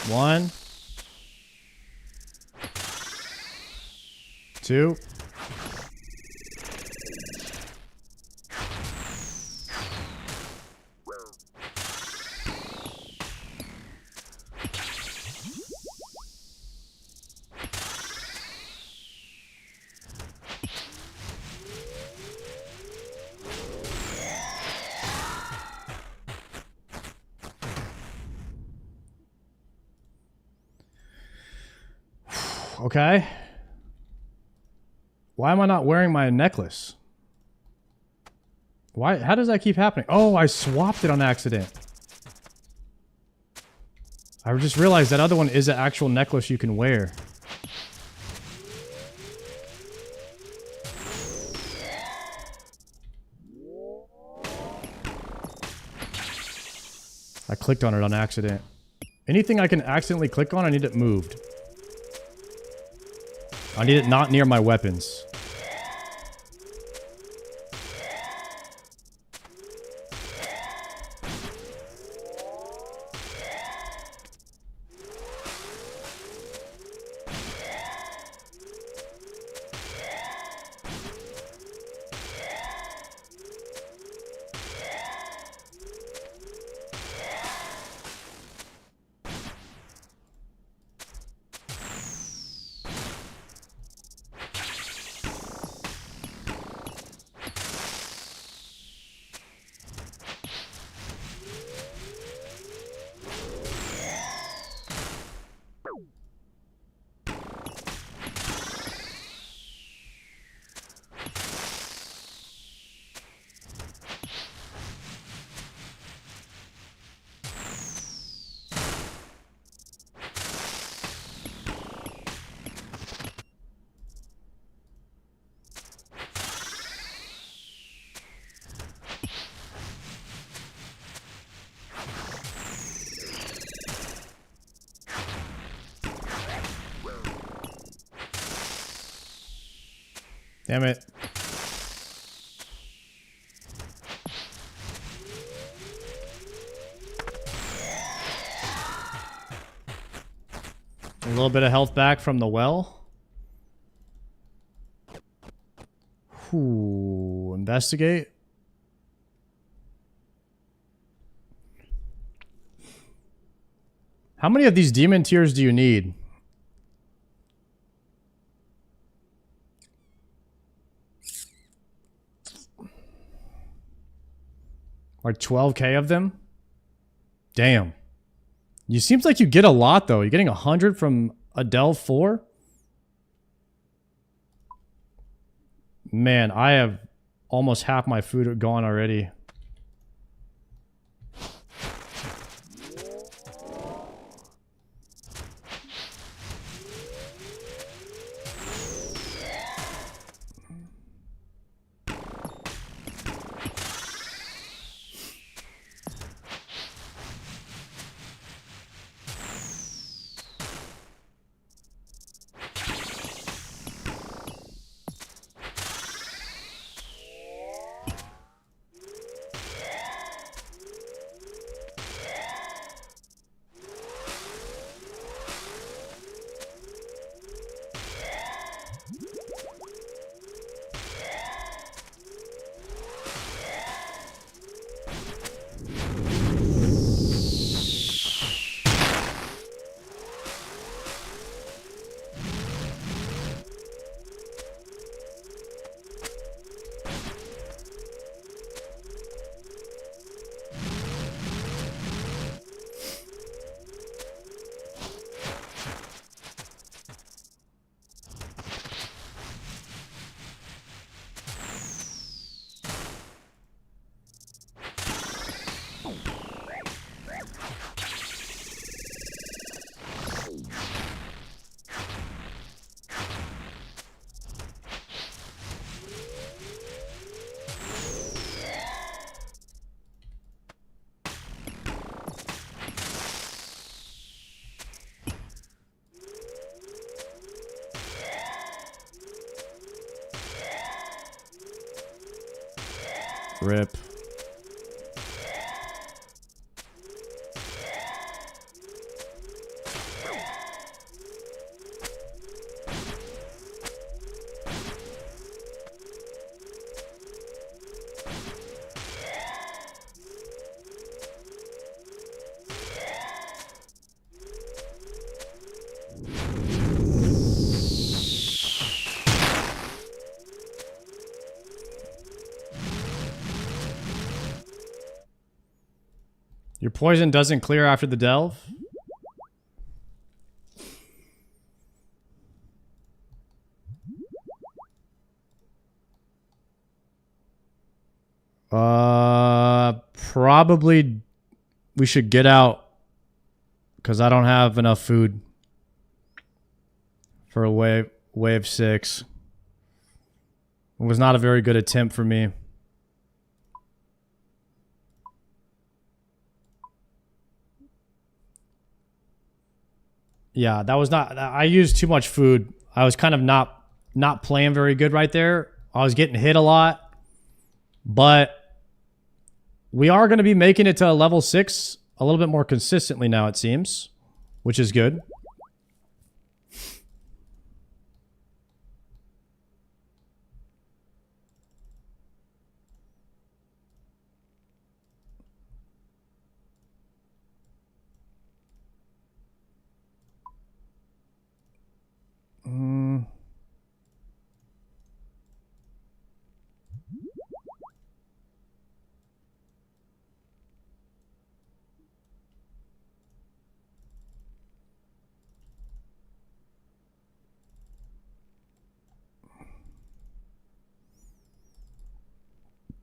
One. Two. Okay. Why am I not wearing my necklace? Why? How does that keep happening? Oh, I swapped it on accident. I just realized that other one is an actual necklace you can wear. I clicked on it on accident. Anything I can accidentally click on, I need it moved. I need it not near my weapons. Damn it. A little bit of health back from the well. Ooh, investigate. How many of these demon tears do you need? Like 12k of them? Damn. You seems like you get a lot though. You're getting 100 from Adele 4? Man, I have almost half my food gone already. Rip. Your poison doesn't clear after the delve? Probably we should get out because I don't have enough food for a wave 6. It was not a very good attempt for me. Yeah, that was not... I used too much food. I was kind of not playing very good right there. I was getting hit a lot. But we are going to be making it to level 6 a little bit more consistently now, it seems. Which is good.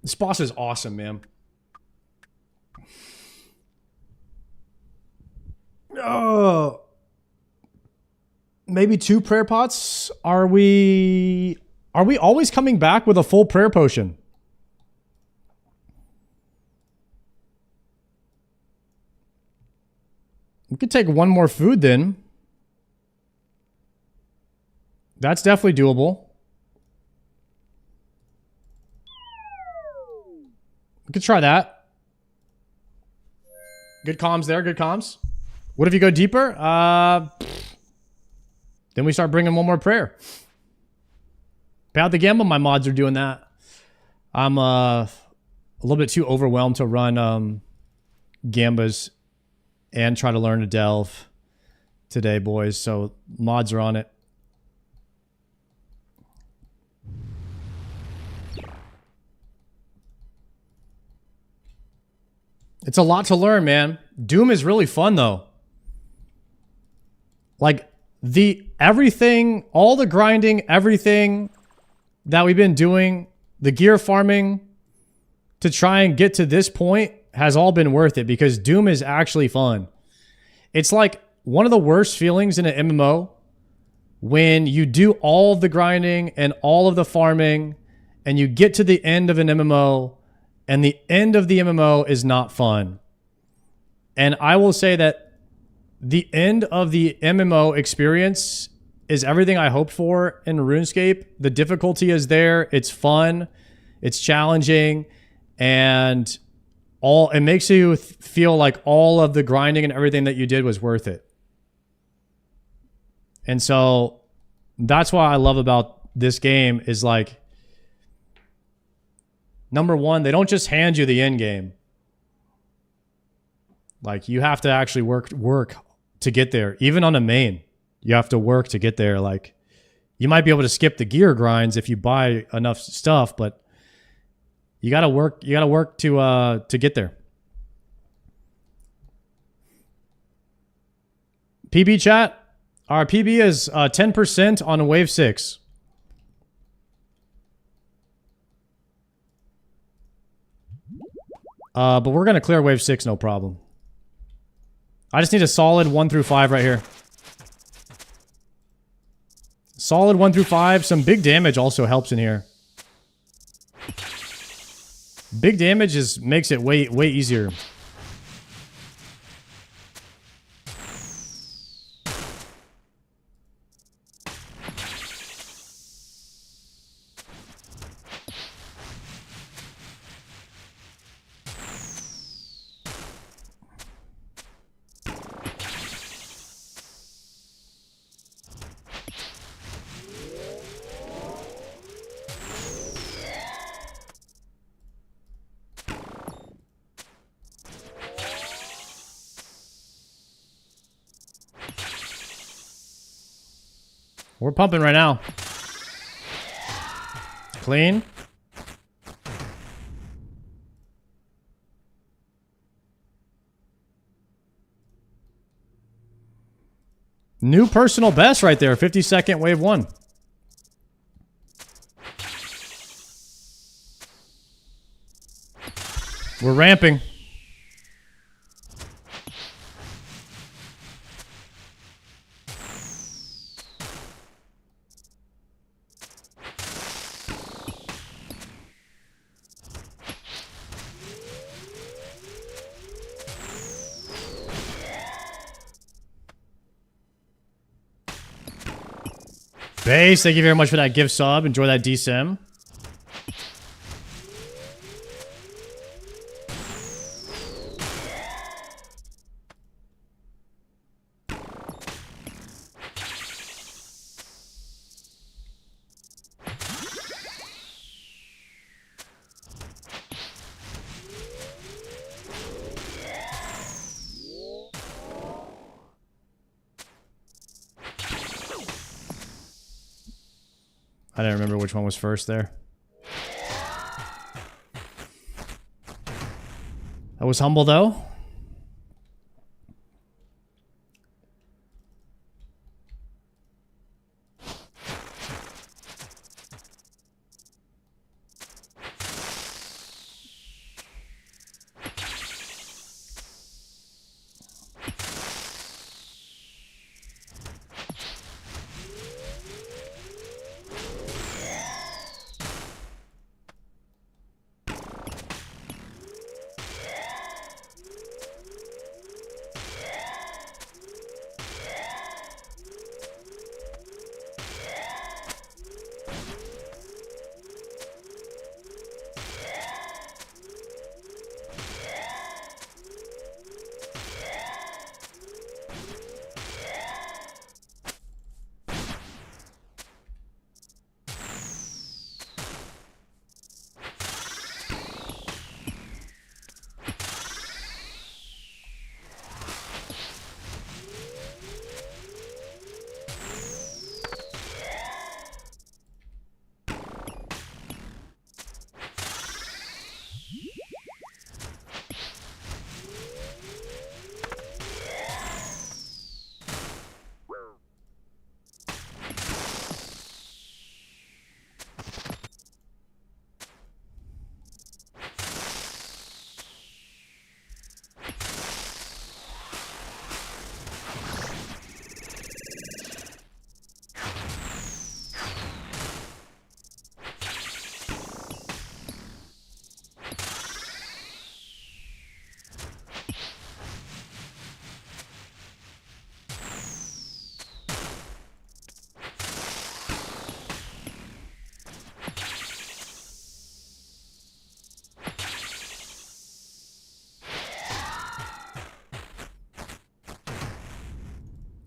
This boss is awesome, man. Oh, maybe 2 prayer pots. Are we always coming back with a full prayer potion? We could take 1 more food then. That's definitely doable. We could try that. Good comms there, good comms. What if you go deeper? Then we start bringing 1 more prayer. Pay out the gamble, my mods are doing that. I'm a little bit too overwhelmed to run gambas and try to learn to delve today, boys. So mods are on it. It's a lot to learn, man. Doom is really fun, though. Like, everything, all the grinding, everything that we've been doing, the gear farming to try and get to this point has all been worth it because Doom is actually fun. It's like one of the worst feelings in an MMO when you do all of the grinding and all of the farming and you get to the end of an MMO and the end of the MMO is not fun. And I will say that the end of the MMO experience is everything I hoped for in RuneScape. The difficulty is there. It's fun. It's challenging. And it makes you feel like all of the grinding and everything that you did was worth it. And so that's what I love about this game is like, number one, they don't just hand you the end game. Like, you have to actually work to get there. Even on a main, you have to work to get there. Like, you might be able to skip the gear grinds if you buy enough stuff, but you gotta work. You gotta work to get there. PB chat. Our PB is 10% on wave 6. But we're going to clear wave 6, no problem. I just need a solid 1 through 5 right here. Solid 1 through 5. Some big damage also helps in here. Big damage makes it way easier. We're pumping right now. Clean. New personal best right there. 50-second wave 1. We're ramping. Base, thank you very much for that gift sub. Enjoy that Dscim. I didn't remember which one was first there. That was humble, though.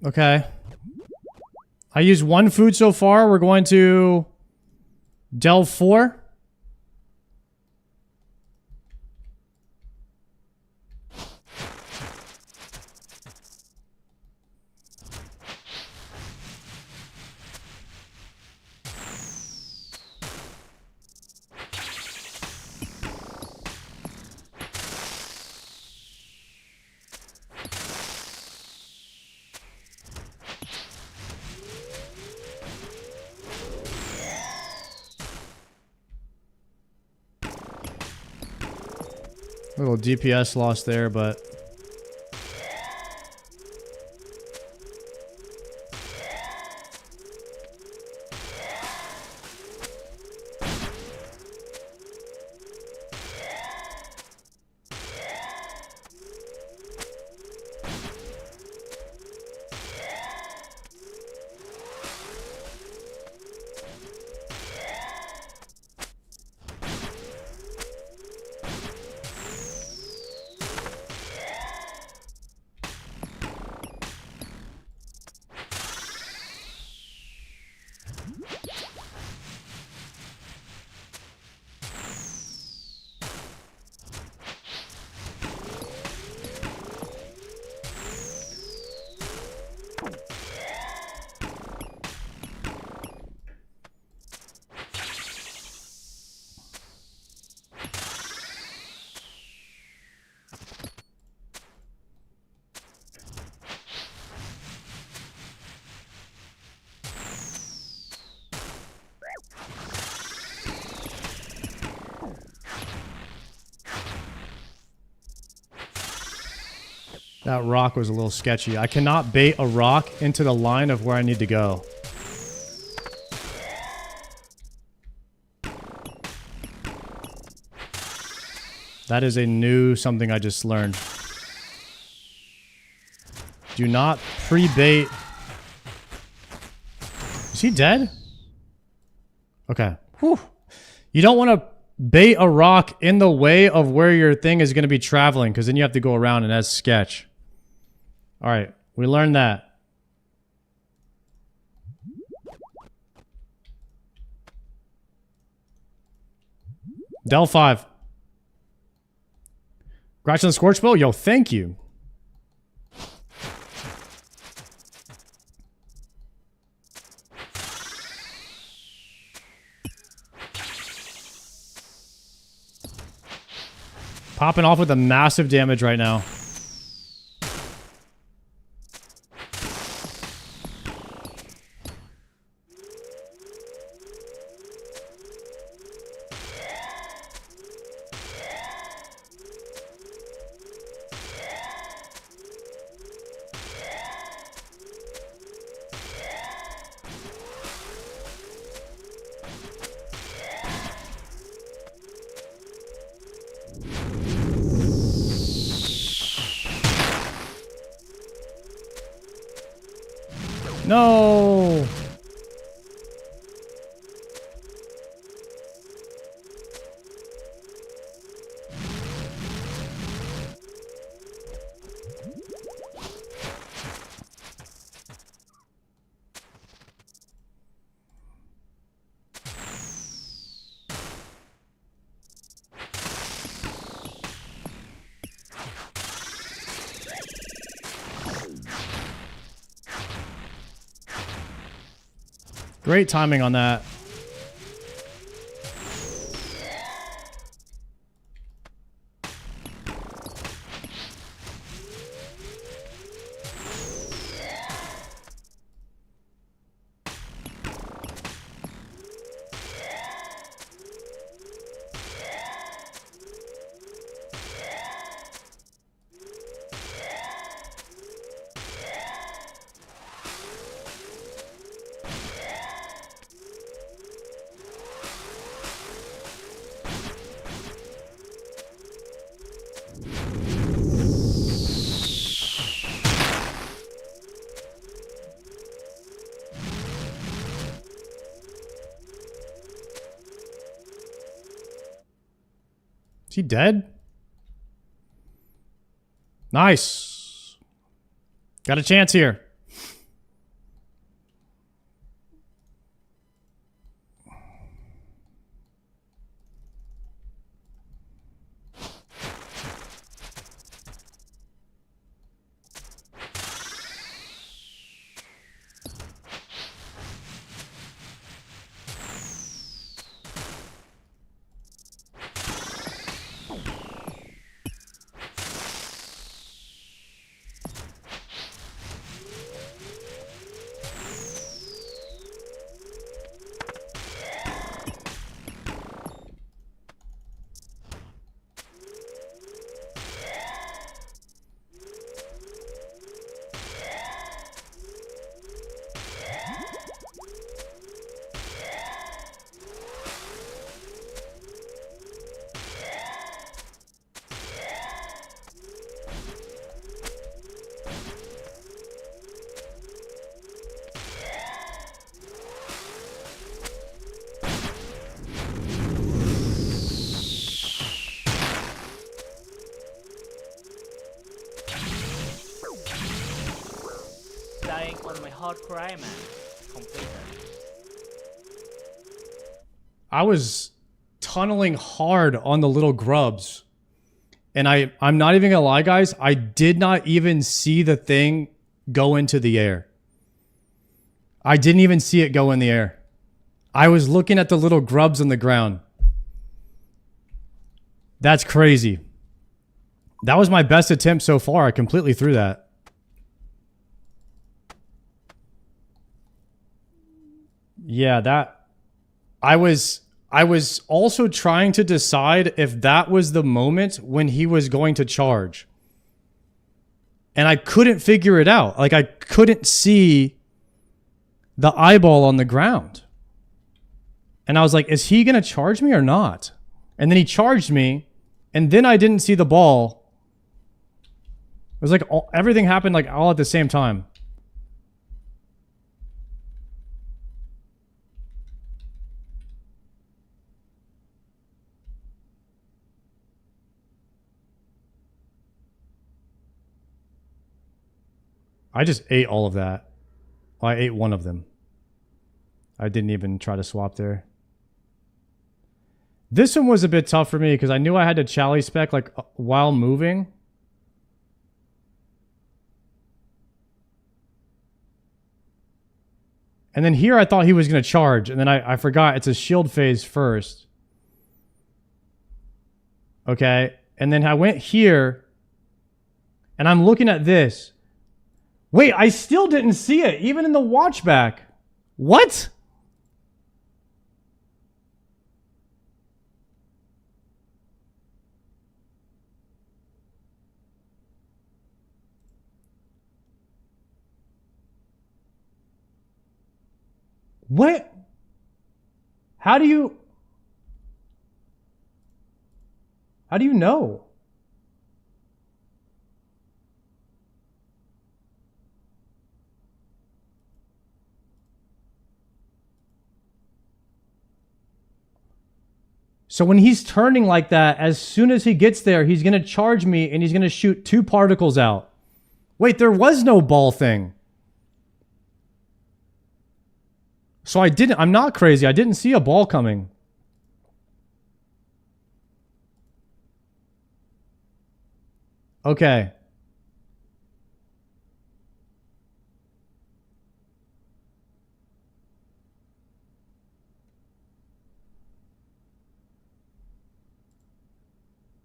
Okay. I used 1 food so far. We're going to delve 4. A little DPS loss there, but... That rock was a little sketchy. I cannot bait a rock into the line of where I need to go. That is a new something I just learned. Do not pre-bait. Is he dead? Okay. Whew. You don't want to bait a rock in the way of where your thing is going to be traveling, because then you have to go around, and that's sketch. All right. We learned that. Del 5. Scratch on the Scorch Bow? Yo, thank you. Popping off with a massive damage right now. No. Great timing on that. Is he dead? Nice. Got a chance here. Dying on my hardcore Iron Man. Completed. I was tunneling hard on the little grubs. And I'm not even gonna lie, guys. I did not even see the thing go into the air. I didn't even see it go in the air. I was looking at the little grubs on the ground. That's crazy. That was my best attempt so far. I completely threw that. Yeah, that... I was also trying to decide if that was the moment when he was going to charge. And I couldn't figure it out. Like, I couldn't see the eyeball on the ground. And I was like, is he going to charge me or not? And then he charged me, and then I didn't see the ball. It was like everything happened like all at the same time. I just ate all of that. Well, I ate one of them. I didn't even try to swap there. This one was a bit tough for me because I knew I had to chally spec like while moving. And then here I thought he was going to charge. And then I forgot it's a shield phase first. Okay. And then I went here. And I'm looking at this. Wait, I still didn't see it, even in the watch back. What? What? How do you know? So when he's turning like that, as soon as he gets there, he's going to charge me and he's going to shoot 2 particles out. Wait, there was no ball thing. So I'm not crazy. I didn't see a ball coming. Okay.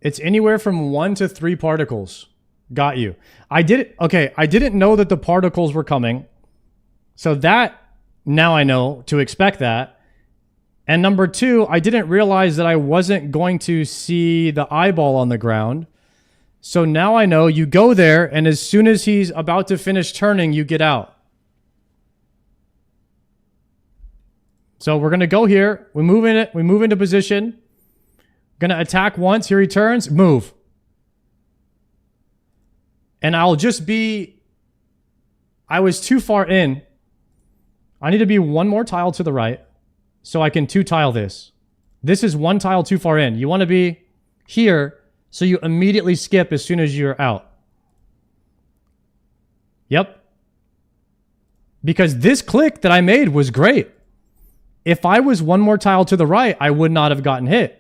It's anywhere from 1 to 3 particles. Got you. I didn't know that the particles were coming. So that, now I know to expect that. And number 2, I didn't realize that I wasn't going to see the eyeball on the ground. So now I know you go there, and as soon as he's about to finish turning, you get out. So we're going to go here. We move into position. Gonna attack once. Here he turns. Move. And I'll just be... I was too far in. I need to be 1 more tile to the right so I can 2 tile this. This is 1 tile too far in. You want to be here so you immediately skip as soon as you're out. Yep. Because this click that I made was great. If I was 1 more tile to the right, I would not have gotten hit.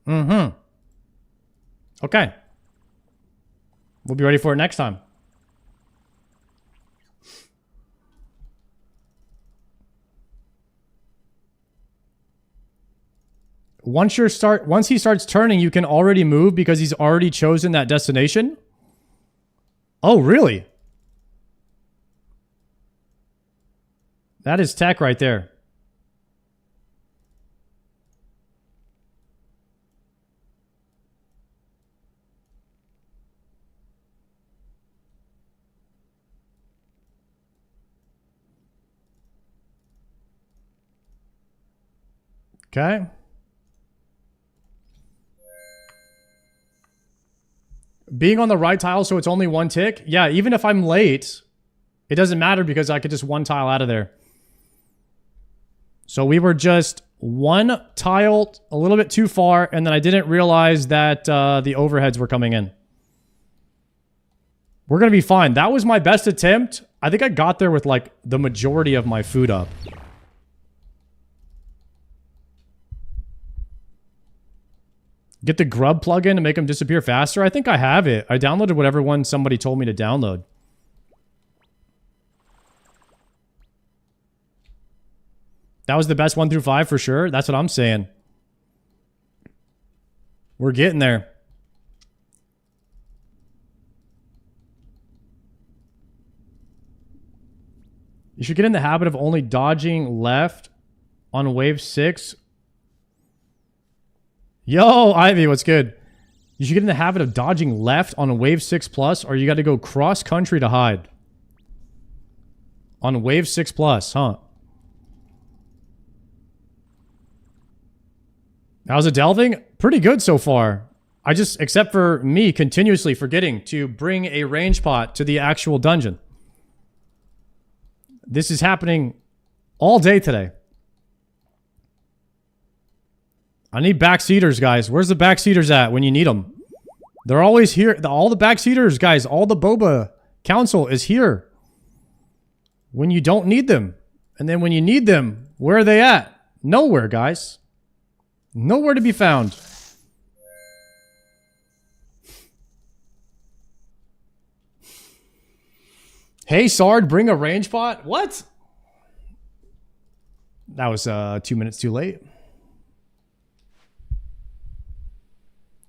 Mm-hmm. Okay. We'll be ready for it next time. Once he starts turning, you can already move because he's already chosen that destination. Oh, really? That is tech right there. Okay. Being on the right tile so it's only 1 tick. Yeah, even if I'm late, it doesn't matter because I could just 1 tile out of there. So we were just 1 tile a little bit too far, and then I didn't realize that the overheads were coming in. We're going to be fine. That was my best attempt. I think I got there with like the majority of my food up. Get the grub plugin to make them disappear faster. I think I have it. I downloaded whatever one somebody told me to download. That was the best 1 through 5 for sure. That's what I'm saying. We're getting there. You should get in the habit of only dodging left on wave 6. Yo, Ivy, what's good? You should get in the habit of dodging left on a wave 6 plus, or you got to go cross country to hide. On wave 6 plus, huh? How's it delving? Pretty good so far. I just, except for me continuously forgetting to bring a range pot to the actual dungeon. This is happening all day today. I need backseaters, guys. Where's the backseaters at when you need them? They're always here. All the backseaters, guys, all the boba council is here when you don't need them. And then when you need them, where are they at? Nowhere, guys. Nowhere to be found. Hey, Sard, bring a range pot? What? That was 2 minutes too late.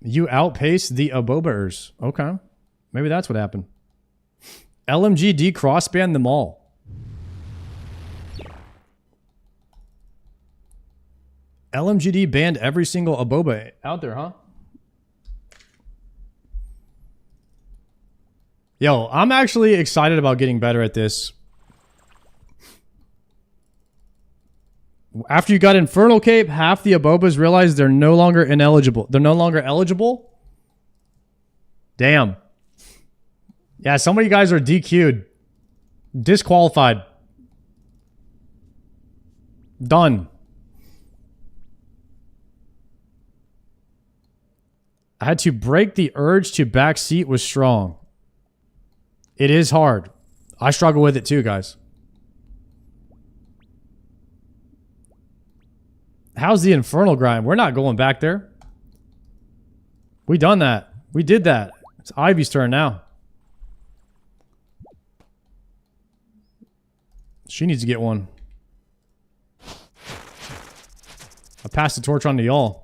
You outpaced the Abobers. Okay. Maybe that's what happened. LMGD crossbanned them all. LMGD banned every single Aboba out there, huh? Yo, I'm actually excited about getting better at this. After you got Infernal Cape, half the Abobas realized they're no longer ineligible. They're no longer eligible? Damn. Yeah, some of you guys are DQ'd. Disqualified. Done. I had to break the urge to backseat was strong. It is hard. I struggle with it too, guys. How's the Infernal grind? We're not going back there. We done that. We did that. It's Ivy's turn now. She needs to get one. I passed the torch on to y'all.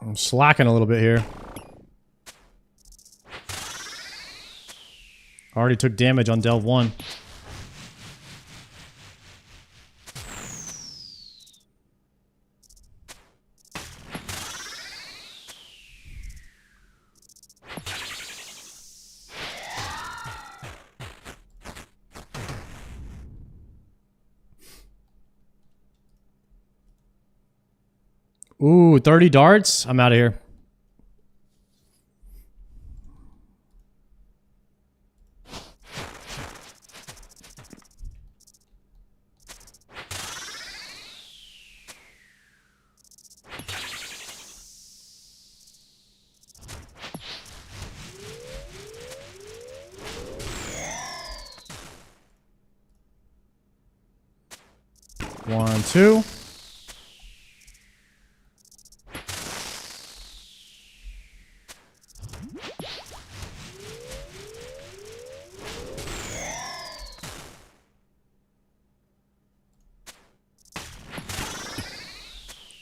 I'm slacking a little bit here. Already took damage on Delve 1. Ooh, 30 darts? I'm out of here. One, two.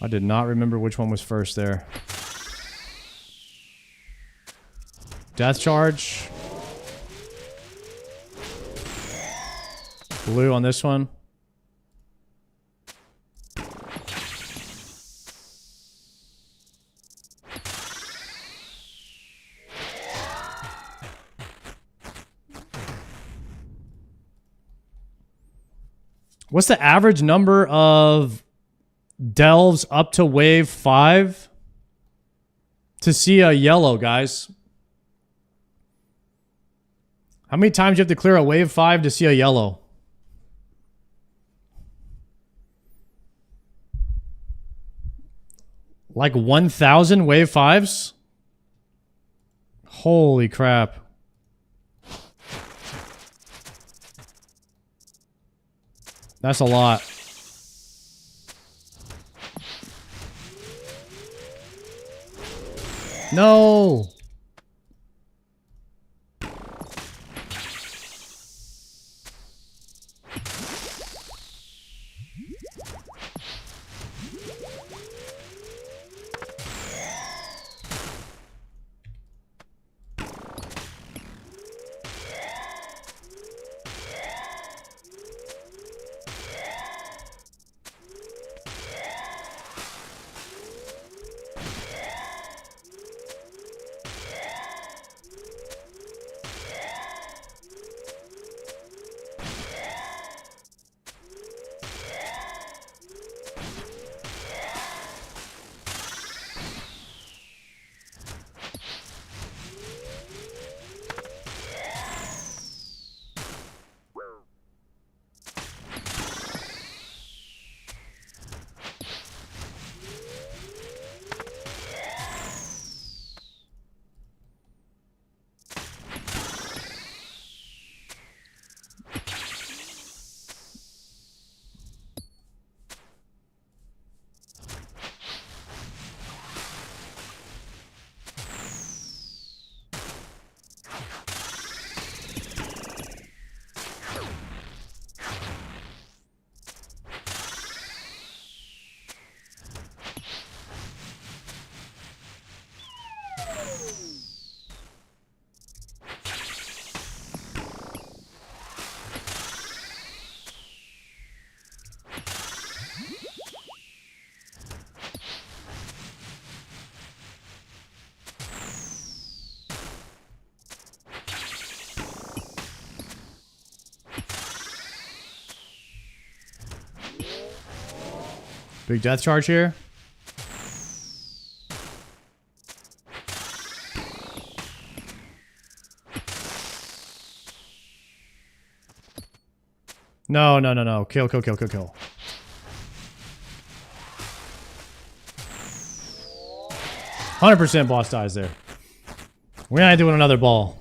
I did not remember which one was first there. Death charge. Blue on this one. What's the average number of delves up to wave 5 to see a yellow, guys? How many times do you have to clear a wave 5 to see a yellow? Like 1,000 wave 5s? Holy crap. That's a lot. No! Big death charge here. No, no, no, no. Kill, kill, kill, kill, kill. %, boss dies there. We're not doing another ball.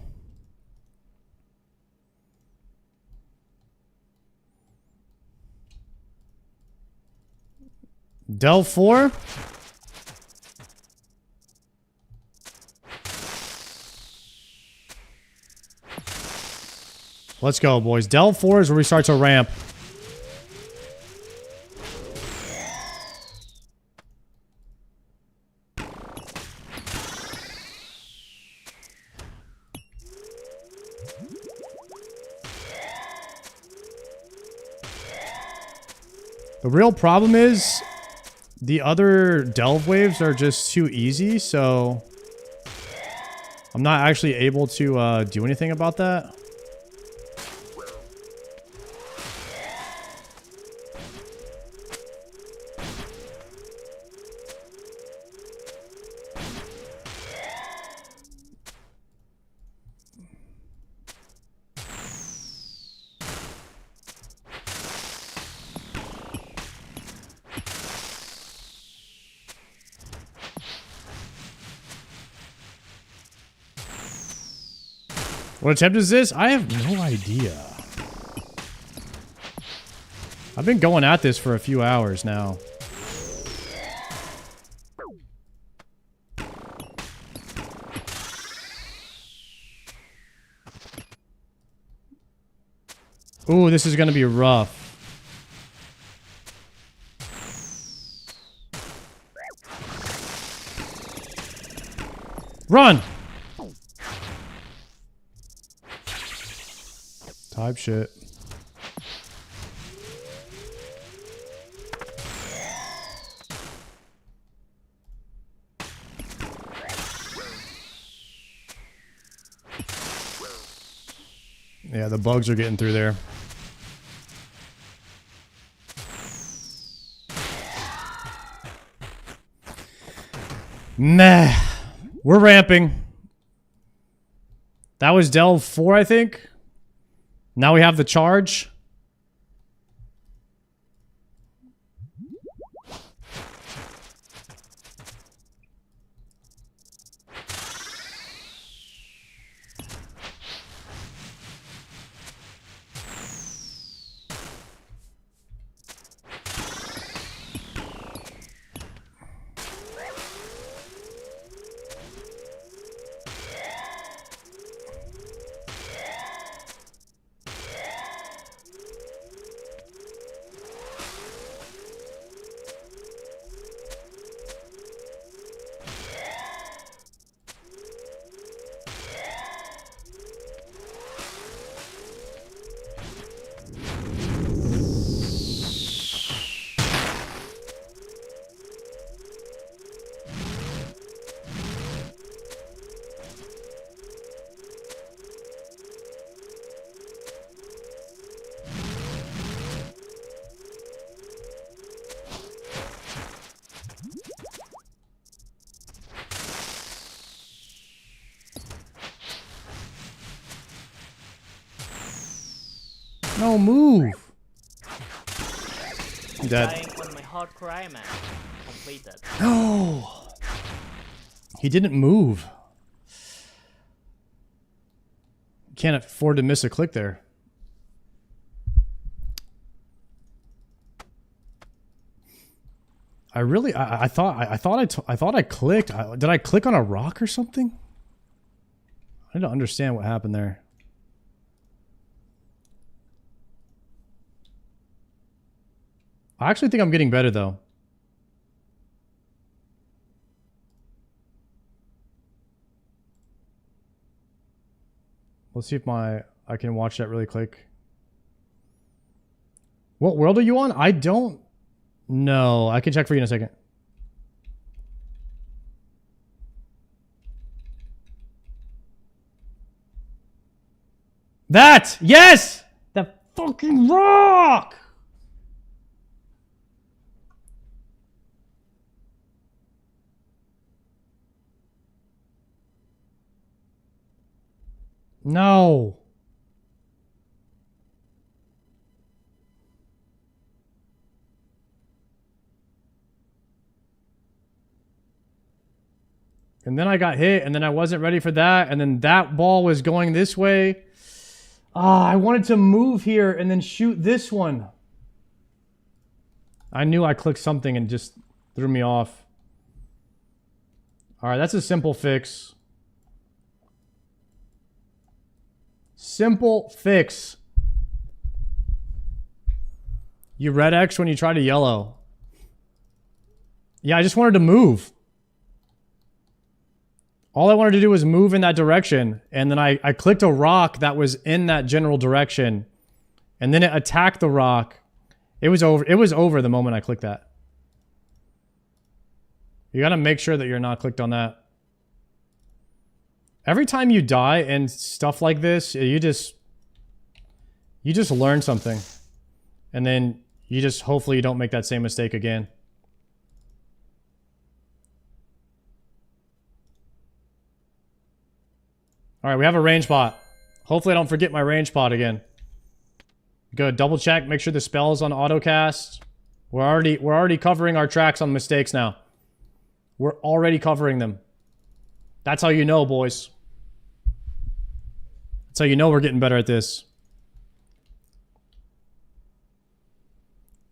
Delve 4? Let's go, boys. Delve 4 is where we start to ramp. The real problem is the other delve waves are just too easy, so I'm not actually able to do anything about that. What attempt is this? I have no idea. I've been going at this for a few hours now. Ooh, this is gonna be rough. Run! Type shit. Yeah, the bugs are getting through there. Meh. We're ramping. That was Delve 4, I think. Now we have the charge. No, move. I'm dead. Dying on my hardcore Iron Man. Completed. No. He didn't move. Can't afford to miss a click there. I thought I clicked. Did I click on a rock or something? I don't understand what happened there. I actually think I'm getting better though. Let's see if I can watch that really quick. What world are you on? I don't know. I can check for you in a second. That! Yes! That fucking rock! No. And then I got hit, and then I wasn't ready for that, and then that ball was going this way. Ah, I wanted to move here and then shoot this one. I knew I clicked something and just threw me off. All right, that's a simple fix. Simple fix. You red X when you try to yellow. Yeah, I just wanted to move. All I wanted to do was move in that direction. And then I clicked a rock that was in that general direction. And then it attacked the rock. It was over. It was over the moment I clicked that. You gotta make sure that you're not clicked on that. Every time you die and stuff like this, you just learn something. And then you just, hopefully you don't make that same mistake again. All right, we have a range pot. Hopefully I don't forget my range pot again. Good, double check, make sure the spell is on auto cast. We're already covering our tracks on mistakes now. We're already covering them. That's how you know, boys. That's how you know we're getting better at this.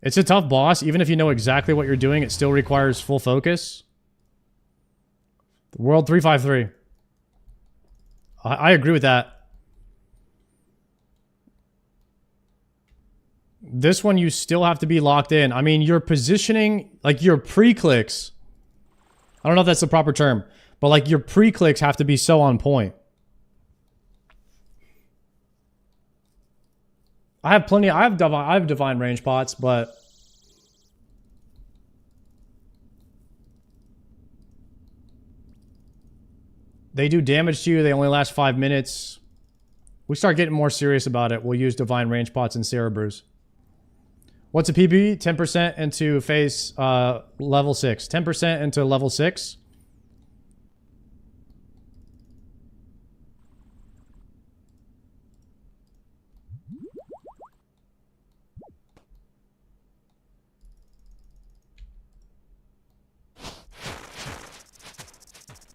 It's a tough boss. Even if you know exactly what you're doing, it still requires full focus. World 353. I agree with that. This one you still have to be locked in. I mean, your positioning, like your pre-clicks. I don't know if that's the proper term, but like your pre-clicks have to be so on point. I have plenty. I have divine range pots, but they do damage to you. They only last 5 minutes. We start getting more serious about it. We'll use divine range pots and Cerebrus. What's a PB? 10% into phase level 6. 10% into level 6.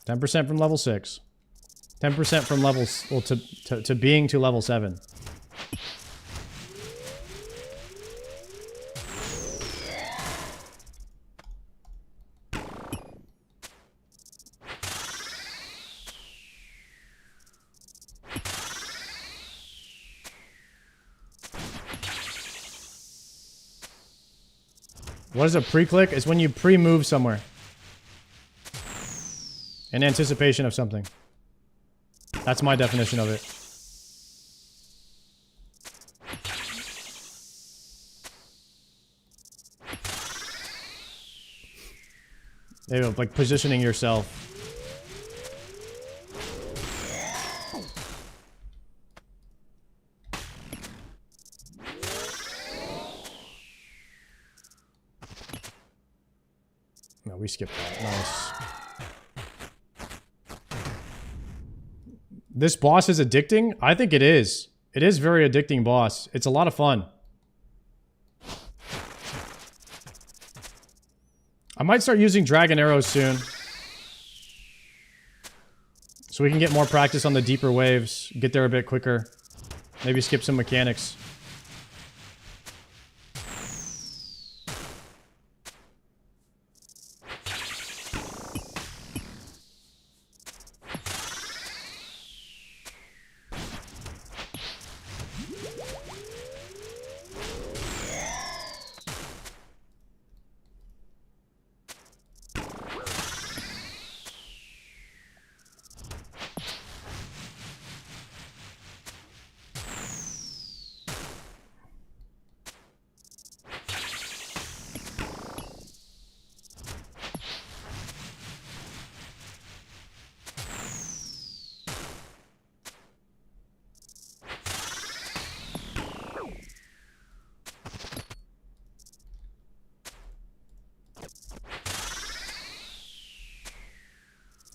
%10 from level 6. 10% from level... Well, to being to level 7. What is a pre-click? It's when you pre-move somewhere. In anticipation of something. That's my definition of it. There you go, like positioning yourself. No, we skipped that. Nice. This boss is addicting? I think it is. It is very addicting boss. It's a lot of fun. I might start using dragon arrows soon. So we can get more practice on the deeper waves. Get there a bit quicker. Maybe skip some mechanics.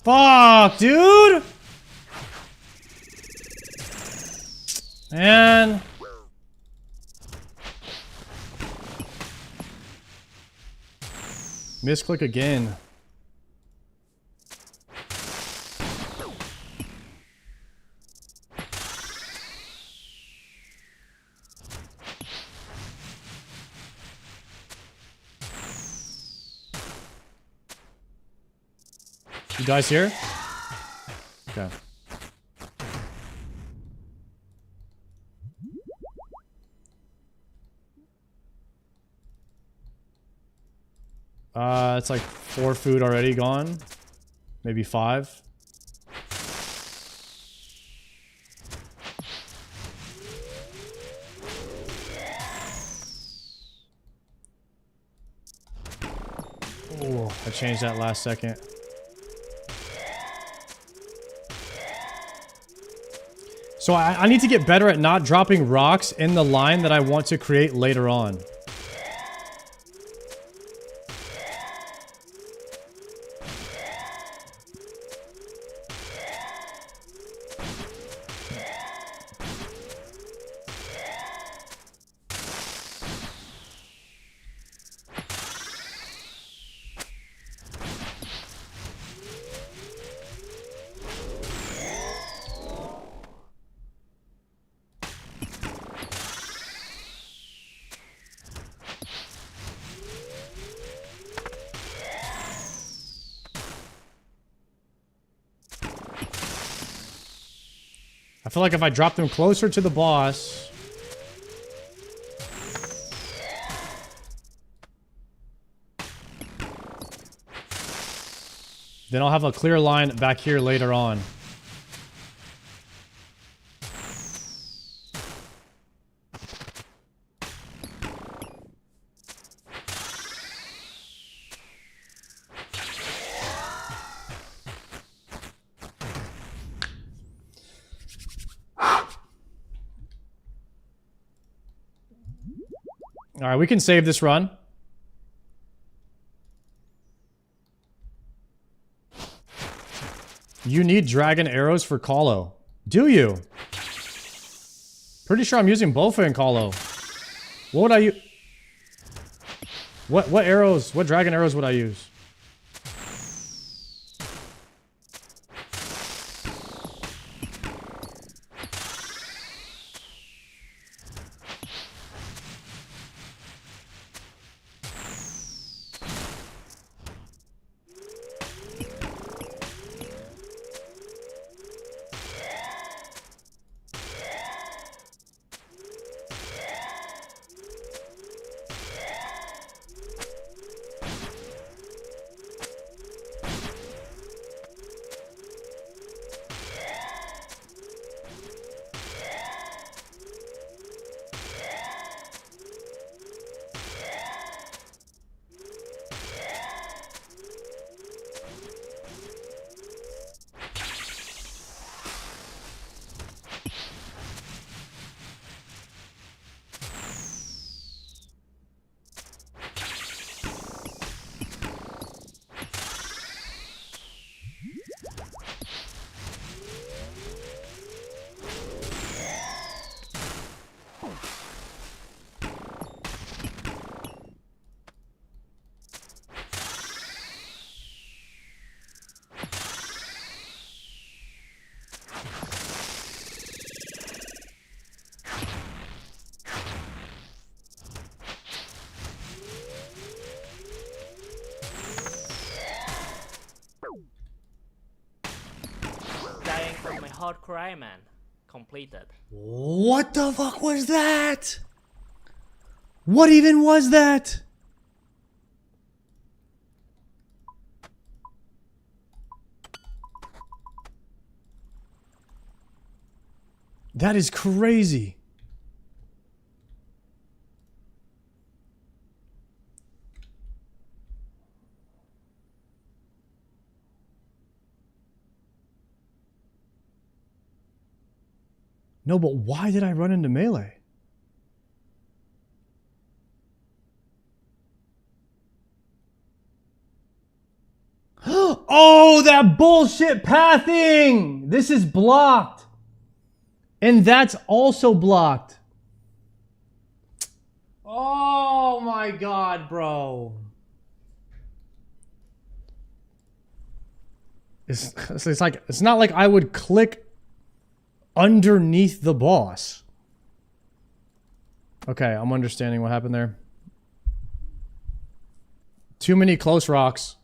Fuck, dude! Man. Misclick again. You guys here? Okay. It's like 4 food already gone. Maybe 5. Oh, I changed that last second. So I need to get better at not dropping rocks in the line that I want to create later on. I feel like if I drop them closer to the boss... then I'll have a clear line back here later on. Alright, we can save this run. You need dragon arrows for Kalo. Do you? Pretty sure I'm using Bofa and Kalo. What would I use? What arrows, what dragon arrows would I use? my hardcore Iron Man completed. What the fuck was that? What even was that? That is crazy. No, but why did I run into melee? Oh, that bullshit pathing! This is blocked. And that's also blocked. Oh my god, bro. It's like, it's not like I would click underneath the boss. Okay, I'm understanding what happened there. Too many close rocks.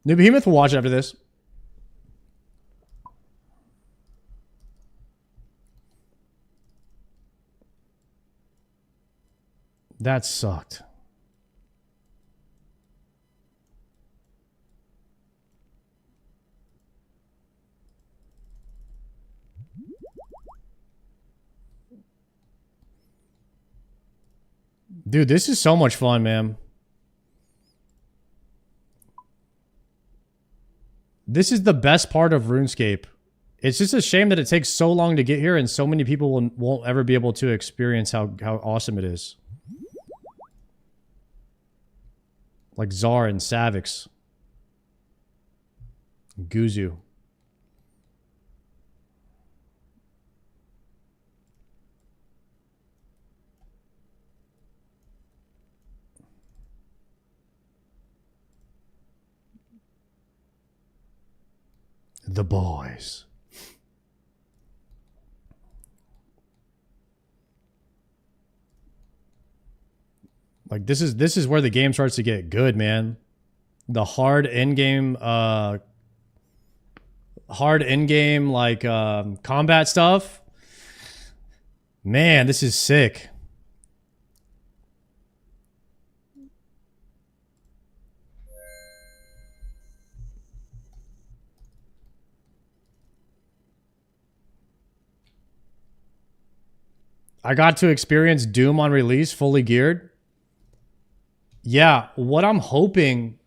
New Behemoth will watch after this. That sucked. Dude, this is so much fun, man. This is the best part of RuneScape. It's just a shame that it takes so long to get here and so many people won't ever be able to experience how awesome it is. Like Czar and Savix. Guzu. The boys. Like this is where the game starts to get good, man. The hard in-game like combat stuff. Man, this is sick. I got to experience Doom on release fully geared. Yeah, what I'm hoping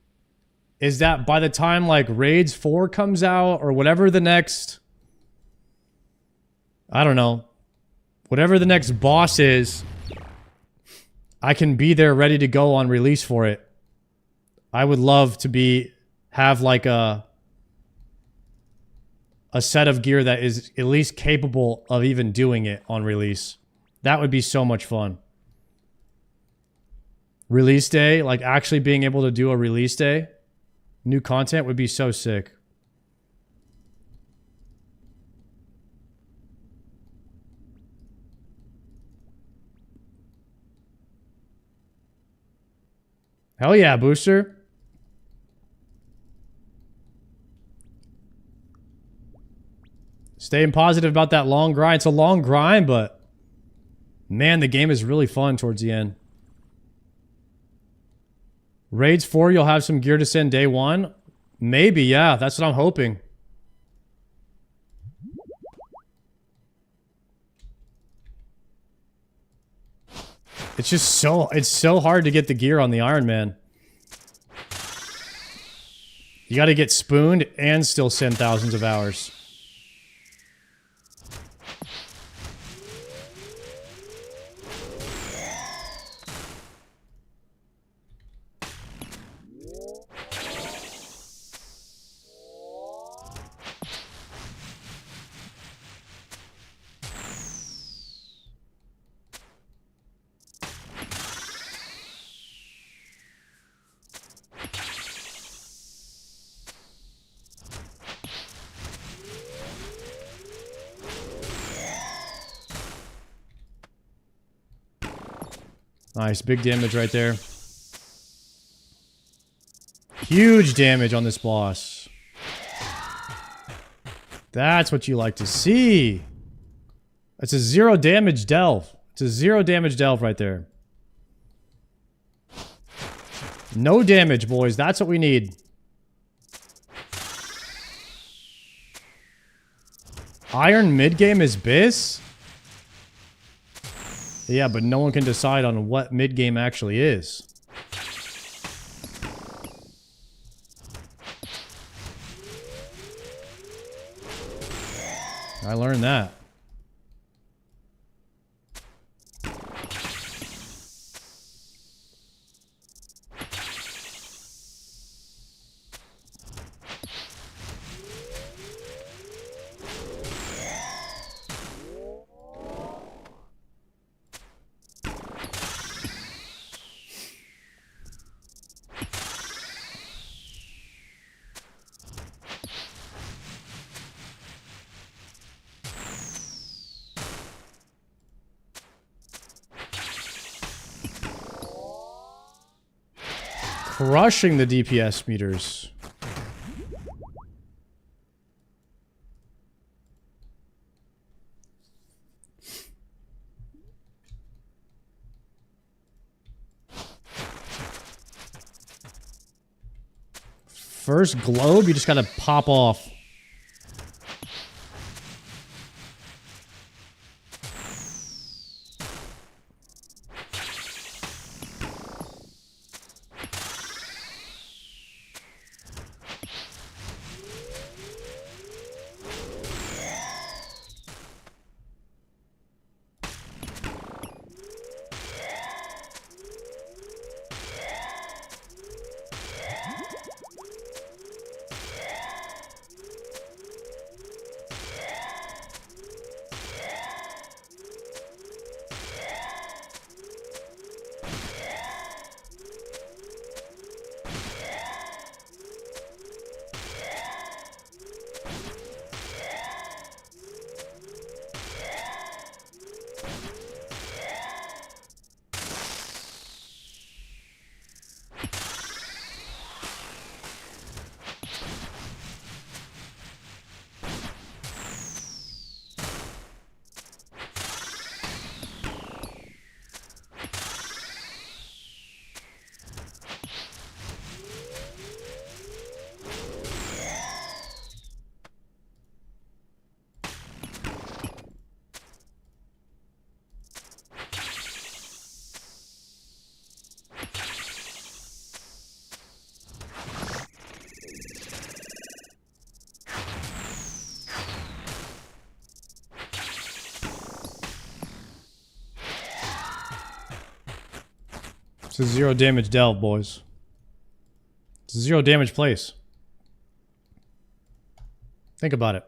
is that by the time like Raids 4 comes out or whatever the next, I don't know, whatever the next boss is, I can be there ready to go on release for it. I would love to have like a set of gear that is at least capable of even doing it on release. That would be so much fun. Release day, like actually being able to do a release day, new content would be so sick. Hell yeah, Booster. Staying positive about that long grind. It's a long grind, but man, the game is really fun towards the end. Raids 4, you'll have some gear to send day 1? Maybe, yeah. That's what I'm hoping. It's just so hard to get the gear on the Iron Man. You gotta get spooned and still send thousands of hours. Nice, big damage right there. Huge damage on this boss. That's what you like to see. It's a 0 damage delve. It's a 0 damage delve right there. No damage, boys. That's what we need. Iron mid-game is Biss? Yeah, but no one can decide on what mid-game actually is. I learned that. Crushing the DPS meters. First globe, you just gotta pop off. It's a 0 damage delve, boys. It's a 0 damage place. Think about it.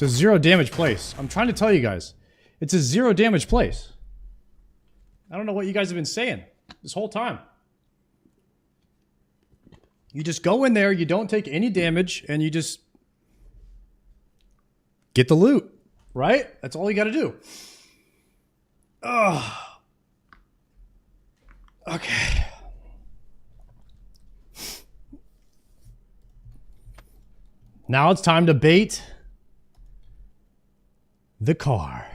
It's a 0 damage place. I'm trying to tell you guys. It's a 0 damage place. I don't know what you guys have been saying this whole time. You just go in there, you don't take any damage, and you just get the loot, right? That's all you gotta do. Ugh. Okay. Now it's time to bait the car.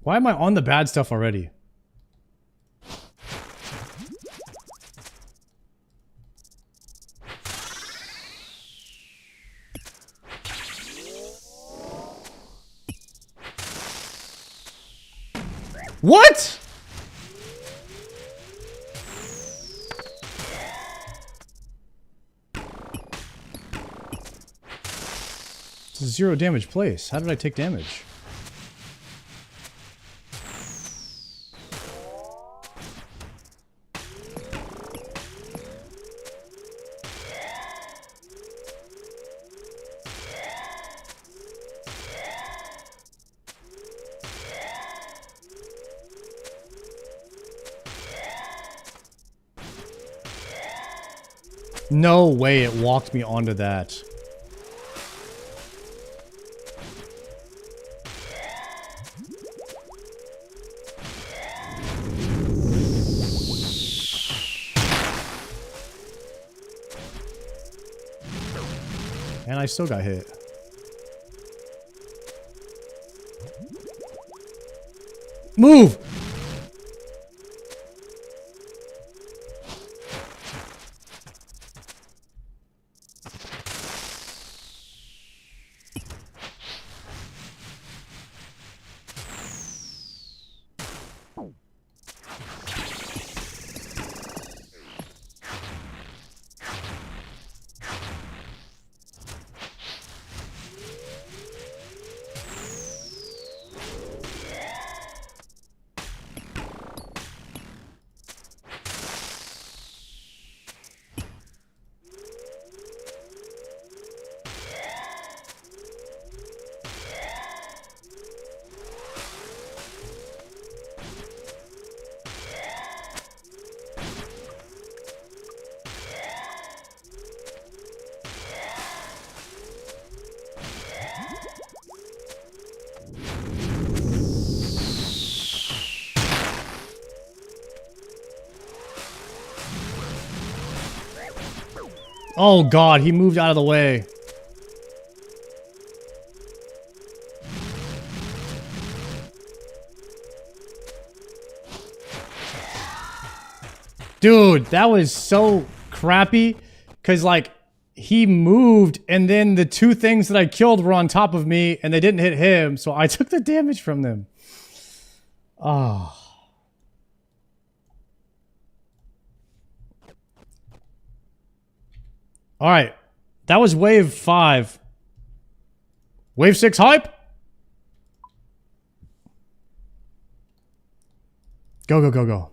Why am I on the bad stuff already? What? It's a 0 damage place. How did I take damage? No way it walked me onto that. And I still got hit. Move! Oh god, he moved out of the way. Dude, that was so crappy. Cause like, he moved and then the two things that I killed were on top of me and they didn't hit him, so I took the damage from them. Oh. Alright. That was wave 5. Wave 6 hype? Go, go, go, go.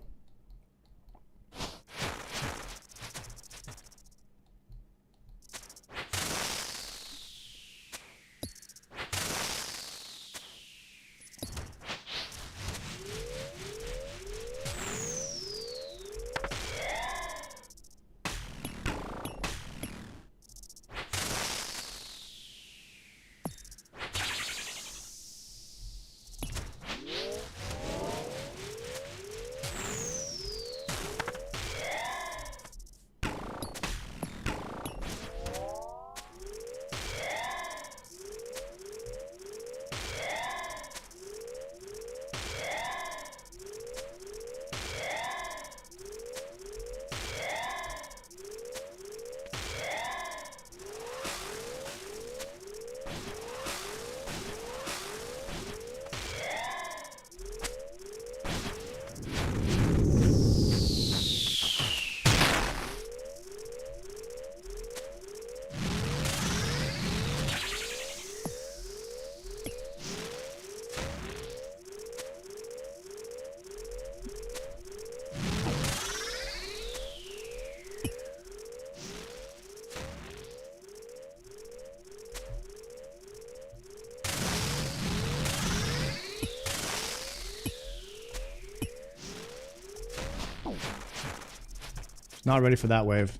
Not ready for that wave.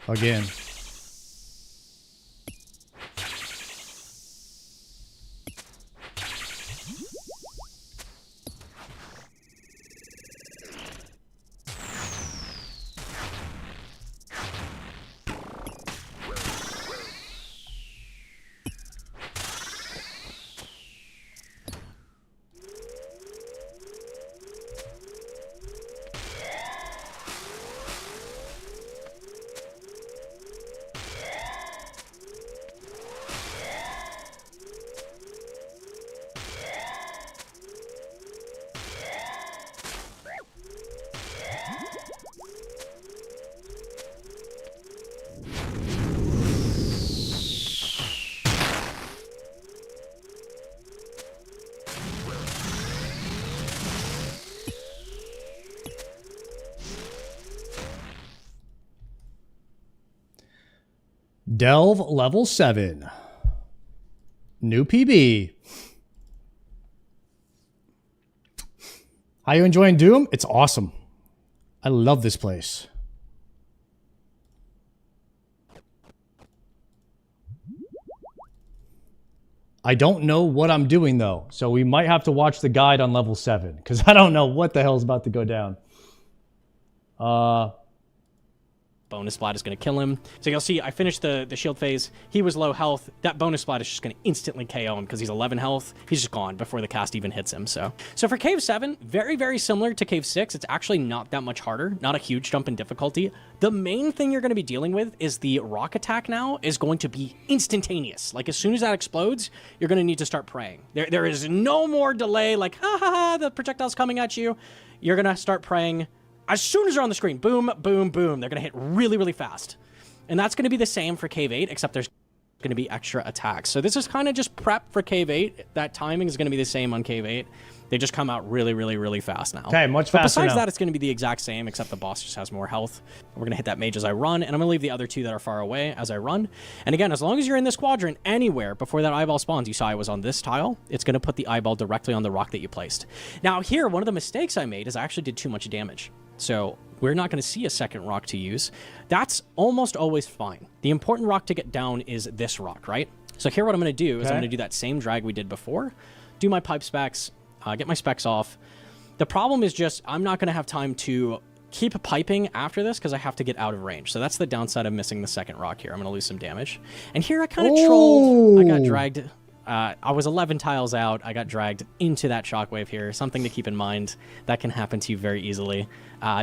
Again. Delve level 7. New PB. How you enjoying Doom? It's awesome. I love this place. I don't know what I'm doing though, so we might have to watch the guide on level 7 because I don't know what the hell is about to go down. Bonus splat is going to kill him. So you'll see I finished the shield phase. He was low health. That bonus splat is just going to instantly KO him because he's 11 health. He's just gone before the cast even hits him. So for Cave 7, very, very similar to Cave 6. It's actually not that much harder. Not a huge jump in difficulty. The main thing you're going to be dealing with is the rock attack now is going to be instantaneous. Like as soon as that explodes, you're going to need to start praying. There is no more delay like, ha ha ha, the projectile's coming at you. You're going to start praying. As soon as they're on the screen, boom, boom, boom, they're going to hit really, really fast. And that's going to be the same for Cave 8, except there's going to be extra attacks. So this is kind of just prep for Cave 8. That timing is going to be the same on Cave 8. They just come out really, really, really fast now. Okay, much but faster besides now. that, it's going to be the exact same, except the boss just has more health. We're going to hit that mage as I run, and I'm going to leave the other two that are far away as I run. And again, as long as you're in this quadrant anywhere before that eyeball spawns, you saw I was on this tile, it's going to put the eyeball directly on the rock that you placed. Now here, one of the mistakes I made is I actually did too much damage. So we're not going to see a second rock to use. That's almost always fine. The important rock to get down is this rock, right? So here what I'm going to do is I'm going to do that same drag we did before, do my pipe specs, get my specs off. The problem is just I'm not going to have time to keep piping after this because I have to get out of range. So that's the downside of missing the second rock here. I'm going to lose some damage. And here I kind of trolled. I got dragged. I was 11 tiles out. I got dragged into that shockwave here. Something to keep in mind. That can happen to you very easily.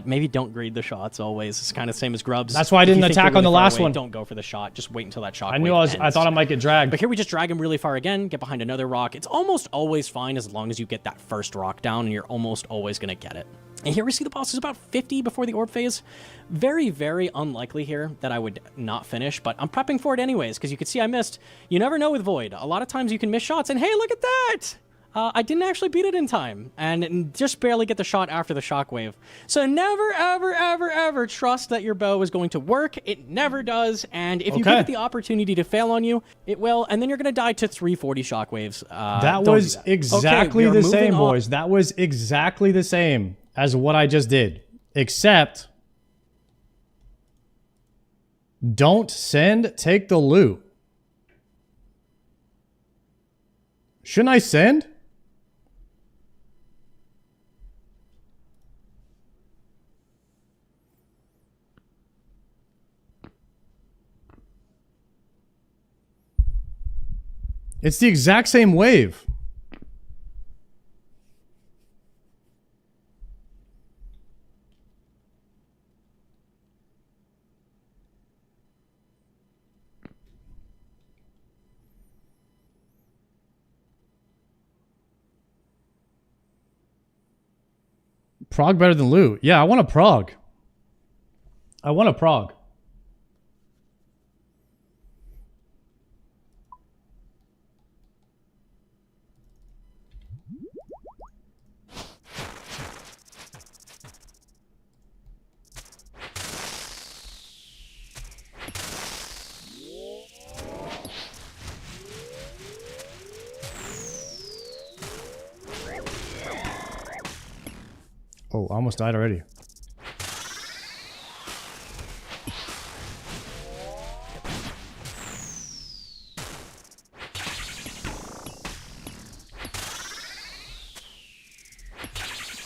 Maybe don't greed the shots always. It's kind of the same as grubs. That's why I didn't attack on the last one. Don't go for the shot. Just wait until that shockwave I knew I thought I might get dragged. But here we just drag him really far again, get behind another rock. It's almost always fine as long as you get that first rock down, and you're almost always going to get it. And here we see the boss is about 50 before the orb phase. Very, very unlikely here that I would not finish, but I'm prepping for it anyways, because you can see I missed. You never know with Void. A lot of times you can miss shots, and hey, look at that! I didn't actually beat it in time, and just barely get the shot after the shockwave. So never, ever, ever, ever trust that your bow is going to work. It never does, and if you give it the opportunity to fail on you, it will, and then you're going to die to 340 shockwaves. That was exactly the same, boys. That was exactly the same as what I just did, except don't send, take the loot. Shouldn't I send? It's the exact same wave. Prog better than loot. Yeah, I want a prog. I want a prog. Oh, I almost died already.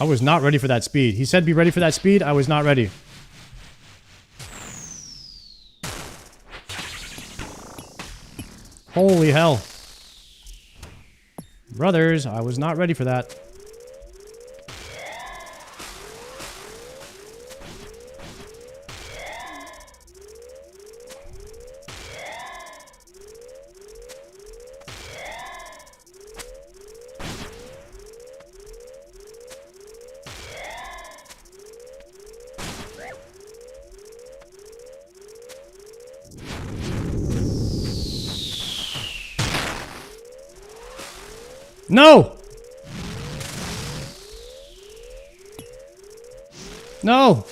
I was not ready for that speed. He said be ready for that speed. I was not ready. Holy hell. Brothers, I was not ready for that. No! No!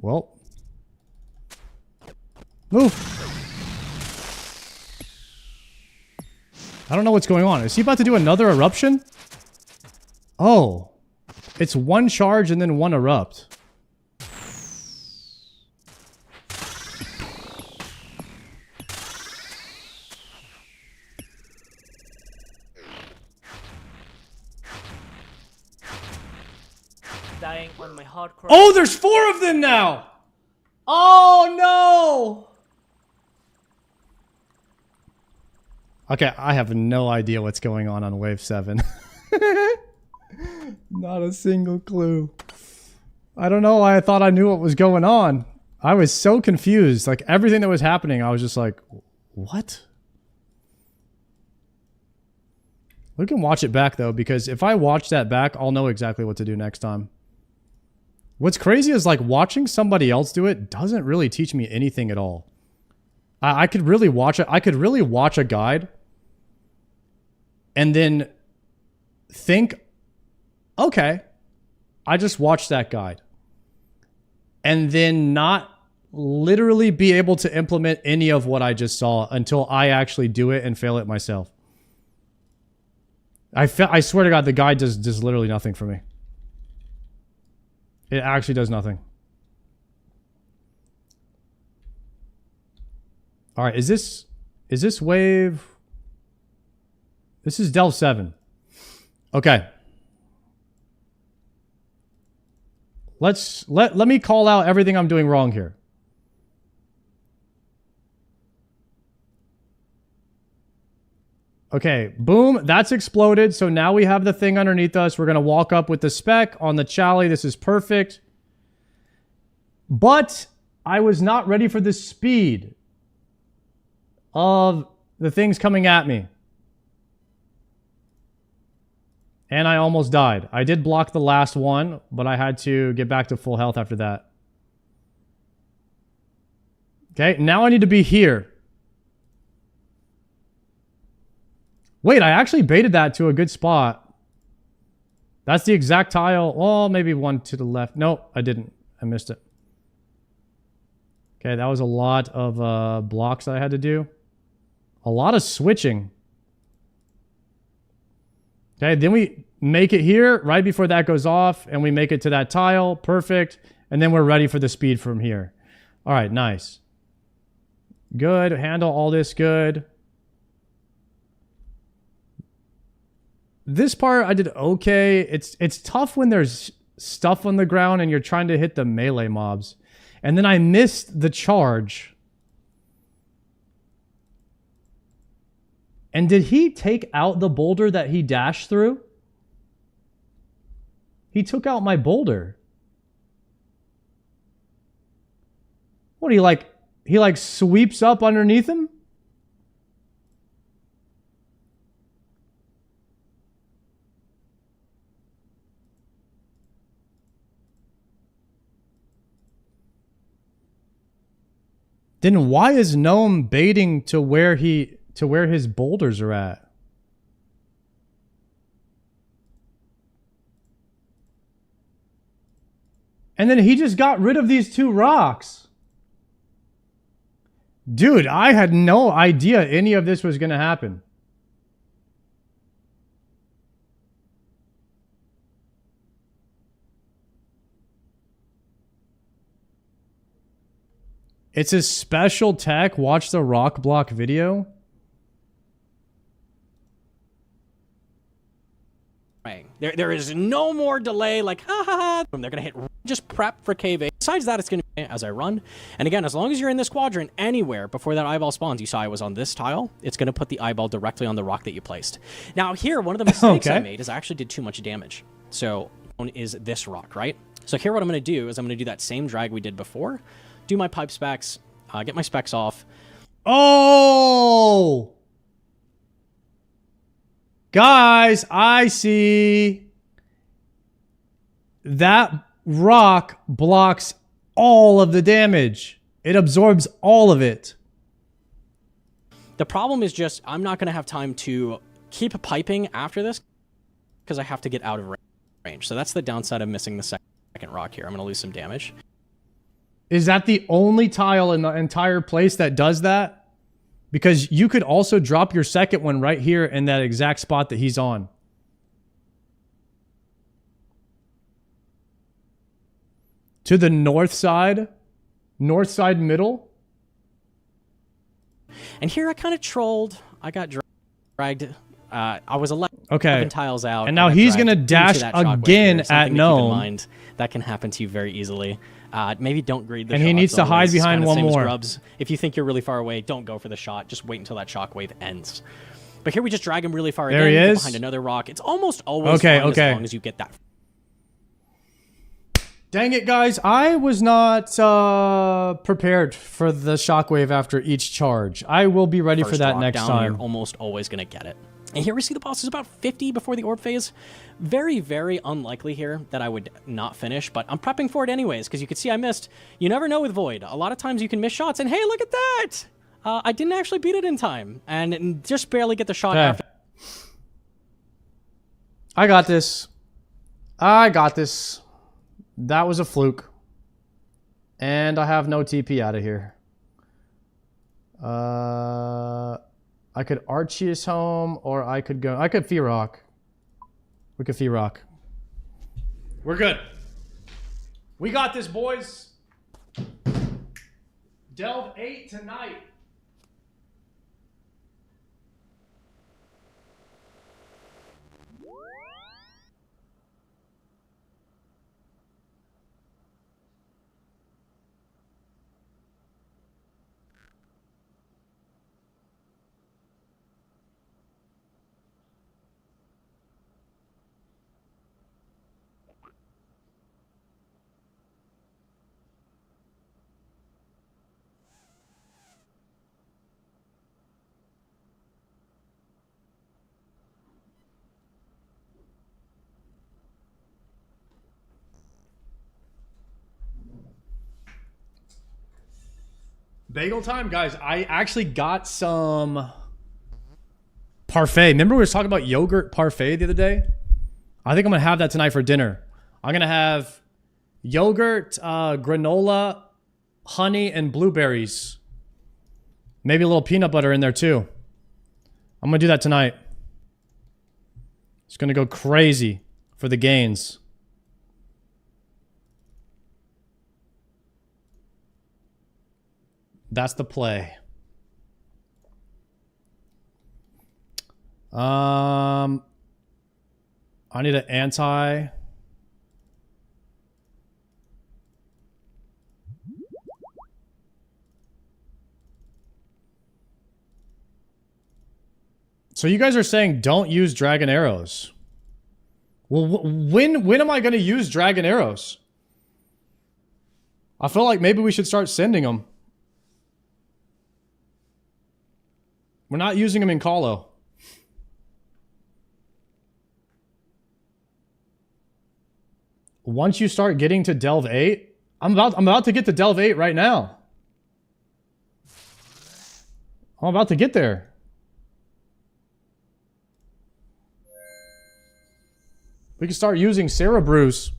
Well. Move! I don't know what's going on. Is he about to do another eruption? Oh. It's one charge and then one erupt. Dying on my hardcore. Oh, there's 4 of them now! Oh, no! Okay, I have no idea what's going on wave 7. Not a single clue. I don't know why I thought I knew what was going on. I was so confused. Like, everything that was happening, I was just like, what? We can watch it back, though, because if I watch that back, I'll know exactly what to do next time. What's crazy is, like, watching somebody else do it doesn't really teach me anything at all. I could really watch it. I could really watch a guide and then think, okay, I just watched that guide. And then not literally be able to implement any of what I just saw until I actually do it and fail it myself. I swear to God, the guide does literally nothing for me. It actually does nothing. All right, is this wave? This is Delve 7. Okay. Let me call out everything I'm doing wrong here. Okay, boom, that's exploded. So now we have the thing underneath us. We're going to walk up with the spec on the Chally. This is perfect. But I was not ready for the speed of the things coming at me. And I almost died. I did block the last one, but I had to get back to full health after that. Okay, now I need to be here. Wait, I actually baited that to a good spot. That's the exact tile. Oh, maybe one to the left. Nope, I didn't. I missed it. Okay, that was a lot of blocks that I had to do. A lot of switching. Okay, then we make it here right before that goes off, and we make it to that tile. Perfect. And then we're ready for the speed from here. All right, nice. Good. Handle all this good. This part I did okay. It's tough when there's stuff on the ground and you're trying to hit the melee mobs. And then I missed the charge. And did he take out the boulder that he dashed through? He took out my boulder. What, he like sweeps up underneath him? Then why is Gnome baiting to where his boulders are at? And then he just got rid of these 2 rocks. Dude, I had no idea any of this was going to happen. It's a special tech. Watch the rock block video. There is no more delay, like, ha ha ha. They're going to hit, just prep for cave A. Besides that, it's going to be as I run. And again, as long as you're in this quadrant anywhere before that eyeball spawns, you saw I was on this tile, it's going to put the eyeball directly on the rock that you placed. Now here, one of the mistakes I made is I actually did too much damage. So one is this rock, right? So here what I'm going to do is I'm going to do that same drag we did before, do my pipe specs, get my specs off. Oh! Guys, I see that rock blocks all of the damage. It absorbs all of it. The problem is just I'm not going to have time to keep piping after this because I have to get out of range. So that's the downside of missing the second rock here. I'm going to lose some damage. Is that the only tile in the entire place that does that? Because you could also drop your second one right here in that exact spot that he's on. To the north side middle. And here I kind of trolled. I got dragged. I was 11 tiles out. And now he's going to dash again at Gnome. Keep in mind, that can happen to you very easily. Maybe don't greed the shot. And he needs to hide behind one more. If you think you're really far away, don't go for the shot. Just wait until that shockwave ends. But here we just drag him really far there again. He is. Behind another rock. It's almost always fine as long as you get that. Dang it, guys. I was not prepared for the shockwave after each charge. I will be ready for that next time. You're almost always going to get it. And here we see the boss is about 50 before the orb phase. Very, very unlikely here that I would not finish, but I'm prepping for it anyways, because you can see I missed. You never know with Void. A lot of times you can miss shots, and hey, look at that! I didn't actually beat it in time, and just barely get the shot after. I got this. I got this. That was a fluke. And I have no TP out of here. I could Arceus home, or I could go... I could Fearock. We could Fearock. We're good. We got this, boys. Delve 8 tonight. Bagel time, guys. I actually got some parfait. Remember we were talking about yogurt parfait the other day? I think I'm going to have that tonight for dinner. I'm going to have yogurt, granola, honey, and blueberries. Maybe a little peanut butter in there too. I'm going to do that tonight. It's going to go crazy for the gains. That's the play. I need an anti. So you guys are saying don't use dragon arrows. Well, when am I going to use dragon arrows? I feel like maybe we should start sending them. We're not using them in Colo. Once you start getting to Delve 8, I'm about to get to Delve 8 right now. I'm about to get there. We can start using Cerebrus.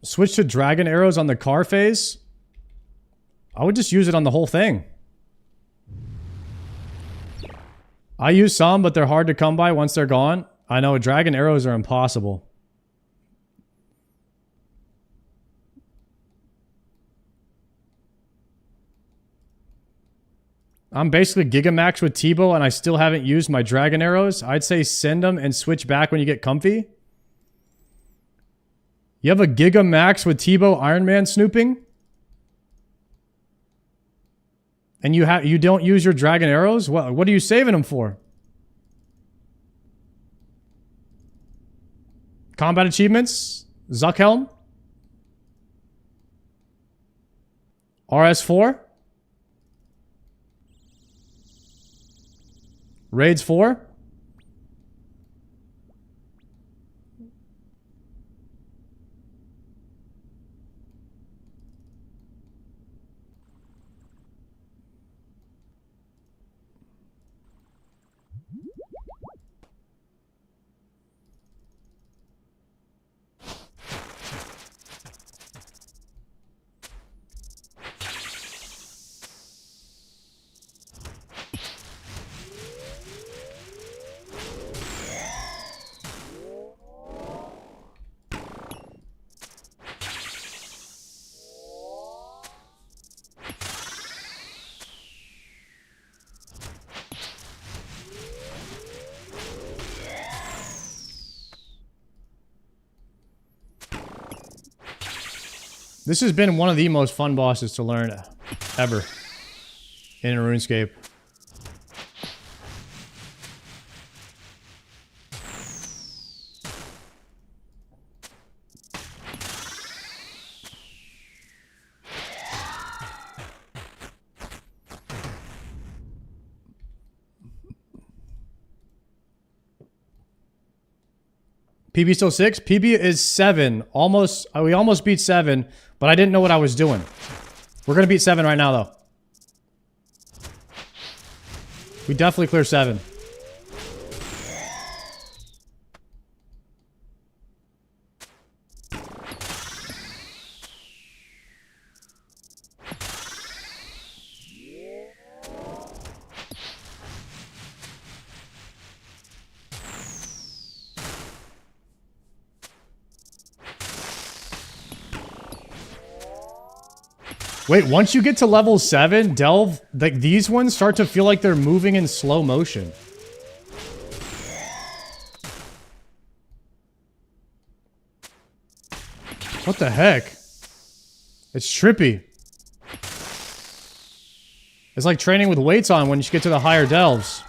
Switch to dragon arrows on the car phase. I would just use it on the whole thing. I use some, but they're hard to come by once they're gone. I know dragon arrows are impossible. I'm basically Gigamax with Tebow and I still haven't used my dragon arrows. I'd say send them and switch back when you get comfy. You have a Gigamax with Tebow Iron Man snooping? And you don't use your dragon arrows? What are you saving them for? Combat achievements? Zuckhelm? RS4? Raids 4? This has been one of the most fun bosses to learn ever in RuneScape. PB still 6? PB is 7. Almost, we almost beat 7, but I didn't know what I was doing. We're gonna beat 7 right now, though. We definitely clear 7. Wait, once you get to level 7, Delve, like these ones start to feel like they're moving in slow motion. What the heck? It's trippy. It's like training with weights on when you get to the higher delves.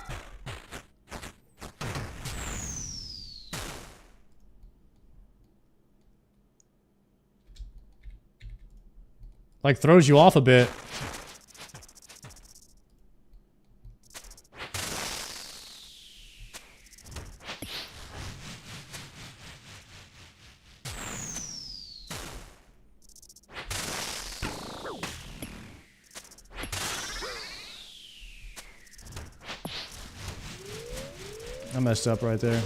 Like, throws you off a bit. I messed up right there.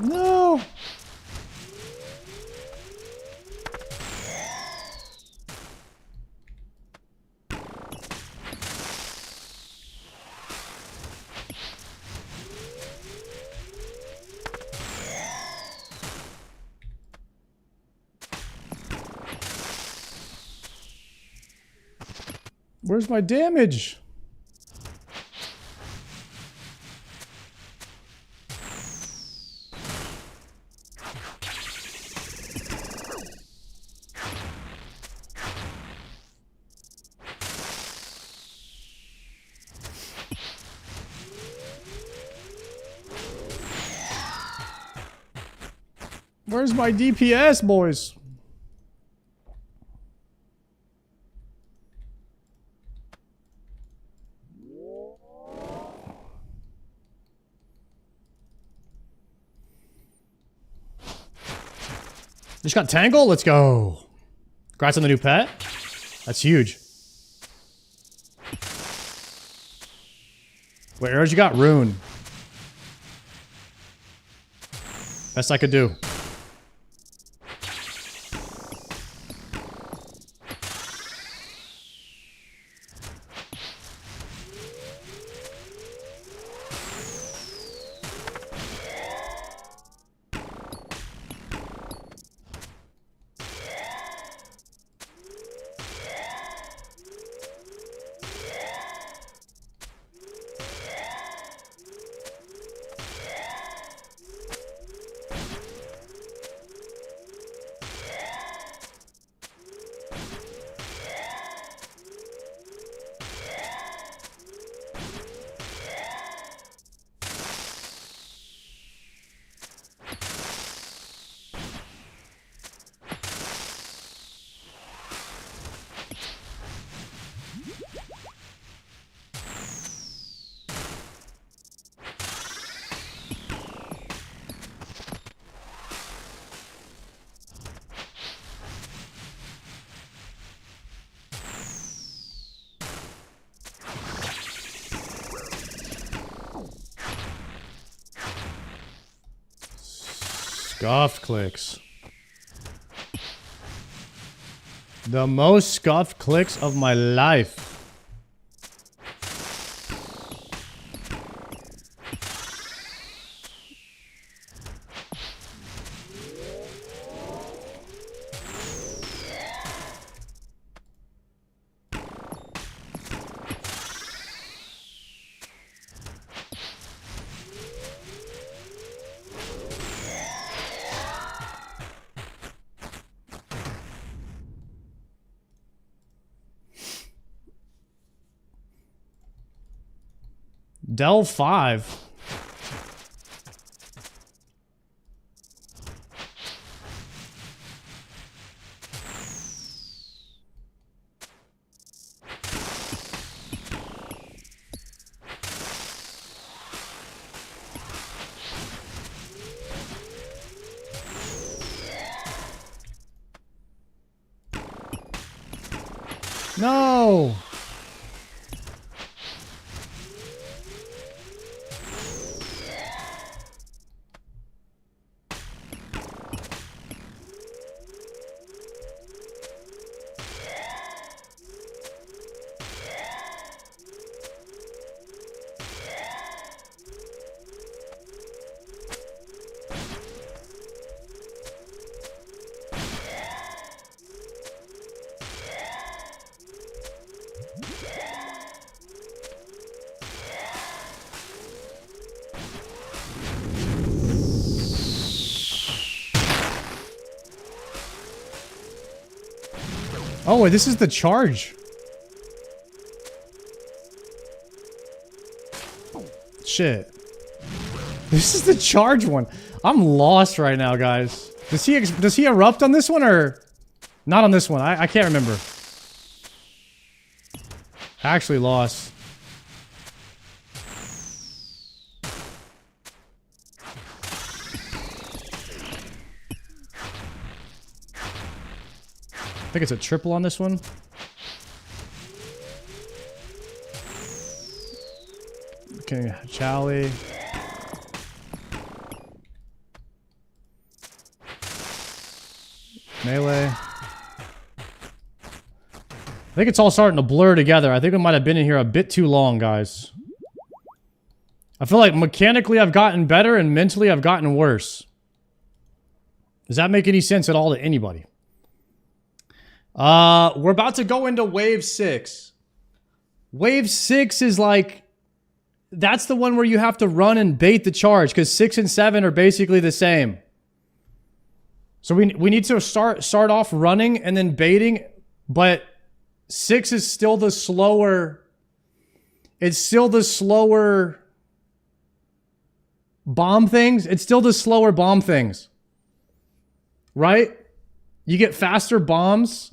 No! Where's my damage? Where's my DPS, boys? Just got Tangle? Let's go. Congrats on the new pet. That's huge. Wait, Urge, you got Rune. Best I could do. Scuffed clicks. The most scuffed clicks of my life. Dell 5. No. Oh, wait, this is the charge. Shit. This is the charge one. I'm lost right now, guys. Does he erupt on this one or not on this one? I can't remember. I actually lost. I think it's a triple on this one. Okay, Charlie. Melee. I think it's all starting to blur together. I think we might have been in here a bit too long, guys. I feel like mechanically I've gotten better and mentally I've gotten worse. Does that make any sense at all to anybody? We're about to go into wave 6. Wave 6 is like, that's the one where you have to run and bait the charge, because 6 and 7 are basically the same. So we need to start off running and then baiting, but 6 is still the slower. It's still the slower bomb things. It's still the slower bomb things. right? You get faster bombs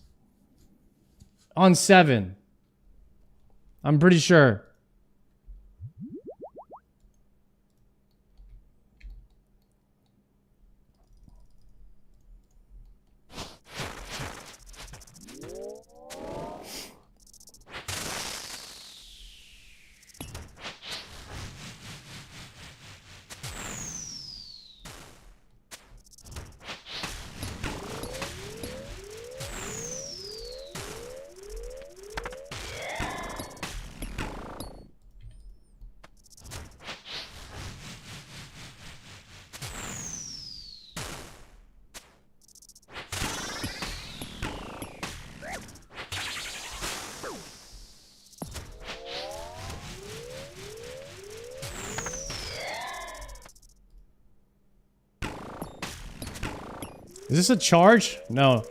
on 7. I'm pretty sure. Is this a charge? No.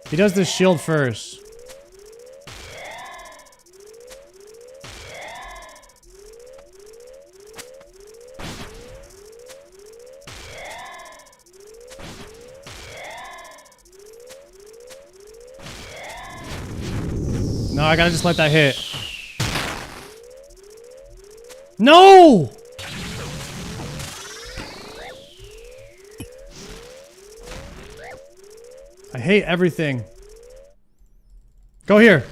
He does the shield first. No, I gotta just let that hit. No! I hate everything. Go here.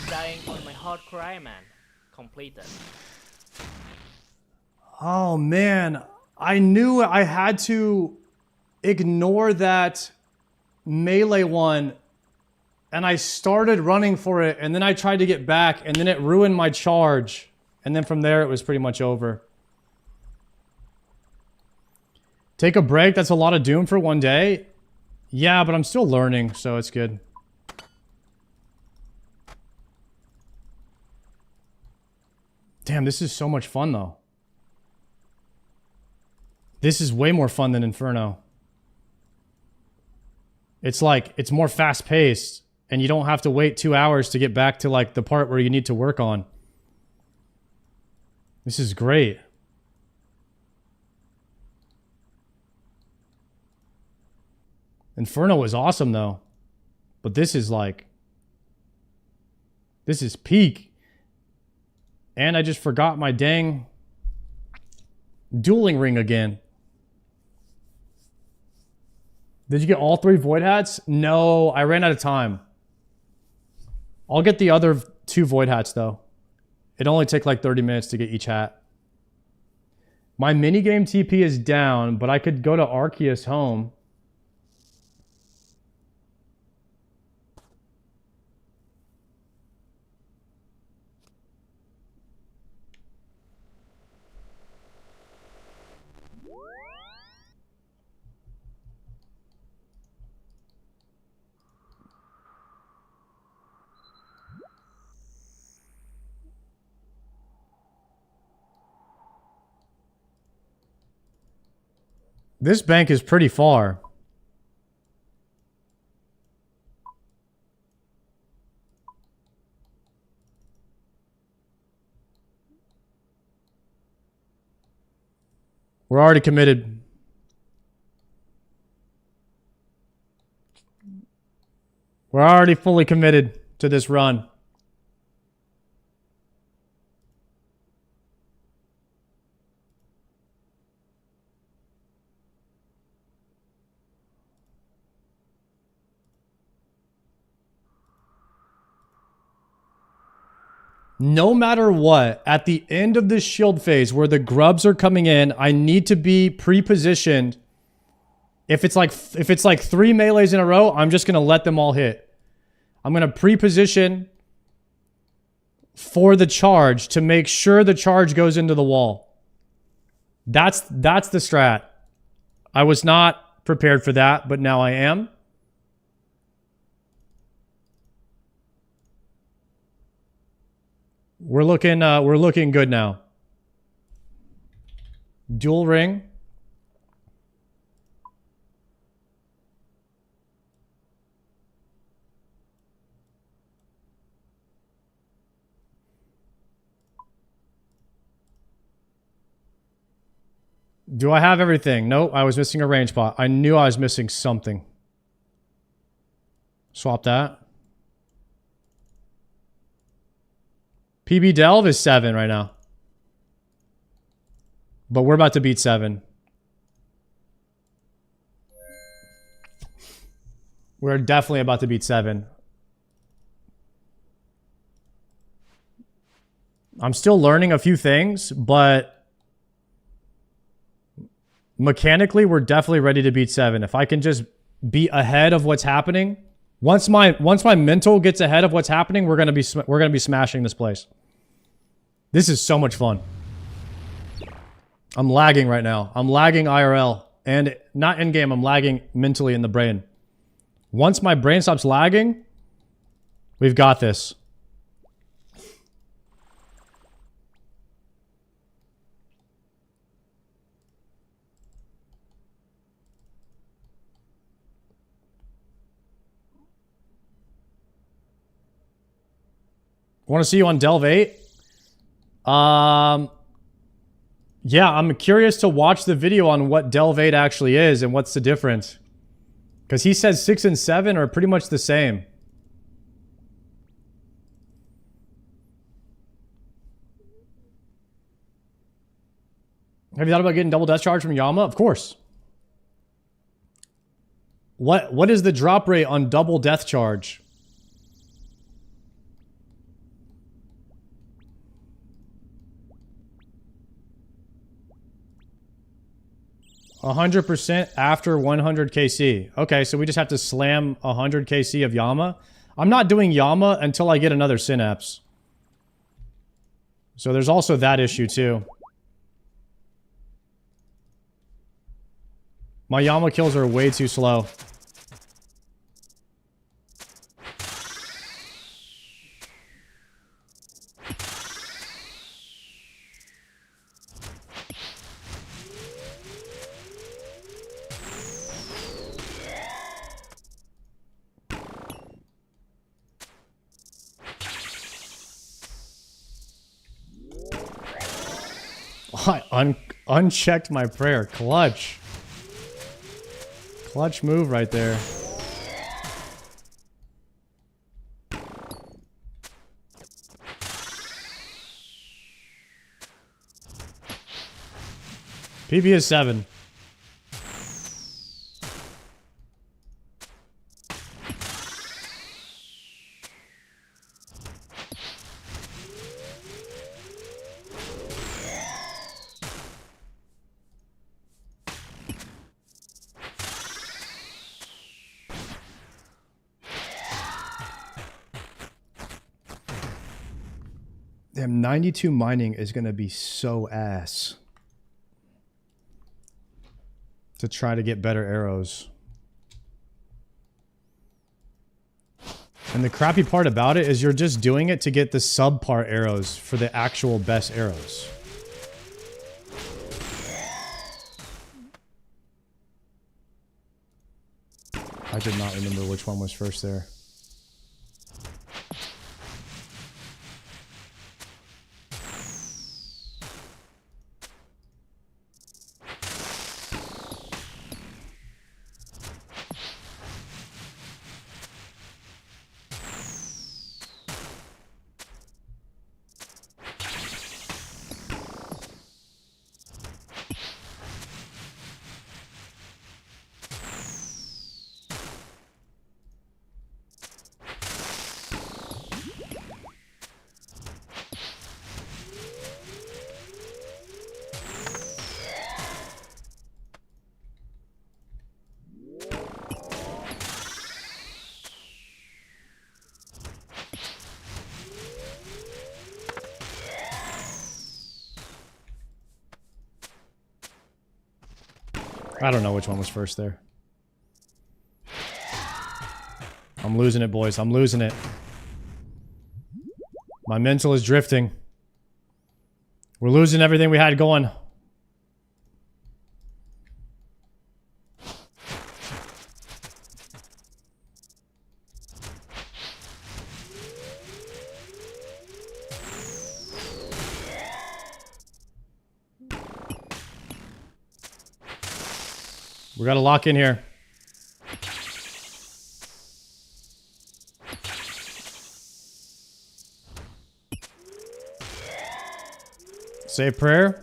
Dying on my hardcore Iron Man. Completed. Oh man, I knew I had to ignore that melee one, and I started running for it, and then I tried to get back, and then it ruined my charge, and then from there it was pretty much over. Take a break, that's a lot of Doom for one day. Yeah, but I'm still learning, so it's good. Damn, this is so much fun though. This is way more fun than Inferno. It's like, it's more fast-paced, and you don't have to wait 2 hours to get back to like the part where you need to work on. This is great. Inferno was awesome though. But this is like, this is peak. And I just forgot my dang dueling ring again. Did you get all 3 void hats? No, I ran out of time. I'll get the other 2 void hats though. It only take like 30 minutes to get each hat. My minigame TP is down, but I could go to Arceus home. This bank is pretty far. We're already committed. We're already fully committed to this run. No matter what, at the end of this shield phase where the grubs are coming in, I need to be pre-positioned. If it's like 3 melees in a row, I'm just going to let them all hit. I'm going to pre-position for the charge to make sure the charge goes into the wall. That's the strat. I was not prepared for that, but now I am. We're looking good now. Dual ring. Do I have everything? Nope, I was missing a range pot. I knew I was missing something. Swap that. PB Delve is 7 right now. But we're about to beat 7. We're definitely about to beat 7. I'm still learning a few things, but mechanically, we're definitely ready to beat 7. If I can just be ahead of what's happening, once my mental gets ahead of what's happening, we're gonna be smashing this place. This is so much fun. I'm lagging right now. I'm lagging IRL and not in game. I'm lagging mentally in the brain. Once my brain stops lagging, we've got this. Want to see you on Delve 8? Yeah, I'm curious to watch the video on what Delve 8 actually is and what's the difference. Because he says 6 and 7 are pretty much the same. Have you thought about getting double death charge from Yama? Of course. What is the drop rate on double death charge? %, after 100 KC. Okay, so we just have to slam 100 KC of Yama. I'm not doing Yama until I get another Synapse. So there's also that issue too. My Yama kills are way too slow. I unchecked my prayer. Clutch. Clutch move right there. PB is 7. Damn, 92 mining is going to be so ass. To try to get better arrows. And the crappy part about it is you're just doing it to get the subpar arrows for the actual best arrows. I did not remember which one was first there. I don't know which one was first there. I'm losing it, boys. I'm losing it. My mental is drifting. We're losing everything we had going. We gotta lock in here. Say a prayer.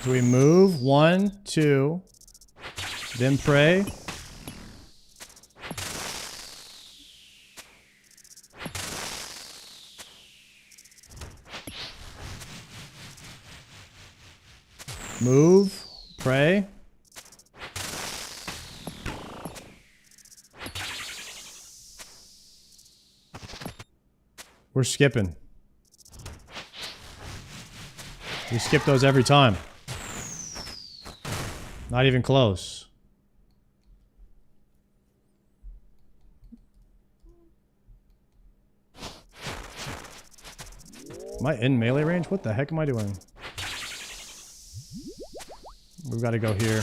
Do we move? 1, 2, then pray. Move, pray. We're skipping. We skip those every time. Not even close. Am I in melee range? What the heck am I doing? We've got to go here.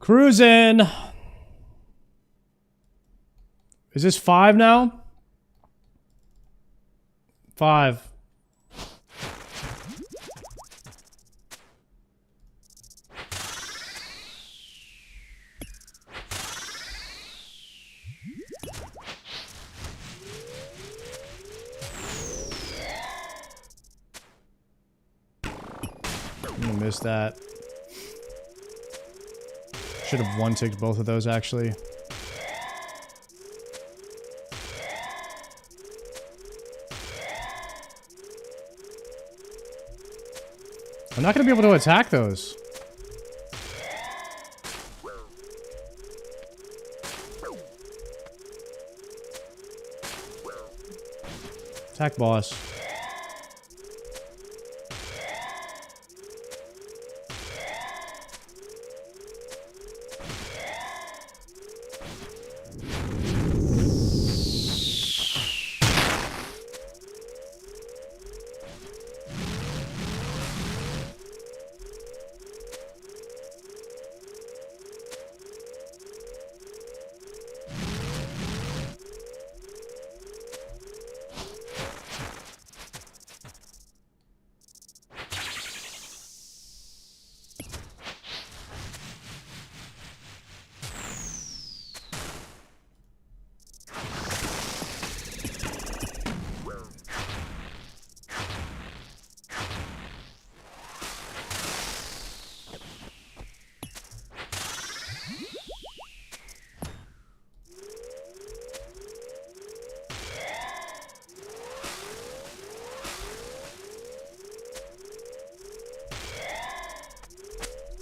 Cruising. Is this 5 now? 5. I'm gonna miss that. Should have one-ticked both of those, actually. I'm not going to be able to attack those. Attack boss.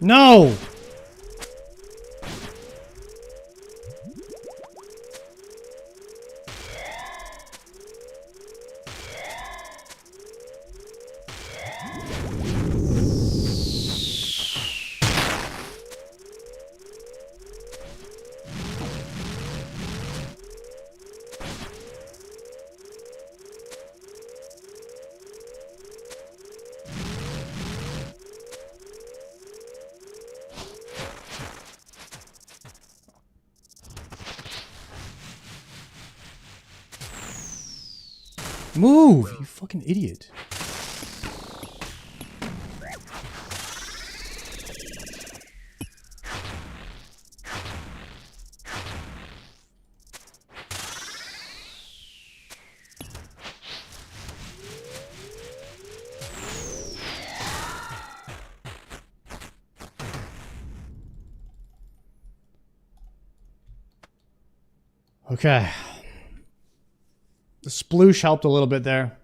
No! Move, you fucking idiot. Okay. The sploosh helped a little bit there.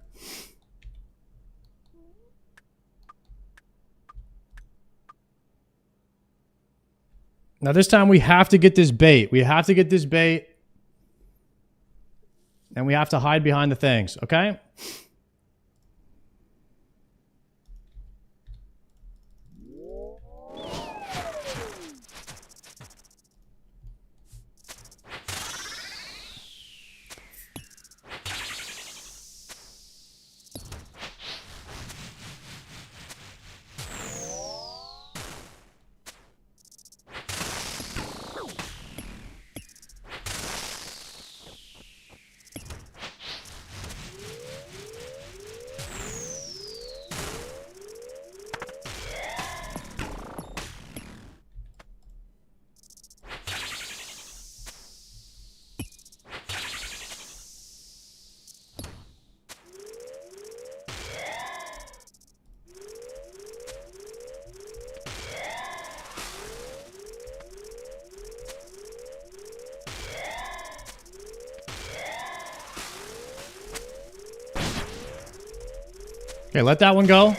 Now this time we have to get this bait. We have to get this bait. And we have to hide behind the things, okay? Okay, let that one go.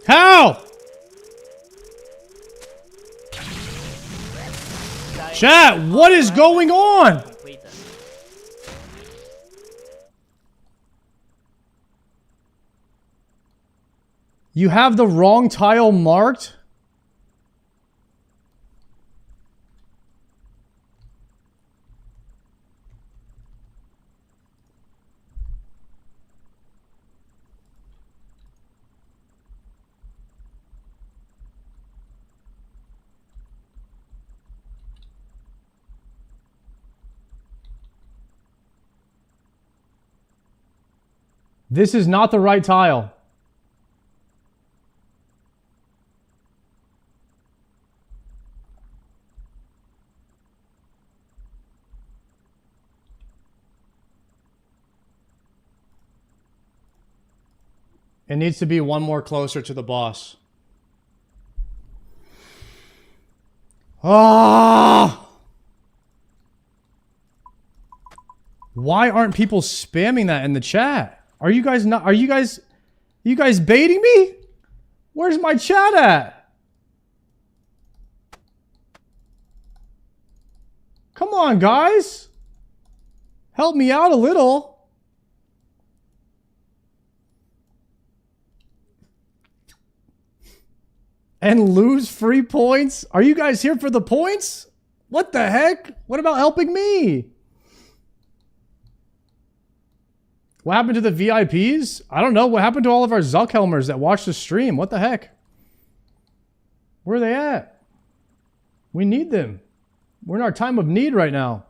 How? Chat, what is going on? Completed. You have the wrong tile marked? This is not the right tile. It needs to be one more closer to the boss. Ah! Why aren't people spamming that in the chat? Are you guys not, are you guys baiting me? Where's my chat at? Come on, guys. Help me out a little. And lose free points? Are you guys here for the points? What the heck? What about helping me? What happened to the VIPs? I don't know. What happened to all of our Zuckhelmers that watched the stream? What the heck? Where are they at? We need them. We're in our time of need right now.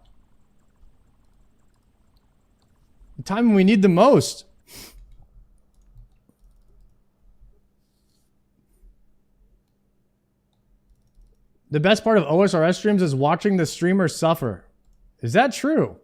The time when we need the most. The best part of OSRS streams is watching the streamer suffer. Is that true?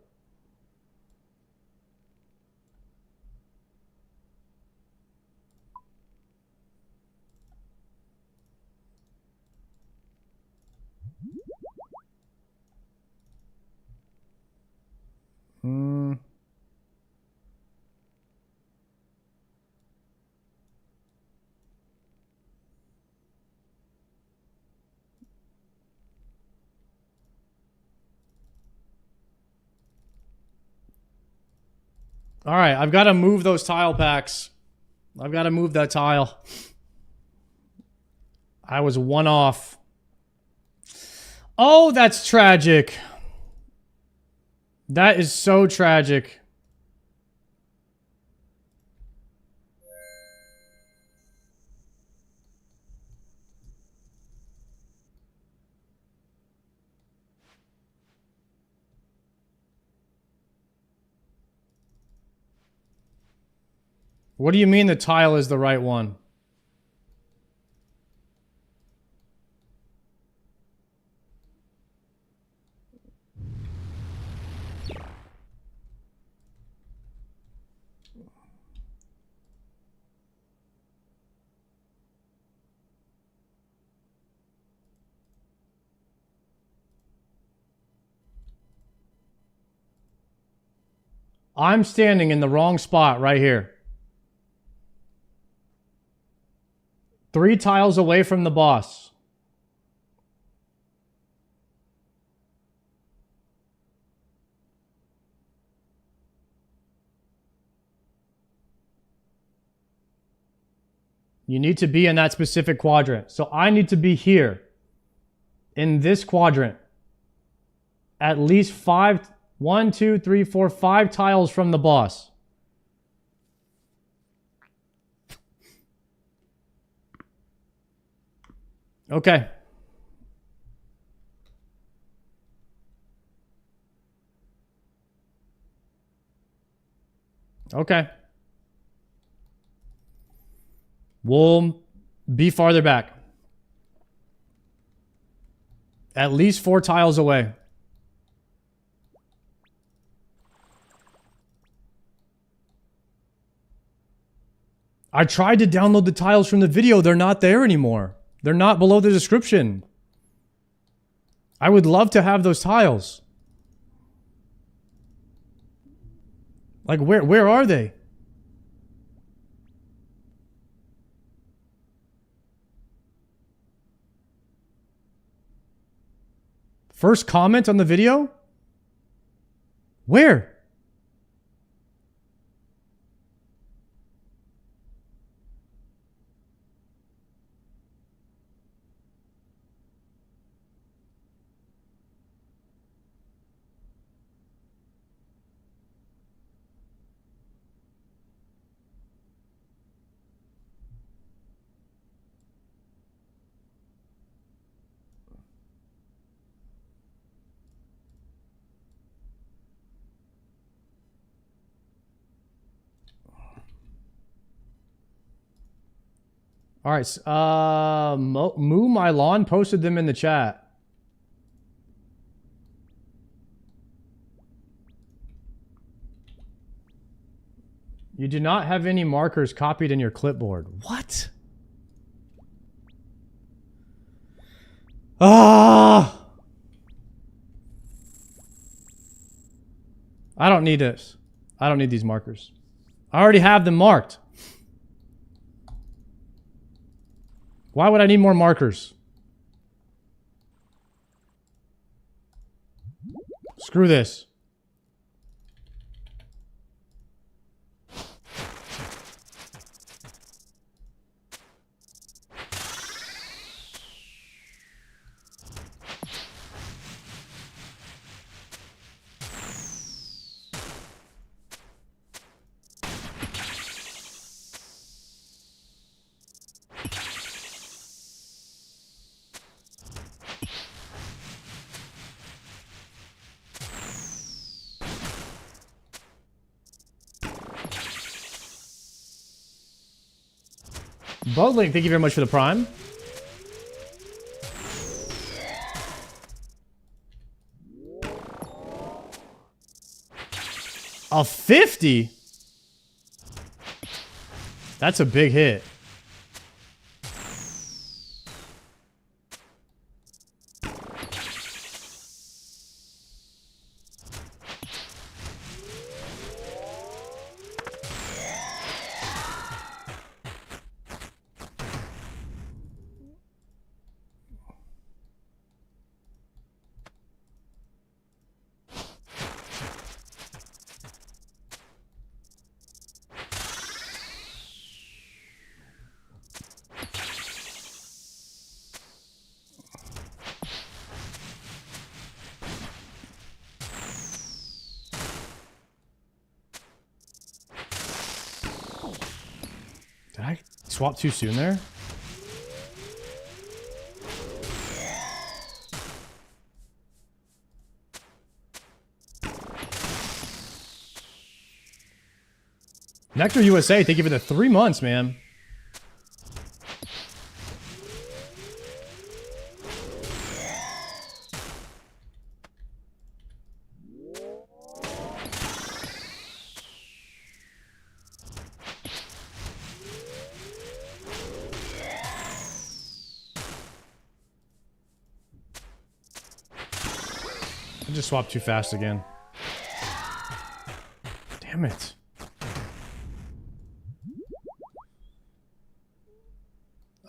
All right, I've got to move those tile packs. I've got to move that tile. I was one off. Oh, that's tragic. That is so tragic. What do you mean the tile is the right one? I'm standing in the wrong spot right here. 3 tiles away from the boss. You need to be in that specific quadrant. So I need to be here in this quadrant. At least 5, 1, 2, 3, 4, 5 tiles from the boss. Okay. Okay. We'll be farther back. At least 4 tiles away. I tried to download the tiles from the video. They're not there anymore. They're not below the description. I would love to have those tiles. Like, where are they? First comment on the video? Where? All right, Moo My Lawn posted them in the chat. You do not have any markers copied in your clipboard. What? Ah! I don't need this. I don't need these markers. I already have them marked. Why would I need more markers? Screw this. Boatlink, thank you very much for the prime. A 50? That's a big hit. Did I swap too soon there? Nectar USA, thank you for the 3 months, man. I just swapped too fast again. Damn it.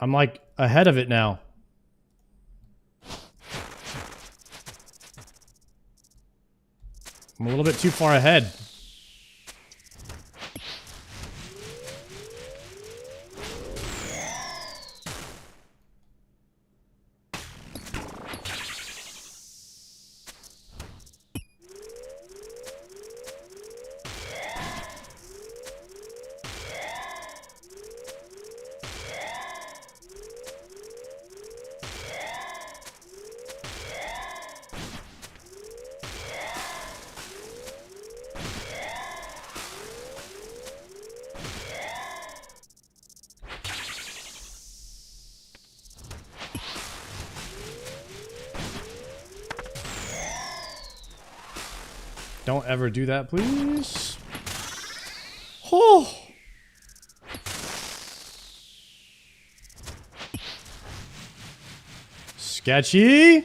I'm like ahead of it now. I'm a little bit too far ahead. Don't ever do that, please. Oh. Sketchy.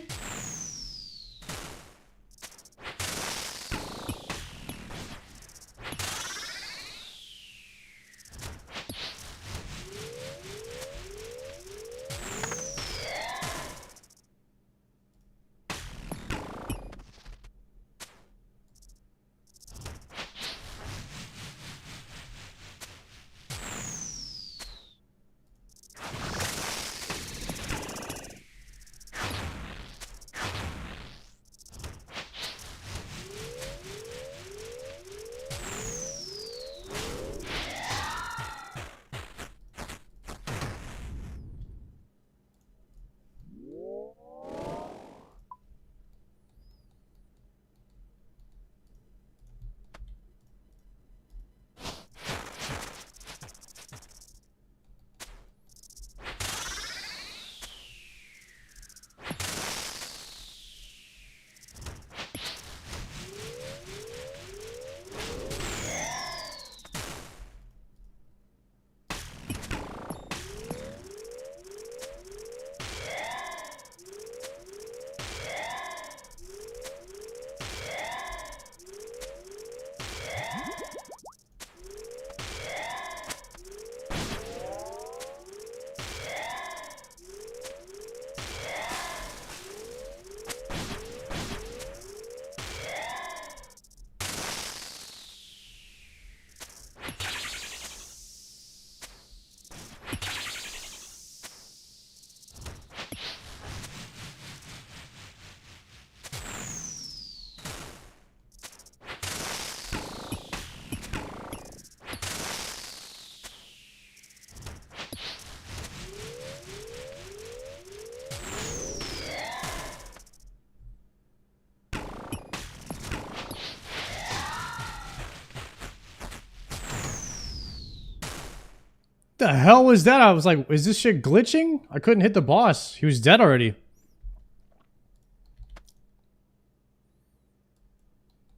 The hell was that? I was like, is this shit glitching? I couldn't hit the boss. He was dead already.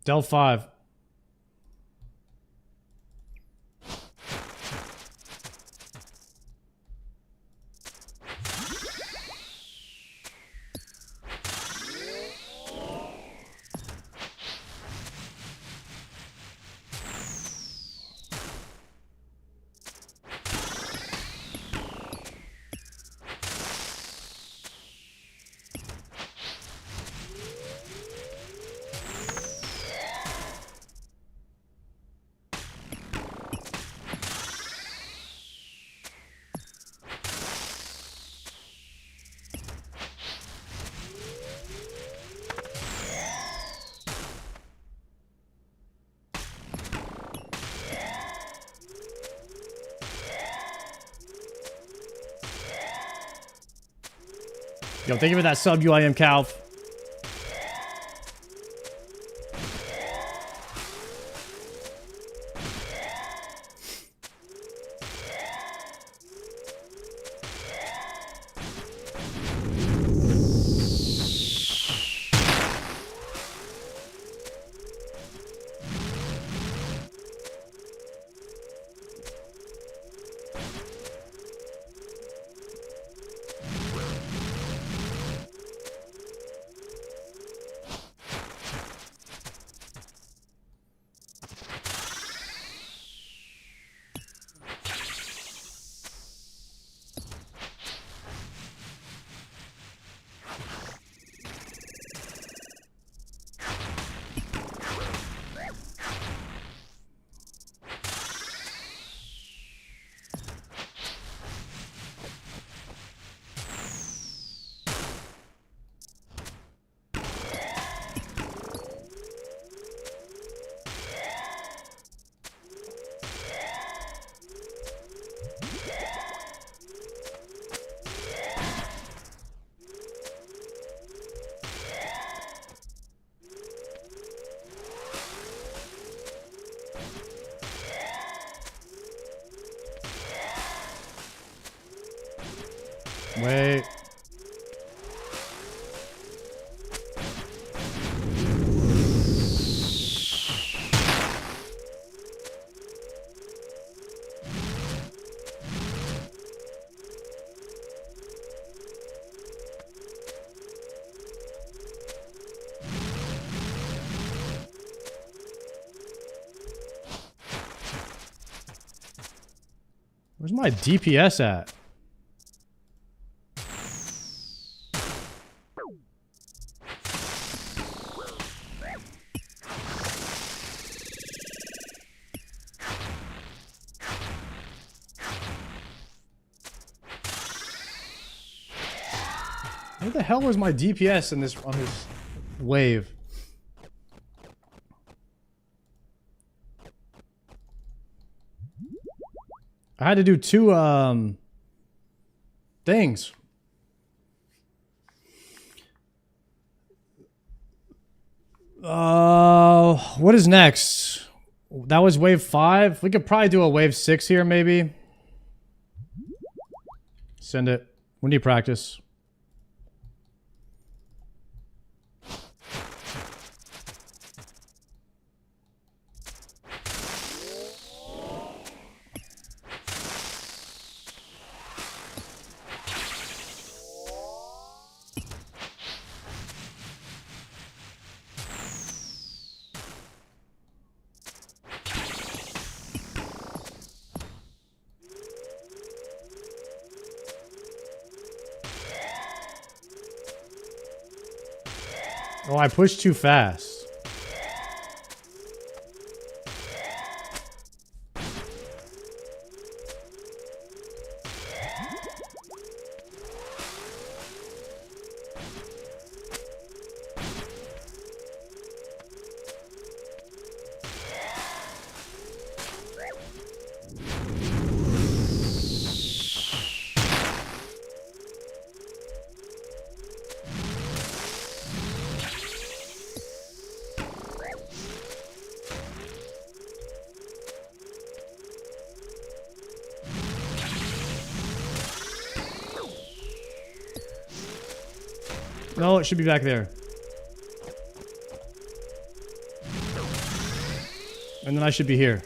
Del 5. Yo, thank you for that sub, UIM Calf. Wait. Where's my DPS at? Where the hell was my DPS in this on this wave? I had to do two things. What is next? That was wave 5. We could probably do a wave 6 here, maybe. Send it. We need practice. Oh, I pushed too fast. No, it should be back there. And then I should be here.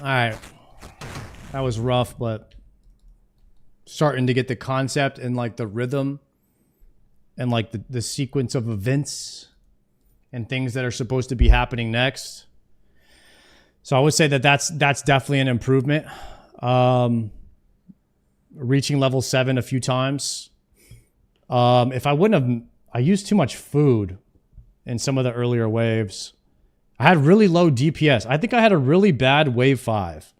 All right. That was rough, but starting to get the concept and like the rhythm and like the sequence of events and things that are supposed to be happening next. So I would say that that's definitely an improvement. Reaching level 7 a few times. If I wouldn't have, I used too much food in some of the earlier waves. I had really low DPS. I think I had a really bad wave 5.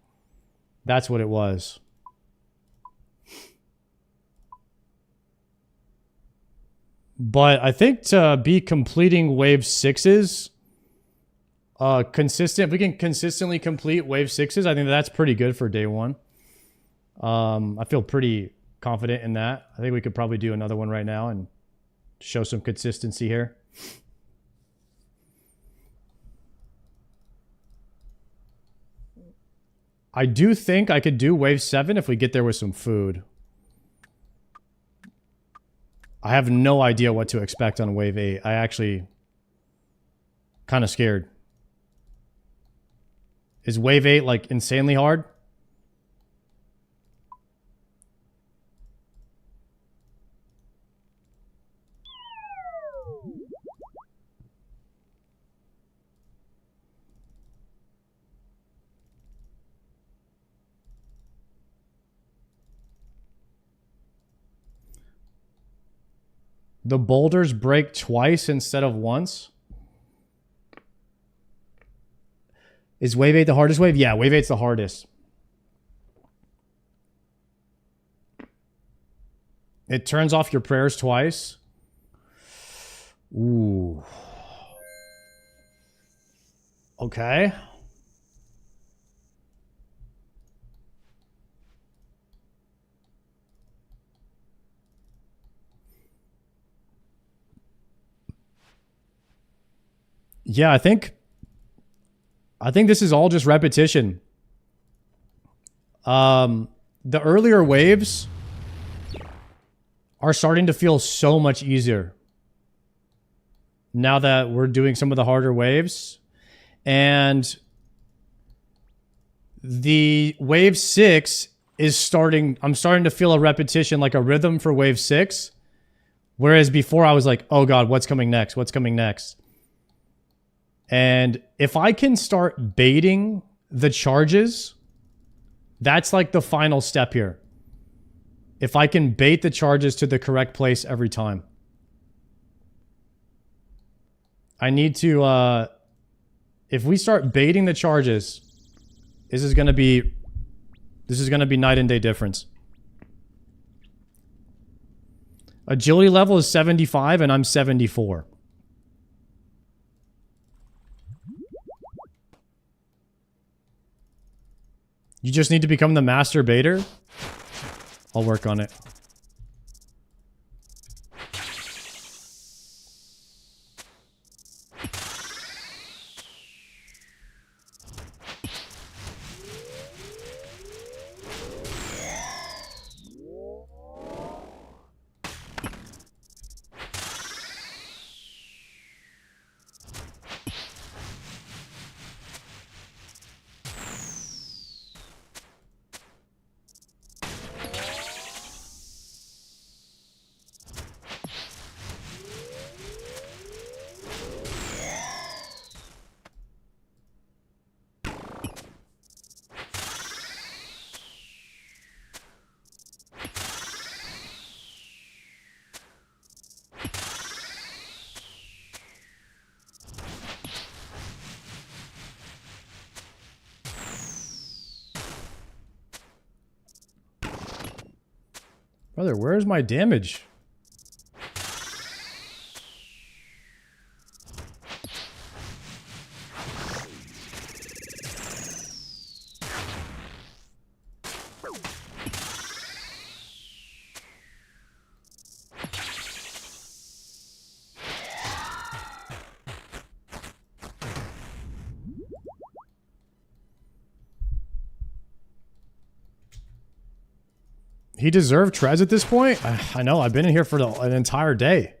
That's what it was. But I think to be completing wave 6s, consistent, if we can consistently complete wave 6s, I think that's pretty good for day 1. I feel pretty confident in that. I think we could probably do another one right now and show some consistency here. I do think I could do wave 7 if we get there with some food. I have no idea what to expect on wave 8. I actually kind of scared. Is wave 8 like insanely hard? The boulders break twice instead of once. Is wave 8 the hardest wave? Yeah, wave 8's the hardest. It turns off your prayers twice. Ooh. Okay. Yeah, I think this is all just repetition. The earlier waves are starting to feel so much easier now that we're doing some of the harder waves. And the wave 6 is starting, I'm starting to feel a repetition, like a rhythm for wave 6. Whereas before I was like, oh God, what's coming next? What's coming next? And if I can start baiting the charges, that's like the final step here. If I can bait the charges to the correct place every time. I need to, if we start baiting the charges, this is going to be night and day difference. Agility level is 75 and I'm 74. You just need to become the master baiter? I'll work on it. Brother, where's my damage? He deserved Trez at this point? I know, I've been in here for an entire day.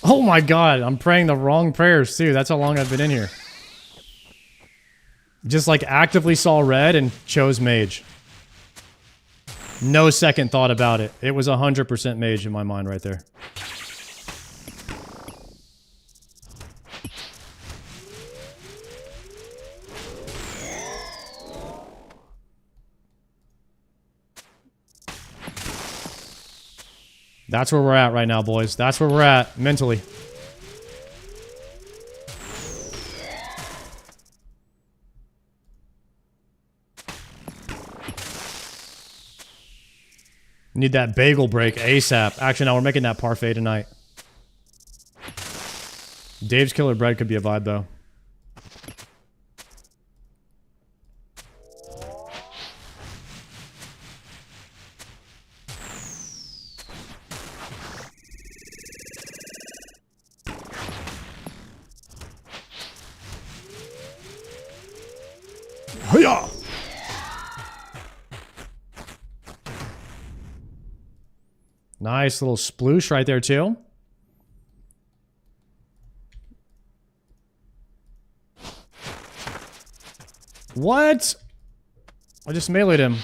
Oh my god, I'm praying the wrong prayers too. That's how long I've been in here. Just like actively saw red and chose mage. No second thought about it. It was 100% mage in my mind right there. That's where we're at right now, boys. That's where we're at, mentally. Need that bagel break ASAP. Actually, no, we're making that parfait tonight. Dave's Killer Bread could be a vibe, though. Hiya! Nice little sploosh right there, too. What? I just meleeed him.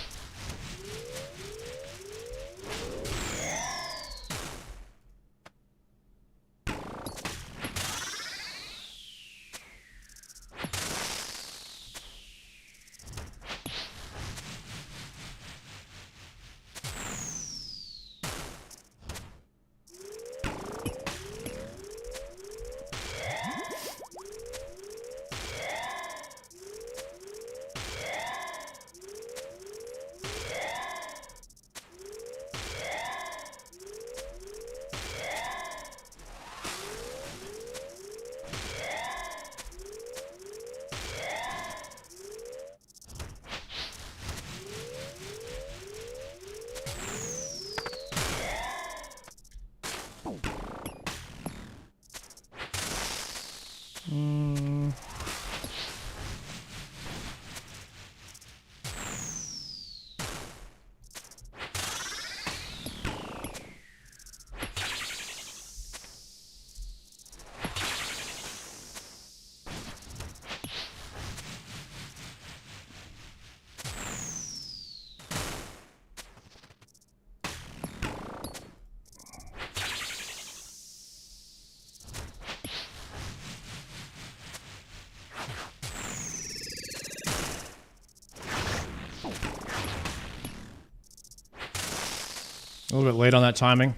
A little bit late on that timing.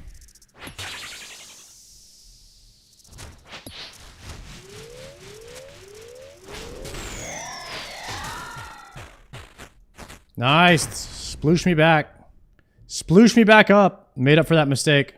Nice. Sploosh me back. Sploosh me back up. Made up for that mistake.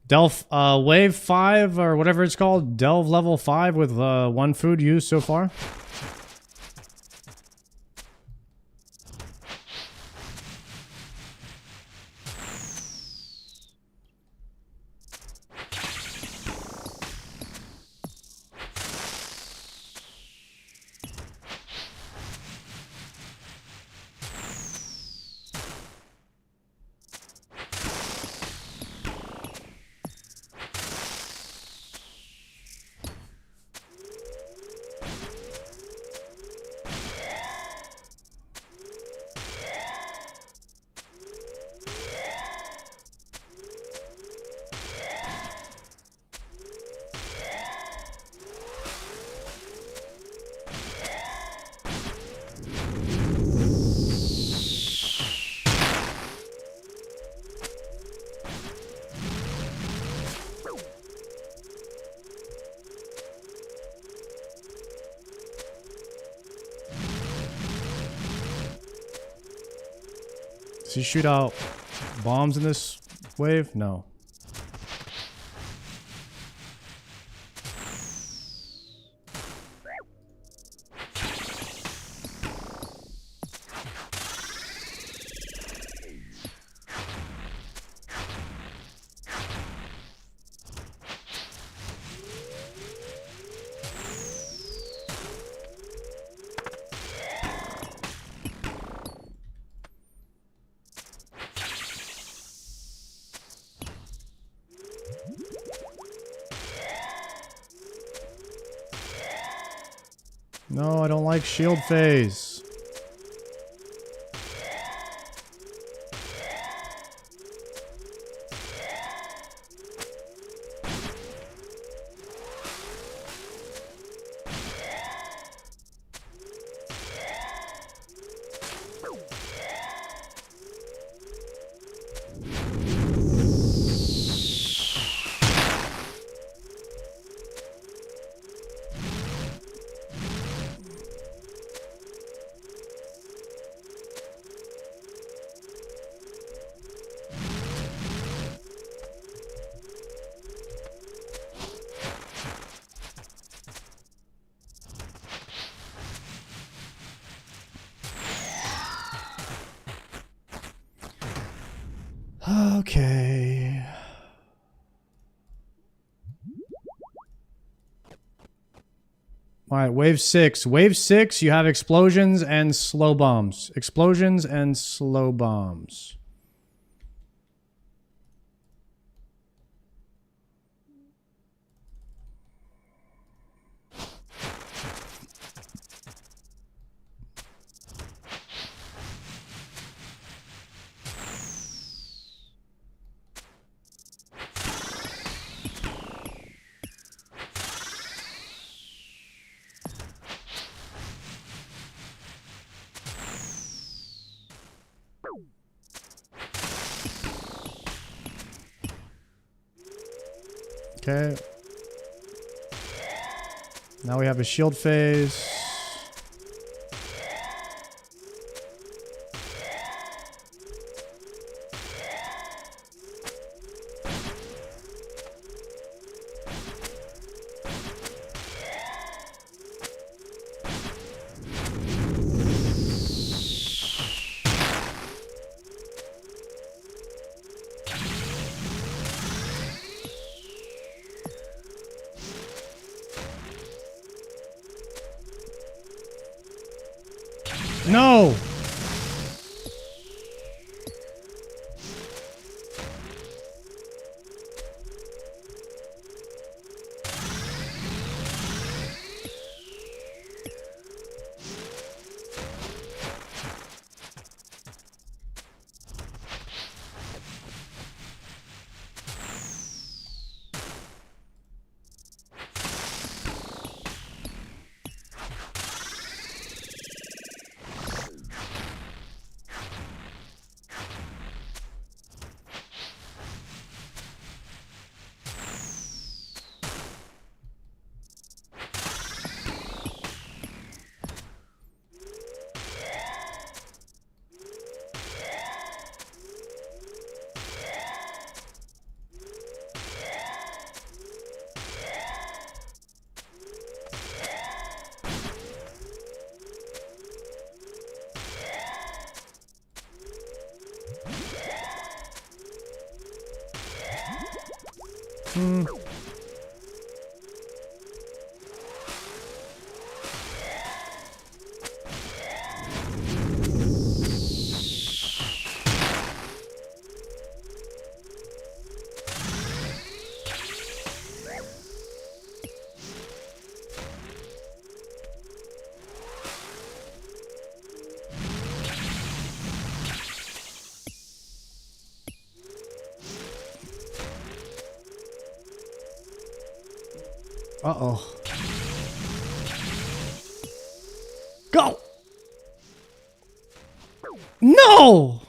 Delve, wave 5 or whatever it's called. Delve level 5 with 1 food used so far. Does he shoot out bombs in this wave? No. No, I don't like shield phase. Okay. All right, wave 6. Wave 6, you have explosions and slow bombs. Explosions and slow bombs. Okay. Now we have a shield phase. No! Uh-oh. Go! No!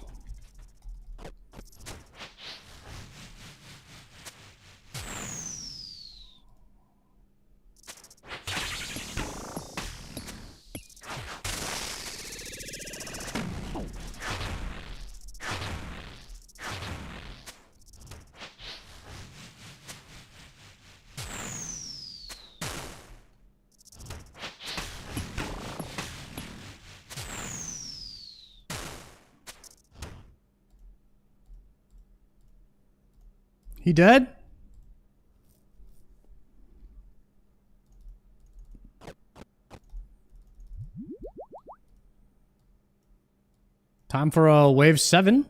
He dead? Time for a wave 7.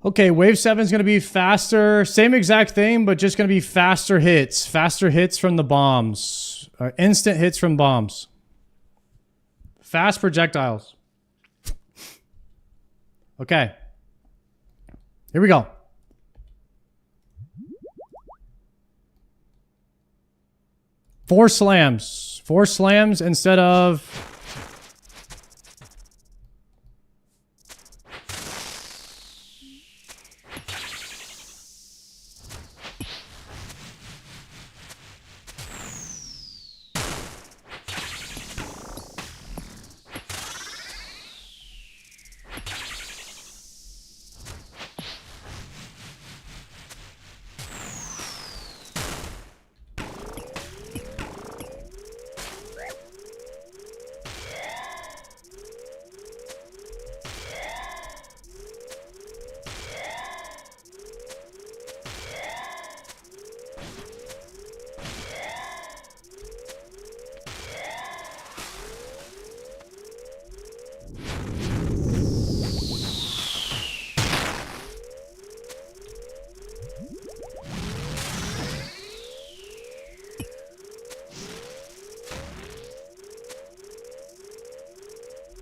Okay, wave 7 is going to be faster. Same exact thing, but just going to be faster hits. Faster hits from the bombs. Instant hits from bombs. Fast projectiles. Okay. Here we go. Four slams. 4 slams instead of...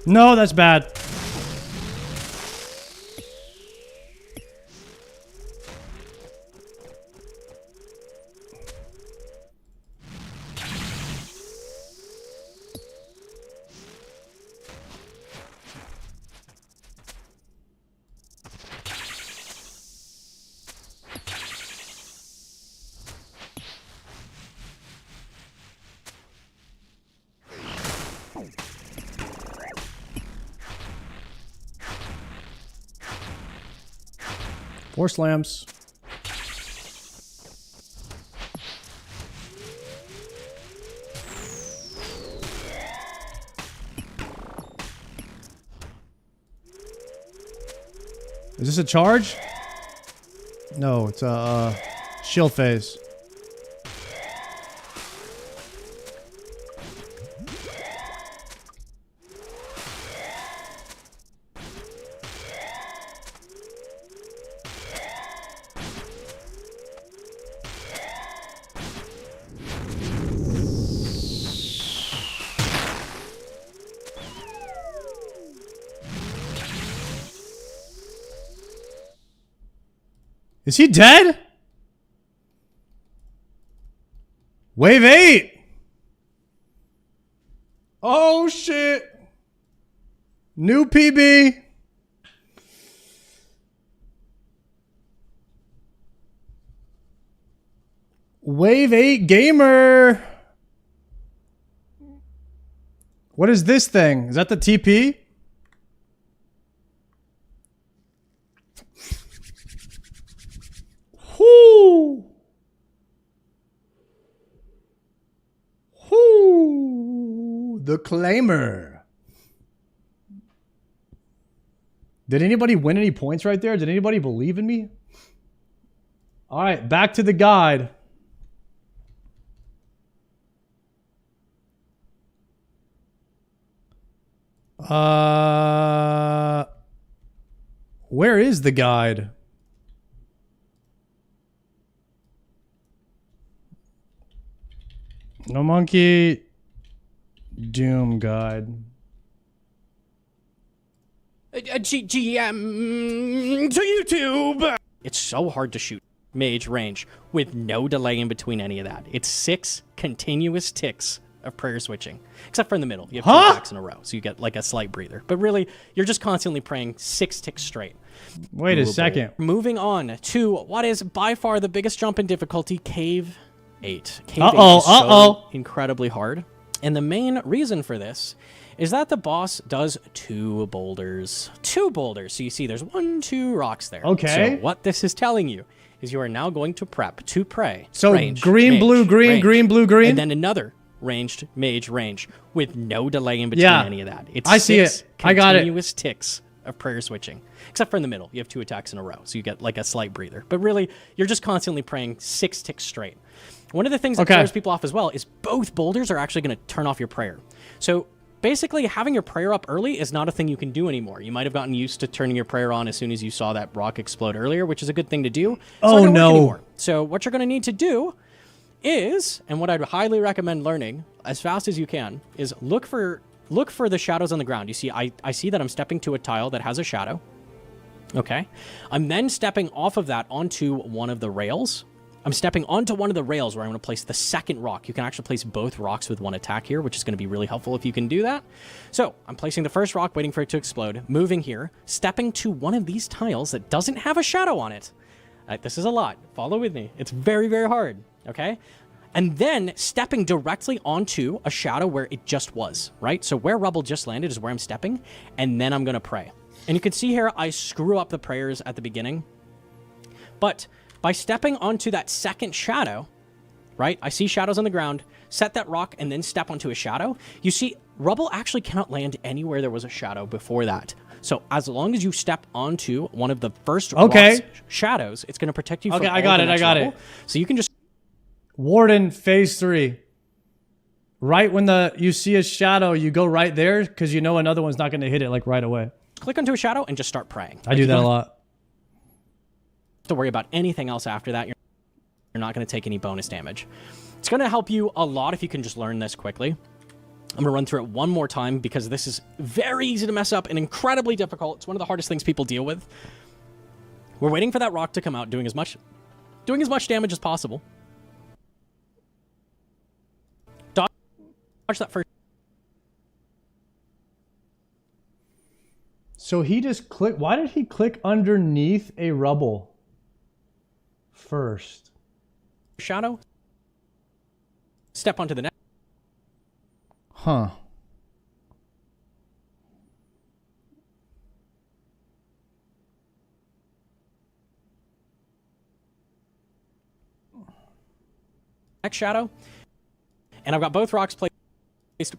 No, that's bad. Four slams. Is this a charge? No, it's a shield phase. Is he dead? Wave 8. Oh shit. New PB. Wave 8 gamer. What is this thing? Is that the TP? Whoo! Whoo! The Claimer. Did anybody win any points right there? Did anybody believe in me? All right, back to the guide. Where is the guide? No monkey. Doom guide. GM to YouTube. It's so hard to shoot mage range with no delay in between any of that. It's 6 continuous ticks of prayer switching, except for in the middle. You have 2 attacks in a row, so you get like a slight breather. But really, you're just constantly praying 6 ticks straight. Wait a second. Moving on to what is by far the biggest jump in difficulty, Cave 8. Cave 8 is so incredibly hard. And the main reason for this is that the boss does 2 boulders. 2 boulders. So you see there's 1, 2 rocks there. Okay. So what this is telling you is you are now going to prep to pray. So range, green, mage, blue, green, range, green, blue, green. and then another ranged mage range with no delay in between any of that. It's I see 6 it. I got it. continuous ticks of prayer switching, except for in the middle. You have 2 attacks in a row, so you get like a slight breather. But really, you're just constantly praying 6 ticks straight. One of the things that throws people off as well is both boulders are actually going to turn off your prayer. So basically, having your prayer up early is not a thing you can do anymore. You might have gotten used to turning your prayer on as soon as you saw that rock explode earlier, which is a good thing to do. It's not gonna work anymore. So what you're going to need to do is, and what I'd highly recommend learning as fast as you can, is look for the shadows on the ground. You see, I see that I'm stepping to a tile that has a shadow. Okay. I'm then stepping off of that onto one of the rails. I'm stepping onto one of the rails where I'm going to place the second rock. You can actually place both rocks with 1 attack here, which is going to be really helpful if you can do that. So I'm placing the first rock, waiting for it to explode, moving here, stepping to one of these tiles that doesn't have a shadow on it. This is a lot. Follow with me. It's very, very hard. Okay. And then stepping directly onto a shadow where it just was, right? So where rubble just landed is where I'm stepping, and then I'm going to pray. And you can see here, I screw up the prayers at the beginning, but by stepping onto that second shadow, right? I see shadows on the ground, set that rock, and then step onto a shadow. You see, rubble actually cannot land anywhere there was a shadow before that. So as long as you step onto one of the first rock's shadows, it's going to protect you from all the next rubble. So you can just... Warden, phase 3. Right when you see a shadow, you go right there because you know another one's not going to hit it like right away. Click onto a shadow and just start praying. I do that a lot. To worry about anything else after that. You're not going to take any bonus damage. It's going to help you a lot if you can just learn this quickly. I'm going to run through it one more time because this is very easy to mess up and incredibly difficult. It's one of the hardest things people deal with. We're waiting for that rock to come out, doing as much damage as possible. Dodge that first. So he just clicked. Why did he click underneath a rubble first? Shadow. Step onto the next. Huh. Next shadow. And I've got both rocks placed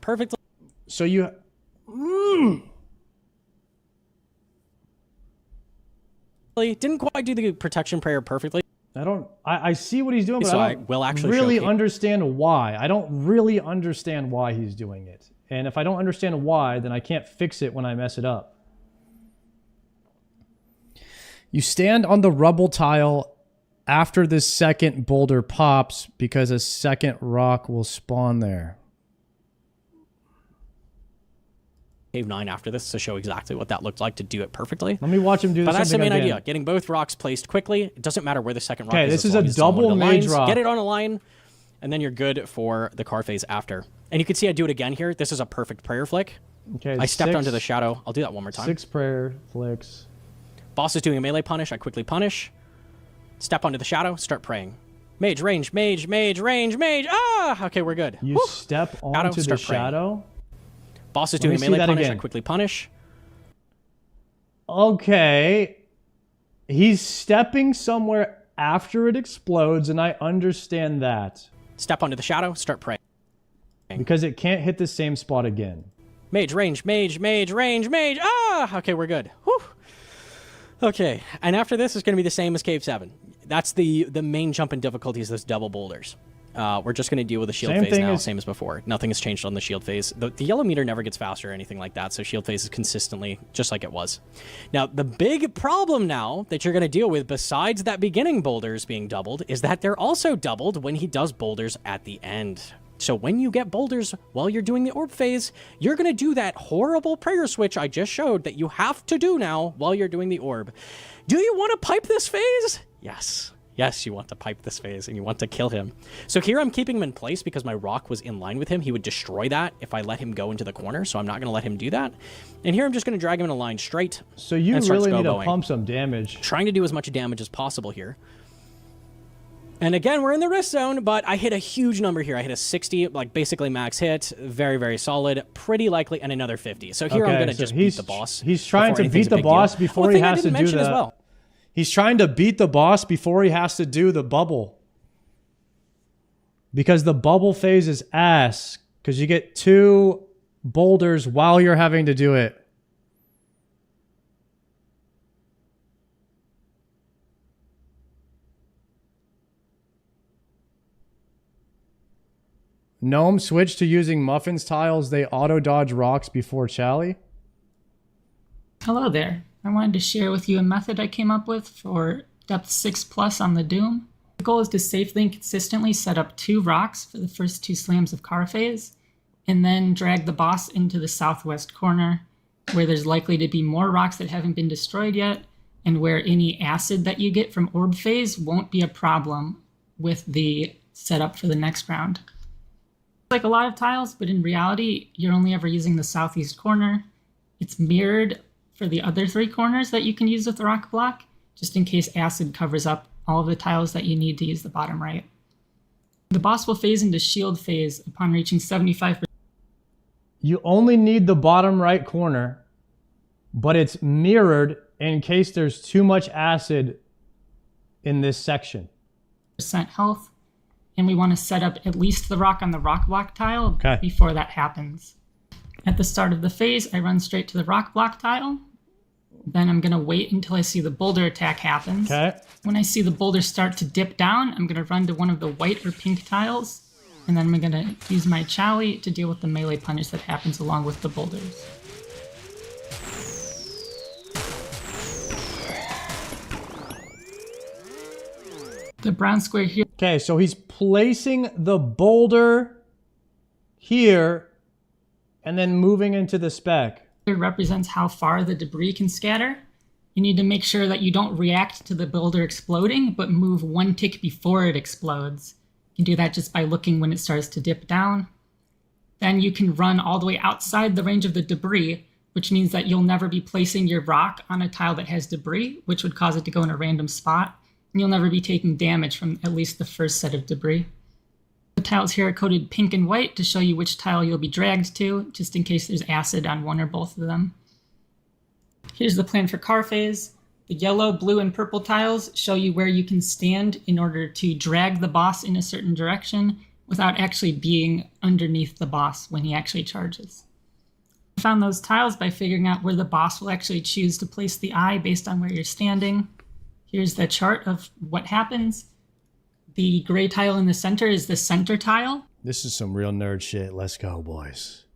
perfectly. So you... Didn't quite do the protection prayer perfectly. I see what he's doing, but so I don't will actually really understand why. I don't really understand why he's doing it. And if I don't understand why, then I can't fix it when I mess it up. You stand on the rubble tile after the second boulder pops because a second rock will spawn there. Cave 9 after this to show exactly what that looked like to do it perfectly. Let me watch him do this. But that's the main idea. Getting both rocks placed quickly. It doesn't matter where the second rock is. Okay, this is a double mage rock. Get it on a line, and then you're good for the car phase after. And you can see I do it again here. This is a perfect prayer flick. Okay, I stepped onto the shadow. I'll do that one more time. 6 prayer flicks. Boss is doing a melee punish. I quickly punish. Step onto the shadow. Start praying. Mage, range, mage, mage, range, mage. Ah! Okay, we're good. You step onto the shadow? Boss is doing a melee punish. I quickly punish. Okay. He's stepping somewhere after it explodes, and I understand that. Step onto the shadow. Start praying. Because it can't hit the same spot again. Mage, range, mage, mage, range, mage. Ah! Okay, we're good. Whew. Okay, and after this is going to be the same as Cave 7. That's the main jump in difficulty is those double boulders. We're just going to deal with the shield phase now, same as before. Nothing has changed on the shield phase. The yellow meter never gets faster or anything like that, so shield phase is consistently just like it was. Now, the big problem now that you're going to deal with, besides that beginning boulders being doubled, is that they're also doubled when he does boulders at the end. So when you get boulders while you're doing the orb phase, you're going to do that horrible prayer switch I just showed that you have to do now while you're doing the orb. Do you want to pipe this phase? Yes. Yes, you want to pipe this phase and you want to kill him. So here I'm keeping him in place because my rock was in line with him. He would destroy that if I let him go into the corner, so I'm not going to let him do that. And here I'm just going to drag him in a line straight. So you really need to pump some damage. Trying to do as much damage as possible here. And again, we're in the risk zone, but I hit a huge number here. I hit a 60, like basically max hit. Very, very solid. Pretty likely, and another 50. So here I'm going to just beat the boss. He's trying to beat the boss before he has to do that. Well. He's trying to beat the boss before he has to do the bubble. Because the bubble phase is ass. Because you get 2 boulders while you're having to do it. Gnome switched to using Muffin's tiles. They auto-dodge rocks before Chally. Hello there. I wanted to share with you a method I came up with for depth 6+ on the Doom. The goal is to safely and consistently set up 2 rocks for the first 2 slams of car phase, and then drag the boss into the southwest corner, where there's likely to be more rocks that haven't been destroyed yet, and where any acid that you get from orb phase won't be a problem with the setup for the next round. Like a lot of tiles, but in reality, you're only ever using the southeast corner. It's mirrored for the other 3 corners that you can use with the rock block, just in case acid covers up all of the tiles that you need to use the bottom right. The boss will phase into shield phase upon reaching 75%. You only need the bottom right corner, but it's mirrored in case there's too much acid in this section. Health. And we want to set up at least the rock on the rock block tile before that happens. At the start of the phase, I run straight to the rock block tile. Then I'm going to wait until I see the boulder attack happens. When I see the boulder start to dip down, I'm going to run to one of the white or pink tiles. And then I'm going to use my Chally to deal with the melee punish that happens along with the boulders. The brown square here. Okay, so he's placing the boulder here and then moving into the spec. Represents how far the debris can scatter. You need to make sure that you don't react to the boulder exploding, but move 1 tick before it explodes. You can do that just by looking when it starts to dip down. Then you can run all the way outside the range of the debris, which means that you'll never be placing your rock on a tile that has debris, which would cause it to go in a random spot. And you'll never be taking damage from at least the first set of debris. The tiles here are coded pink and white to show you which tile you'll be dragged to, just in case there's acid on one or both of them. Here's the plan for car phase. The yellow, blue, and purple tiles show you where you can stand in order to drag the boss in a certain direction without actually being underneath the boss when he actually charges. I found those tiles by figuring out where the boss will actually choose to place the eye based on where you're standing. Here's the chart of what happens. The gray tile in the center is the center tile. This is some real nerd shit. Let's go, boys.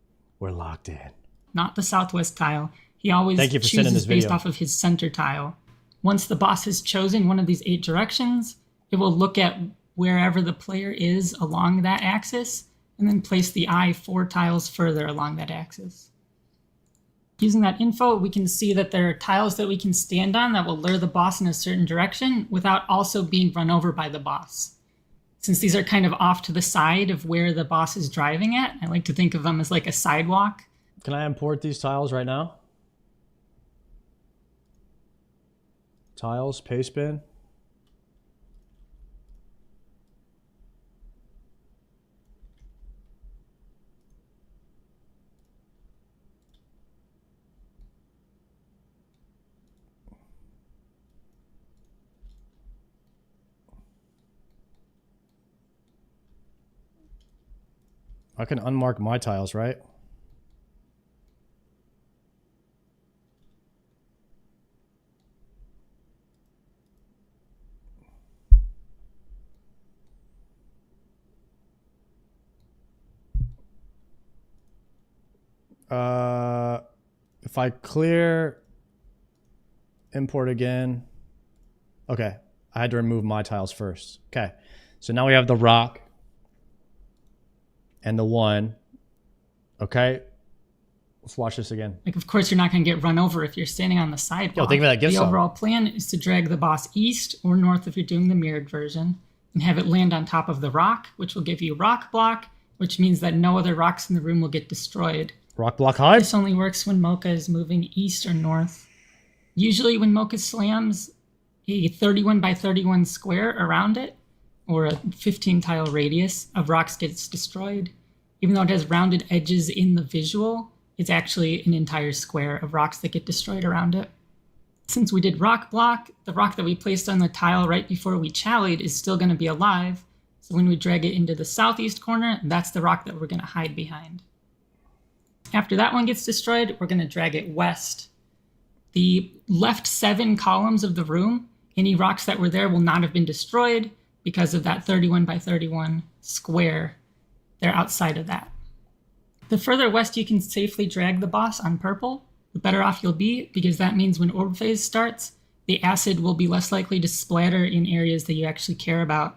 We're locked in. Not the southwest tile. He always chooses based off of his center tile. Once the boss has chosen one of these 8 directions, it will look at wherever the player is along that axis, and then place the eye 4 tiles further along that axis. Using that info, we can see that there are tiles that we can stand on that will lure the boss in a certain direction without also being run over by the boss. Since these are kind of off to the side of where the boss is driving at, I like to think of them as like a sidewalk. Can I import these tiles right now? Tiles, paste bin. I can unmark my tiles, right? If I clear, import again. Okay, I had to remove my tiles first. Okay, so now we have the rock and the 1. Okay, let's watch this again. Like, of course, you're not going to get run over if you're standing on the sidewalk. Yo, think about that gift The sum. overall plan is to drag the boss east or north if you're doing the mirrored version, and have it land on top of the rock, which will give you rock block, which means that no other rocks in the room will get destroyed. Rock block high. This only works when Mocha is moving east or north. Usually when Mocha slams a 31 by 31 square around it, or a 15 tile radius of rocks gets destroyed. Even though it has rounded edges in the visual, it's actually an entire square of rocks that get destroyed around it. Since we did rock block, the rock that we placed on the tile right before we challied is still going to be alive. So when we drag it into the southeast corner, that's the rock that we're going to hide behind. After that one gets destroyed, we're going to drag it west. The left 7 columns of the room, any rocks that were there will not have been destroyed because of that 31 by 31 square. They're outside of that. The further west you can safely drag the boss on purple, the better off you'll be, because that means when orb phase starts, the acid will be less likely to splatter in areas that you actually care about.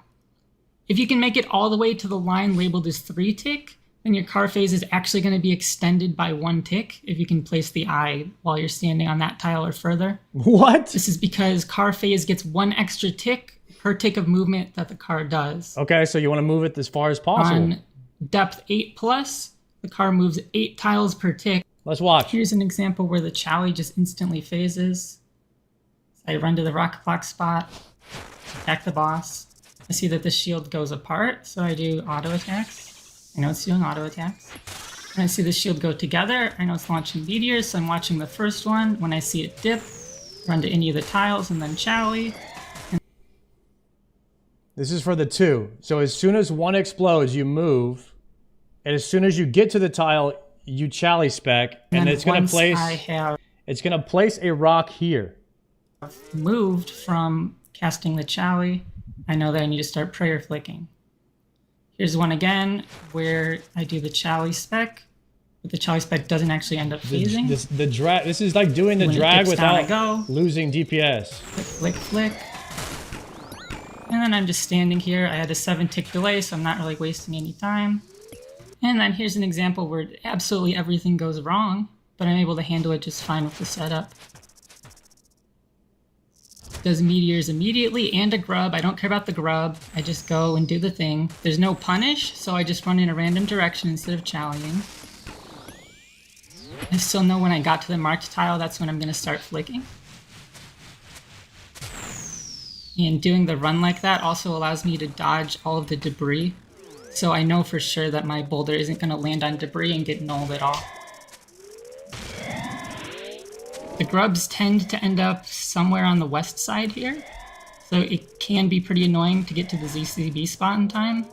If you can make it all the way to the line labeled as 3 tick, then your car phase is actually going to be extended by 1 tick if you can place the eye while you're standing on that tile or further. What? This is because car phase gets 1 extra tick per tick of movement that the car does. Okay, so you want to move it as far as possible. On depth 8+, the car moves 8 tiles per tick. Let's watch. Here's an example where the chally just instantly phases. I run to the rock block spot, attack the boss. I see that the shield goes apart, so I do auto attacks. I know it's doing auto attacks. When I see the shield go together, I know it's launching meteors, so I'm watching the first one. When I see it dip, run to any of the tiles and then chally. This is for the 2. So as soon as 1 explodes, you move. And as soon as you get to the tile, you chally spec. And it's going to place... It's going to place a rock here. Moved from casting the chally, I know that I need to start prayer flicking. Here's one again where I do the chally spec, but the chally spec doesn't actually end up phasing. This is like doing the When it drag dips down, I without go. losing DPS. Flick, flick, flick. And then I'm just standing here. I had a 7 tick delay, so I'm not really wasting any time. And then here's an example where absolutely everything goes wrong, but I'm able to handle it just fine with the setup. Does meteors immediately and a grub. I don't care about the grub. I just go and do the thing. There's no punish, so I just run in a random direction instead of challying. I still know when I got to the marked tile, that's when I'm going to start flicking. And doing the run like that also allows me to dodge all of the debris. So I know for sure that my boulder isn't going to land on debris and get nulled at all. The grubs tend to end up somewhere on the west side here, so it can be pretty annoying to get to the ZCB spot in time.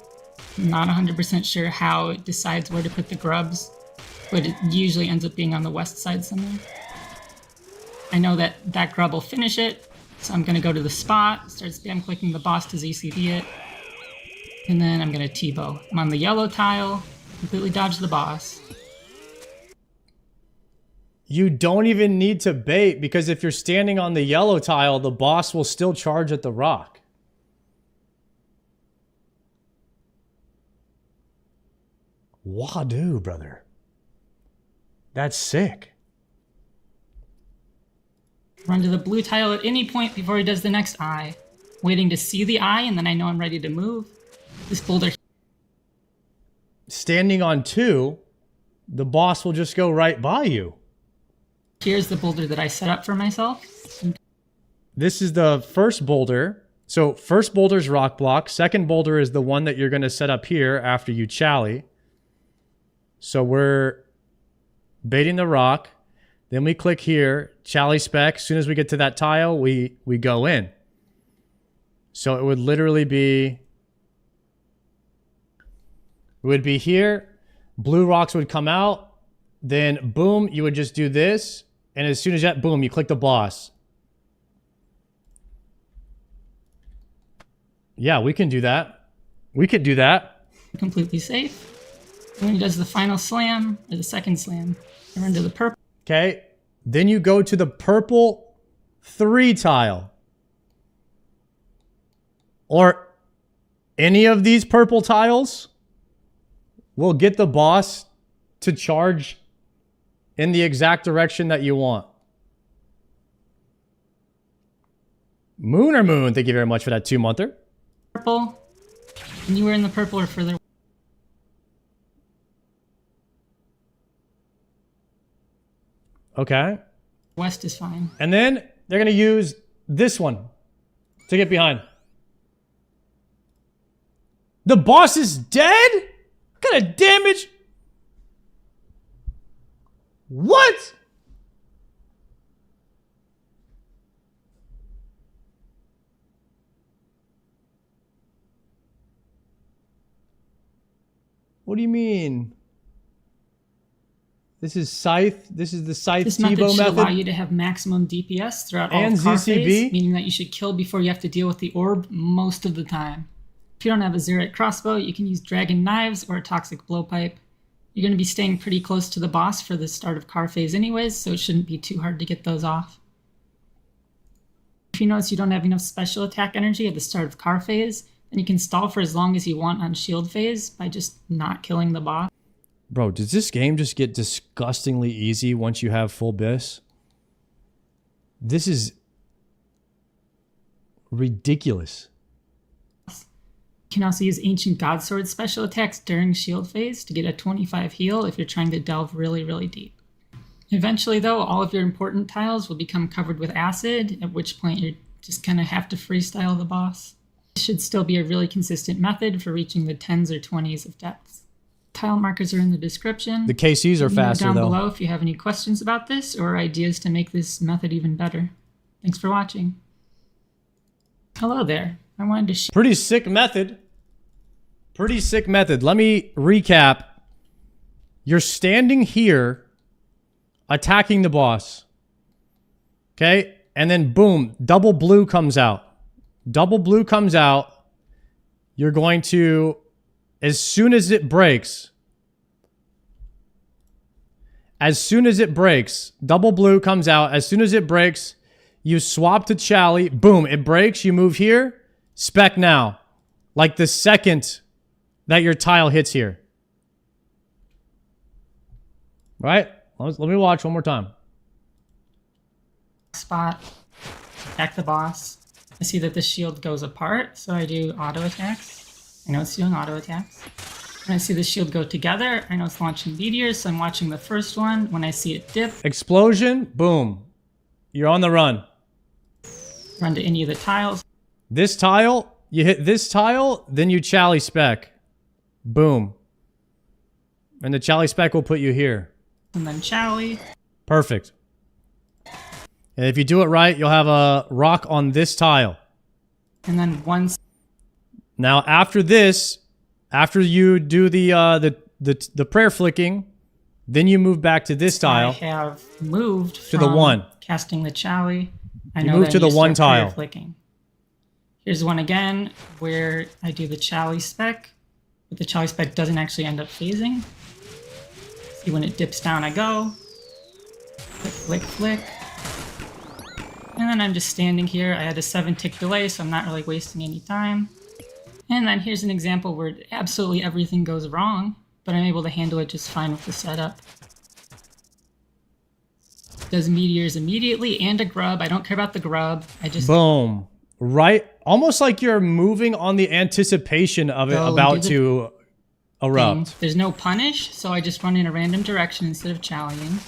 I'm not 100% sure how it decides where to put the grubs, but it usually ends up being on the west side somewhere. I know that that grub will finish it, so I'm going to go to the spot, start spam clicking the boss to ZCB it, and then I'm going to T-bow. I'm on the yellow tile, completely dodge the boss. You don't even need to bait, because if you're standing on the yellow tile, the boss will still charge at the rock. Wadu, brother. That's sick. Run to the blue tile at any point before he does the next eye. Waiting to see the eye, and then I know I'm ready to move. This boulder... Standing on 2, the boss will just go right by you. Here's the boulder that I set up for myself. This is the first boulder. So first boulder is rock block. Second boulder is the one that you're going to set up here after you chally. So we're baiting the rock. Then we click here, chally spec. As soon as we get to that tile, we go in. So it would literally be... It would be here. Blue rocks would come out. Then boom, you would just do this. And as soon as that, boom, you click the boss. Yeah, we can do that. We could do that. Completely safe. When he does the final slam, or the second slam, Run to the purple. Okay. Then you go to the purple 3 tile. Or any of these purple tiles will get the boss to charge in the exact direction that you want. Moon or Moon, thank you very much for that 2-monther. Purple. And you were in the purple or further. Okay. West is fine. And then they're going to use this one to get behind. The boss is dead? What kind of damage? What? What do you mean? This is Scythe. This is the Scythe This method T-bow should allow method. you to have maximum DPS throughout all And of car ZCB? phase, meaning that you should kill before you have to deal with the orb most of the time. If you don't have a Zerite crossbow, you can use dragon knives or a toxic blowpipe. You're going to be staying pretty close to the boss for the start of car phase anyways, so it shouldn't be too hard to get those off. If you notice you don't have enough special attack energy at the start of car phase, then you can stall for as long as you want on shield phase by just not killing the boss. Bro, does this game just get disgustingly easy once you have full bis? This is ridiculous. You can also use Ancient Godsword special attacks during shield phase to get a 25 heal if you're trying to delve really, really deep. Eventually, though, all of your important tiles will become covered with acid, at which point you just kind of have to freestyle the boss. It should still be a really consistent method for reaching the 10s or 20s of depths. Tile markers are in the description. The KCs are Let me know faster down though. below if you have any questions about this or ideas to make this method even better. Thanks for watching. Hello there. I wanted to share. Pretty sick method. Pretty sick method. Let me recap. You're standing here attacking the boss. Okay? And then boom, double blue comes out. Double blue comes out. You're going to, as soon as it breaks, double blue comes out. As soon as it breaks, you swap to Chally. Boom, it breaks. You move here. Spec now. Like the second that your tile hits here. Right? Let me watch one more time. Spot. Attack the boss. I see that the shield goes apart, so I do auto attacks. I know it's doing auto attacks. When I see the shield go together, I know it's launching meteors, so I'm watching the first one. When I see it dip, Explosion. Boom. You're on the run. run to any of the tiles. This tile, you hit this tile, then you Chally spec. Boom. And the Chally spec will put you here. And then Chally. Perfect. And if you do it right, you'll have a rock on this tile. And then once Now, after this, after you do the prayer flicking, then you move back to this I tile. have moved To the from one. casting the Chally, I You know move that to the you one start prayer tile. Flicking. Here's one again where I do the Chally spec, but the Chally spec doesn't actually end up phasing. See, when it dips down, I go. Flick, flick, flick. And then I'm just standing here. I had a 7-tick delay, so I'm not really wasting any time. And then here's an example where absolutely everything goes wrong, but I'm able to handle it just fine with the setup. Does meteors immediately and a grub. I don't care about the grub. I just Boom. Right? Almost like you're moving on the anticipation of it Go and about do to thing. erupt. There's no punish, so I just run in a random direction instead of challying.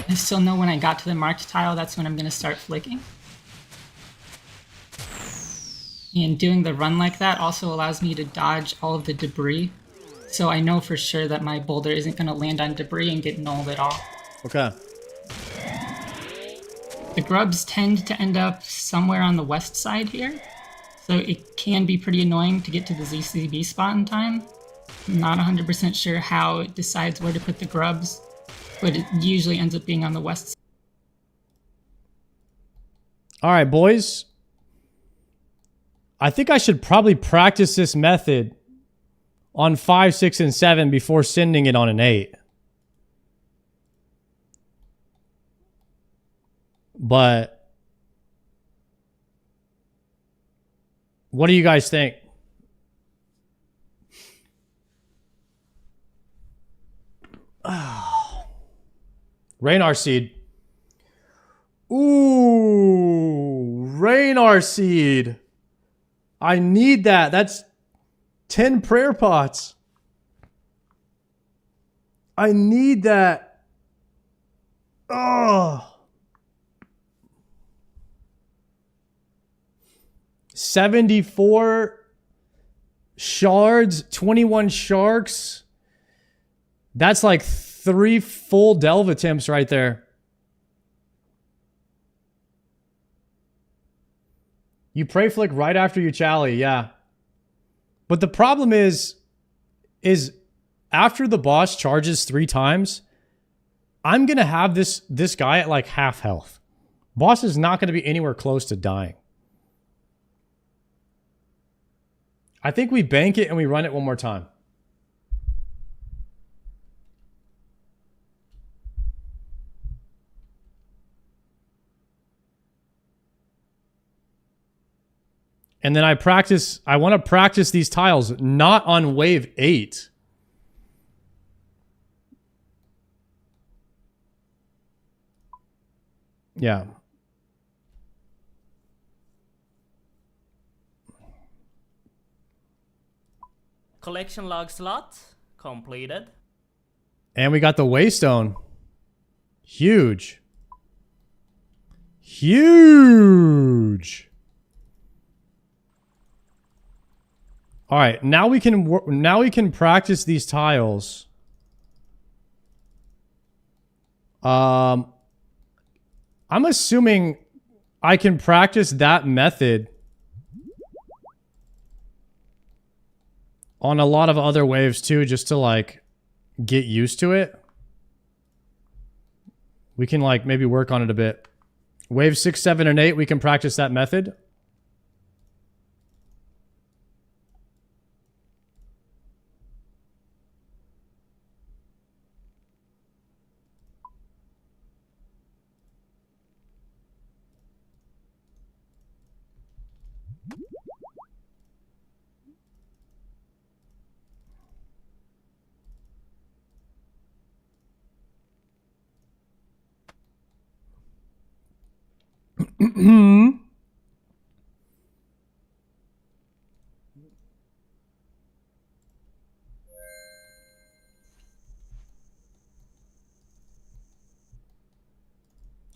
I still know when I got to the marked tile, that's when I'm going to start flicking. And doing the run like that also allows me to dodge all of the debris. So I know for sure that my boulder isn't going to land on debris and get nulled at all. Okay. The grubs tend to end up somewhere on the west side here. So it can be pretty annoying to get to the ZCB spot in time. I'm not 100% sure how it decides where to put the grubs, but it usually ends up being on the west side. All right, boys. I think I should probably practice this method on 5, 6, and 7 before sending it on an 8. But what do you guys think? Raynar Seed. Ooh, Raynar Seed. I need that. That's 10 prayer pots. I need that. Oh. 74 shards, 21 sharks. That's like 3 full delve attempts right there. You pray flick right after you chally, yeah. But the problem is after the boss charges 3 times, I'm going to have this guy at like half health. Boss is not going to be anywhere close to dying. I think we bank it and we run it one more time. And then I want to practice these tiles, not on wave 8. Yeah. Collection log slot completed. And we got the Waystone. Huge. Huge. All right, now we can practice these tiles. I'm assuming I can practice that method on a lot of other waves too, just to like get used to it. We can like maybe work on it a bit. Wave 6, 7, and 8, we can practice that method.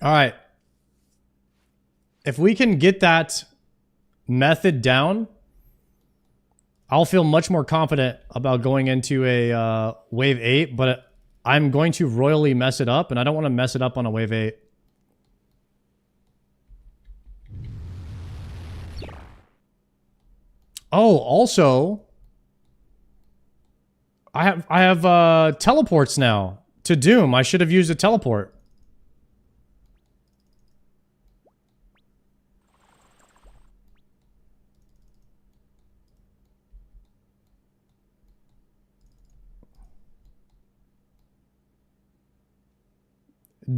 All right. If we can get that method down, I'll feel much more confident about going into a wave 8, but I'm going to royally mess it up, and I don't want to mess it up on a wave 8. Oh, also, I have teleports now to Doom. I should have used a teleport.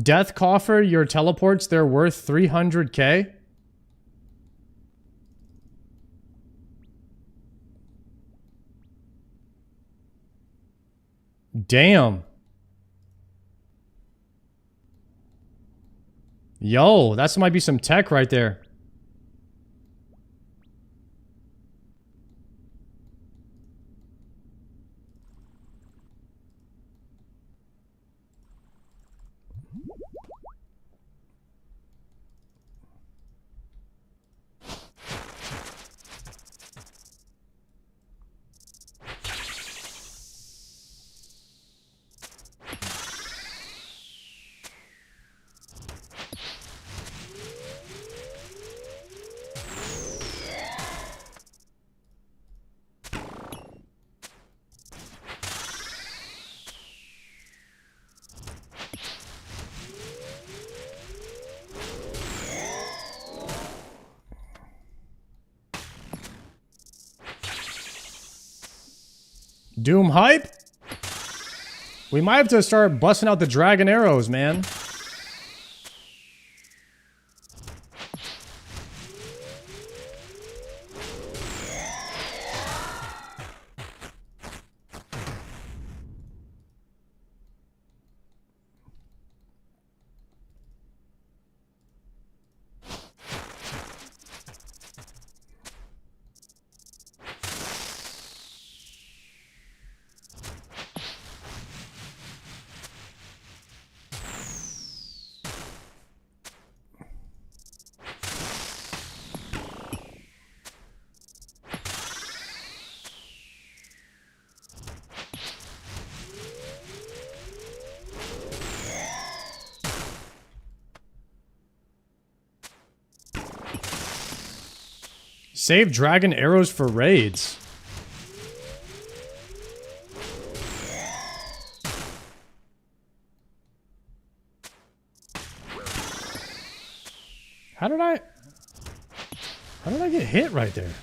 Death Coffer, your teleports, they're worth 300k. Damn. Yo, that might be some tech right there. Doom hype? We might have to start busting out the dragon arrows, man. Save dragon arrows for raids. How did I get hit right there?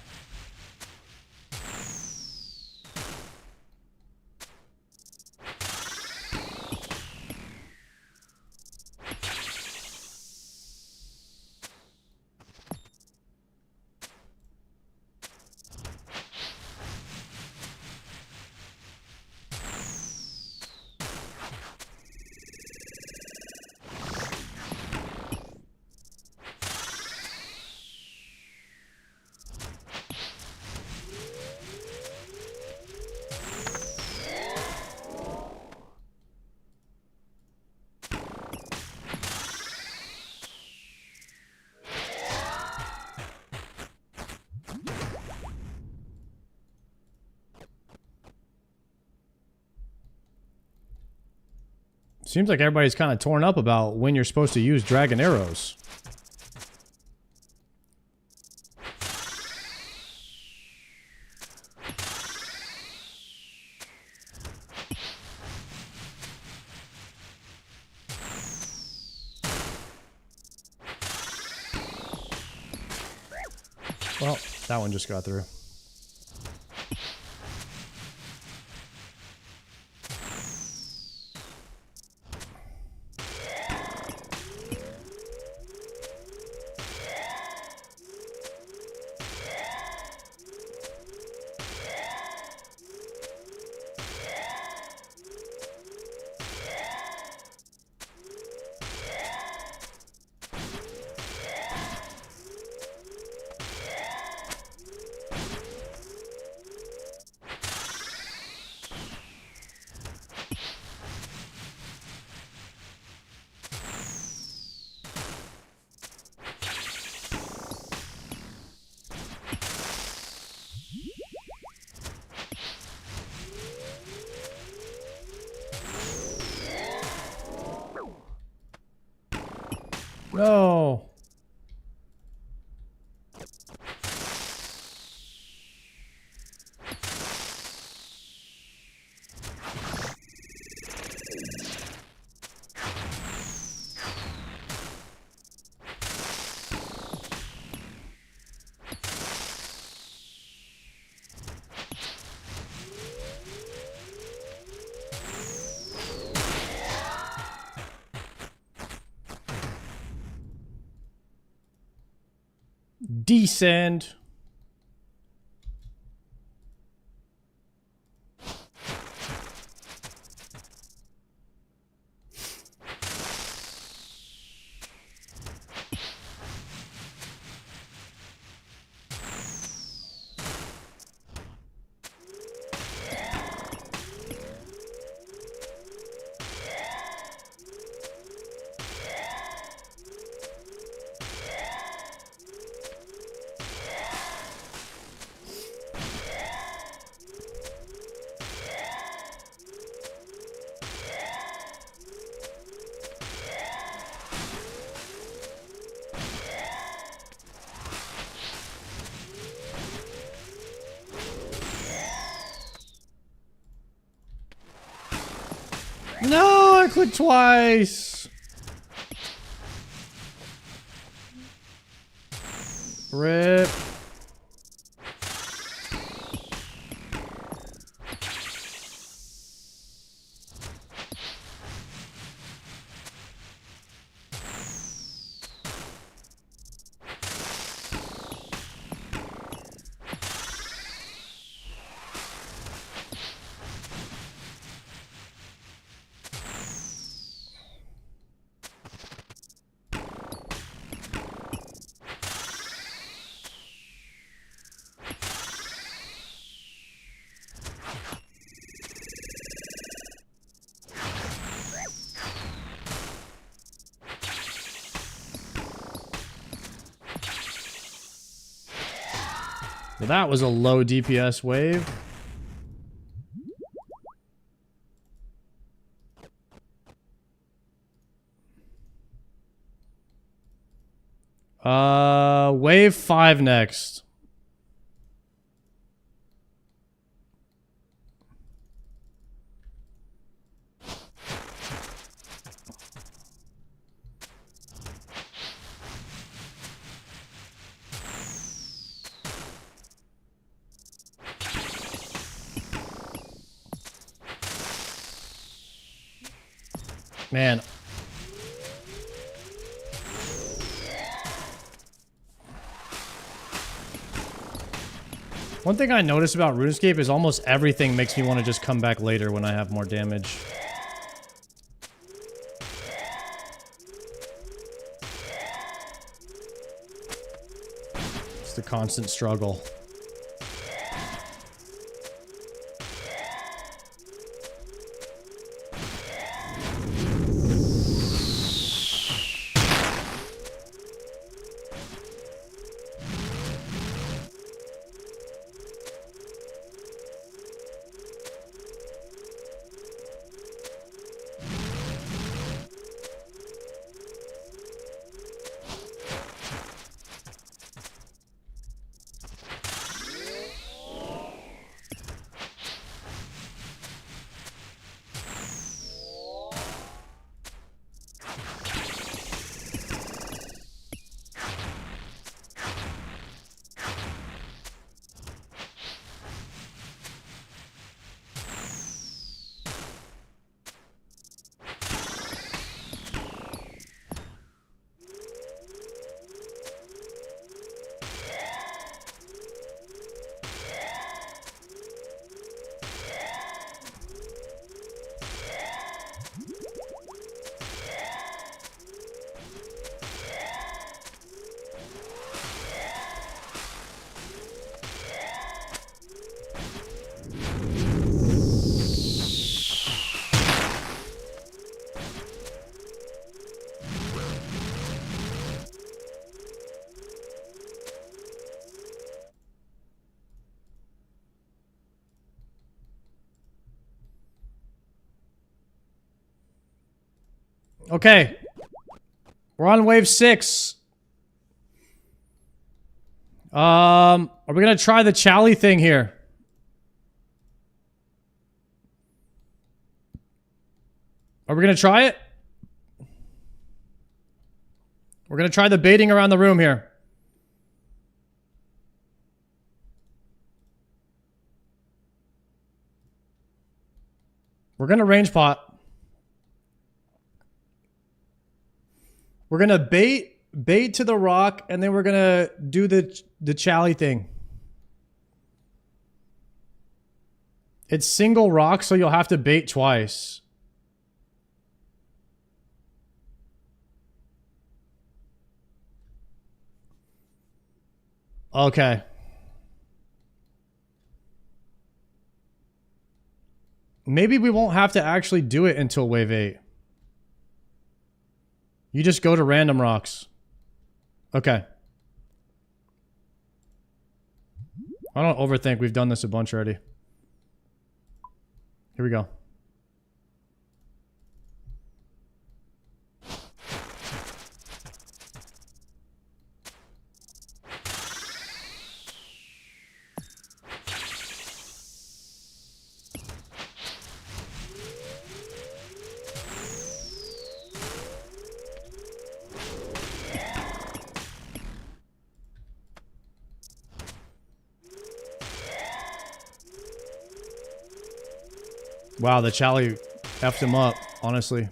Seems like everybody's kind of torn up about when you're supposed to use dragon arrows. Well, that one just got through. No. Descend. No, I clicked twice. Rip. Well, that was a low DPS wave. Wave 5 next. Man. One thing I notice about RuneScape is almost everything makes me want to just come back later when I have more damage. It's the constant struggle. Okay. We're on wave 6. Are we gonna try the Chally thing here? Are we gonna try it? We're gonna try the baiting around the room here. We're gonna range pot. We're gonna bait to the rock, and then we're gonna do the Chally thing. It's single rock, so you'll have to bait twice. Okay. Maybe we won't have to actually do it until wave 8. You just go to random rocks. Okay. I don't overthink. We've done this a bunch already. Here we go. Wow, the Chally effed him up, honestly.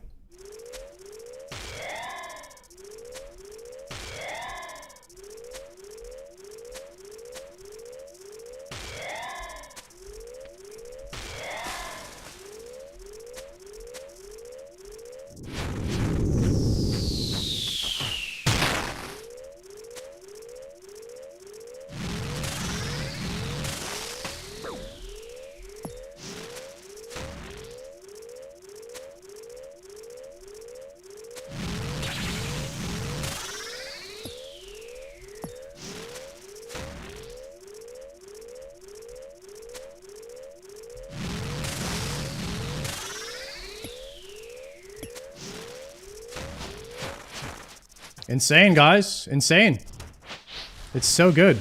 Insane, guys. Insane. It's so good.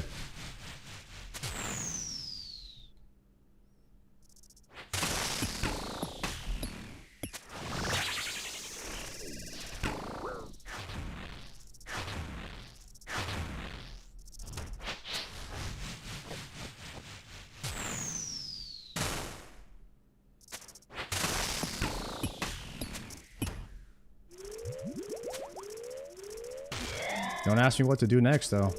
Don't ask me what to do next, though.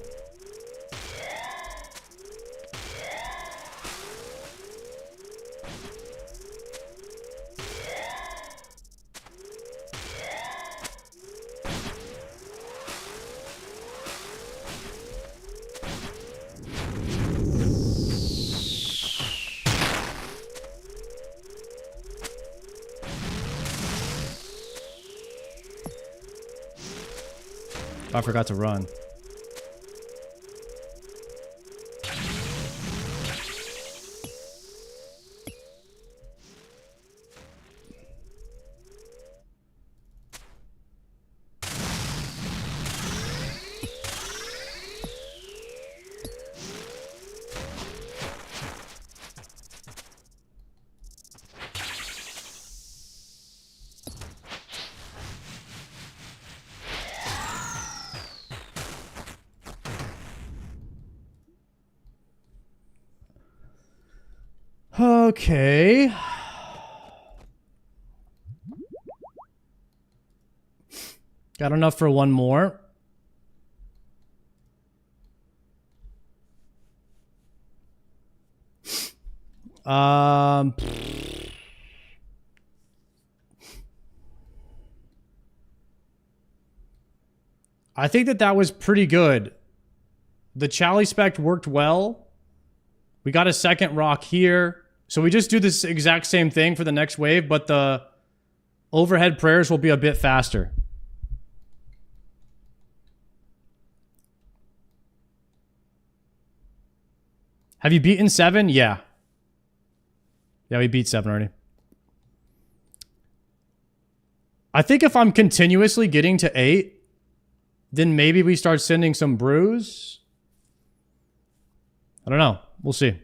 I forgot to run. Okay. Got enough for one more. I think that was pretty good. The Chally spec worked well. We got a second rock here. So we just do this exact same thing for the next wave, but the overhead prayers will be a bit faster. Have you beaten 7? Yeah. Yeah, we beat 7 already. I think if I'm continuously getting to 8, then maybe we start sending some brews. I don't know. We'll see.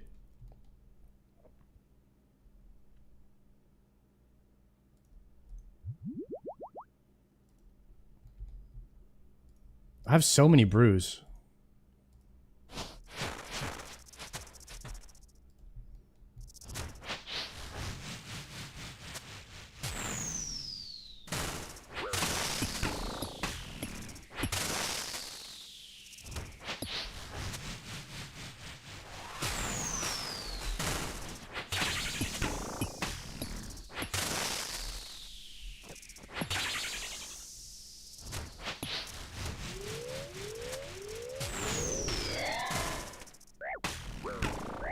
I have so many brews.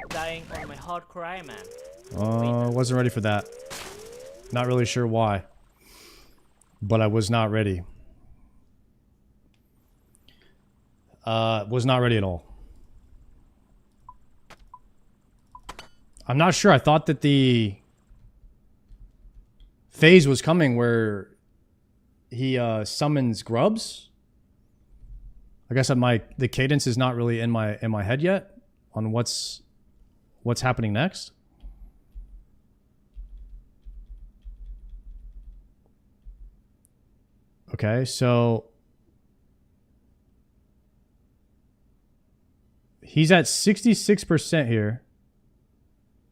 Dying on my hardcore Iron Man. Wasn't ready for that. Not really sure why. But I was not ready. Was not ready at all. I'm not sure. I thought that the phase was coming where he summons grubs. I guess the cadence is not really in my head yet on what's happening next. Okay, so he's at 66% here.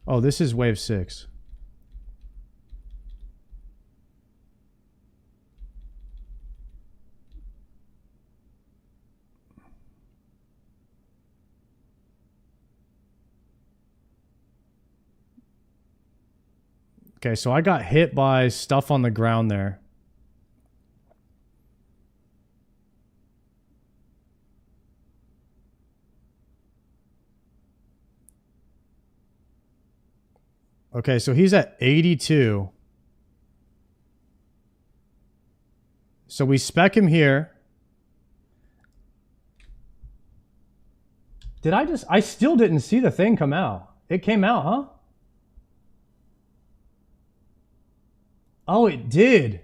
Oh, this is wave 6. Okay, so I got hit by stuff on the ground there. Okay, so he's at 82. So we spec him here. I still didn't see the thing come out. It came out, huh? Oh, it did.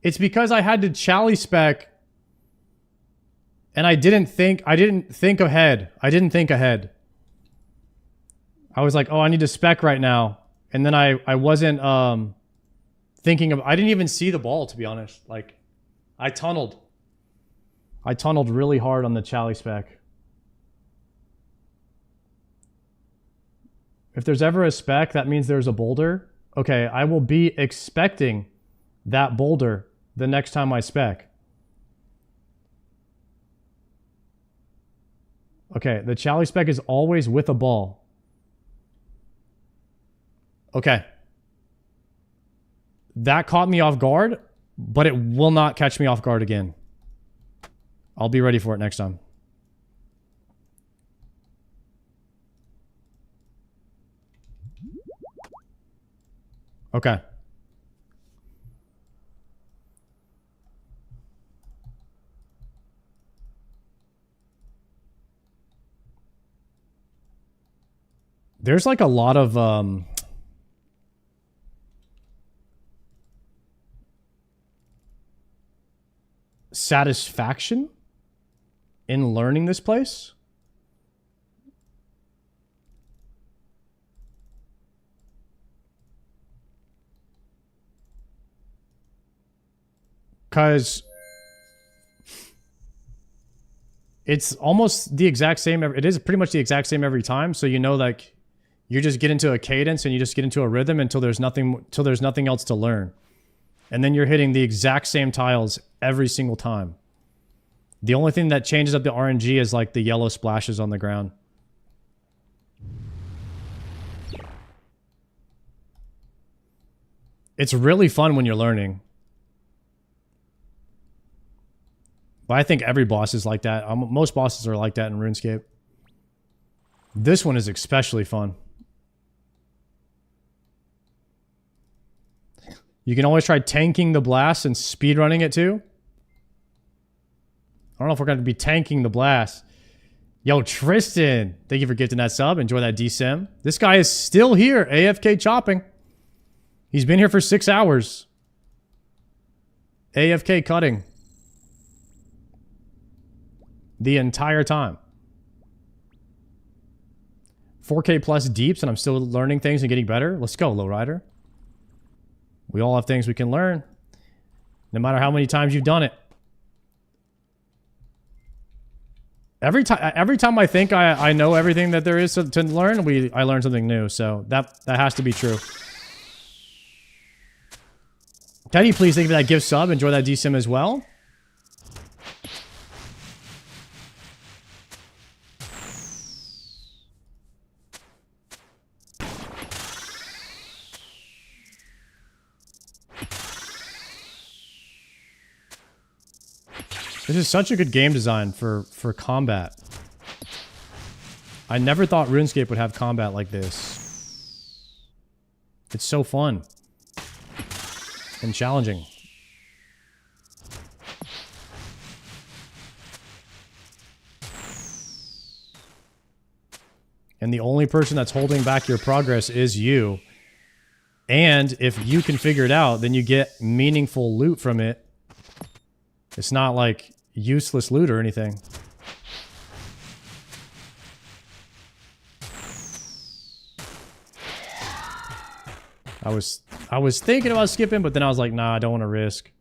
It's because I had to Chally spec and I didn't think ahead. I didn't think ahead. I was like, oh, I need to spec right now. And then I wasn't thinking of, I didn't even see the ball, to be honest. Like, I tunneled really hard on the Chally spec. If there's ever a spec, that means there's a boulder. Okay, I will be expecting that boulder the next time I spec. Okay, the Chally spec is always with a ball. Okay. That caught me off guard, but it will not catch me off guard again. I'll be ready for it next time. Okay. There's like a lot of satisfaction in learning this place. Because it's almost the exact same. It is pretty much the exact same every time. So you know, like, you just get into a cadence and you just get into a rhythm until there's nothing else to learn. And then you're hitting the exact same tiles every single time. The only thing that changes up the RNG is like the yellow splashes on the ground. It's really fun when you're learning. But I think every boss is like that. Most bosses are like that in RuneScape. This one is especially fun. You can always try tanking the blast and speedrunning it too. I don't know if we're going to be tanking the blast. Yo, Tristan, thank you for gifting that sub. Enjoy that Dscim. This guy is still here, AFK chopping. He's been here for 6 hours. AFK cutting. The entire time. 4K plus deeps and I'm still learning things and getting better. Let's go, Lowrider. We all have things we can learn. No matter how many times you've done it. Every time I think I know everything that there is to learn, I learn something new. So that has to be true. Teddy, please thank you for that gift sub. Enjoy that Dscim as well. This is such a good game design for combat. I never thought RuneScape would have combat like this. It's so fun. And challenging. And the only person that's holding back your progress is you. And if you can figure it out, then you get meaningful loot from it. It's not like useless loot or anything. I was thinking about skipping, but then I was like, nah, I don't want to risk.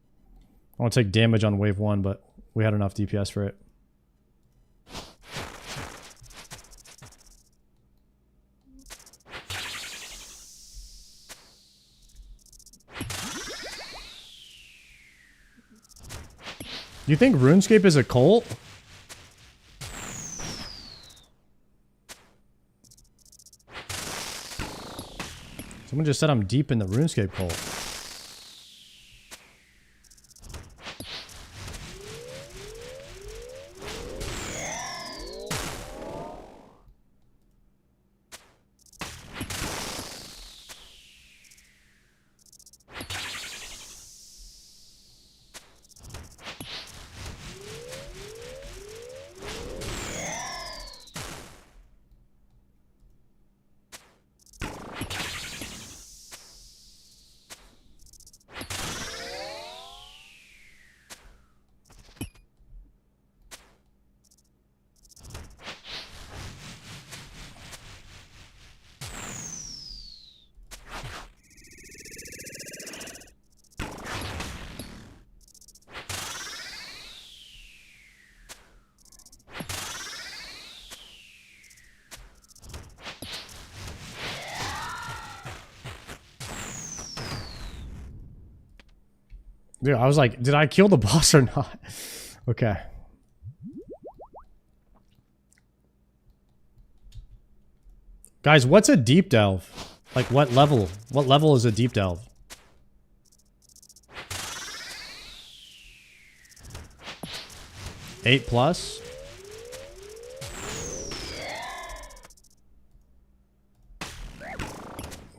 I want to take damage on wave 1, but we had enough DPS for it. Do you think RuneScape is a cult? Someone just said I'm deep in the RuneScape cult. Dude, I was like, did I kill the boss or not? Okay. Guys, what's a deep delve? Like, what level? What level is a deep delve? Eight plus?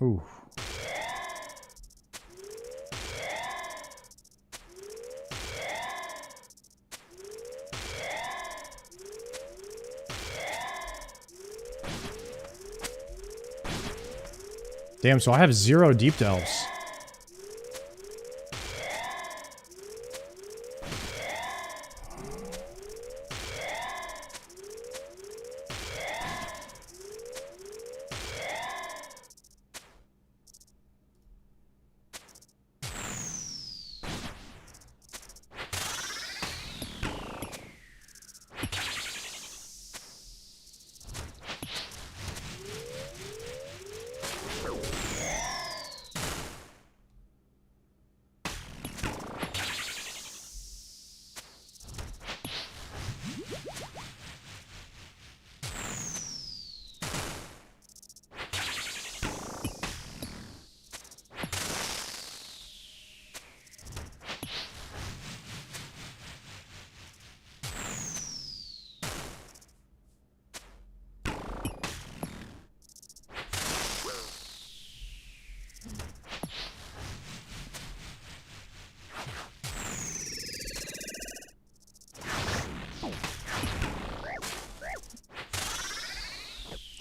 Ooh. Damn, so I have 0 deep delves.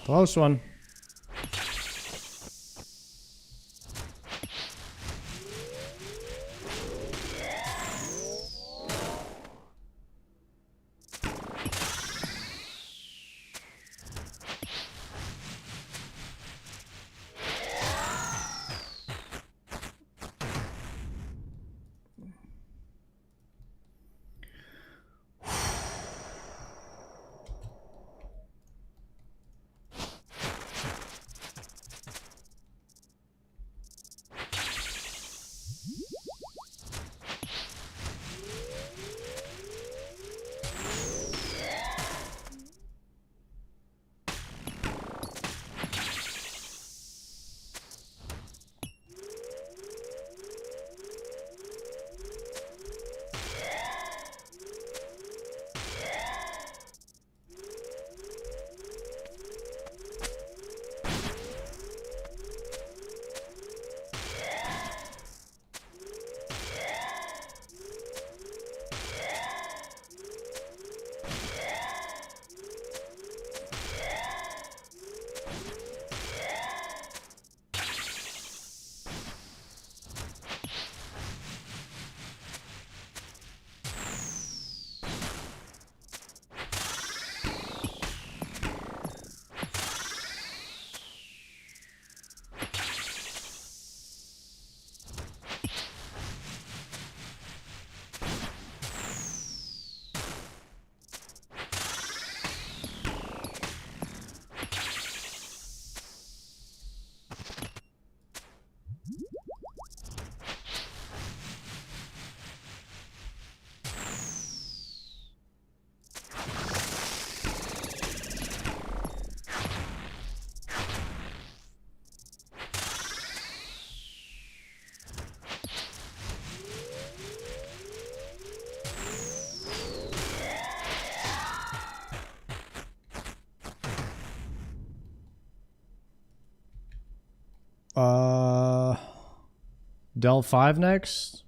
Close one. Del 5 next.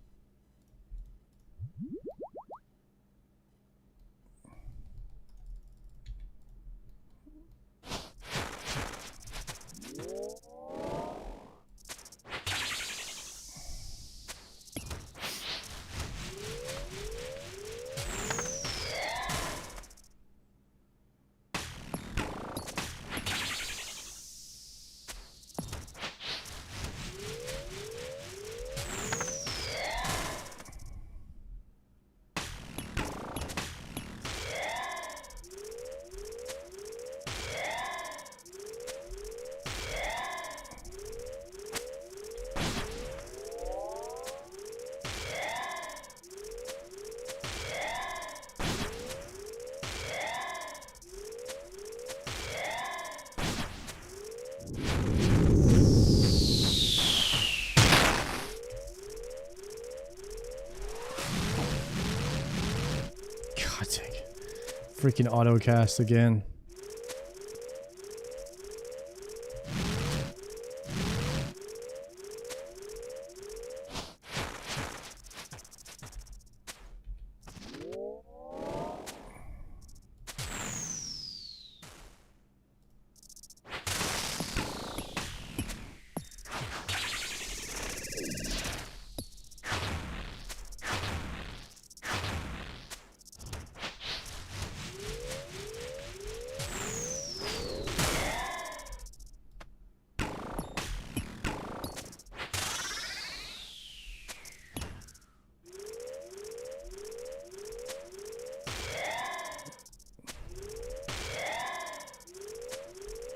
Freaking autocast again.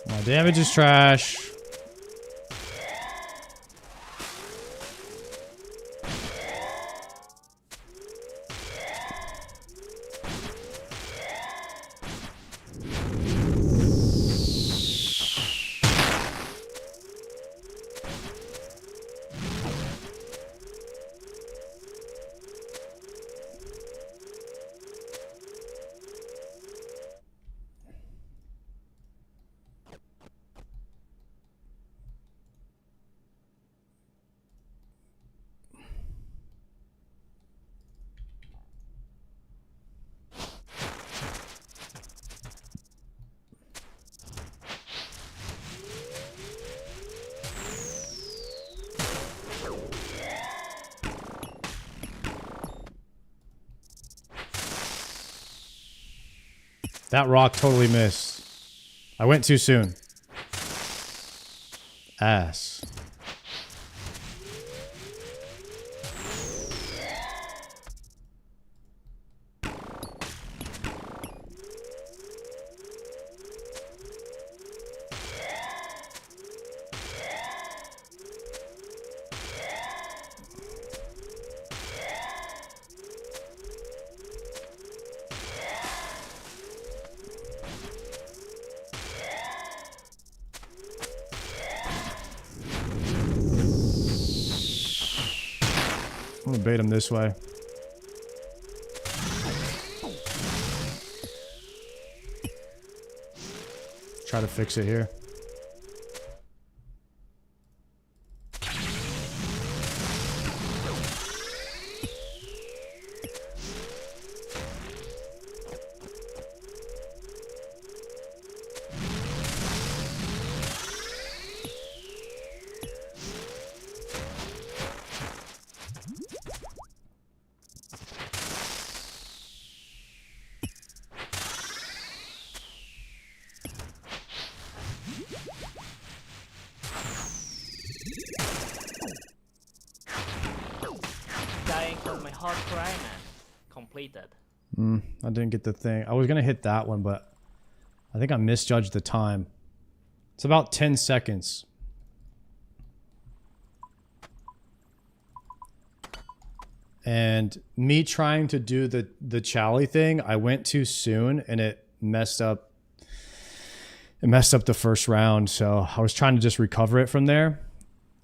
My damage is trash. That rock totally missed. I went too soon. Ass. I'm gonna bait him this way. Try to fix it here. Dying on my hardcore Iron Man. Completed. I didn't get the thing. I was gonna hit that one, but I think I misjudged the time. It's about 10 seconds. And me trying to do the Chally thing, I went too soon and it messed up the first round, so I was trying to just recover it from there.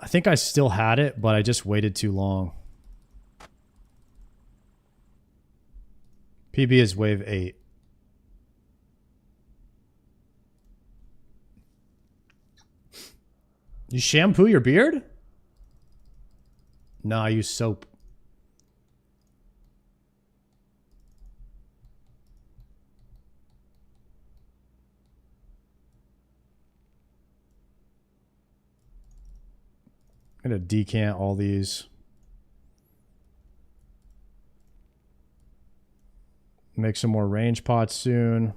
I think I still had it, but I just waited too long. PB is wave 8. You shampoo your beard? No, I use soap. I'm gonna decant all these. Make some more range pots soon.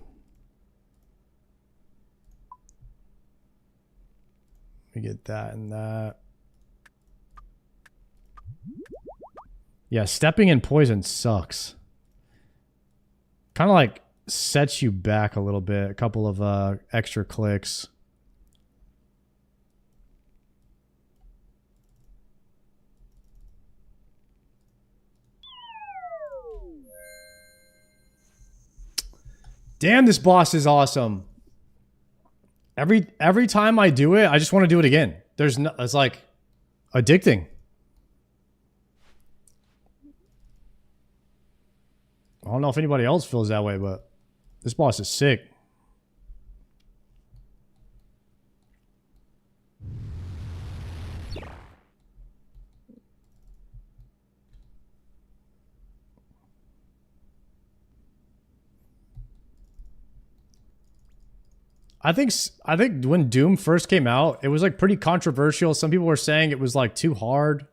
We get that and that. Yeah, stepping in poison sucks. Kind of like sets you back a little bit. A couple of extra clicks. Damn, this boss is awesome. Every time I do it, I just want to do it again. There's no, it's like addicting. I don't know if anybody else feels that way, but This boss is sick. I think when Doom first came out, it was like pretty controversial. Some people were saying it was like too hard.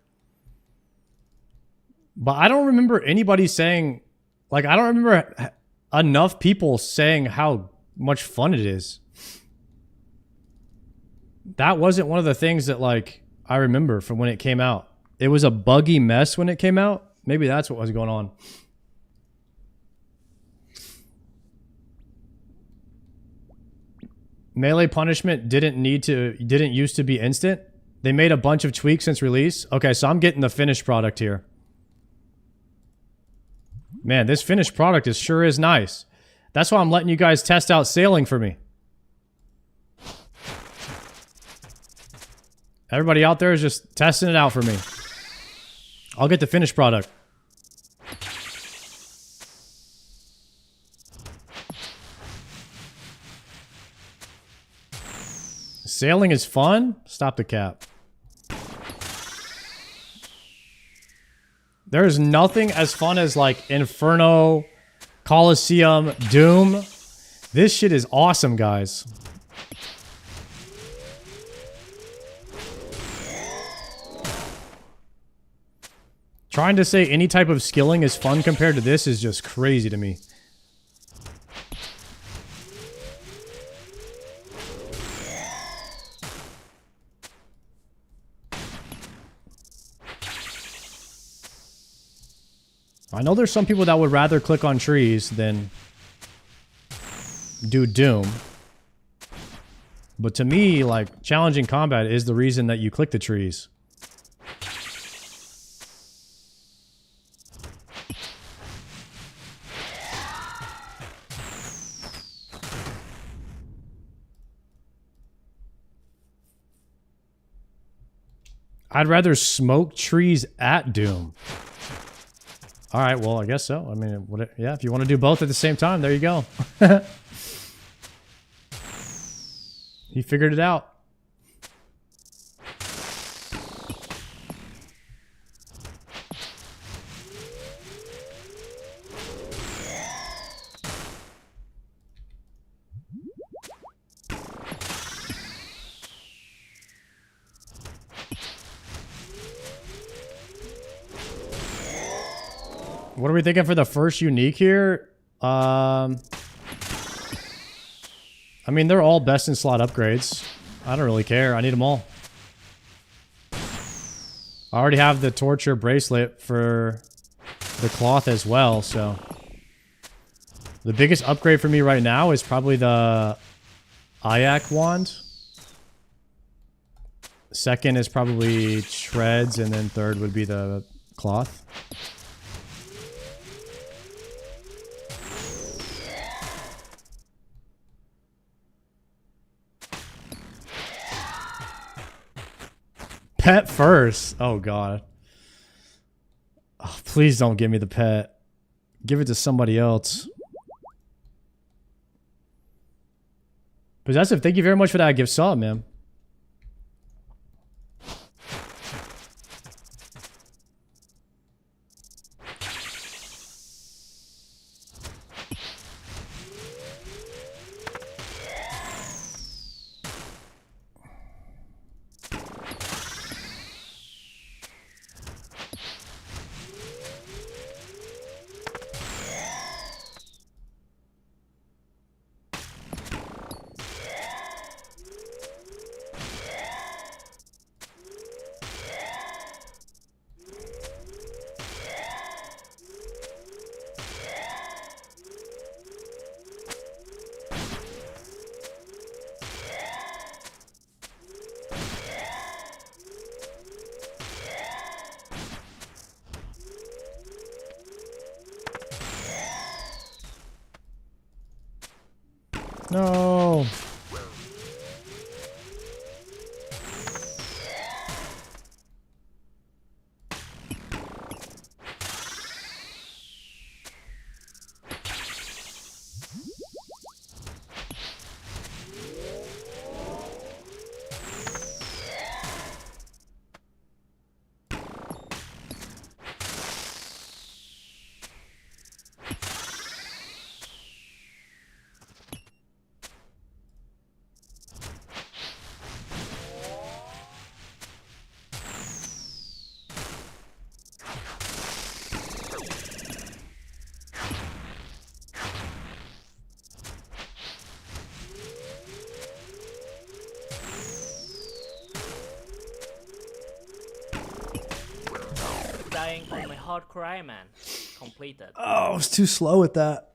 But I don't remember anybody saying, like, I don't remember enough people saying how much fun it is. That wasn't one of the things that, like, I remember from when it came out. It was a buggy mess when it came out. Maybe that's what was going on. Melee punishment didn't used to be instant. They made a bunch of tweaks since release. Okay, so I'm getting the finished product here. Man, this finished product sure is nice. That's why I'm letting you guys test out sailing for me. Everybody out there is just testing it out for me. I'll get the finished product. Sailing is fun? Stop the cap. There's nothing as fun as like Inferno, Coliseum, Doom. This shit is awesome, guys. Trying to say any type of skilling is fun compared to this is just crazy to me. I know there's some people that would rather click on trees than do Doom. But to me, like, challenging combat is the reason that you click the trees. I'd rather smoke trees at Doom. All right, well, I guess so. I mean, yeah, if you want to do both at the same time, there you go. He figured it out. What are we thinking for the first unique here? I mean, they're all best in slot upgrades. I don't really care. I need them all. I already have the torture bracelet for the cloth as well, so. The biggest upgrade for me right now is probably the Ayak wand. Second is probably shreds, and then third would be the cloth. Pet first. Oh, God. Oh, please don't give me the pet. Give it to somebody else. Possessive, thank you very much for that gift sub, man. No. Dying on my hardcore Iron Man. Completed. Oh, I was too slow with that.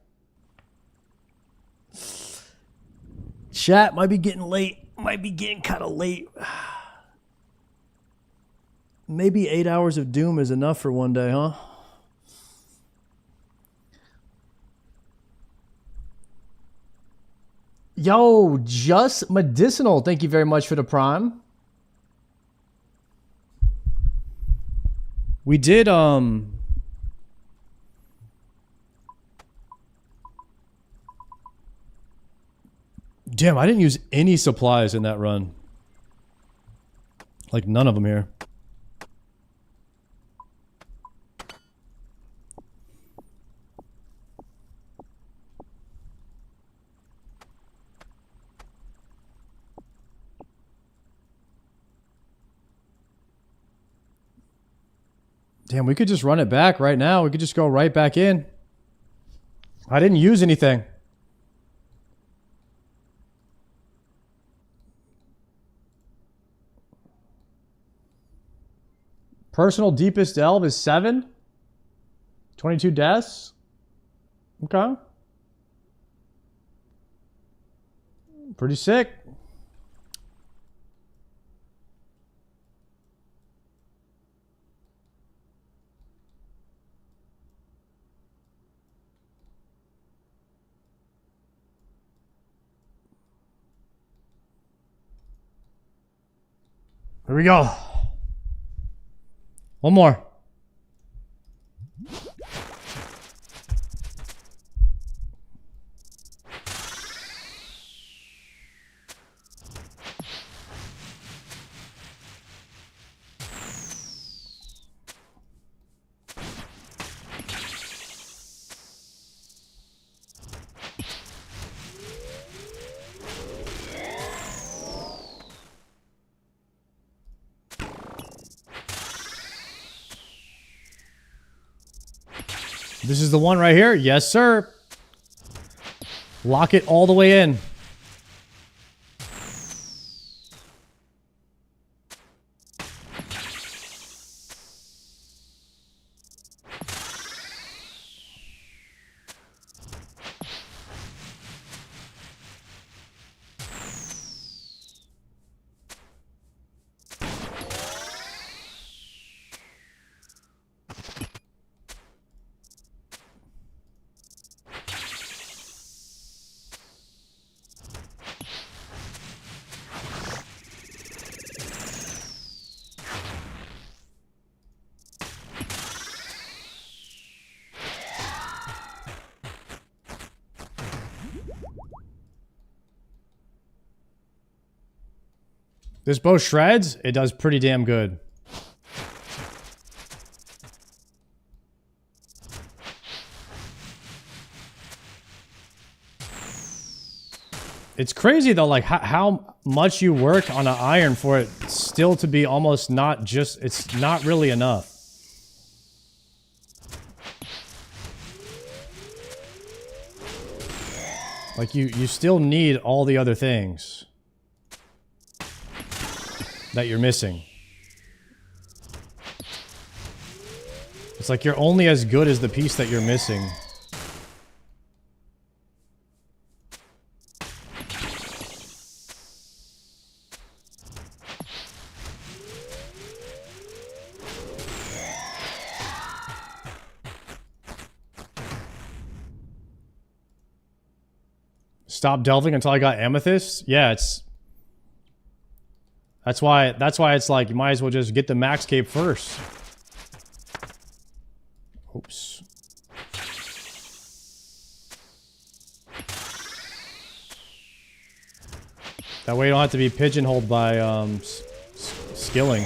Chat might be getting late. Might be getting kind of late. Maybe 8 hours of Doom is enough for one day, huh? Yo, Just Medicinal, thank you very much for the Prime. We did, Damn, I didn't use any supplies in that run. Like, none of them here. Damn, we could just run it back right now. We could just go right back in. I didn't use anything. Personal deepest delve is 7. 22 deaths. Okay. Pretty sick. Here we go. One more. This is the one right here. Yes, sir. Lock it all the way in. This bow shreds. It does pretty damn good. It's crazy though, like how much you work on an iron for it still to be almost not just, it's not really enough. Like you still need all the other things that you're missing. It's like you're only as good as the piece that you're missing. Stop delving until I got amethyst? Yeah, it's... That's why it's like, you might as well just get the max cape first. Oops. That way you don't have to be pigeonholed by, skilling.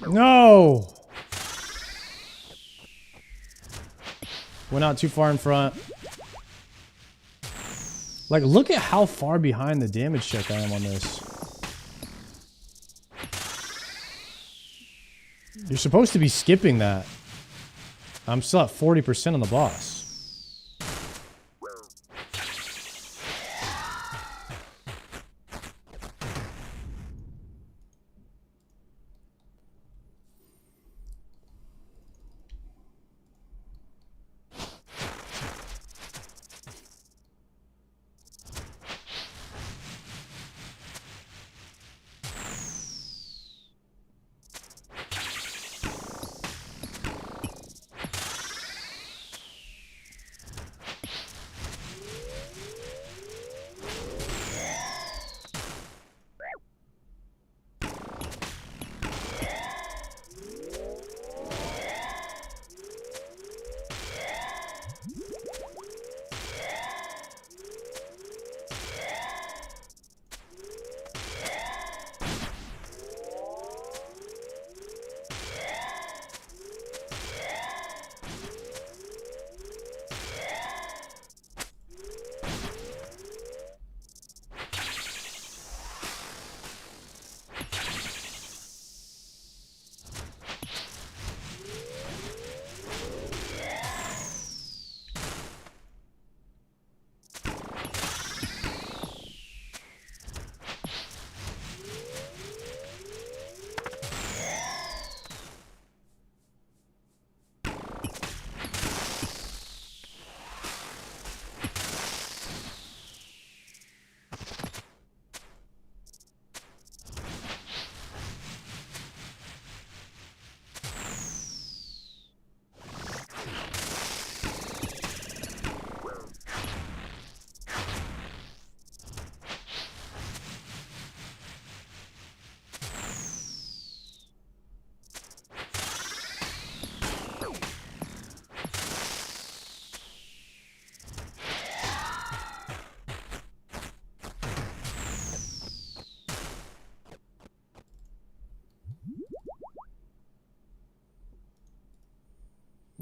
No! Went out too far in front. Like, look at how far behind the damage check I am on this. You're supposed to be skipping that. I'm still at 40% on the boss.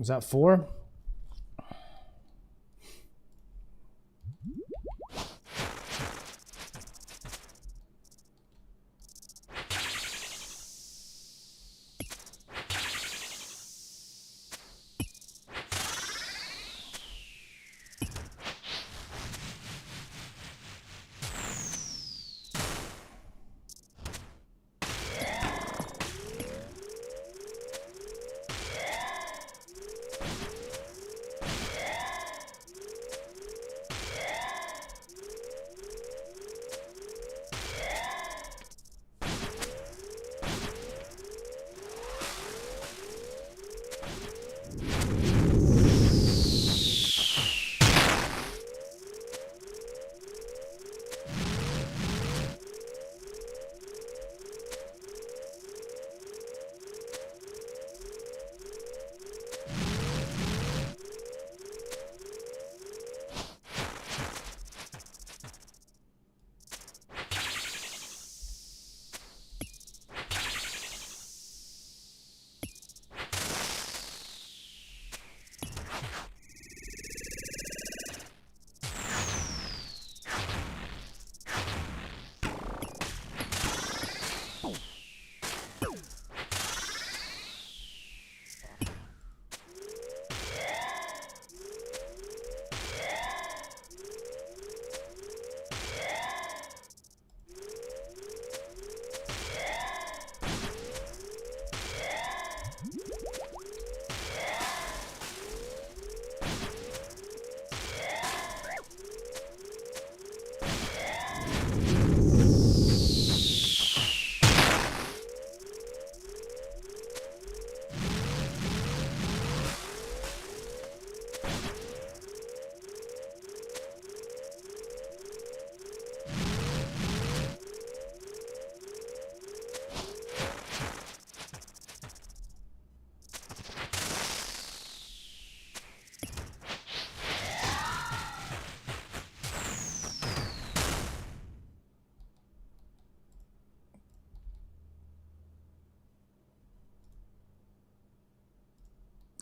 Was that 4?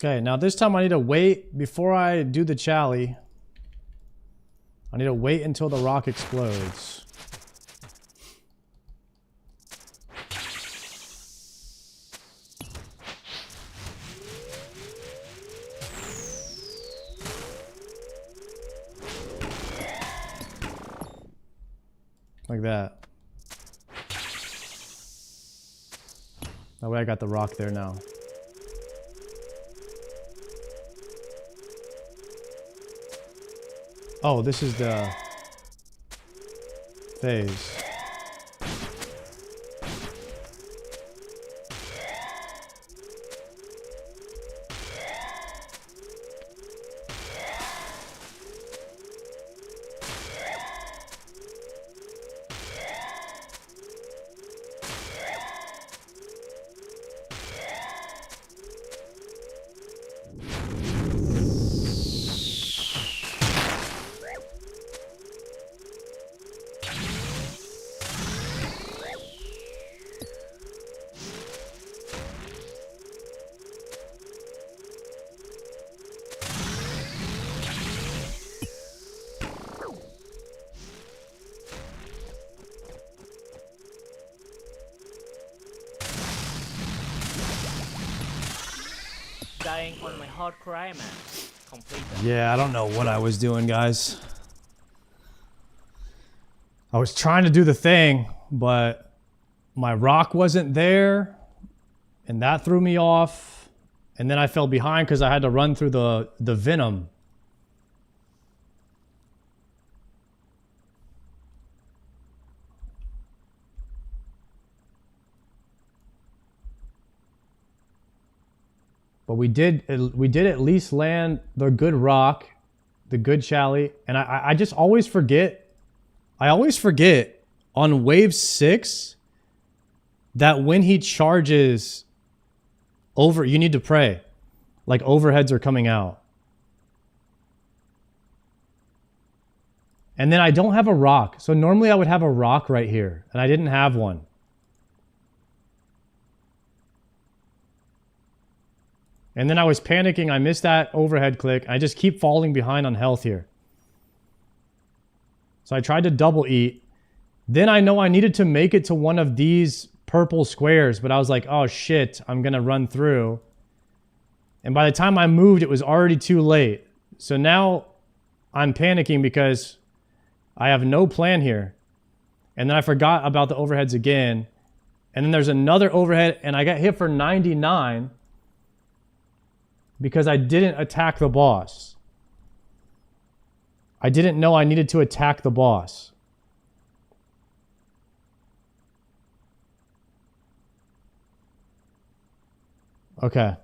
Okay, now this time I need to wait before I do the chally. I need to wait until the rock explodes. Like that. That way I got the rock there now. Oh, this is the phase. Dying on my hard cry, man. Completed. Yeah, I don't know what I was doing, guys. I was trying to do the thing, but my rock wasn't there, and that threw me off. And then I fell behind because I had to run through the venom. But we did at least land the good rock, the good chally, and I just always forget. I always forget on wave 6 that when he charges over, you need to pray. Like overheads are coming out. And then I don't have a rock. So normally I would have a rock right here, and I didn't have one. And then I was panicking. I missed that overhead click. I just keep falling behind on health here. So I tried to double eat. Then I know I needed to make it to one of these purple squares, but I was like, oh shit, I'm going to run through. And by the time I moved, it was already too late. So now I'm panicking because I have no plan here. And then I forgot about the overheads again. And then there's another overhead, and I got hit for 99 because I didn't attack the boss. I didn't know I needed to attack the boss. Okay.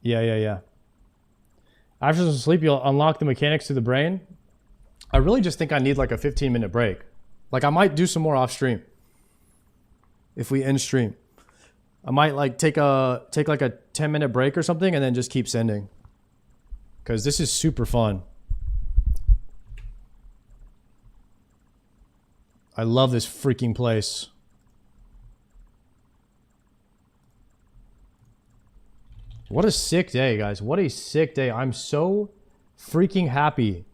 Yeah. After some sleep, you'll unlock the mechanics to the brain. I really just think I need like a 15-minute break. Like I might do some more off stream. If we end stream. I might like take like a 10-minute break or something and then just keep sending. Because this is super fun. I love this freaking place. What a sick day, guys. What a sick day. I'm so freaking happy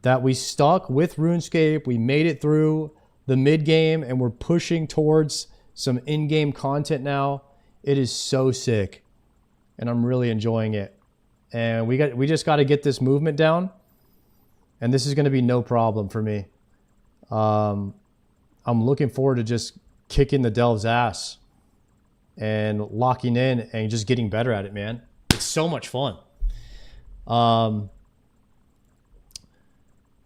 that we stuck with RuneScape. We made it through the mid-game and we're pushing towards some in-game content now. It is so sick. And I'm really enjoying it. And we just got to get this movement down. And this is going to be no problem for me. I'm looking forward to just kicking the Delve's ass and locking in and just getting better at it, man. It's so much fun.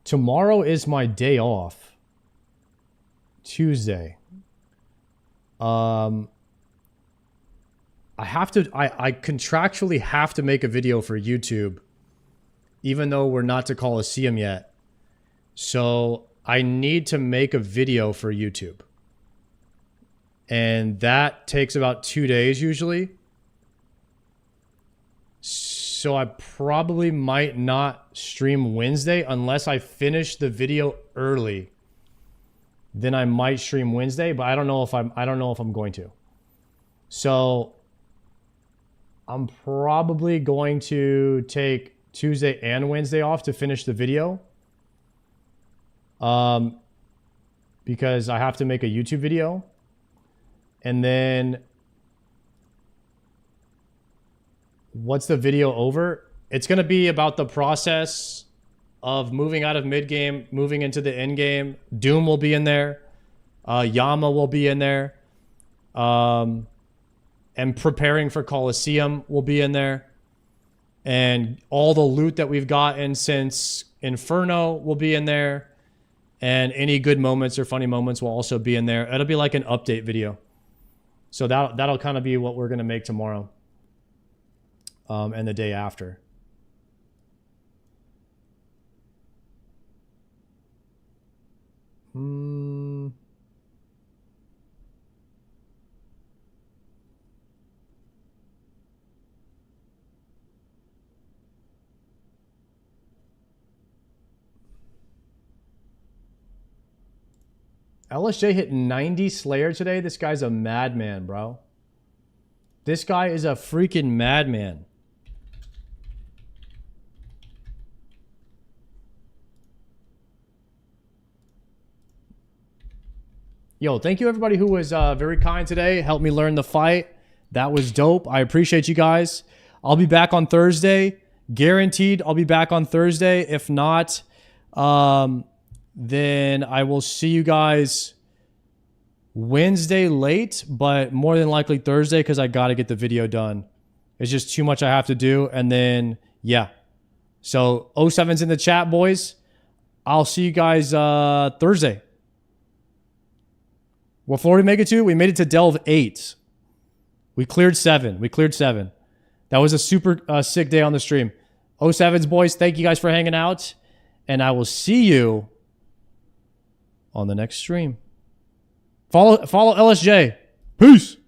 Tomorrow is my day off. Tuesday. I contractually have to make a video for YouTube, even though we're not to Dscim yet. So I need to make a video for YouTube. And that takes about 2 days usually. So I probably might not stream Wednesday unless I finish the video early then I might stream Wednesday, but I don't know if I'm going to. So I'm probably going to take Tuesday and Wednesday off to finish the video. Because I have to make a YouTube video. And then what's the video over? It's going to be about the process of moving out of mid game, moving into the end game. Doom will be in there. Yama will be in there. And preparing for Coliseum will be in there. And all the loot that we've gotten since Inferno will be in there. And any good moments or funny moments will also be in there. It'll be like an update video. So that'll kind of be what we're going to make tomorrow. And the day after. LSJ hit 90 Slayer today. This guy's a madman, bro. This guy is a freaking madman. Yo, thank you everybody who was very kind today. Helped me learn the fight. That was dope. I appreciate you guys. I'll be back on Thursday. Guaranteed I'll be back on Thursday. If not, then I will see you guys Wednesday late, but more than likely Thursday because I got to get the video done. It's just too much I have to do. And then, yeah. So 07's in the chat, boys. I'll see you guys Thursday. What floor did we make it to? We made it to Delve 8. We cleared 7. That was a super sick day on the stream. 07's, boys, thank you guys for hanging out. And I will see you on the next stream. Follow LSJ. Peace.